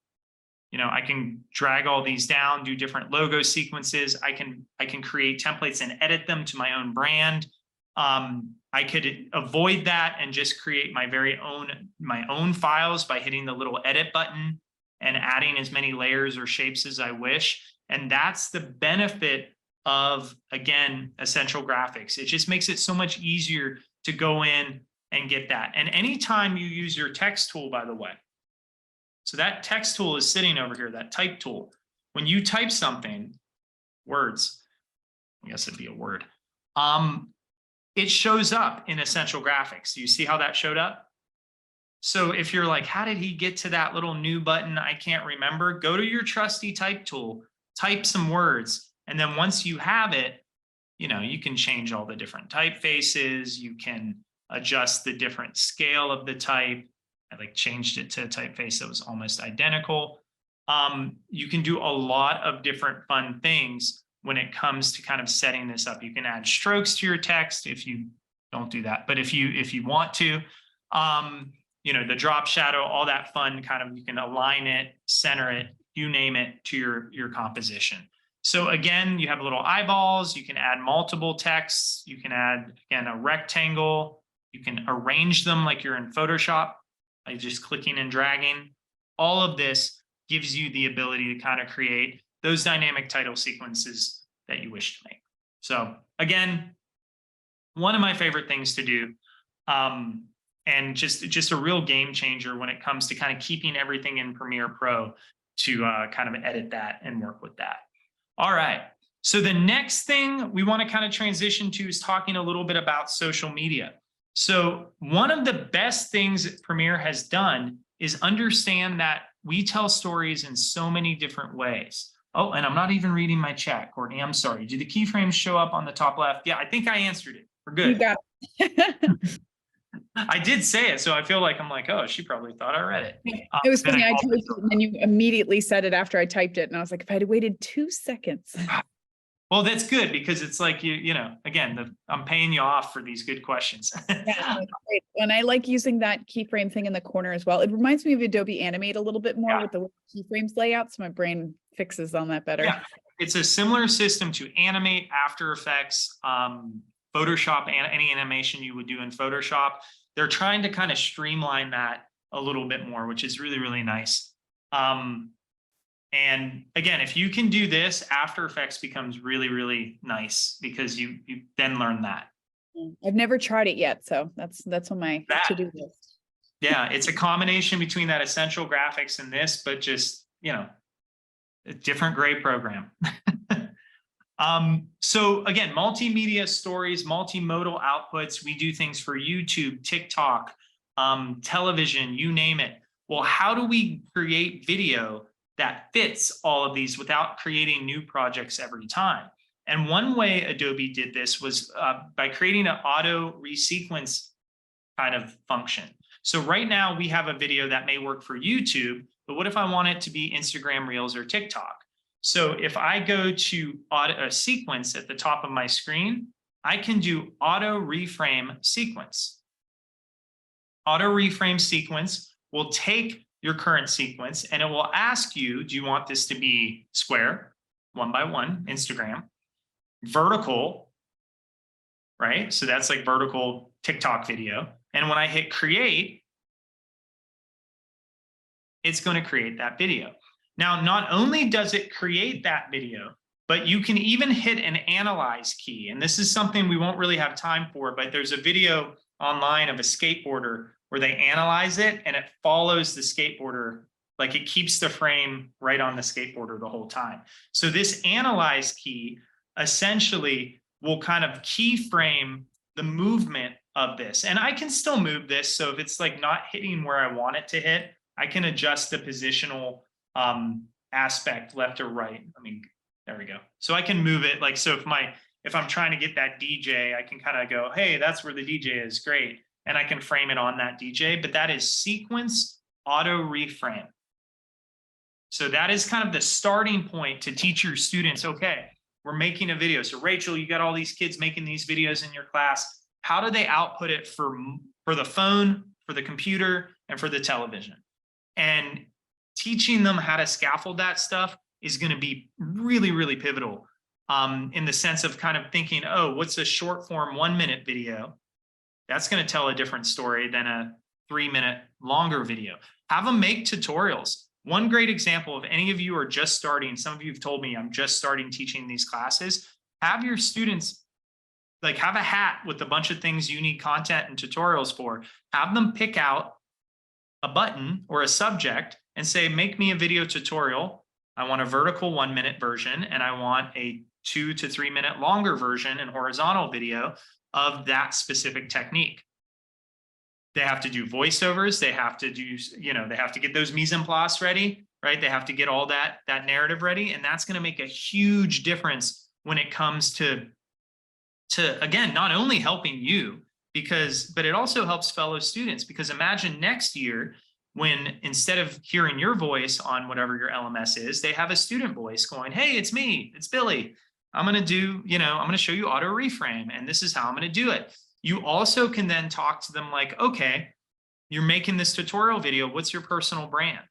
you know, I can drag all these down, do different logo sequences. I can create templates and edit them to my own brand. I could avoid that and just create my own files by hitting the little edit button and adding as many layers or shapes as I wish. And that's the benefit of, again, essential graphics. It just makes it so much easier to go in and get that. And anytime you use your text tool, by the way, so that text tool is sitting over here, that type tool. When you type something, words, I guess it'd be a word, it shows up in essential graphics. Do you see how that showed up? So if you're like, how did he get to that little new button? I can't remember. Go to your trusty type tool, type some words. And then once you have it, you know, you can change all the different typefaces. You can adjust the different scale of the type. I like changed it to a typeface that was almost identical. You can do a lot of different fun things when it comes to kind of setting this up. You can add strokes to your text if you don't do that, but if you want to, you know, the drop shadow, all that fun kind of, you can align it, center it, you name it, to your composition. So again, you have little eyeballs, you can add multiple texts, you can add, again, a rectangle, you can arrange them like you're in Photoshop, like just clicking and dragging. All of this gives you the ability to kind of create those dynamic title sequences that you wish to make. So again, one of my favorite things to do, and just a real game changer when it comes to kind of keeping everything in Premiere Pro to kind of edit that and work with that. All right, so the next thing we want to kind of transition to is talking a little bit about social media. So one of the best things that Premiere has done is understand that we tell stories in so many different ways. Oh, and I'm not even reading my chat, Courtney. I'm sorry. Do the keyframes show up on the top left? Yeah, I think I answered it. We're good. You got it. I did say it, so I feel like I'm like, oh, she probably thought I read it. It was then funny. I called typed it and then you immediately said it after I typed it. And I was like, if I had waited 2 seconds. Well, that's good because it's like you know, again, I'm paying you off for these good questions. Yeah, that's great. And I like using that keyframe thing in the corner as well. It reminds me of Adobe Animate a little bit more Yeah. with the keyframes layout. So my brain fixes on that better. Yeah, it's a similar system to Animate, After Effects, Photoshop, and any animation you would do in Photoshop. They're trying to kind of streamline that a little bit more, which is really, really nice. And again, if you can do this, After Effects becomes really, really nice because you then learn that. I've never tried it yet. So that's on my to-do list. Yeah, it's a combination between that Essential Graphics and this, but just, you know, a different grade program. So again, multimedia stories, multimodal outputs. We do things for YouTube, TikTok, television, you name it. Well, how do we create video that fits all of these without creating new projects every time? And one way Adobe did this was by creating an auto resequence kind of function. So right now we have a video that may work for YouTube, but what if I want it to be Instagram Reels or TikTok? So if I go to auto sequence at the top of my screen, I can do auto reframe sequence. Auto reframe sequence will take your current sequence and it will ask you, do you want this to be square, 1 by 1, Instagram, vertical, right? So that's like vertical TikTok video. And when I hit create, it's going to create that video. Now, not only does it create that video, but you can even hit an analyze key. And this is something we won't really have time for, but there's a video online of a skateboarder where they analyze it and it follows the skateboarder, like it keeps the frame right on the skateboarder the whole time. So this analyze key essentially will kind of keyframe the movement of this. And I can still move this. So if it's like not hitting where I want it to hit, I can adjust the positional aspect left or right. I mean, there we go. So I can move it like, so if I'm trying to get that DJ, I can kind of go, hey, that's where the DJ is, great. And I can frame it on that DJ, but that is sequence auto reframe. So that is kind of the starting point to teach your students, okay, we're making a video. So Rachel, you got all these kids making these videos in your class. How do they output it for the phone, for the computer, and for the television? And teaching them how to scaffold that stuff is going to be really, really pivotal in the sense of kind of thinking, oh, what's a short form 1-minute video? That's going to tell a different story than a 3-minute longer video. Have them make tutorials. One great example, if any of you are just starting, some of you have told me I'm just starting teaching these classes, have your students like have a hat with a bunch of things you need content and tutorials for. Have them pick out a button or a subject and say, make me a video tutorial. I want a vertical 1-minute version and I want a 2 to 3 minute longer version and horizontal video of that specific technique. They have to do voiceovers. They have to do, you know, they have to get those mise en place ready, right? They have to get all that narrative ready. And that's going to make a huge difference when it comes to again, not only helping you but it also helps fellow students, because imagine next year when instead of hearing your voice on whatever your LMS is, they have a student voice going, hey, it's me, it's Billy. I'm going to do, you know, I'm going to show you auto reframe and this is how I'm going to do it. You also can then talk to them like, okay, you're making this tutorial video. What's your personal brand,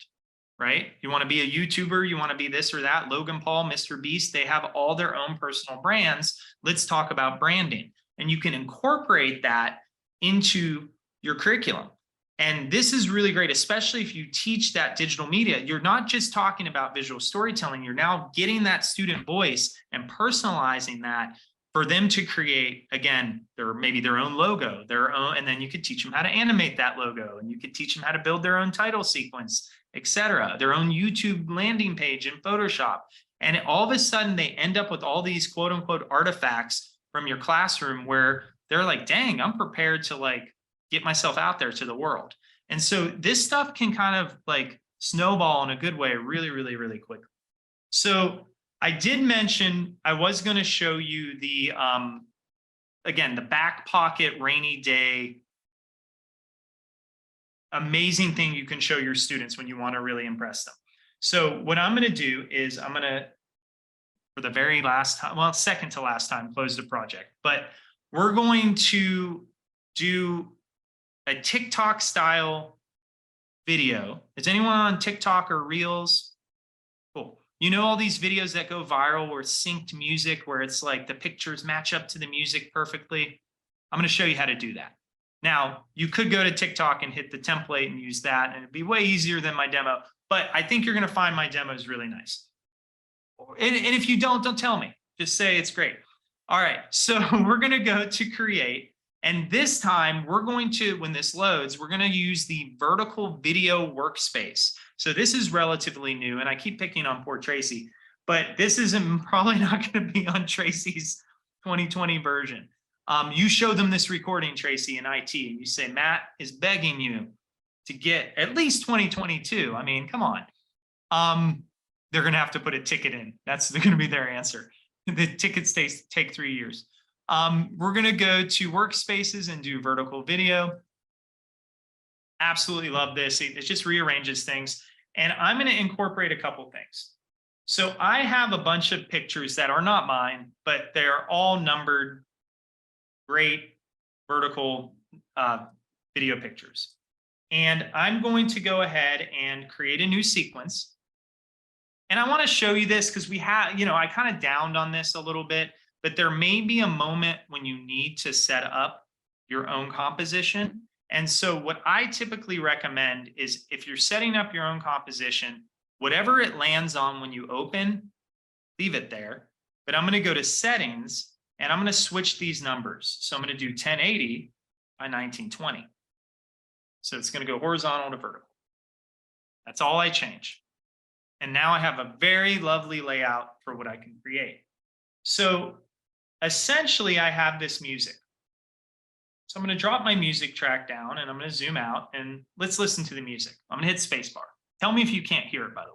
right? You want to be a YouTuber, you want to be this or that, Logan Paul, Mr. Beast, they have all their own personal brands. Let's talk about branding. And you can incorporate that into your curriculum. And this is really great, especially if you teach that digital media. You're not just talking about visual storytelling, you're now getting that student voice and personalizing that for them to create, again, maybe their own logo, their own, and then you could teach them how to animate that logo, and you could teach them how to build their own title sequence, etc., their own YouTube landing page in Photoshop. And all of a sudden they end up with all these quote unquote artifacts from your classroom where they're like, dang, I'm prepared to like get myself out there to the world. And so this stuff can kind of like snowball in a good way really, really, really quickly. So I did mention I was going to show you the, again, the back pocket rainy day amazing thing you can show your students when you want to really impress them. So what I'm going to do is I'm going to, for the very last time, well, second to last time, close the project, but we're going to do a TikTok style video. Is anyone on TikTok or Reels? Cool. You know all these videos that go viral where it's synced music, where it's like the pictures match up to the music perfectly? I'm going to show you how to do that. Now, you could go to TikTok and hit the template and use that, and it'd be way easier than my demo, but I think you're going to find my demos really nice. And if you don't tell me. Just say it's great. All right, so we're going to go to create. And this time we're going to, when this loads, we're going to use the vertical video workspace. So this is relatively new, and I keep picking on poor Tracy, but this isn't probably not going to be on Tracy's 2020 version. You show them this recording, Tracy, in IT, and you say, Matt is begging you to get at least 2022. I mean, come on. They're going to have to put a ticket in. That's going to be their answer. The tickets take 3 years. We're going to go to workspaces and do vertical video. Absolutely love this. It just rearranges things. And I'm going to incorporate a couple things. So I have a bunch of pictures that are not mine, but they're all numbered, great vertical video pictures. And I'm going to go ahead and create a new sequence. And I want to show you this because we have, I kind of downed on this a little bit, but there may be a moment when you need to set up your own composition. And so what I typically recommend is if you're setting up your own composition, whatever it lands on when you open, leave it there. But I'm going to go to settings and I'm going to switch these numbers. So I'm going to do 1080 by 1920. So it's going to go horizontal to vertical. That's all I change. And now I have a very lovely layout for what I can create. So essentially I have this music. So I'm going to drop my music track down and I'm going to zoom out and let's listen to the music. I'm going to hit spacebar. Tell me if you can't hear it, by the way.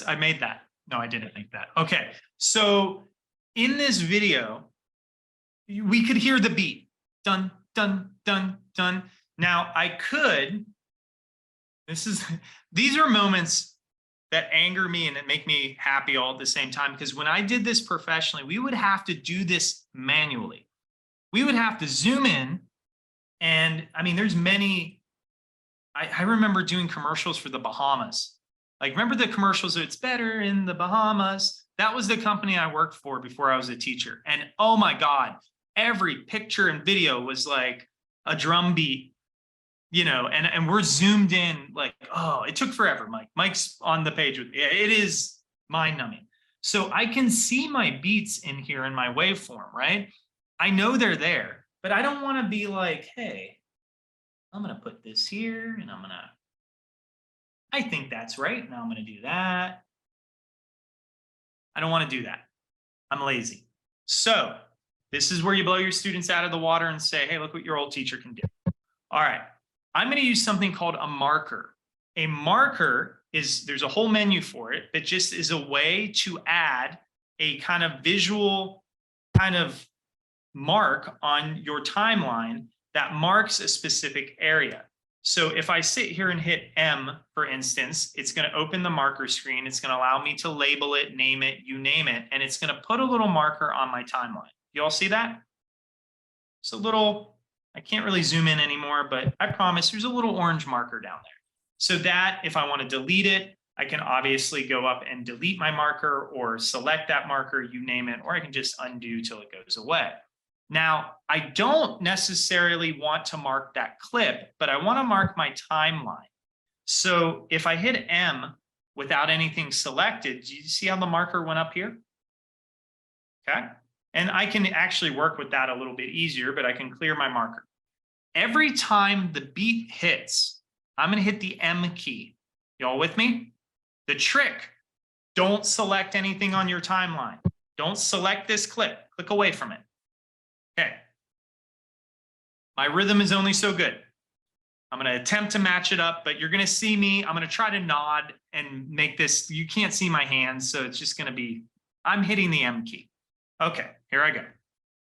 I made that. No, I didn't make that. Okay. So in this video, we could hear the beat. Dun, dun, dun, dun. Now I could, these are moments that anger me and that make me happy all at the same time. Because when I did this professionally, we would have to do this manually. We would have to zoom in. And I mean, there's many, I remember doing commercials for the Bahamas. Like, remember the commercials, it's better in the Bahamas? That was the company I worked for before I was a teacher. And oh my God, every picture and video was like a drum beat, and we're zoomed in like, oh, it took forever, Mike. Mike's on the page with me. It is mind numbing. So I can see my beats in here in my waveform, right? I know they're there, but I don't want to be like, hey, I'm going to put this here and I think that's right. Now I'm going to do that. I don't want to do that. I'm lazy. So this is where you blow your students out of the water and say, hey, look what your old teacher can do. All right. I'm going to use something called a marker. A marker is, there's a whole menu for it, but just is a way to add a kind of visual kind of mark on your timeline that marks a specific area. So if I sit here and hit M, for instance, it's going to open the marker screen. It's going to allow me to label it, name it, you name it, and it's going to put a little marker on my timeline. You all see that? It's a little, I can't really zoom in anymore, but I promise there's a little orange marker down there. So that if I want to delete it, I can obviously go up and delete my marker or select that marker, you name it, or I can just undo till it goes away. Now, I don't necessarily want to mark that clip, but I want to mark my timeline. So if I hit M without anything selected, do you see how the marker went up here? Okay. And I can actually work with that a little bit easier, but I can clear my marker. Every time the beat hits, I'm going to hit the M key. Y'all with me? The trick, don't select anything on your timeline. Don't select this clip. Click away from it. Okay. My rhythm is only so good. I'm going to attempt to match it up, but you're going to see me. I'm going to try to nod and make this. You can't see my hands, so it's just going to be, I'm hitting the M key. Okay, here I go.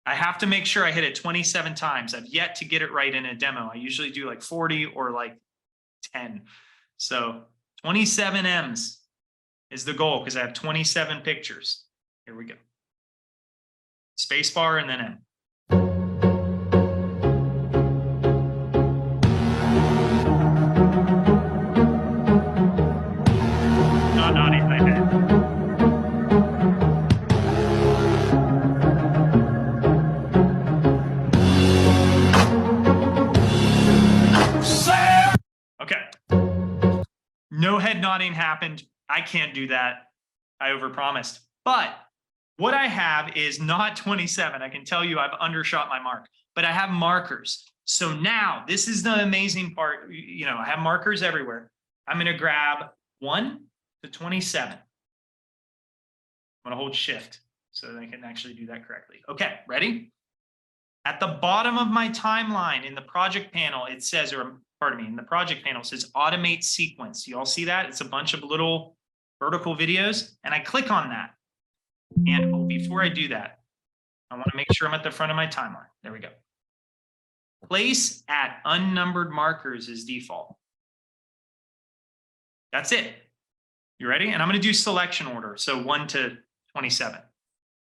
I have to make sure I hit it 27 times. I've yet to get it right in a demo. I usually do like 40 or like 10. So 27 M's is the goal because I have 27 pictures. Here we go. Space bar and then M. Not nodding my head. Okay. No head nodding happened. I can't do that. I overpromised. But what I have is not 27. I can tell you I've undershot my mark, but I have markers. So now this is the amazing part. You know, I have markers everywhere. I'm going to grab 1 to 27. I'm going to hold shift so that I can actually do that correctly. Okay, ready? At the bottom of my timeline in the project panel, it says, or pardon me, in the project panel it says automate sequence. You all see that? It's a bunch of little vertical videos, and I click on that. And before I do that, I want to make sure I'm at the front of my timeline. There we go. Place at unnumbered markers is default. That's it. You ready? And I'm going to do selection order. So 1 to 27.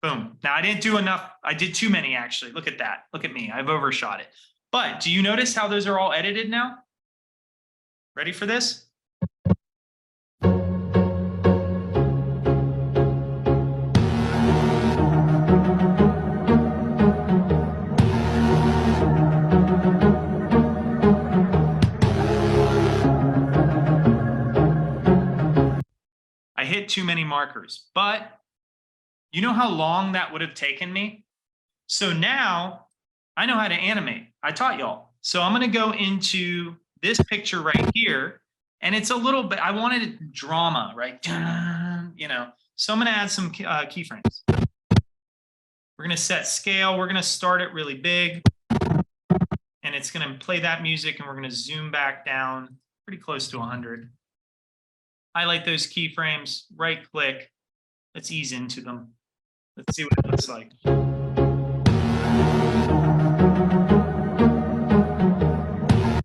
Boom. Now I didn't do enough. I did too many actually. Look at that. Look at me. I've overshot it. But do you notice how those are all edited now? Ready for this? I hit too many markers, but you know how long that would have taken me? So now I know how to animate. I taught y'all. So I'm going to go into this picture right here. And it's a little bit, I wanted drama, right? You know, so I'm going to add some keyframes. We're going to set scale. We're going to start it really big. And it's going to play that music. And we're going to zoom back down pretty close to 100. Highlight those keyframes, right click. Let's ease into them. Let's see what it looks like.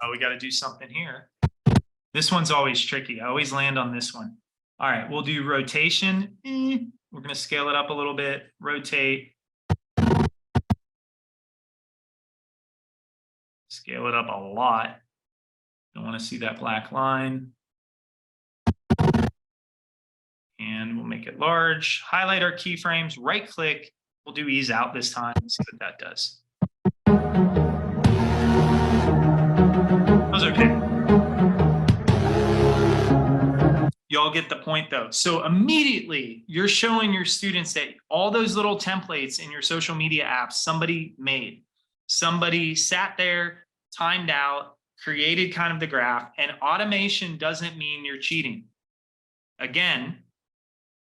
Oh, we got to do something here. This one's always tricky. I always land on this one. All right, we'll do rotation. We're going to scale it up a little bit. Rotate. Scale it up a lot. Don't want to see that black line. And we'll make it large. Highlight our keyframes, right click. We'll do ease out this time. Let's see what that does. That was okay. Y'all get the point though. So immediately you're showing your students that all those little templates in your social media apps, somebody made. Somebody sat there, timed out, created kind of the graph, and automation doesn't mean you're cheating. Again,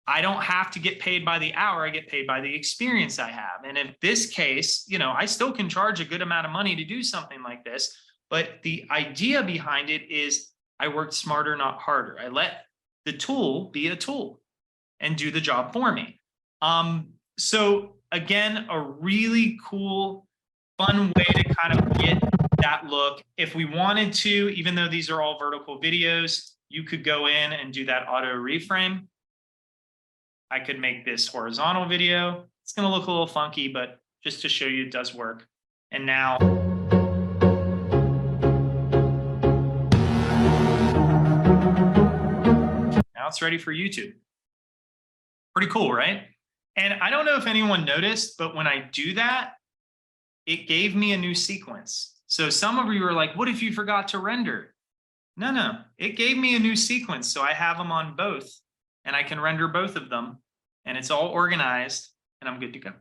I don't have to get paid by the hour. I get paid by the experience I have. And in this case, you know, I still can charge a good amount of money to do something like this. But the idea behind it is I worked smarter, not harder. I let the tool be a tool and do the job for me. So again, a really cool, fun way to kind of get that look. If we wanted to, even though these are all vertical videos, you could go in and do that auto reframe. I could make this horizontal video. It's going to look a little funky, but just to show you it does work. And now it's ready for YouTube. Pretty cool, right? And I don't know if anyone noticed, but when I do that, it gave me a new sequence. So some of you were like, what if you forgot to render? No, it gave me a new sequence. So I have them on both. And I can render both of them, and it's all organized, and I'm good to go.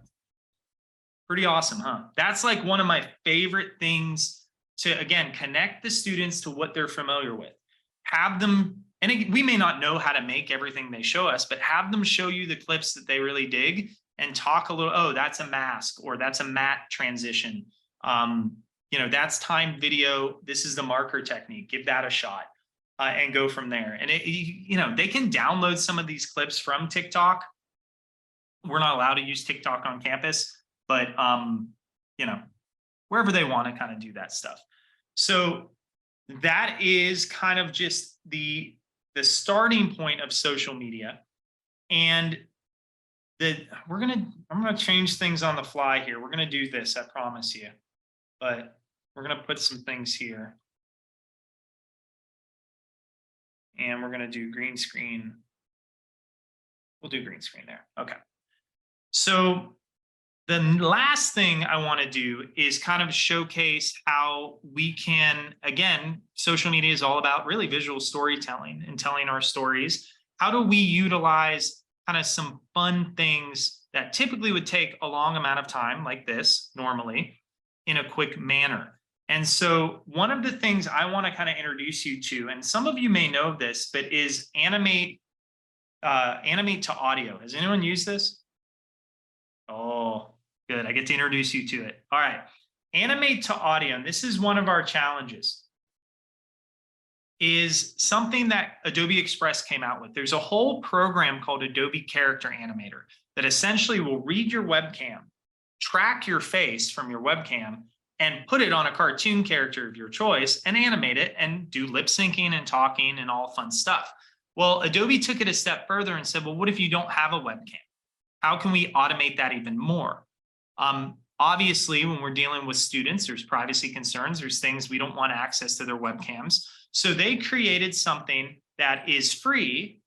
Pretty awesome, huh? That's like one of my favorite things to, again, connect the students to what they're familiar with. Have them, and we may not know how to make everything they show us, but have them show you the clips that they really dig, and talk a little, oh, that's a mask, or that's a matte transition. You know, that's timed video. This is the marker technique. Give that a shot and go from there. And you know, they can download some of these clips from TikTok. We're not allowed to use TikTok on campus, but you know, wherever they want to kind of do that stuff. So that is kind of just the starting point of social media. And I'm gonna change things on the fly here. We're gonna do this, I promise you. But we're gonna put some things here. And we're gonna do green screen. We'll do green screen there. Okay. So the last thing I want to do is kind of showcase how we can, again, social media is all about really visual storytelling and telling our stories. How do we utilize kind of some fun things that typically would take a long amount of time, like this normally, in a quick manner? And so one of the things I want to kind of introduce you to, and some of you may know this, but is animate to audio. Has anyone used this? Oh, good. I get to introduce you to it. All right. Animate to audio. And this is one of our challenges. Is something that Adobe Express came out with. There's a whole program called Adobe Character Animator that essentially will read your webcam, track your face from your webcam, and put it on a cartoon character of your choice and animate it and do lip syncing and talking and all fun stuff. Well, Adobe took it a step further and said, well, what if you don't have a webcam? How can we automate that even more? Obviously, when we're dealing with students, there's privacy concerns. There's things we don't want access to their webcams. So they created something that is free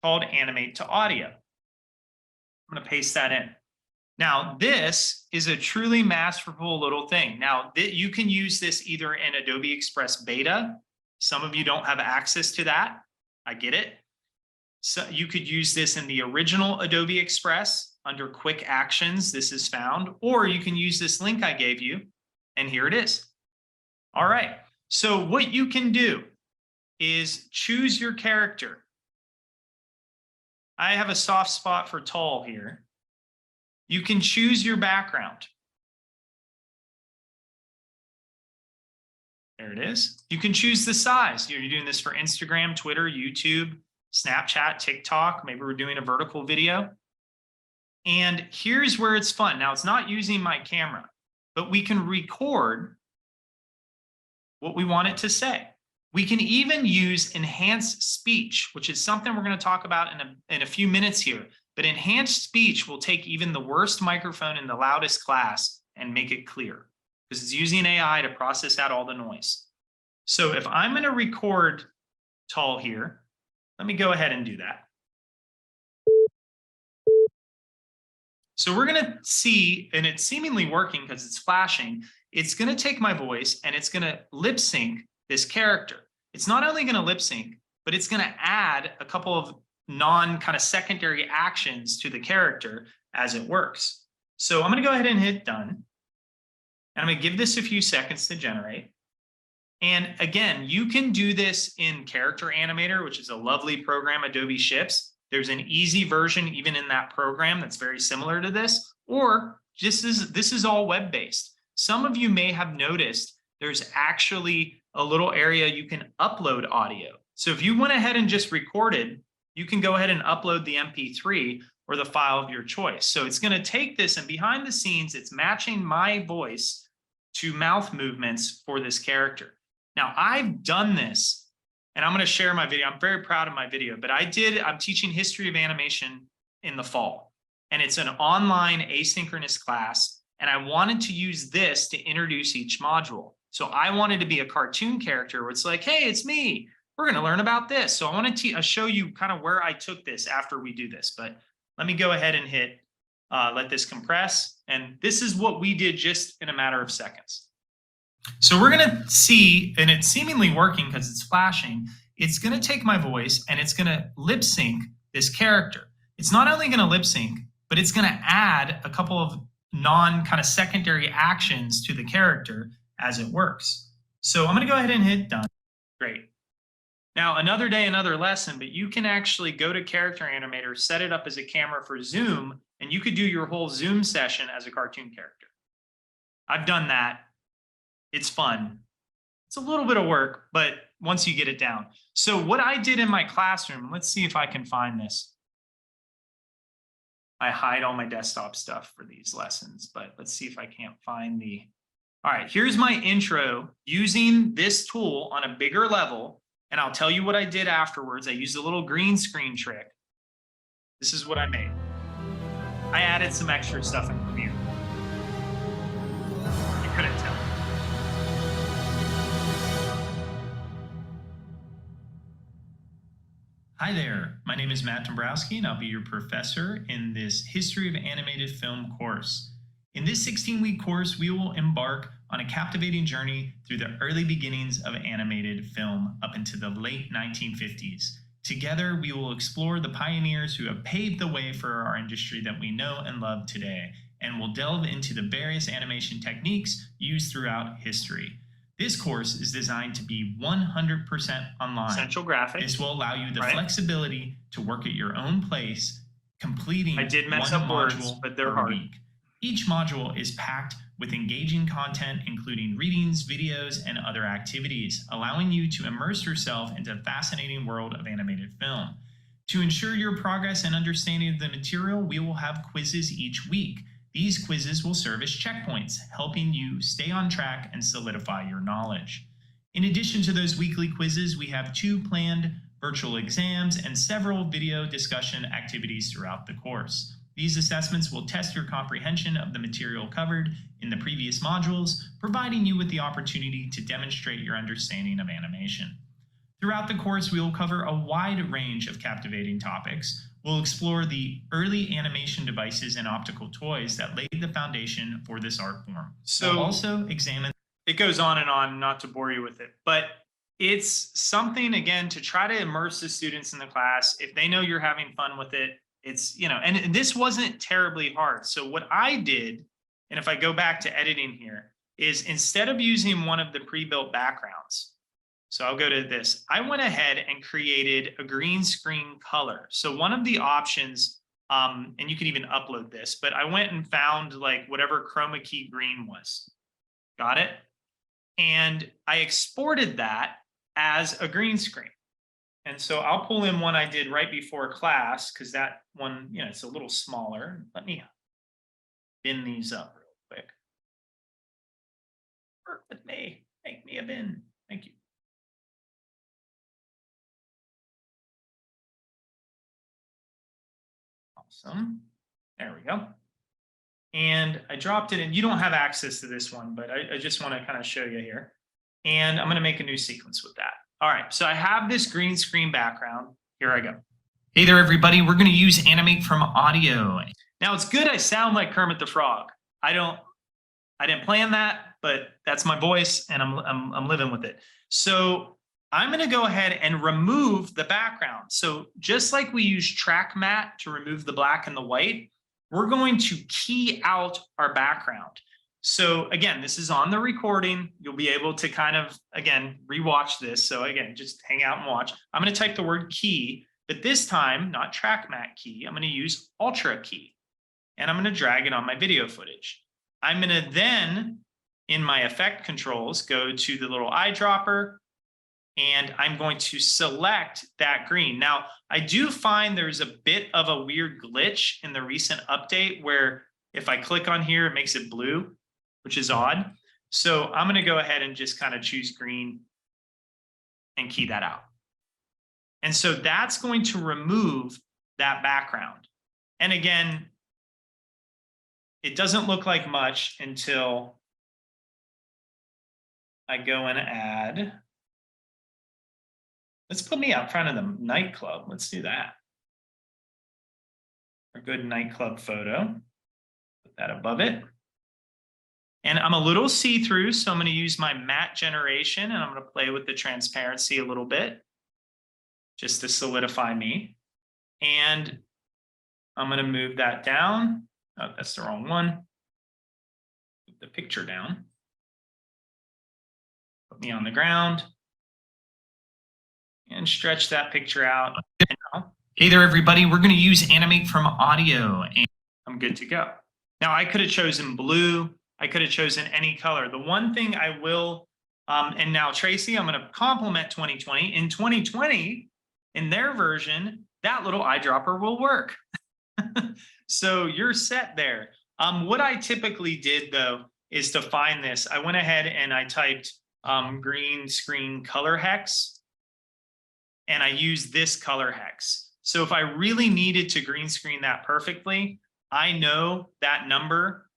called Animate to Audio. I'm going to paste that in. Now, this is a truly masterful little thing. Now, you can use this either in Adobe Express Beta. Some of you don't have access to that. I get it. So you could use this in the original Adobe Express under Quick Actions. This is found, or you can use this link I gave you, and here it is. All right. So what you can do is choose your character. I have a soft spot for tall here. You can choose your background. There it is. You can choose the size. You're doing this for Instagram, Twitter, YouTube, Snapchat, TikTok. Maybe we're doing a vertical video. And here's where it's fun. Now, it's not using my camera, but we can record what we want it to say. We can even use enhanced speech, which is something we're going to talk about in a few minutes here. But enhanced speech will take even the worst microphone in the loudest class and make it clear, because it's using AI to process out all the noise. So if I'm going to record tall here, let me go ahead and do that. So we're going to see, and it's seemingly working because it's flashing. It's going to take my voice and it's going to lip sync this character. It's not only going to lip sync, but it's going to add a couple of kind of secondary actions to the character as it works. So I'm going to go ahead and hit done. And I'm going to give this a few seconds to generate. And again, you can do this in Character Animator, which is a lovely program Adobe ships. There's an easy version even in that program that's very similar to this, or this is all web-based. Some of you may have noticed there's actually a little area you can upload audio. So if you went ahead and just recorded, you can go ahead and upload the MP3 or the file of your choice. So it's going to take this, and behind the scenes, it's matching my voice to mouth movements for this character. Now, I've done this, and I'm going to share my video. I'm very proud of my video, but I'm teaching history of animation in the fall, and it's an online asynchronous class, and I wanted to use this to introduce each module. So I wanted to be a cartoon character where it's like, hey, it's me. We're going to learn about this. So I want to show you kind of where I took this after we do this, but let me go ahead and hit, let this compress. And this is what we did just in a matter of seconds. So we're going to see, and it's seemingly working because it's flashing. It's going to take my voice and it's going to lip sync this character. It's not only going to lip sync, but it's going to add a couple of kind of secondary actions to the character as it works. So I'm going to go ahead and hit done. Great. Now, another day, another lesson, but you can actually go to Character Animator, set it up as a camera for Zoom, and you could do your whole Zoom session as a cartoon character. I've done that. It's fun. It's a little bit of work, but once you get it down. So what I did in my classroom, let's see if I can find this. I hide all my desktop stuff for these lessons, but let's see if I can't find the. All right, here's my intro using this tool on a bigger level, and I'll tell you what I did afterwards. I used a little green screen trick. This is what I made. I added some extra stuff in Premiere. You couldn't tell. Hi there, my name is Matt Dombrowski, and I'll be your professor in this History of Animated Film course. In this 16-week course, we will embark on a captivating journey through the early beginnings of animated film up into the late 1950s. Together, we will explore the pioneers who have paved the way for our industry that we know and love today, and we'll delve into the various animation techniques used throughout history. This course is designed to be 100% online. Central Graphics. This will allow you the flexibility to work at your own place, completing I did mess one up words, module but they're per hard. week. Each module is packed with engaging content, including readings, videos, and other activities, allowing you to immerse yourself into a fascinating world of animated film. To ensure your progress and understanding of the material, we will have quizzes each week. These quizzes will serve as checkpoints, helping you stay on track and solidify your knowledge. In addition to those weekly quizzes, we have 2 planned virtual exams and several video discussion activities throughout the course. These assessments will test your comprehension of the material covered in the previous modules, providing you with the opportunity to demonstrate your understanding of animation. Throughout the course, we will cover a wide range of captivating topics. We'll explore the early animation devices and optical toys that laid the foundation for this art form. So we'll also examine. It goes on and on, not to bore you with it, but it's something, again, to try to immerse the students in the class. If they know you're having fun with it, it's, you know, and this wasn't terribly hard. So what I did, and if I go back to editing here, is instead of using one of the pre-built backgrounds, so I'll go to this, I went ahead and created a green screen color. So one of the options, and you can even upload this, but I went and found like whatever chroma key green was. Got it? And I exported that as a green screen. And so I'll pull in one I did right before class, because that one, you know, it's a little smaller. Let me bin these up real quick. Work with me, make me a bin. Thank you. Awesome. There we go. And I dropped it in. You don't have access to this one, but I just want to kind of show you here. And I'm going to make a new sequence with that. All right, so I have this green screen background. Here I go. Hey there, everybody. We're going to use Animate from Audio. Now it's good I sound like Kermit the Frog. I didn't plan that, but that's my voice, and I'm living with it. So I'm going to go ahead and remove the background. So just like we use Track Matte to remove the black and the white, we're going to key out our background. So again, this is on the recording. You'll be able to kind of, again, rewatch this. So again, just hang out and watch. I'm going to type the word key, but this time, not Track Matte key. I'm going to use Ultra key, and I'm going to drag it on my video footage. I'm going to then, in my effect controls, go to the little eyedropper, and I'm going to select that green. Now, I do find there's a bit of a weird glitch in the recent update where if I click on here, it makes it blue, which is odd. So I'm going to go ahead and just kind of choose green and key that out. And so that's going to remove that background. And again, it doesn't look like much until I go and add. Let's put me out front of the nightclub. Let's do that. A good nightclub photo. Put that above it. And I'm a little see-through, so I'm going to use my matte generation, and I'm going to play with the transparency a little bit just to solidify me. And I'm going to move that down. Oh, that's the wrong one. Move the picture down. Put me on the ground. And stretch that picture out. Hey there, everybody. We're going to use Animate from Audio. I'm good to go. Now I could have chosen blue. I could have chosen any color. The one thing I will, and now Tracy, I'm going to compliment 2020. In 2020, in their version, that little eyedropper will work. So you're set there. What I typically did though, is to find this, I went ahead and I typed green screen color hex, and I used this color hex. So if I really needed to green screen that perfectly, I know that number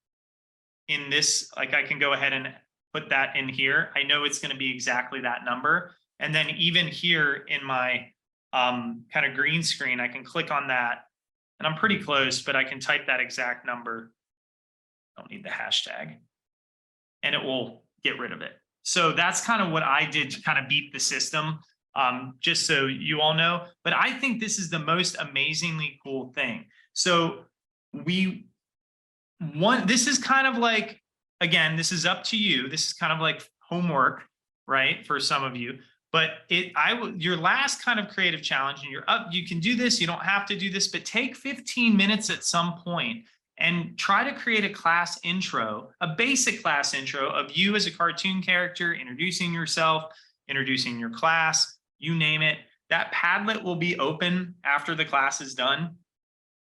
in this, like I can go ahead and put that in here. I know it's going to be exactly that number. And then even here in my kind of green screen, I can click on that, and I'm pretty close, but I can type that exact number. Don't need the hashtag, and it will get rid of it. So that's kind of what I did to kind of beat the system, just so you all know. But I think this is the most amazingly cool thing. So this is kind of like, again, this is up to you. This is kind of like homework, right? For some of you, but your last kind of creative challenge, and you can do this, you don't have to do this, but take 15 minutes at some point and try to create a class intro, a basic class intro of you as a cartoon character, introducing yourself, introducing your class, you name it. That Padlet will be open after the class is done.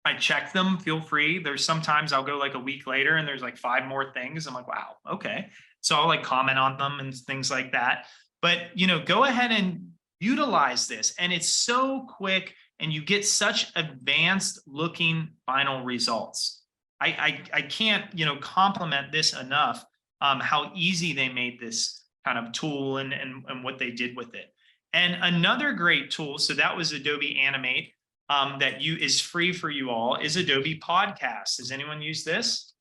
I check them, feel free. There's sometimes I'll go like a week later and there's like 5 more things. I'm like, wow, okay. So I'll like comment on them and things like that. But, go ahead and utilize this. And it's so quick and you get such advanced looking final results. I can't, compliment this enough, how easy they made this kind of tool and what they did with it. And another great tool, so that was Adobe Animate, that is free for you all, is Adobe Podcast. Does anyone use this?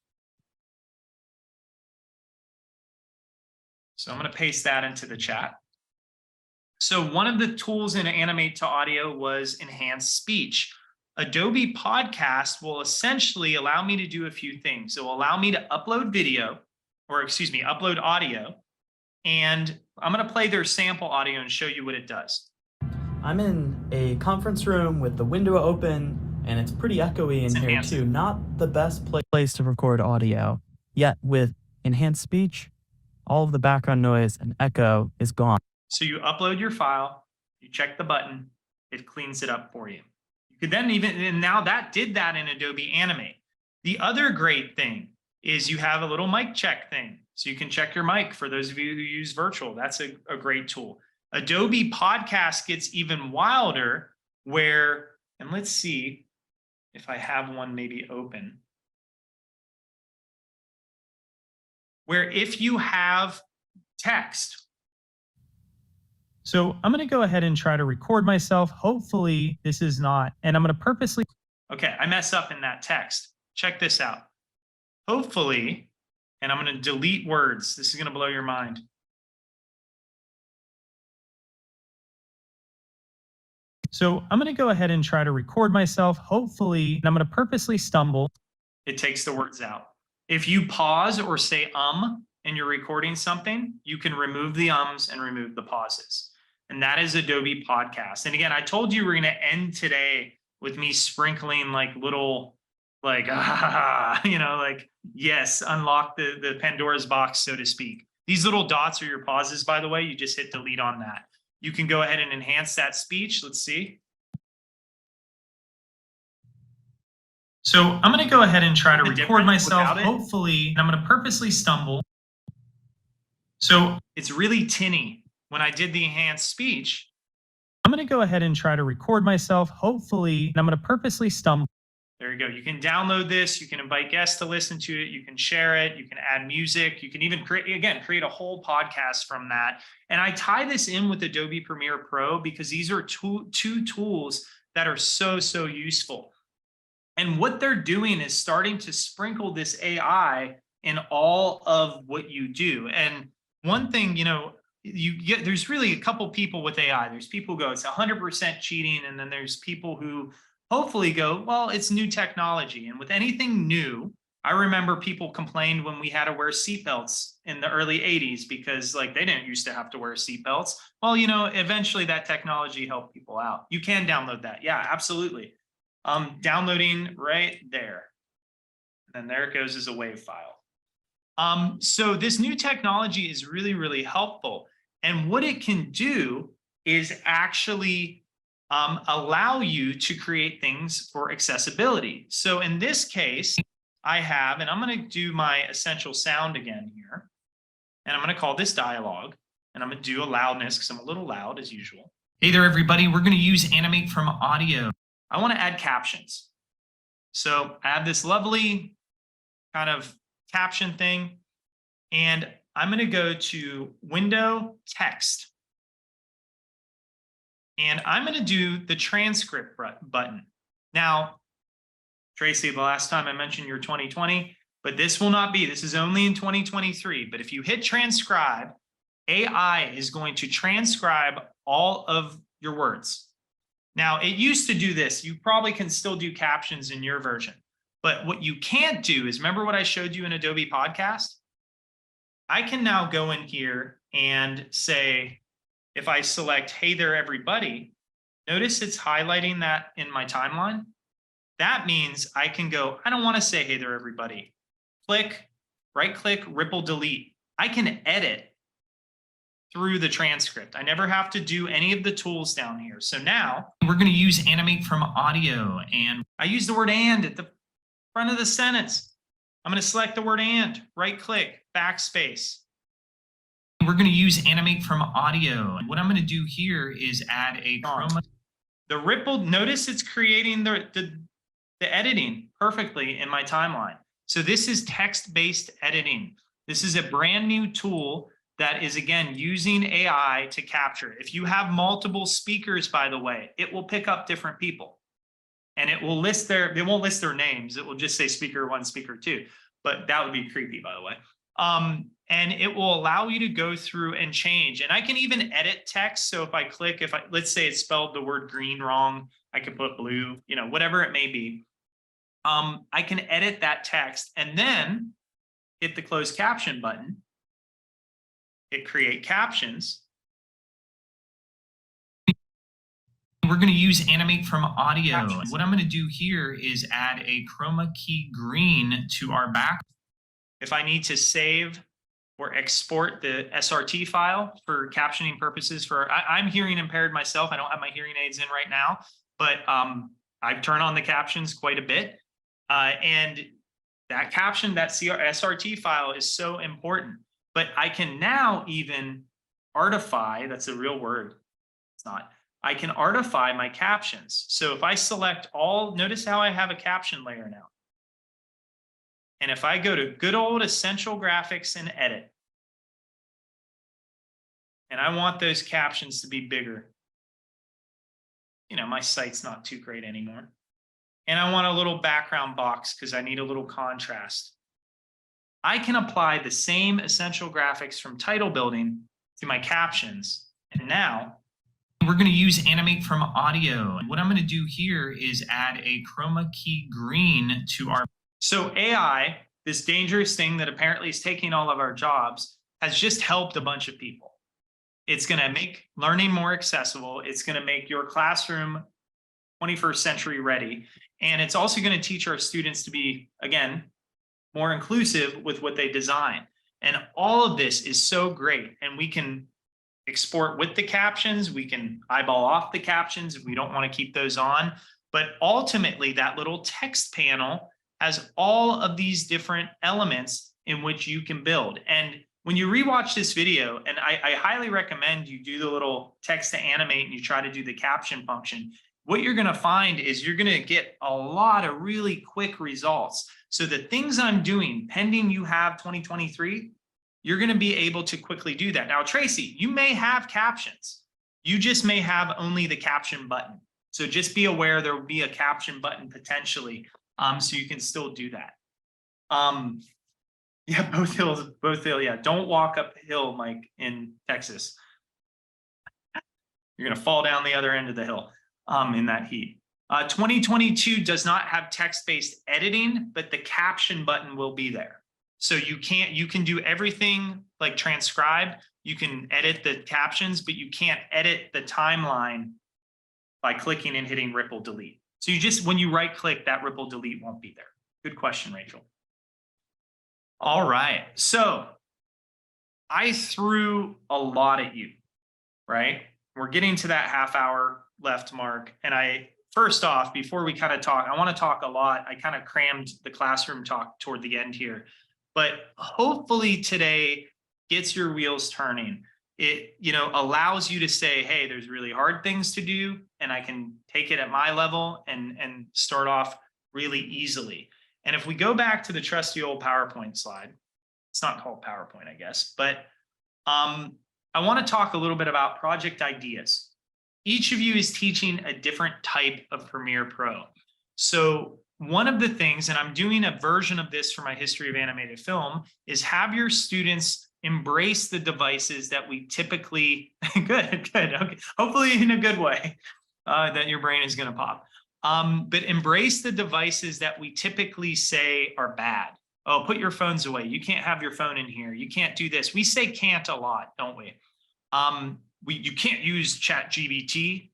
So I'm going to paste that into the chat. So one of the tools in Animate to Audio was enhanced speech. Adobe Podcast will essentially allow me to do a few things. It will allow me to upload upload audio. And I'm going to play their sample audio and show you what it does. I'm in a conference room with the window open, and it's pretty echoey in here too. Not the best place to record audio. Yet with enhanced speech, all of the background noise and echo is gone. So you upload your file, you check the button, it cleans it up for you. You could then and now that did that in Adobe Animate. The other great thing is you have a little mic check thing. So you can check your mic for those of you who use virtual. That's a great tool. Adobe Podcast gets even wilder and let's see if I have one maybe open, where if you have text. So I'm going to go ahead and try to record myself. Hopefully this is not, and I'm going to purposely. Okay, I mess up in that text. Check this out. Hopefully, and I'm going to delete words. This is going to blow your mind. So I'm going to go ahead and try to record myself. Hopefully, and I'm going to purposely stumble. It takes the words out. If you pause or say and you're recording something, you can remove the ums and remove the pauses. And that is Adobe Podcast. And again, I told you we're going to end today with me sprinkling like little, like, yes, unlock the Pandora's box, so to speak. These little dots are your pauses, by the way. You just hit delete on that. You can go ahead and enhance that speech. Let's see. So I'm going to go ahead and try to record myself, hopefully, and I'm going to purposely stumble. So it's really tinny when I did the enhanced speech. I'm going to go ahead and try to record myself, hopefully, and I'm going to purposely stumble. There you go. You can download this. You can invite guests to listen to it. You can share it. You can add music. You can even create a whole podcast from that. And I tie this in with Adobe Premiere Pro because these are two tools that are so you And what they're doing is starting to sprinkle this AI in all of what you do. And one thing, there's really a couple people with AI. There's people who go, it's 100% cheating. And then there's people who hopefully go, well, it's new technology. And with anything new, I remember people complained when we had to wear seatbelts in the early 80s because they didn't used to have to wear seatbelts. Well, eventually that technology helped people out. You can download that. Yeah, absolutely. Downloading right there. And there it goes as a WAV file. So this new technology is really, really helpful. And what it can do is actually allow you to create things for accessibility. So in this case, I have, and I'm going to do my essential sound again here. And I'm going to call this dialogue. And I'm going to do a loudness because I'm a little loud as usual. Hey there, everybody. We're going to use animate from audio. I want to add captions. So I have this lovely kind of caption thing. And I'm going to go to Window Text. And I'm going to do the transcript button. Now, Tracy, the last time I mentioned your 2020, but this will not be. This is only in 2023. But if you hit transcribe, AI is going to transcribe all of your words. Now, it used to do this. You probably can still do captions in your version. But what you can't do is, remember what I showed you in Adobe Podcast? I can now go in here and say, if I select, hey there, everybody, notice it's highlighting that in my timeline. That means I can go, I don't want to say, hey there, everybody. Click, right click, ripple delete. I can edit through the transcript. I never have to do any of the tools down here. So now we're going to use animate from audio. And I use the word and at the front of the sentence. I'm going to select the word and, right click, backspace. We're going to use animate from audio. And what I'm going to do here is add a chroma. The ripple, notice it's creating the editing perfectly in my timeline. So this is text-based editing. This is a brand new tool that is, again, using AI to capture. If you have multiple speakers, by the way, it will pick up different people. And it will list it won't list their names. It will just say speaker 1, speaker 2. But that would be creepy, by the way. And it will allow you to go through and change. And I can even edit text. So if I click, let's say it spelled the word green wrong, I can put blue, whatever it may be. I can edit that text and then hit the closed caption button. Hit create captions. We're going to use animate from audio. Captions. What I'm going to do here is add a chroma key green to our back. If I need to save or export the SRT file for captioning purposes, I'm hearing impaired myself. I don't have my hearing aids in right now, but I've turned on the captions quite a bit. And that caption, that SRT file is so important. But I can now even artify, that's a real word, it's not. I can artify my captions. So if I select all, notice how I have a caption layer now. And if I go to good old Essential Graphics and edit, and I want those captions to be bigger, my site's not too great anymore. And I want a little background box because I need a little contrast. I can apply the same Essential Graphics from title building to my captions. And now we're going to use animate from audio. And what I'm going to do here is add a chroma key green to our. So AI, this dangerous thing that apparently is taking all of our jobs, has just helped a bunch of people. It's going to make learning more accessible. It's going to make your classroom 21st century ready. And it's also going to teach our students to be, again, more inclusive with what they design. And all of this is so great. And we can export with the captions. We can eyeball off the captions if we don't want to keep those on. But ultimately, that little text panel has all of these different elements in which you can build. And when you rewatch this video, and I highly recommend you do the little text to animate and you try to do the caption function, what you're going to find is you're going to get a lot of really quick results. So the things I'm doing, pending you have 2023, you're going to be able to quickly do that. Now, Tracy, you may have captions. You just may have only the caption button. So just be aware there will be a caption button potentially, so you can still do that. Yeah, both hills, yeah. Don't walk uphill, Mike, in Texas. You're going to fall down the other end of the hill in that heat. 2022 does not have text-based editing, but the caption button will be there. So you can do everything like transcribe. You can edit the captions, but you can't edit the timeline by clicking and hitting ripple delete. So when you right click, that ripple delete won't be there. Good question, Rachel. All right. So I threw a lot at you, right? We're getting to that half hour left mark. And first off, before we kind of talk, I want to talk a lot. I kind of crammed the classroom talk toward the end here, but hopefully today gets your wheels turning. It, allows you to say, hey, there's really hard things to do, and I can take it at my level and start off really easily. And if we go back to the trusty old PowerPoint slide, it's not called PowerPoint, I guess, but I want to talk a little bit about project ideas. Each of you is teaching a different type of Premiere Pro. So one of the things, and I'm doing a version of this for my history of animated film, is have your students embrace the devices that we typically, good, okay, hopefully in a good way, that your brain is going to pop. But embrace the devices that we typically say are bad. Oh, put your phones away. You can't have your phone in here. You can't do this. We say can't a lot, don't we? You can't use ChatGPT.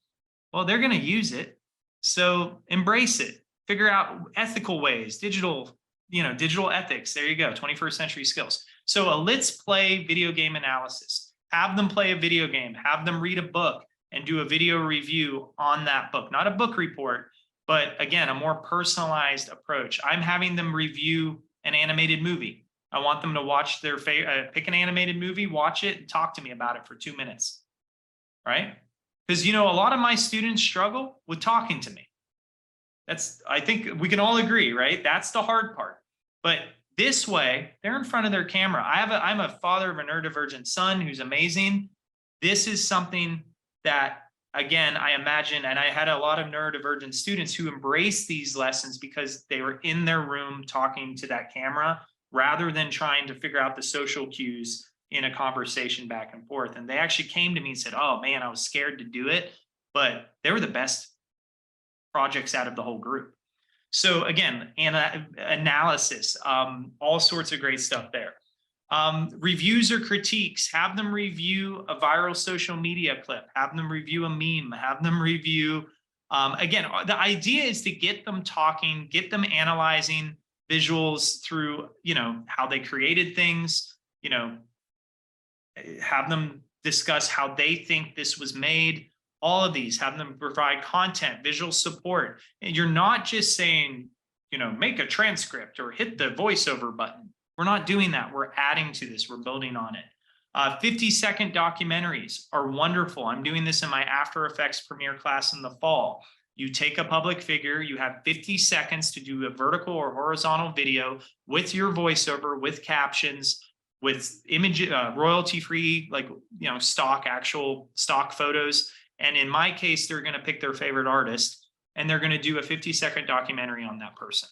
Well, they're going to use it. So embrace it. Figure out ethical ways, digital ethics. There you go. 21st century skills. So a let's play video game analysis. Have them play a video game. Have them read a book and do a video review on that book. Not a book report, but again, a more personalized approach. I'm having them review an animated movie. I want them to watch their favorite, pick an animated movie, watch it, and talk to me about it for 2 minutes, right? Because, a lot of my students struggle with talking to me. I think we can all agree, right? That's the hard part. But this way, they're in front of their camera. I'm a father of a neurodivergent son who's amazing. This is something that, again, I imagine, and I had a lot of neurodivergent students who embraced these lessons because they were in their room talking to that camera rather than trying to figure out the social cues in a conversation back and forth. And they actually came to me and said, oh man, I was scared to do it, but they were the best projects out of the whole group. So again, analysis, all sorts of great stuff there. Reviews or critiques, have them review a viral social media clip, have them review a meme, have them review, again, the idea is to get them talking, get them analyzing visuals through, how they created things, have them discuss how they think this was made. All of these, have them provide content, visual support. And you're not just saying, make a transcript or hit the voiceover button. We're not doing that. We're adding to this. We're building on it. 50-second documentaries are wonderful. I'm doing this in my After Effects Premiere class in the fall. You take a public figure, you have 50 seconds to do a vertical or horizontal video with your voiceover, with captions, with image, royalty-free, actual stock photos. And in my case, they're going to pick their favorite artist and they're going to do a 50-second documentary on that person.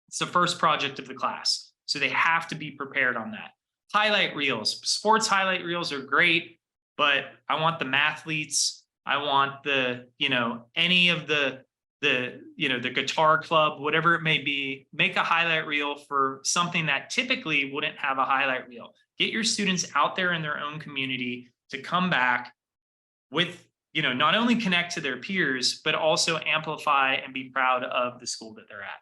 It's the first project of the class. So they have to be prepared on that. Highlight reels, sports highlight reels are great, but I want the mathletes. I want the, any of the guitar club, whatever it may be, make a highlight reel for something that typically wouldn't have a highlight reel. Get your students out there in their own community to come back with, not only connect to their peers, but also amplify and be proud of the school that they're at.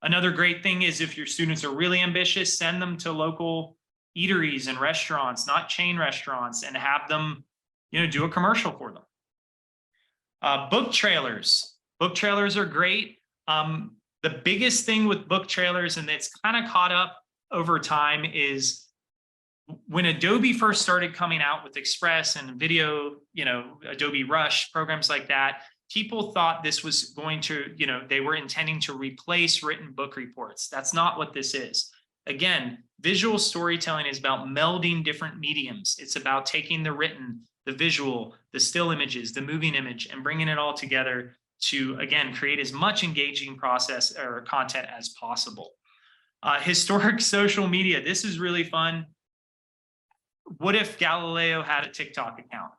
Another great thing is if your students are really ambitious, send them to local eateries and restaurants, not chain restaurants, and have them, do a commercial for them. Book trailers. Book trailers are great. The biggest thing with book trailers, and it's kind of caught up over time, is when Adobe first started coming out with Express and video, Adobe Rush, programs like that, people thought this was going to, they were intending to replace written book reports. That's not what this is. Again, visual storytelling is about melding different mediums. It's about taking the written, the visual, the still images, the moving image, and bringing it all together to, again, create as much engaging process or content as possible. Historic social media. This is really fun. What if Galileo had a TikTok account?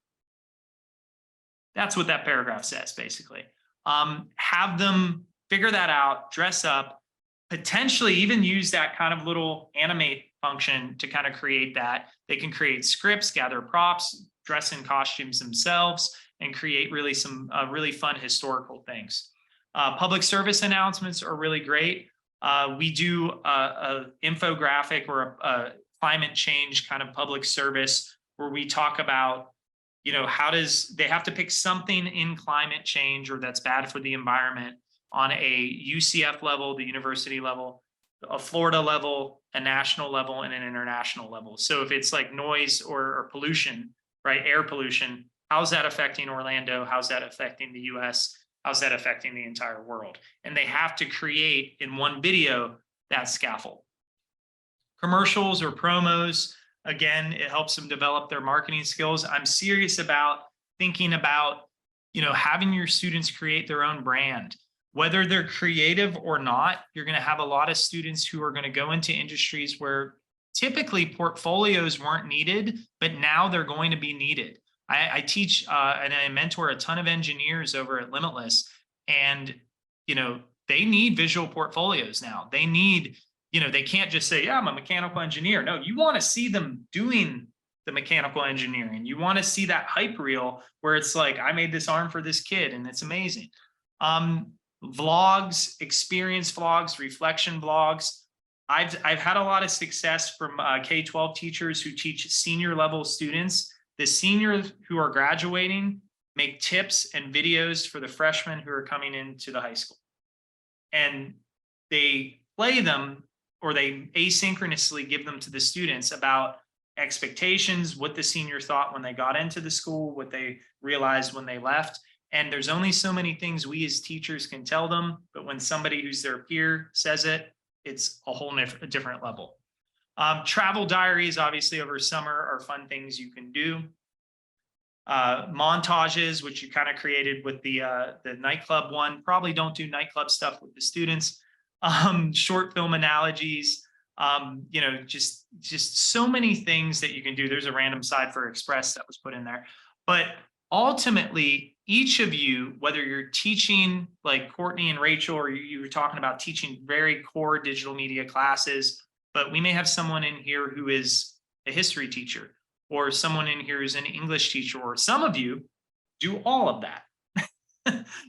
That's what that paragraph says, basically. Have them figure that out, dress up, potentially even use that kind of little animate function to kind of create that. They can create scripts, gather props, dress in costumes themselves, and create really some really fun historical things. Public service announcements are really great. We do a infographic or a climate change kind of public service where we talk about, how they have to pick something in climate change or that's bad for the environment on a UCF level, the university level, a Florida level, a national level, and an international level. So if it's like noise or pollution, right, air pollution, how's that affecting Orlando? How's that affecting the US? How's that affecting the entire world? And they have to create in one video that scaffold. Commercials or promos, again, it helps them develop their marketing skills. I'm serious about thinking about, having your students create their own brand. Whether they're creative or not, you're going to have a lot of students who are going to go into industries where typically portfolios weren't needed, but now they're going to be needed. I teach and I mentor a ton of engineers over at Limitless, and they need visual portfolios now. They need, they can't just say, yeah, I'm a mechanical engineer. No, you want to see them doing the mechanical engineering. You want to see that hype reel where it's like, I made this arm for this kid and it's amazing. Vlogs, experience vlogs, reflection vlogs. I've had a lot of success from K-12 teachers who teach senior level students. The seniors who are graduating make tips and videos for the freshmen who are coming into the high school. And they play them, or they asynchronously give them to the students about expectations, what the senior thought when they got into the school, what they realized when they left. And there's only so many things we as teachers can tell them, but when somebody who's their peer says it, it's a whole different level. Travel diaries, obviously over summer, are fun things you can do. Montages, which you kind of created with the nightclub one. Probably don't do nightclub stuff with the students. Short film analogies, just so many things that you can do. There's a random side for Express that was put in there. But ultimately, each of you, whether you're teaching like Courtney and Rachel, or you were talking about teaching very core digital media classes, but we may have someone in here who is a history teacher, or someone in here who's an English teacher, or some of you do all of that.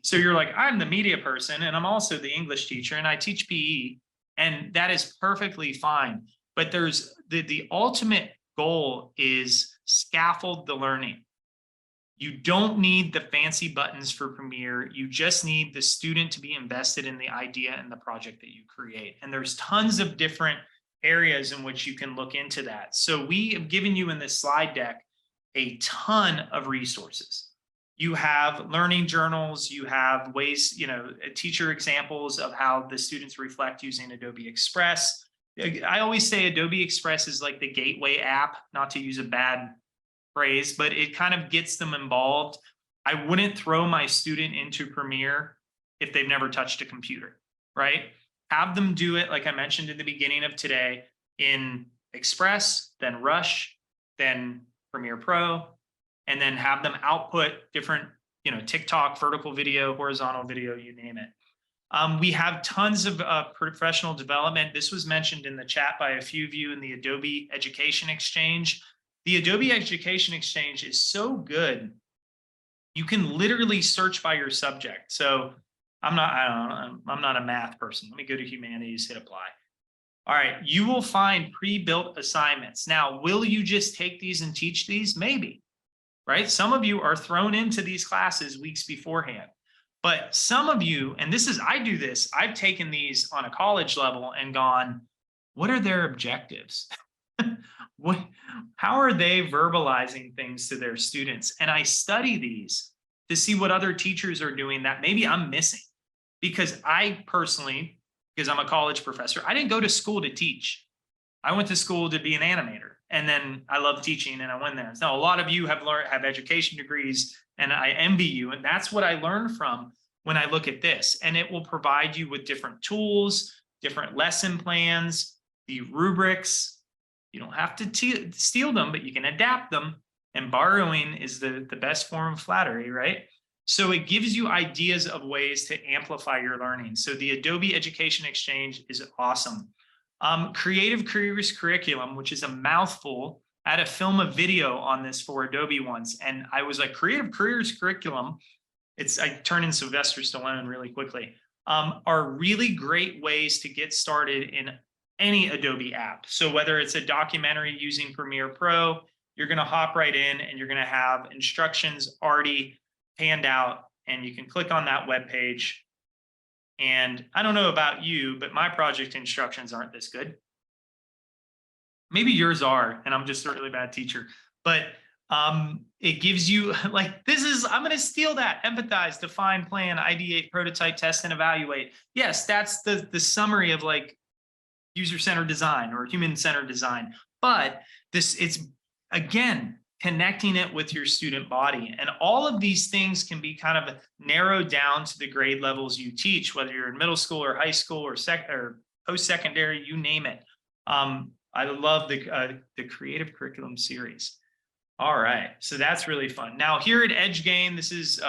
So you're like, I'm the media person and I'm also the English teacher and I teach PE, and that is perfectly fine. But there's the ultimate goal is scaffold the learning. You don't need the fancy buttons for Premiere. You just need the student to be invested in the idea and the project that you create. And there's tons of different areas in which you can look into that. So we have given you in this slide deck a ton of resources. You have learning journals, you have ways, teacher examples of how the students reflect using Adobe Express. I always say Adobe Express is like the gateway app, not to use a bad phrase, but it kind of gets them involved. I wouldn't throw my student into Premiere if they've never touched a computer, right? Have them do it, like I mentioned in the beginning of today, in Express, then Rush, then Premiere Pro, and then have them output different, TikTok, vertical video, horizontal video, you name it. We have tons of professional development. This was mentioned in the chat by a few of you in the Adobe Education Exchange. The Adobe Education Exchange is so good. You can literally search by your subject. So I'm not a math person. Let me go to humanities, hit apply. All right, you will find pre-built assignments. Now, will you just take these and teach these? Maybe, right? Some of you are thrown into these classes weeks beforehand. But some of you, and I do this, I've taken these on a college level and gone, what are their objectives? How are they verbalizing things to their students? And I study these to see what other teachers are doing that maybe I'm missing. Because I personally, because I'm a college professor, I didn't go to school to teach. I went to school to be an animator. And then I love teaching and I went there. So a lot of you have education degrees, and I envy you. And that's what I learned from when I look at this. And it will provide you with different tools, different lesson plans, the rubrics. You don't have to steal them, but you can adapt them. And borrowing is the best form of flattery, right? So it gives you ideas of ways to amplify your learning. So the Adobe Education Exchange is awesome. Creative Careers Curriculum, which is a mouthful. I had to film a video on this for Adobe once. And I was like, Creative Careers Curriculum. I turned in Sylvester Stallone really quickly. are really great ways to get started in any Adobe app. So whether it's a documentary using Premiere Pro, you're going to hop right in and you're going to have instructions already panned out, and you can click on that web page. And I don't know about you, but my project instructions aren't this good. Maybe yours are, and I'm just a really bad teacher, but it gives you like, this is, I'm going to steal that: empathize, define, plan, ideate, prototype, test, and evaluate. Yes, that's the summary of like user-centered design or human-centered design. But this, it's again, connecting it with your student body. And all of these things can be kind of narrowed down to the grade levels you teach, whether you're in middle school or high school or post-secondary, you name it. I love the creative curriculum series. All right, so that's really fun. Now here at EdgeGain, this is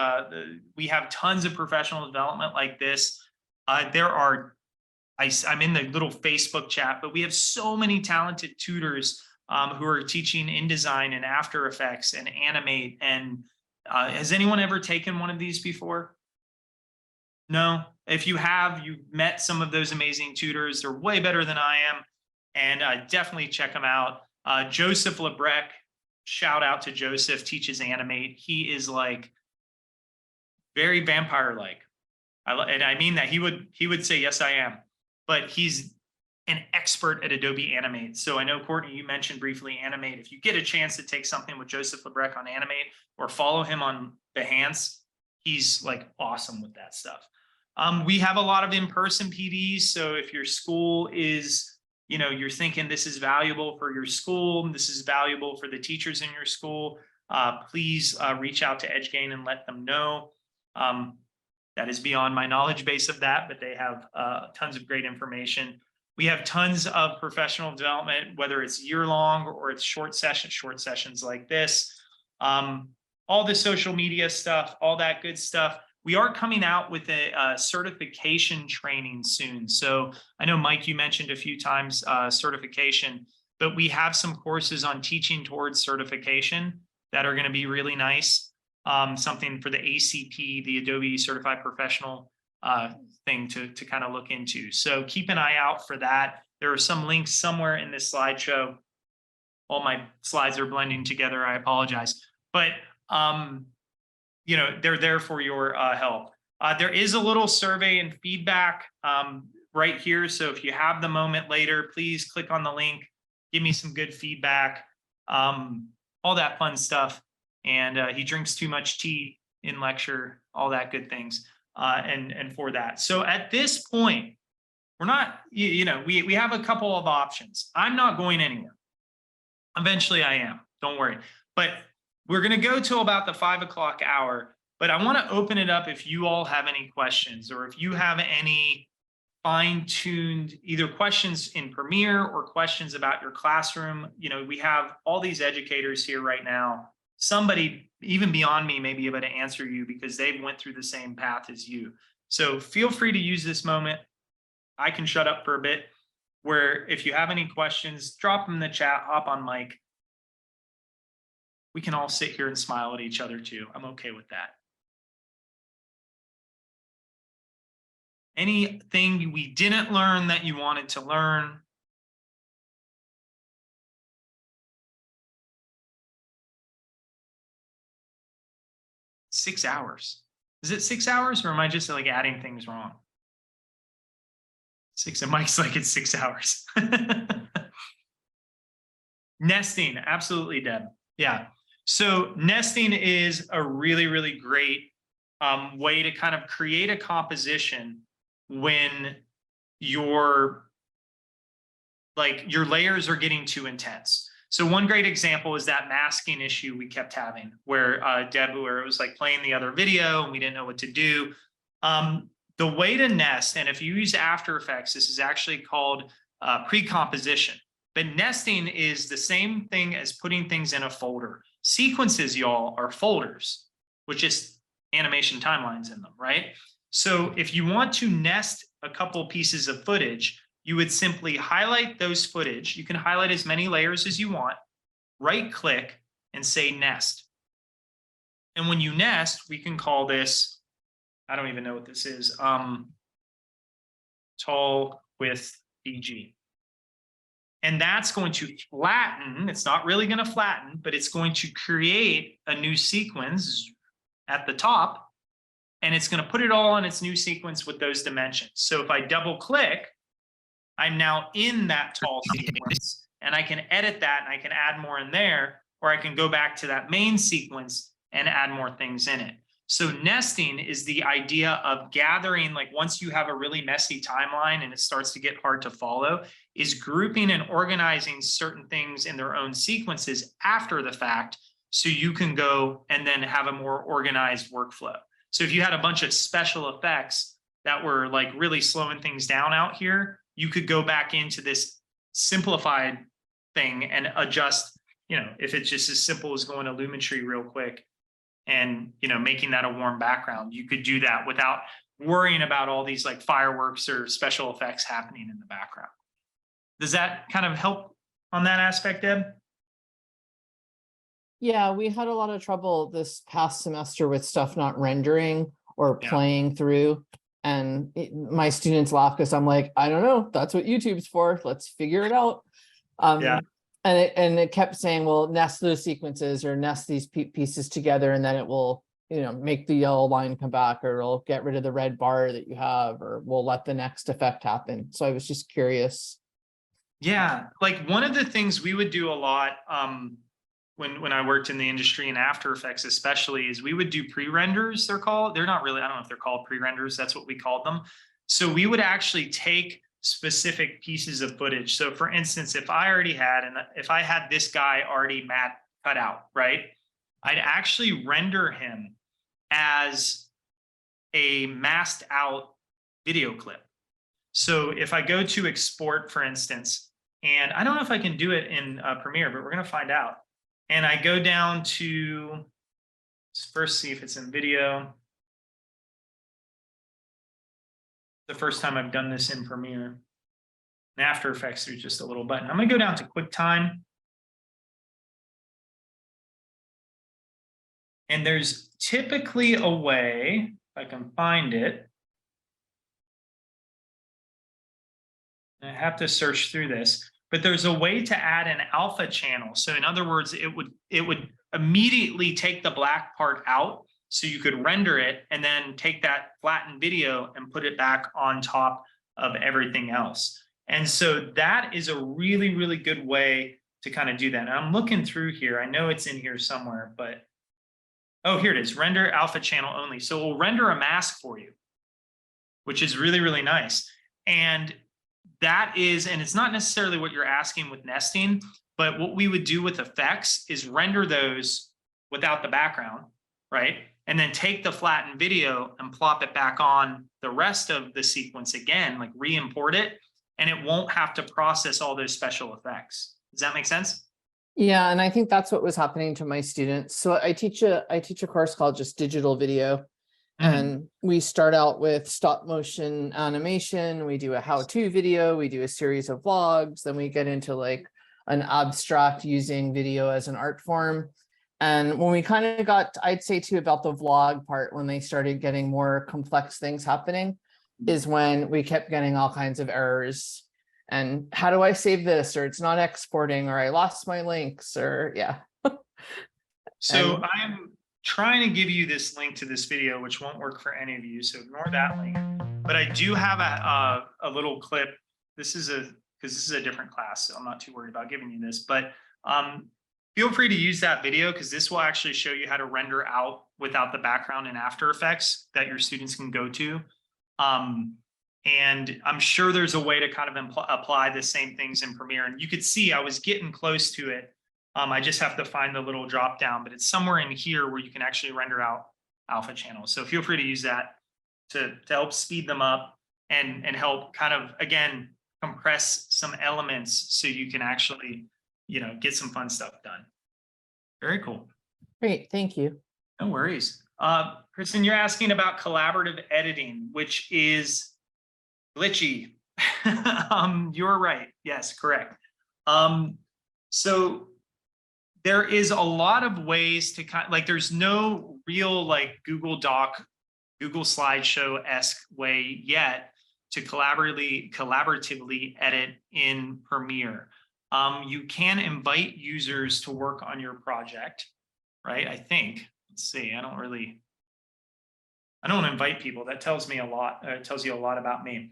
we have tons of professional development like this. There are, I'm in the little Facebook chat, but we have so many talented tutors who are teaching InDesign and After Effects and Animate. And has anyone ever taken one of these before? No? If you have, you've met some of those amazing tutors. They're way better than I am. And definitely check them out. Joseph Lebrec, shout out to Joseph, teaches Animate. He is like very vampire-like. And I mean that. He would say, yes, I am. But he's an expert at Adobe Animate. So I know, Courtney, you mentioned briefly Animate. If you get a chance to take something with Joseph Lebrec on Animate or follow him on Behance, he's like awesome with that stuff. We have a lot of in-person PDs. So if your school is, you know, you're thinking this is valuable for your school, this is valuable for the teachers in your school, please reach out to EdgeGain and let them know. That is beyond my knowledge base of that, but they have tons of great information. We have tons of professional development, whether it's year-long or it's short sessions like this. All the social media stuff, all that good stuff. We are coming out with a certification training soon. So I know, Mike, you mentioned a few times certification, but we have some courses on teaching towards certification that are going to be really nice. Something for the ACP, the Adobe Certified Professional thing to kind of look into. So keep an eye out for that. There are some links somewhere in this slideshow. All my slides are blending together. I apologize. But you know, they're there for your help. There is a little survey and feedback right here. So if you have the moment later, please click on the link, give me some good feedback, all that fun stuff. And he drinks too much tea in lecture, all that good things. And for that. So at this point, we're not, you know, we have a couple of options. I'm not going anywhere. Eventually I am, don't worry. But we're going to go till about the 5 o'clock hour, but I want to open it up if you all have any questions, or if you have any fine-tuned either questions in Premiere or questions about your classroom. You know, we have all these educators here right now. Somebody even beyond me may be able to answer you because they went through the same path as you. So feel free to use this moment. I can shut up for a bit, where if you have any questions, drop them in the chat, hop on mic. We can all sit here and smile at each other too. I'm okay with that. Anything we didn't learn that you wanted to learn? Six hours. Is it 6 hours, or am I just like adding things wrong? And Mike's like, it's 6 hours. Nesting, absolutely, Deb. Yeah. So nesting is a really, really great way to kind of create a composition when your layers are getting too intense. So one great example is that masking issue we kept having, where where it was like playing the other video and we didn't know what to do. The way to nest, and if you use After Effects, this is actually called pre-composition. But nesting is the same thing as putting things in a folder. Sequences, y'all, are folders, which is animation timelines in them, right? So if you want to nest a couple pieces of footage, you would simply highlight those footage. You can highlight as many layers as you want, right click and say nest. And when you nest, we can call this, I don't even know what this is. tall width BG. And that's going to flatten, it's not really going to flatten, but it's going to create a new sequence at the top, and it's going to put it all in its new sequence with those dimensions. So if I double click, I'm now in that tall sequence, and I can edit that and I can add more in there, or I can go back to that main sequence and add more things in it. So nesting is the idea of gathering, like once you have a really messy timeline and it starts to get hard to follow, is grouping and organizing certain things in their own sequences after the fact, so you can go and then have a more organized workflow. So if you had a bunch of special effects that were like really slowing things down out here, you could go back into this simplified thing and adjust, you know, if it's just as simple as going to Lumetri real quick and, you know, making that a warm background, you could do that without worrying about all these like fireworks or special effects happening in the background. Does that kind of help on that aspect, Deb? Yeah, we had a lot of trouble this past semester with stuff not rendering or Yeah. playing through. And my students laugh because I'm like, I don't know, that's what YouTube's for. Let's figure it out. Yeah. And it kept saying, well, nest those sequences or nest these pieces together, and then it will, you know, make the yellow line come back, or it'll get rid of the red bar that you have, or we'll let the next effect happen. So I was just curious. Yeah, like one of the things we would do a lot when I worked in the industry in After Effects especially, is we would do pre-renders, they're called. They're not really, I don't know if they're called pre-renders, that's what we called them. So we would actually take specific pieces of footage. So for instance, if I had this guy already matte cut out, right? I'd actually render him as a masked out video clip. So if I go to export, for instance, and I don't know if I can do it in Premiere, but we're going to find out. And I go down to, let's first see if it's in video. The first time I've done this in Premiere. In After Effects, there's just a little button. I'm going to go down to QuickTime. And there's typically a way, if I can find it. I have to search through this, but there's a way to add an alpha channel. So in other words, it would immediately take the black part out, so you could render it and then take that flattened video and put it back on top of everything else. And so that is a really, really good way to kind of do that. And I'm looking through here. I know it's in here somewhere, but oh, here it is, render alpha channel only. So it will render a mask for you, which is really, really nice. And that is, and it's not necessarily what you're asking with nesting, but what we would do with effects is render those without the background, right? And then take the flattened video and plop it back on the rest of the sequence again, like re-import it, and it won't have to process all those special effects. Does that make sense? Yeah, and I think that's what was happening to my students. So I teach a course called just digital video. And we start out with stop motion animation. We do a how-to video. We do a series of vlogs. Then we get into like an abstract using video as an art form. And when we kind of got, I'd say too, about the vlog part, when they started getting more complex things happening, is when we kept getting all kinds of errors. And how do I save this? Or it's not exporting, or I lost my links, or yeah. So I'm trying to give you this link to this video, which won't work for any of you, so ignore that link. But I do have a little clip. This is because this is a different class, so I'm not too worried about giving you this. But feel free to use that video, because this will actually show you how to render out without the background in After Effects that your students can go to. And I'm sure there's a way to kind of apply the same things in Premiere. And you could see I was getting close to it. I just have to find the little drop down, but it's somewhere in here where you can actually render out alpha channels. So feel free to use that to help speed them up and help kind of, again, compress some elements so you can actually, you know, get some fun stuff done. Very cool. Great, thank you. No worries. Kristen, you're asking about collaborative editing, which is glitchy. You're right. Yes, correct. So there is a lot of ways to kind of, like, there's no real like Google Doc, Google slideshow-esque way yet to collaboratively edit in Premiere. You can invite users to work on your project, right? I think, let's see, I don't invite people. That tells me a lot. It tells you a lot about me.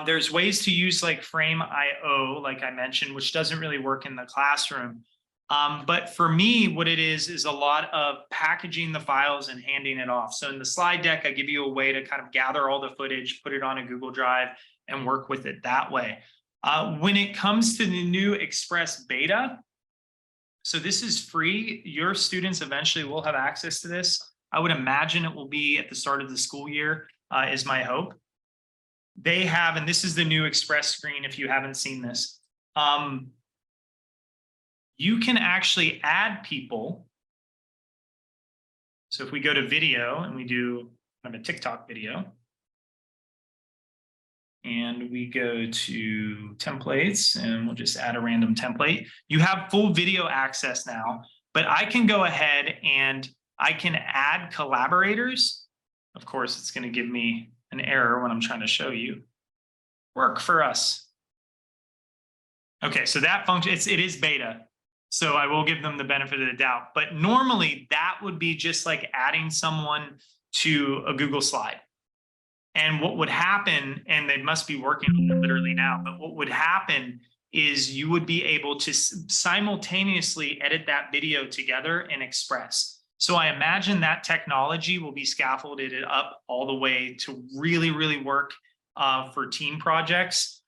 There's ways to use like Frame.io, like I mentioned, which doesn't really work in the classroom. But for me, what it is a lot of packaging the files and handing it off. So in the slide deck, I give you a way to kind of gather all the footage, put it on a Google Drive, and work with it that way. When it comes to the new Express beta, so this is free. Your students eventually will have access to this. I would imagine it will be at the start of the school year, is my hope. They have, and this is the new Express screen if you haven't seen this. You can actually add people. So if we go to video and we do kind of a TikTok video, and we go to templates and we'll just add a random template. You have full video access now, but I can go ahead and I can add collaborators. Of course, it's going to give me an error when I'm trying to show you. Work for us. Okay, so that function, it is beta. So I will give them the benefit of the doubt. But normally that would be just like adding someone to a Google slide. And what would happen, and they must be working on it literally now, but what would happen is you would be able to simultaneously edit that video together in Express. So I imagine that technology will be scaffolded up all the way to really, really work for team projects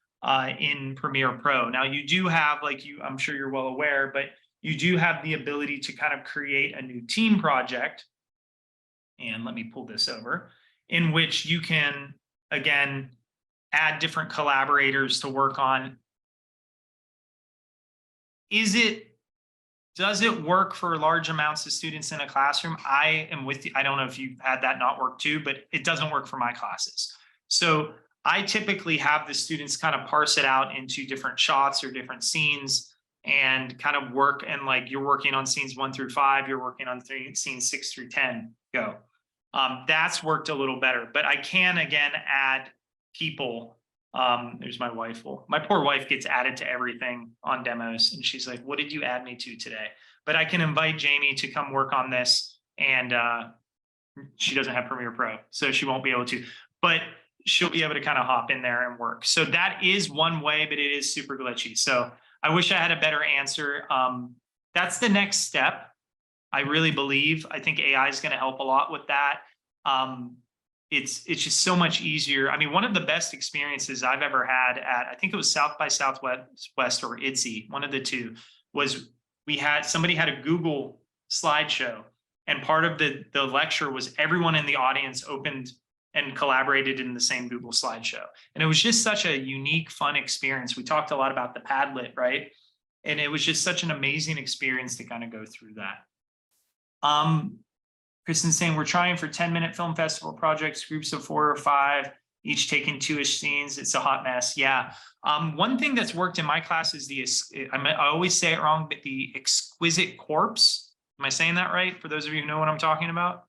in Premiere Pro. Now you do have, I'm sure you're well aware, but you do have the ability to kind of create a new team project. And let me pull this over, in which you can, again, add different collaborators to work on. Does it work for large amounts of students in a classroom? I am with you. I don't know if you've had that not work too, but it doesn't work for my classes. So I typically have the students kind of parse it out into different shots or different scenes and kind of work. And like you're working on scenes 1 through 5, you're working on scenes 6 through 10, go. That's worked a little better, but I can again add people. There's my wife. My poor wife gets added to everything on demos, and she's like, "What did you add me to today?" But I can invite Jamie to come work on this, and she doesn't have Premiere Pro, so she won't be able to. But she'll be able to kind of hop in there and work. So that is one way, but it is super glitchy. So I wish I had a better answer. That's the next step. I really believe. I think AI is going to help a lot with that. It's just so much easier. I mean, one of the best experiences I've ever had at, I think it was South by Southwest or ITSE, one of the two, was somebody had a Google slideshow, and part of the lecture was everyone in the audience opened and collaborated in the same Google slideshow. And it was just such a unique, fun experience. We talked a lot about the Padlet, right? And it was just such an amazing experience to kind of go through that. Kristen's saying we're trying for 10-minute film festival projects, groups of 4 or 5, each taking 2-ish scenes. It's a hot mess. Yeah. One thing that's worked in my class is I always say it wrong, but the exquisite corpse. Am I saying that right? For those of you who know what I'm talking about.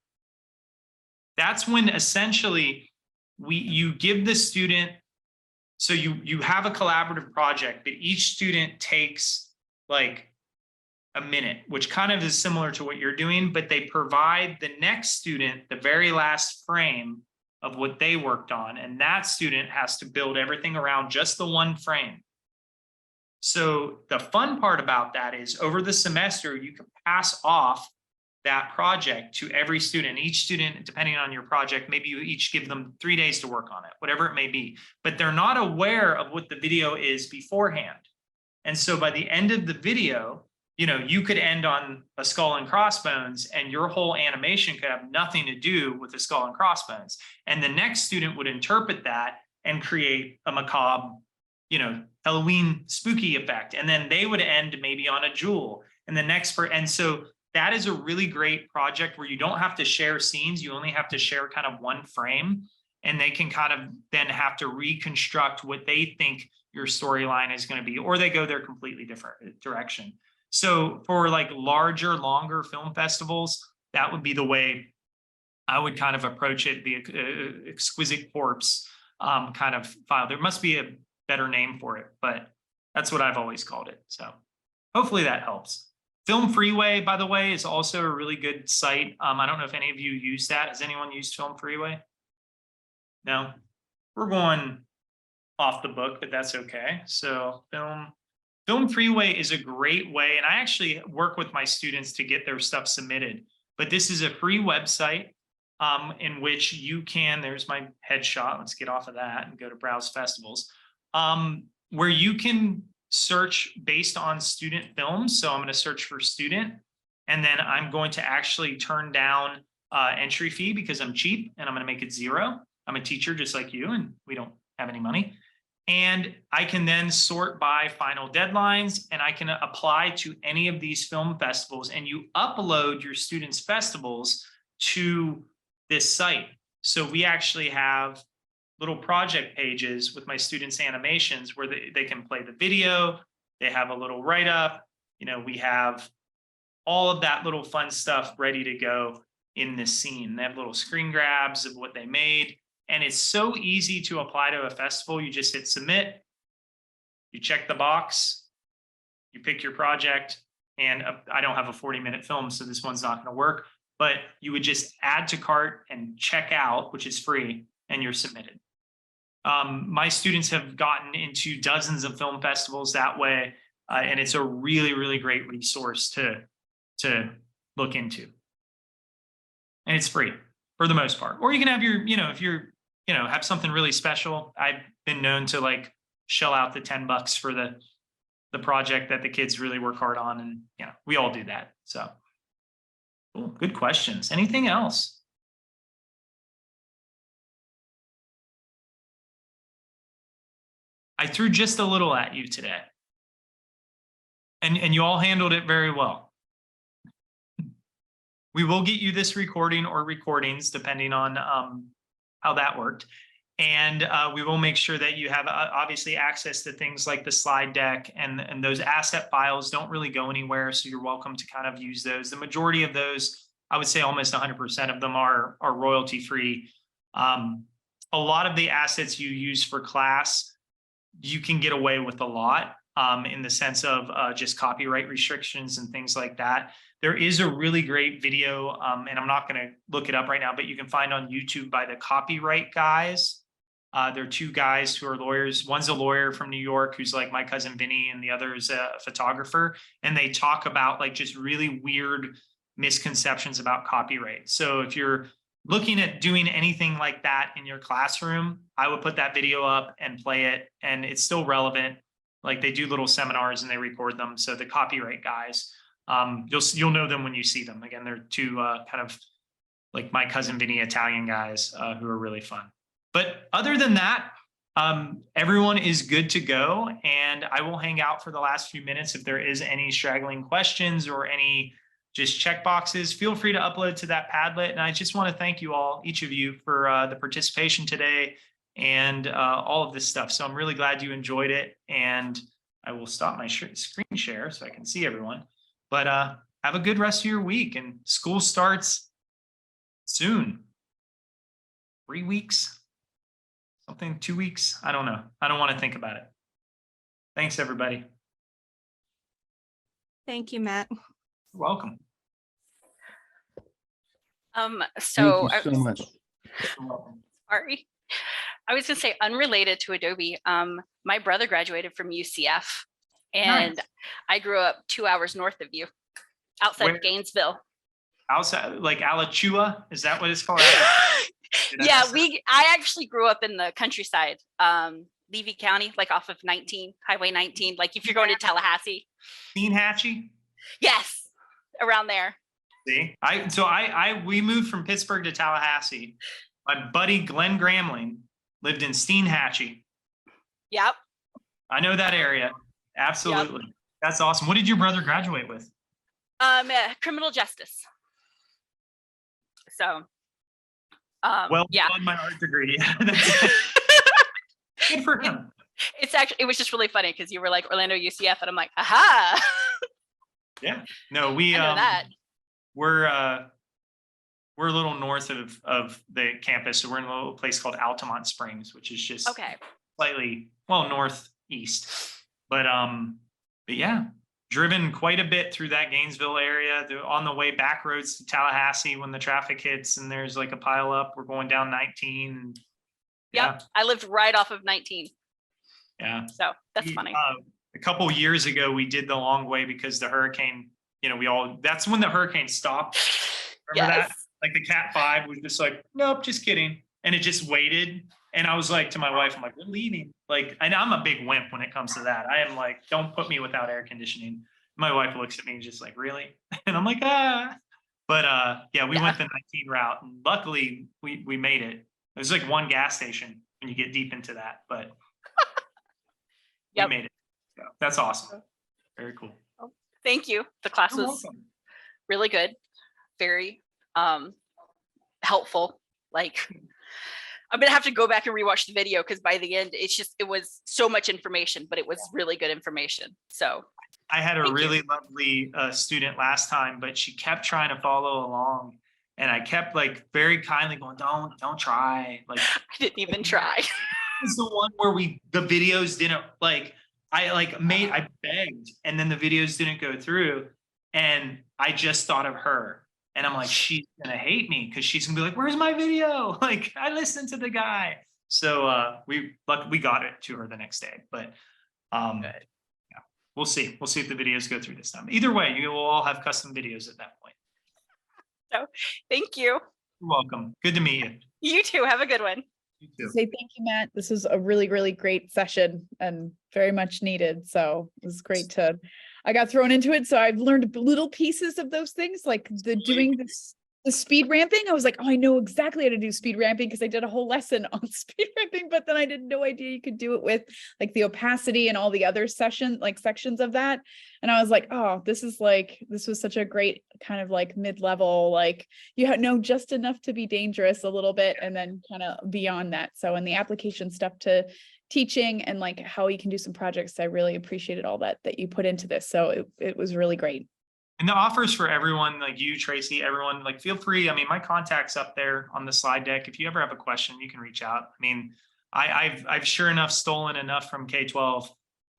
That's when essentially you give the student, so you have a collaborative project, but each student takes like a minute, which kind of is similar to what you're doing, but they provide the next student the very last frame of what they worked on. And that student has to build everything around just the one frame. So the fun part about that is over the semester, you can pass off that project to every student. Each student, depending on your project, maybe you each give them 3 days to work on it, whatever it may be, but they're not aware of what the video is beforehand. And so by the end of the video, you could end on a skull and crossbones, and your whole animation could have nothing to do with the skull and crossbones. And the next student would interpret that and create a macabre, Halloween spooky effect. And then they would end maybe on a jewel. And the next and so that is a really great project where you don't have to share scenes. You only have to share kind of one frame, and they can kind of then have to reconstruct what they think your storyline is going to be, or they go their completely different direction. So for like larger, longer film festivals, that would be the way I would kind of approach it, the exquisite corpse. kind of file. There must be a better name for it, but that's what I've always called it. So hopefully that helps. Film Freeway, by the way, is also a really good site. I don't know if any of you use that. Has anyone used Film Freeway? No, we're going off the book, but that's okay. So Film Freeway is a great way, and I actually work with my students to get their stuff submitted. But this is a free website in which you can, there's my headshot. Let's get off of that and go to Browse Festivals, where you can search based on student films. So I'm going to search for student, and then I'm going to actually turn down entry fee because I'm cheap, and I'm going to make it 0. I'm a teacher just like you, and we don't have any money. And I can then sort by final deadlines, and I can apply to any of these film festivals, and you upload your students' festivals to this site. So we actually have little project pages with my students' animations where they can play the video. They have a little write-up. You know, we have all of that little fun stuff ready to go in this scene. They have little screen grabs of what they made. And it's so easy to apply to a festival. You just hit submit, you check the box, you pick your project, and I don't have a 40-minute film, so this one's not going to work, but you would just add to cart and check out, which is free, and you're submitted. My students have gotten into dozens of film festivals that way, and it's a really, really great resource to look into. And it's free for the most part. Or you can have your, if you're, have something really special. I've been known to like shell out the $10 for the project that the kids really work hard on. And, we all do that. So cool. Good questions. Anything else? I threw just a little at you today. And you all handled it very well. We will get you this recording or recordings, depending on how that worked. And we will make sure that you have obviously access to things like the slide deck, and those asset files don't really go anywhere. So you're welcome to kind of use those. The majority of those, I would say almost 100% of them are royalty free. A lot of the assets you use for class, you can get away with a lot in the sense of just copyright restrictions and things like that. There is a really great video, and I'm not going to look it up right now, but you can find on YouTube by the Copyright Guys. They're 2 guys who are lawyers. One's a lawyer from New York who's like my cousin Vinny, and the other is a photographer. And they talk about like just really weird misconceptions about copyright. So if you're looking at doing anything like that in your classroom, I would put that video up and play it, and it's still relevant. Like they do little seminars and they record them. So the Copyright Guys, you'll know them when you see them. Again, they're 2 kind of like my cousin Vinny Italian guys who are really fun. But other than that, everyone is good to go, and I will hang out for the last few minutes. If there is any straggling questions or any just check boxes, feel free to upload to that Padlet. And I just want to thank you all, each of you, for the participation today and all of this stuff. So I'm really glad you enjoyed it, and I will stop my screen share so I can see everyone. But have a good rest of your week, and school starts soon. 3 weeks, something, 2 weeks. I don't know. I don't want to think about it. Thanks, everybody. Thank you, Matt. You're welcome. So Thank you so much. You're welcome. sorry. I was gonna say unrelated to Adobe. My brother graduated from UCF, and Nice. I grew up 2 hours north of you, outside Where? of Gainesville. Outside, like Alachua, is that what it's called? Did I Yeah, mess that I actually grew up in the countryside, Levy County, like off of Highway 19, like if you're going to Tallahassee. Steenhatchee? Yes, around there. See, we moved from Pittsburgh to Tallahassee. My buddy Glenn Gramling lived in Steenhatchee. Yep. I know that area. Absolutely. That's awesome. What did your brother graduate with? Criminal justice. So, Well, yeah. done, my art degree. Yeah, that's good for him. It was just really funny because you were like Orlando UCF, and I'm like, aha. Yeah. No, we I know that. we're we're a little north of the campus. So we're in a little place called Altamont Springs, which is just Okay. slightly, well, northeast. But yeah, driven quite a bit through that Gainesville area. On the way back roads to Tallahassee when the traffic hits and there's like a pile up, we're going down 19. And Yep. I lived right off of 19. yeah. So that's funny. A couple years ago, we did the long way because the hurricane, that's when the hurricane stopped. Remember that? Like the Cat 5 was just like, nope, just kidding. And it just waited. And I was like to my wife, I'm like, we're leaving. Like, and I'm a big wimp when it comes to that. I am like, don't put me without air conditioning. My wife looks at me just like, really? And I'm like, ah. But yeah, we went the 19 route, and luckily we made it. There's like one gas station when you get deep into that, but we made it. So that's awesome. Very cool. Thank you. The class You're was welcome. really good. Very helpful. Like, I'm gonna have to go back and rewatch the video because by the end, it was so much information, but it was really good information. So I had a really lovely student last time, but she kept trying to follow along, and I kept like very kindly going, don't try. Like I didn't even try. It's the one where the videos didn't like. I begged, and then the videos didn't go through, and I just thought of her. And I'm like, she's gonna hate me because she's gonna be like, "Where's my video?" Like, I listened to the guy. So we got it to her the next day. But yeah, we'll see. We'll see if the videos go through this time. Either way, you will all have custom videos at that point. So thank you. You're welcome. Good to meet you. You too. Have a good one. You too. Say thank you, Matt. This was a really, really great session and very much needed. So it was great I got thrown into it. So I've learned little pieces of those things, like the speed ramping. I was like, oh, I know exactly how to do speed ramping because I did a whole lesson on speed ramping, but then I had no idea you could do it with like the opacity and all the other sections of that. And I was like, oh, this was such a great kind of like mid-level, like you know just enough to be dangerous a little bit and then kind of beyond that. So in the application stuff to teaching and like how you can do some projects, I really appreciated all that you put into this. So it was really great. And the offers for everyone, like you, Tracy, everyone, like feel free. I mean, my contact's up there on the slide deck. If you ever have a question, you can reach out. I mean, I've sure enough stolen enough from K-12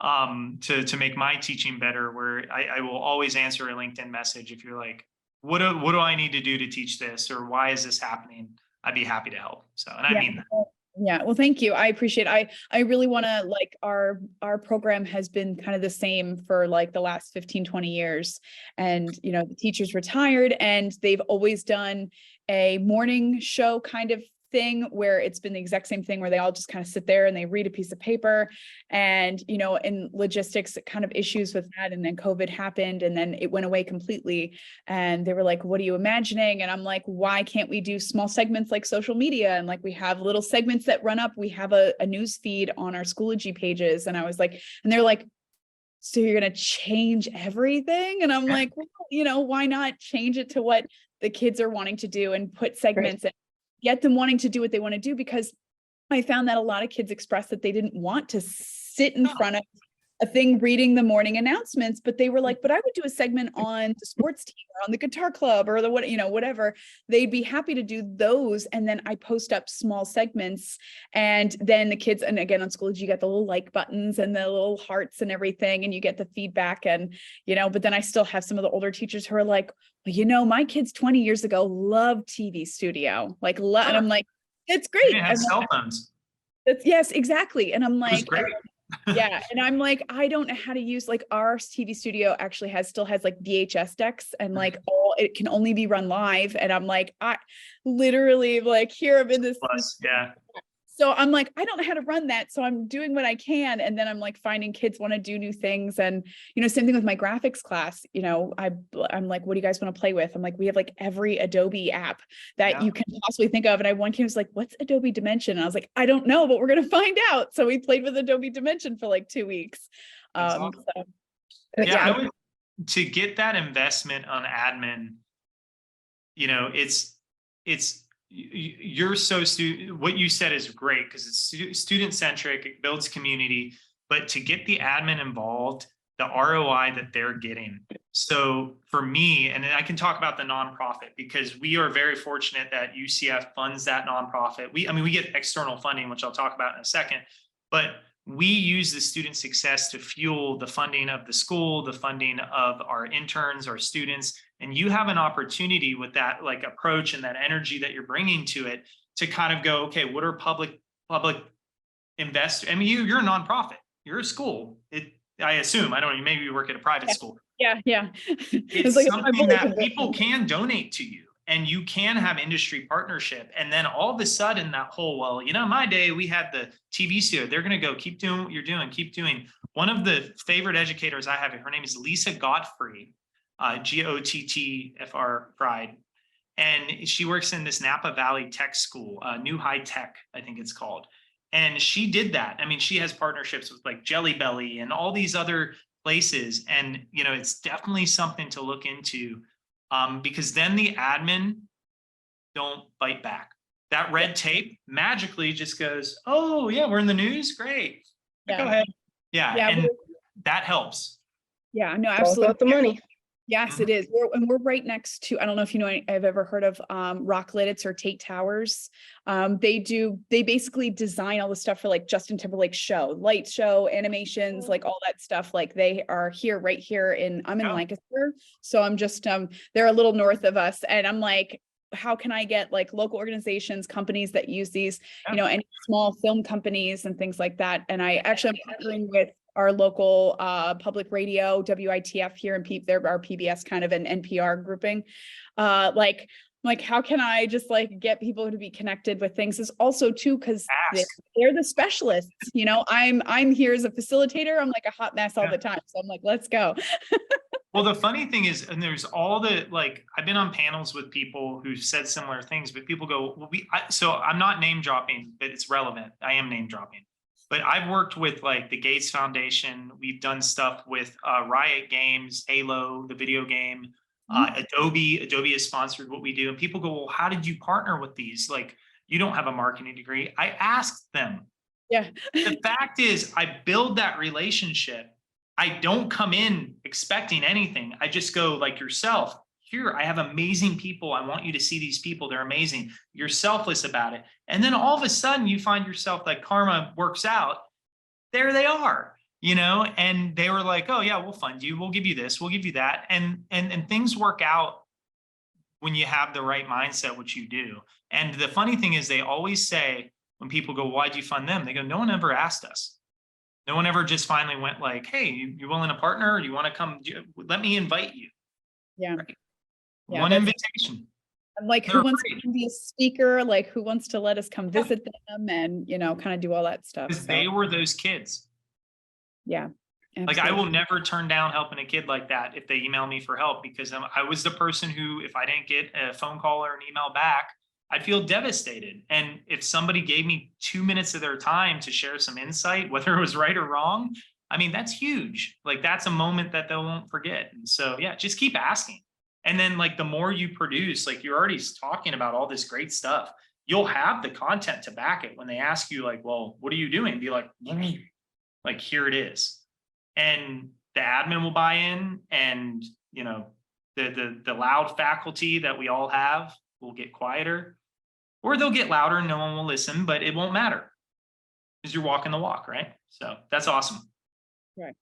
to make my teaching better, where I will always answer a LinkedIn message. If you're like, what do I need to do to teach this? Or why is this happening? I'd be happy to help. So, and I mean that. Yeah, well, thank you. I appreciate it. I really want to like our program has been kind of the same for like the last 15, 20 years. And, the teachers retired and they've always done a morning show kind of thing where it's been the exact same thing where they all just kind of sit there and they read a piece of paper and, in logistics kind of issues with that. And then COVID happened and then it went away completely. And they were like, what are you imagining? And I'm like, why can't we do small segments like social media? And like, we have little segments that run up. We have a news feed on our Schoology pages. And I was like, and they're like, so you're going to change everything? And I'm like, well, why not change it to what the kids are wanting to do and put segments in? Get them wanting to do what they want to do, because I found that a lot of kids expressed that they didn't want to sit in front of a thing reading the morning announcements, but they were like, but I would do a segment on the sports team or on the guitar club or the whatever. They'd be happy to do those. And then I post up small segments and then the kids, and again, on Schoology, you get the little like buttons and the little hearts and everything, and you get the feedback and, but then I still have some of the older teachers who are like, well, my kids 20 years ago loved TV Studio, and I'm like, it's great. They had cell phones. Yes, exactly. And I'm like, great. yeah. And I'm like, I don't know how to use, like, our TV Studio actually still has like VHS decks and like it can only be run live. And I'm like, I literally like here I'm in this. Yeah. So I'm like, I don't know how to run that. So I'm doing what I can. And then I'm like finding kids want to do new things. And, same thing with my graphics class, I'm like, what do you guys want to play with? I'm like, we have like every Adobe app that you can possibly think of. And I one kid was like, what's Adobe Dimension? And I was like, I don't know, but we're going to find out. So we played with Adobe Dimension for like 2 weeks. Awesome. To get that investment on admin, it's you're so what you said is great because it's student centric, it builds community, but to get the admin involved, the ROI that they're getting. So for me, and then I can talk about the nonprofit, because we are very fortunate that UCF funds that nonprofit. We get external funding, which I'll talk about in a second, but we use the student success to fuel the funding of the school, the funding of our interns, our students. And you have an opportunity with that like approach and that energy that you're bringing to it to kind of go, okay, what are public investors? I mean, you're a nonprofit, you're a school. I assume, I don't know, maybe you work at a private school. Yeah. It's like something that people can donate to you, and you can have industry partnership. And then all of a sudden that whole, well, my day we had the TV studio, they're going to go keep doing what you're doing, keep doing. One of the favorite educators I have, her name is Lisa Godfrey, Gottfr Pride. And she works in this Napa Valley Tech School, New High Tech, I think it's called. And she did that. I mean, she has partnerships with like Jelly Belly and all these other places. And, it's definitely something to look into, because then the admin don't bite back. That red tape magically just goes, oh yeah, we're in the news. Great. Yeah. Go ahead. Yeah. And but- that helps. Yeah, no, All absolutely. about the money. Yes, it is. We're right next to, I don't know if I've ever heard of Rock Lidditz or Tate Towers. They basically design all the stuff for like Justin Timberlake's show, light show, animations, like all that stuff. Like they are right here I'm in Lancaster. So I'm just, they're a little north of us. And I'm like, how can I get like local organizations, companies that use these, any small film companies and things like that. And I actually am partnering with our local public radio, WITF here in they're our PBS kind of an NPR grouping. Like how can I just like get people to be connected with things? Is also too, because they're the specialists. I'm here as a facilitator. I'm like a hot mess all the time. So I'm like, let's go. Well, the funny thing is, and there's all the, like, I've been on panels with people who said similar things, but people go, well, so I'm not name dropping, but it's relevant. I am name dropping. But I've worked with like the Gates Foundation. We've done stuff with Riot Games, Halo, the video game, Adobe has sponsored what we do. And people go, well, how did you partner with these? Like, you don't have a marketing degree. I asked them. Yeah. The fact is, I build that relationship. I don't come in expecting anything. I just go like yourself. Here, I have amazing people. I want you to see these people. They're amazing. You're selfless about it. And then all of a sudden you find yourself like karma works out. There they are, and they were like, oh yeah, we'll fund you. We'll give you this. We'll give you that. And things work out when you have the right mindset, which you do. And the funny thing is they always say, when people go, why'd you fund them? They go, no one ever asked us. No one ever just finally went like, hey, you willing to partner? Or you want to come? Let me invite you. Yeah. Right? Yeah, one invitation. I'm like, who wants to be a speaker? Like, who wants to let us come visit them and, kind of do all that stuff. Because they were those kids. Yeah. Like, I will never turn down helping a kid like that if they email me for help, because I was the person who, if I didn't get a phone call or an email back, I'd feel devastated. And if somebody gave me 2 minutes of their time to share some insight, whether it was right or wrong, I mean, that's huge. Like, that's a moment that they won't forget. And so, yeah, just keep asking. And then like the more you produce, like you're already talking about all this great stuff, you'll have the content to back it. When they ask you like, well, what are you doing? Be like, here it is. And the admin will buy in, and the loud faculty that we all have will get quieter, or they'll get louder and no one will listen, but it won't matter because you're walking the walk, right? So that's awesome. Right.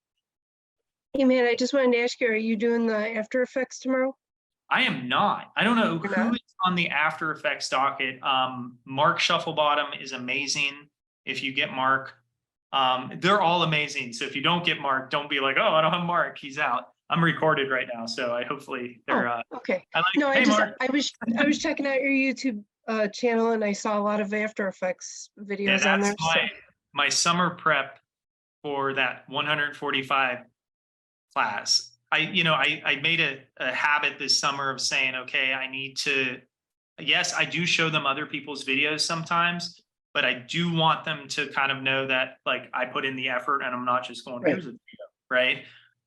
Hey man, I just wanted to ask you, are you doing the After Effects tomorrow? I am not. I don't know who is on the After Effects docket. Mark Shufflebottom is amazing. If you get Mark, they're all amazing. So if you don't get Mark, don't be like, oh, I don't have Mark. He's out. I'm recorded right now, so I hopefully they're okay. Hey, Mark. I was checking out your YouTube channel, and I saw a lot of After Effects videos on there. My summer prep for that 145 class. I made a habit this summer of saying, okay, yes, I do show them other people's videos sometimes, but I do want them to kind of know that like I put in the effort and I'm not just going, here's a video, right?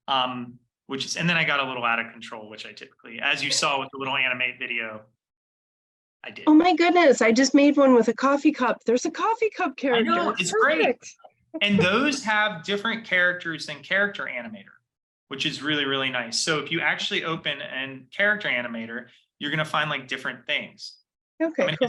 And then I got a little out of control, which I typically, as you saw with the little animate video, I did. Oh my goodness, I just made one with a coffee cup. There's a coffee cup character. I know, it's great. And those have different characters than Character Animator. which is really, really nice. So if you actually open an character animator, you're going to find like different things. Okay, I'm gonna cool.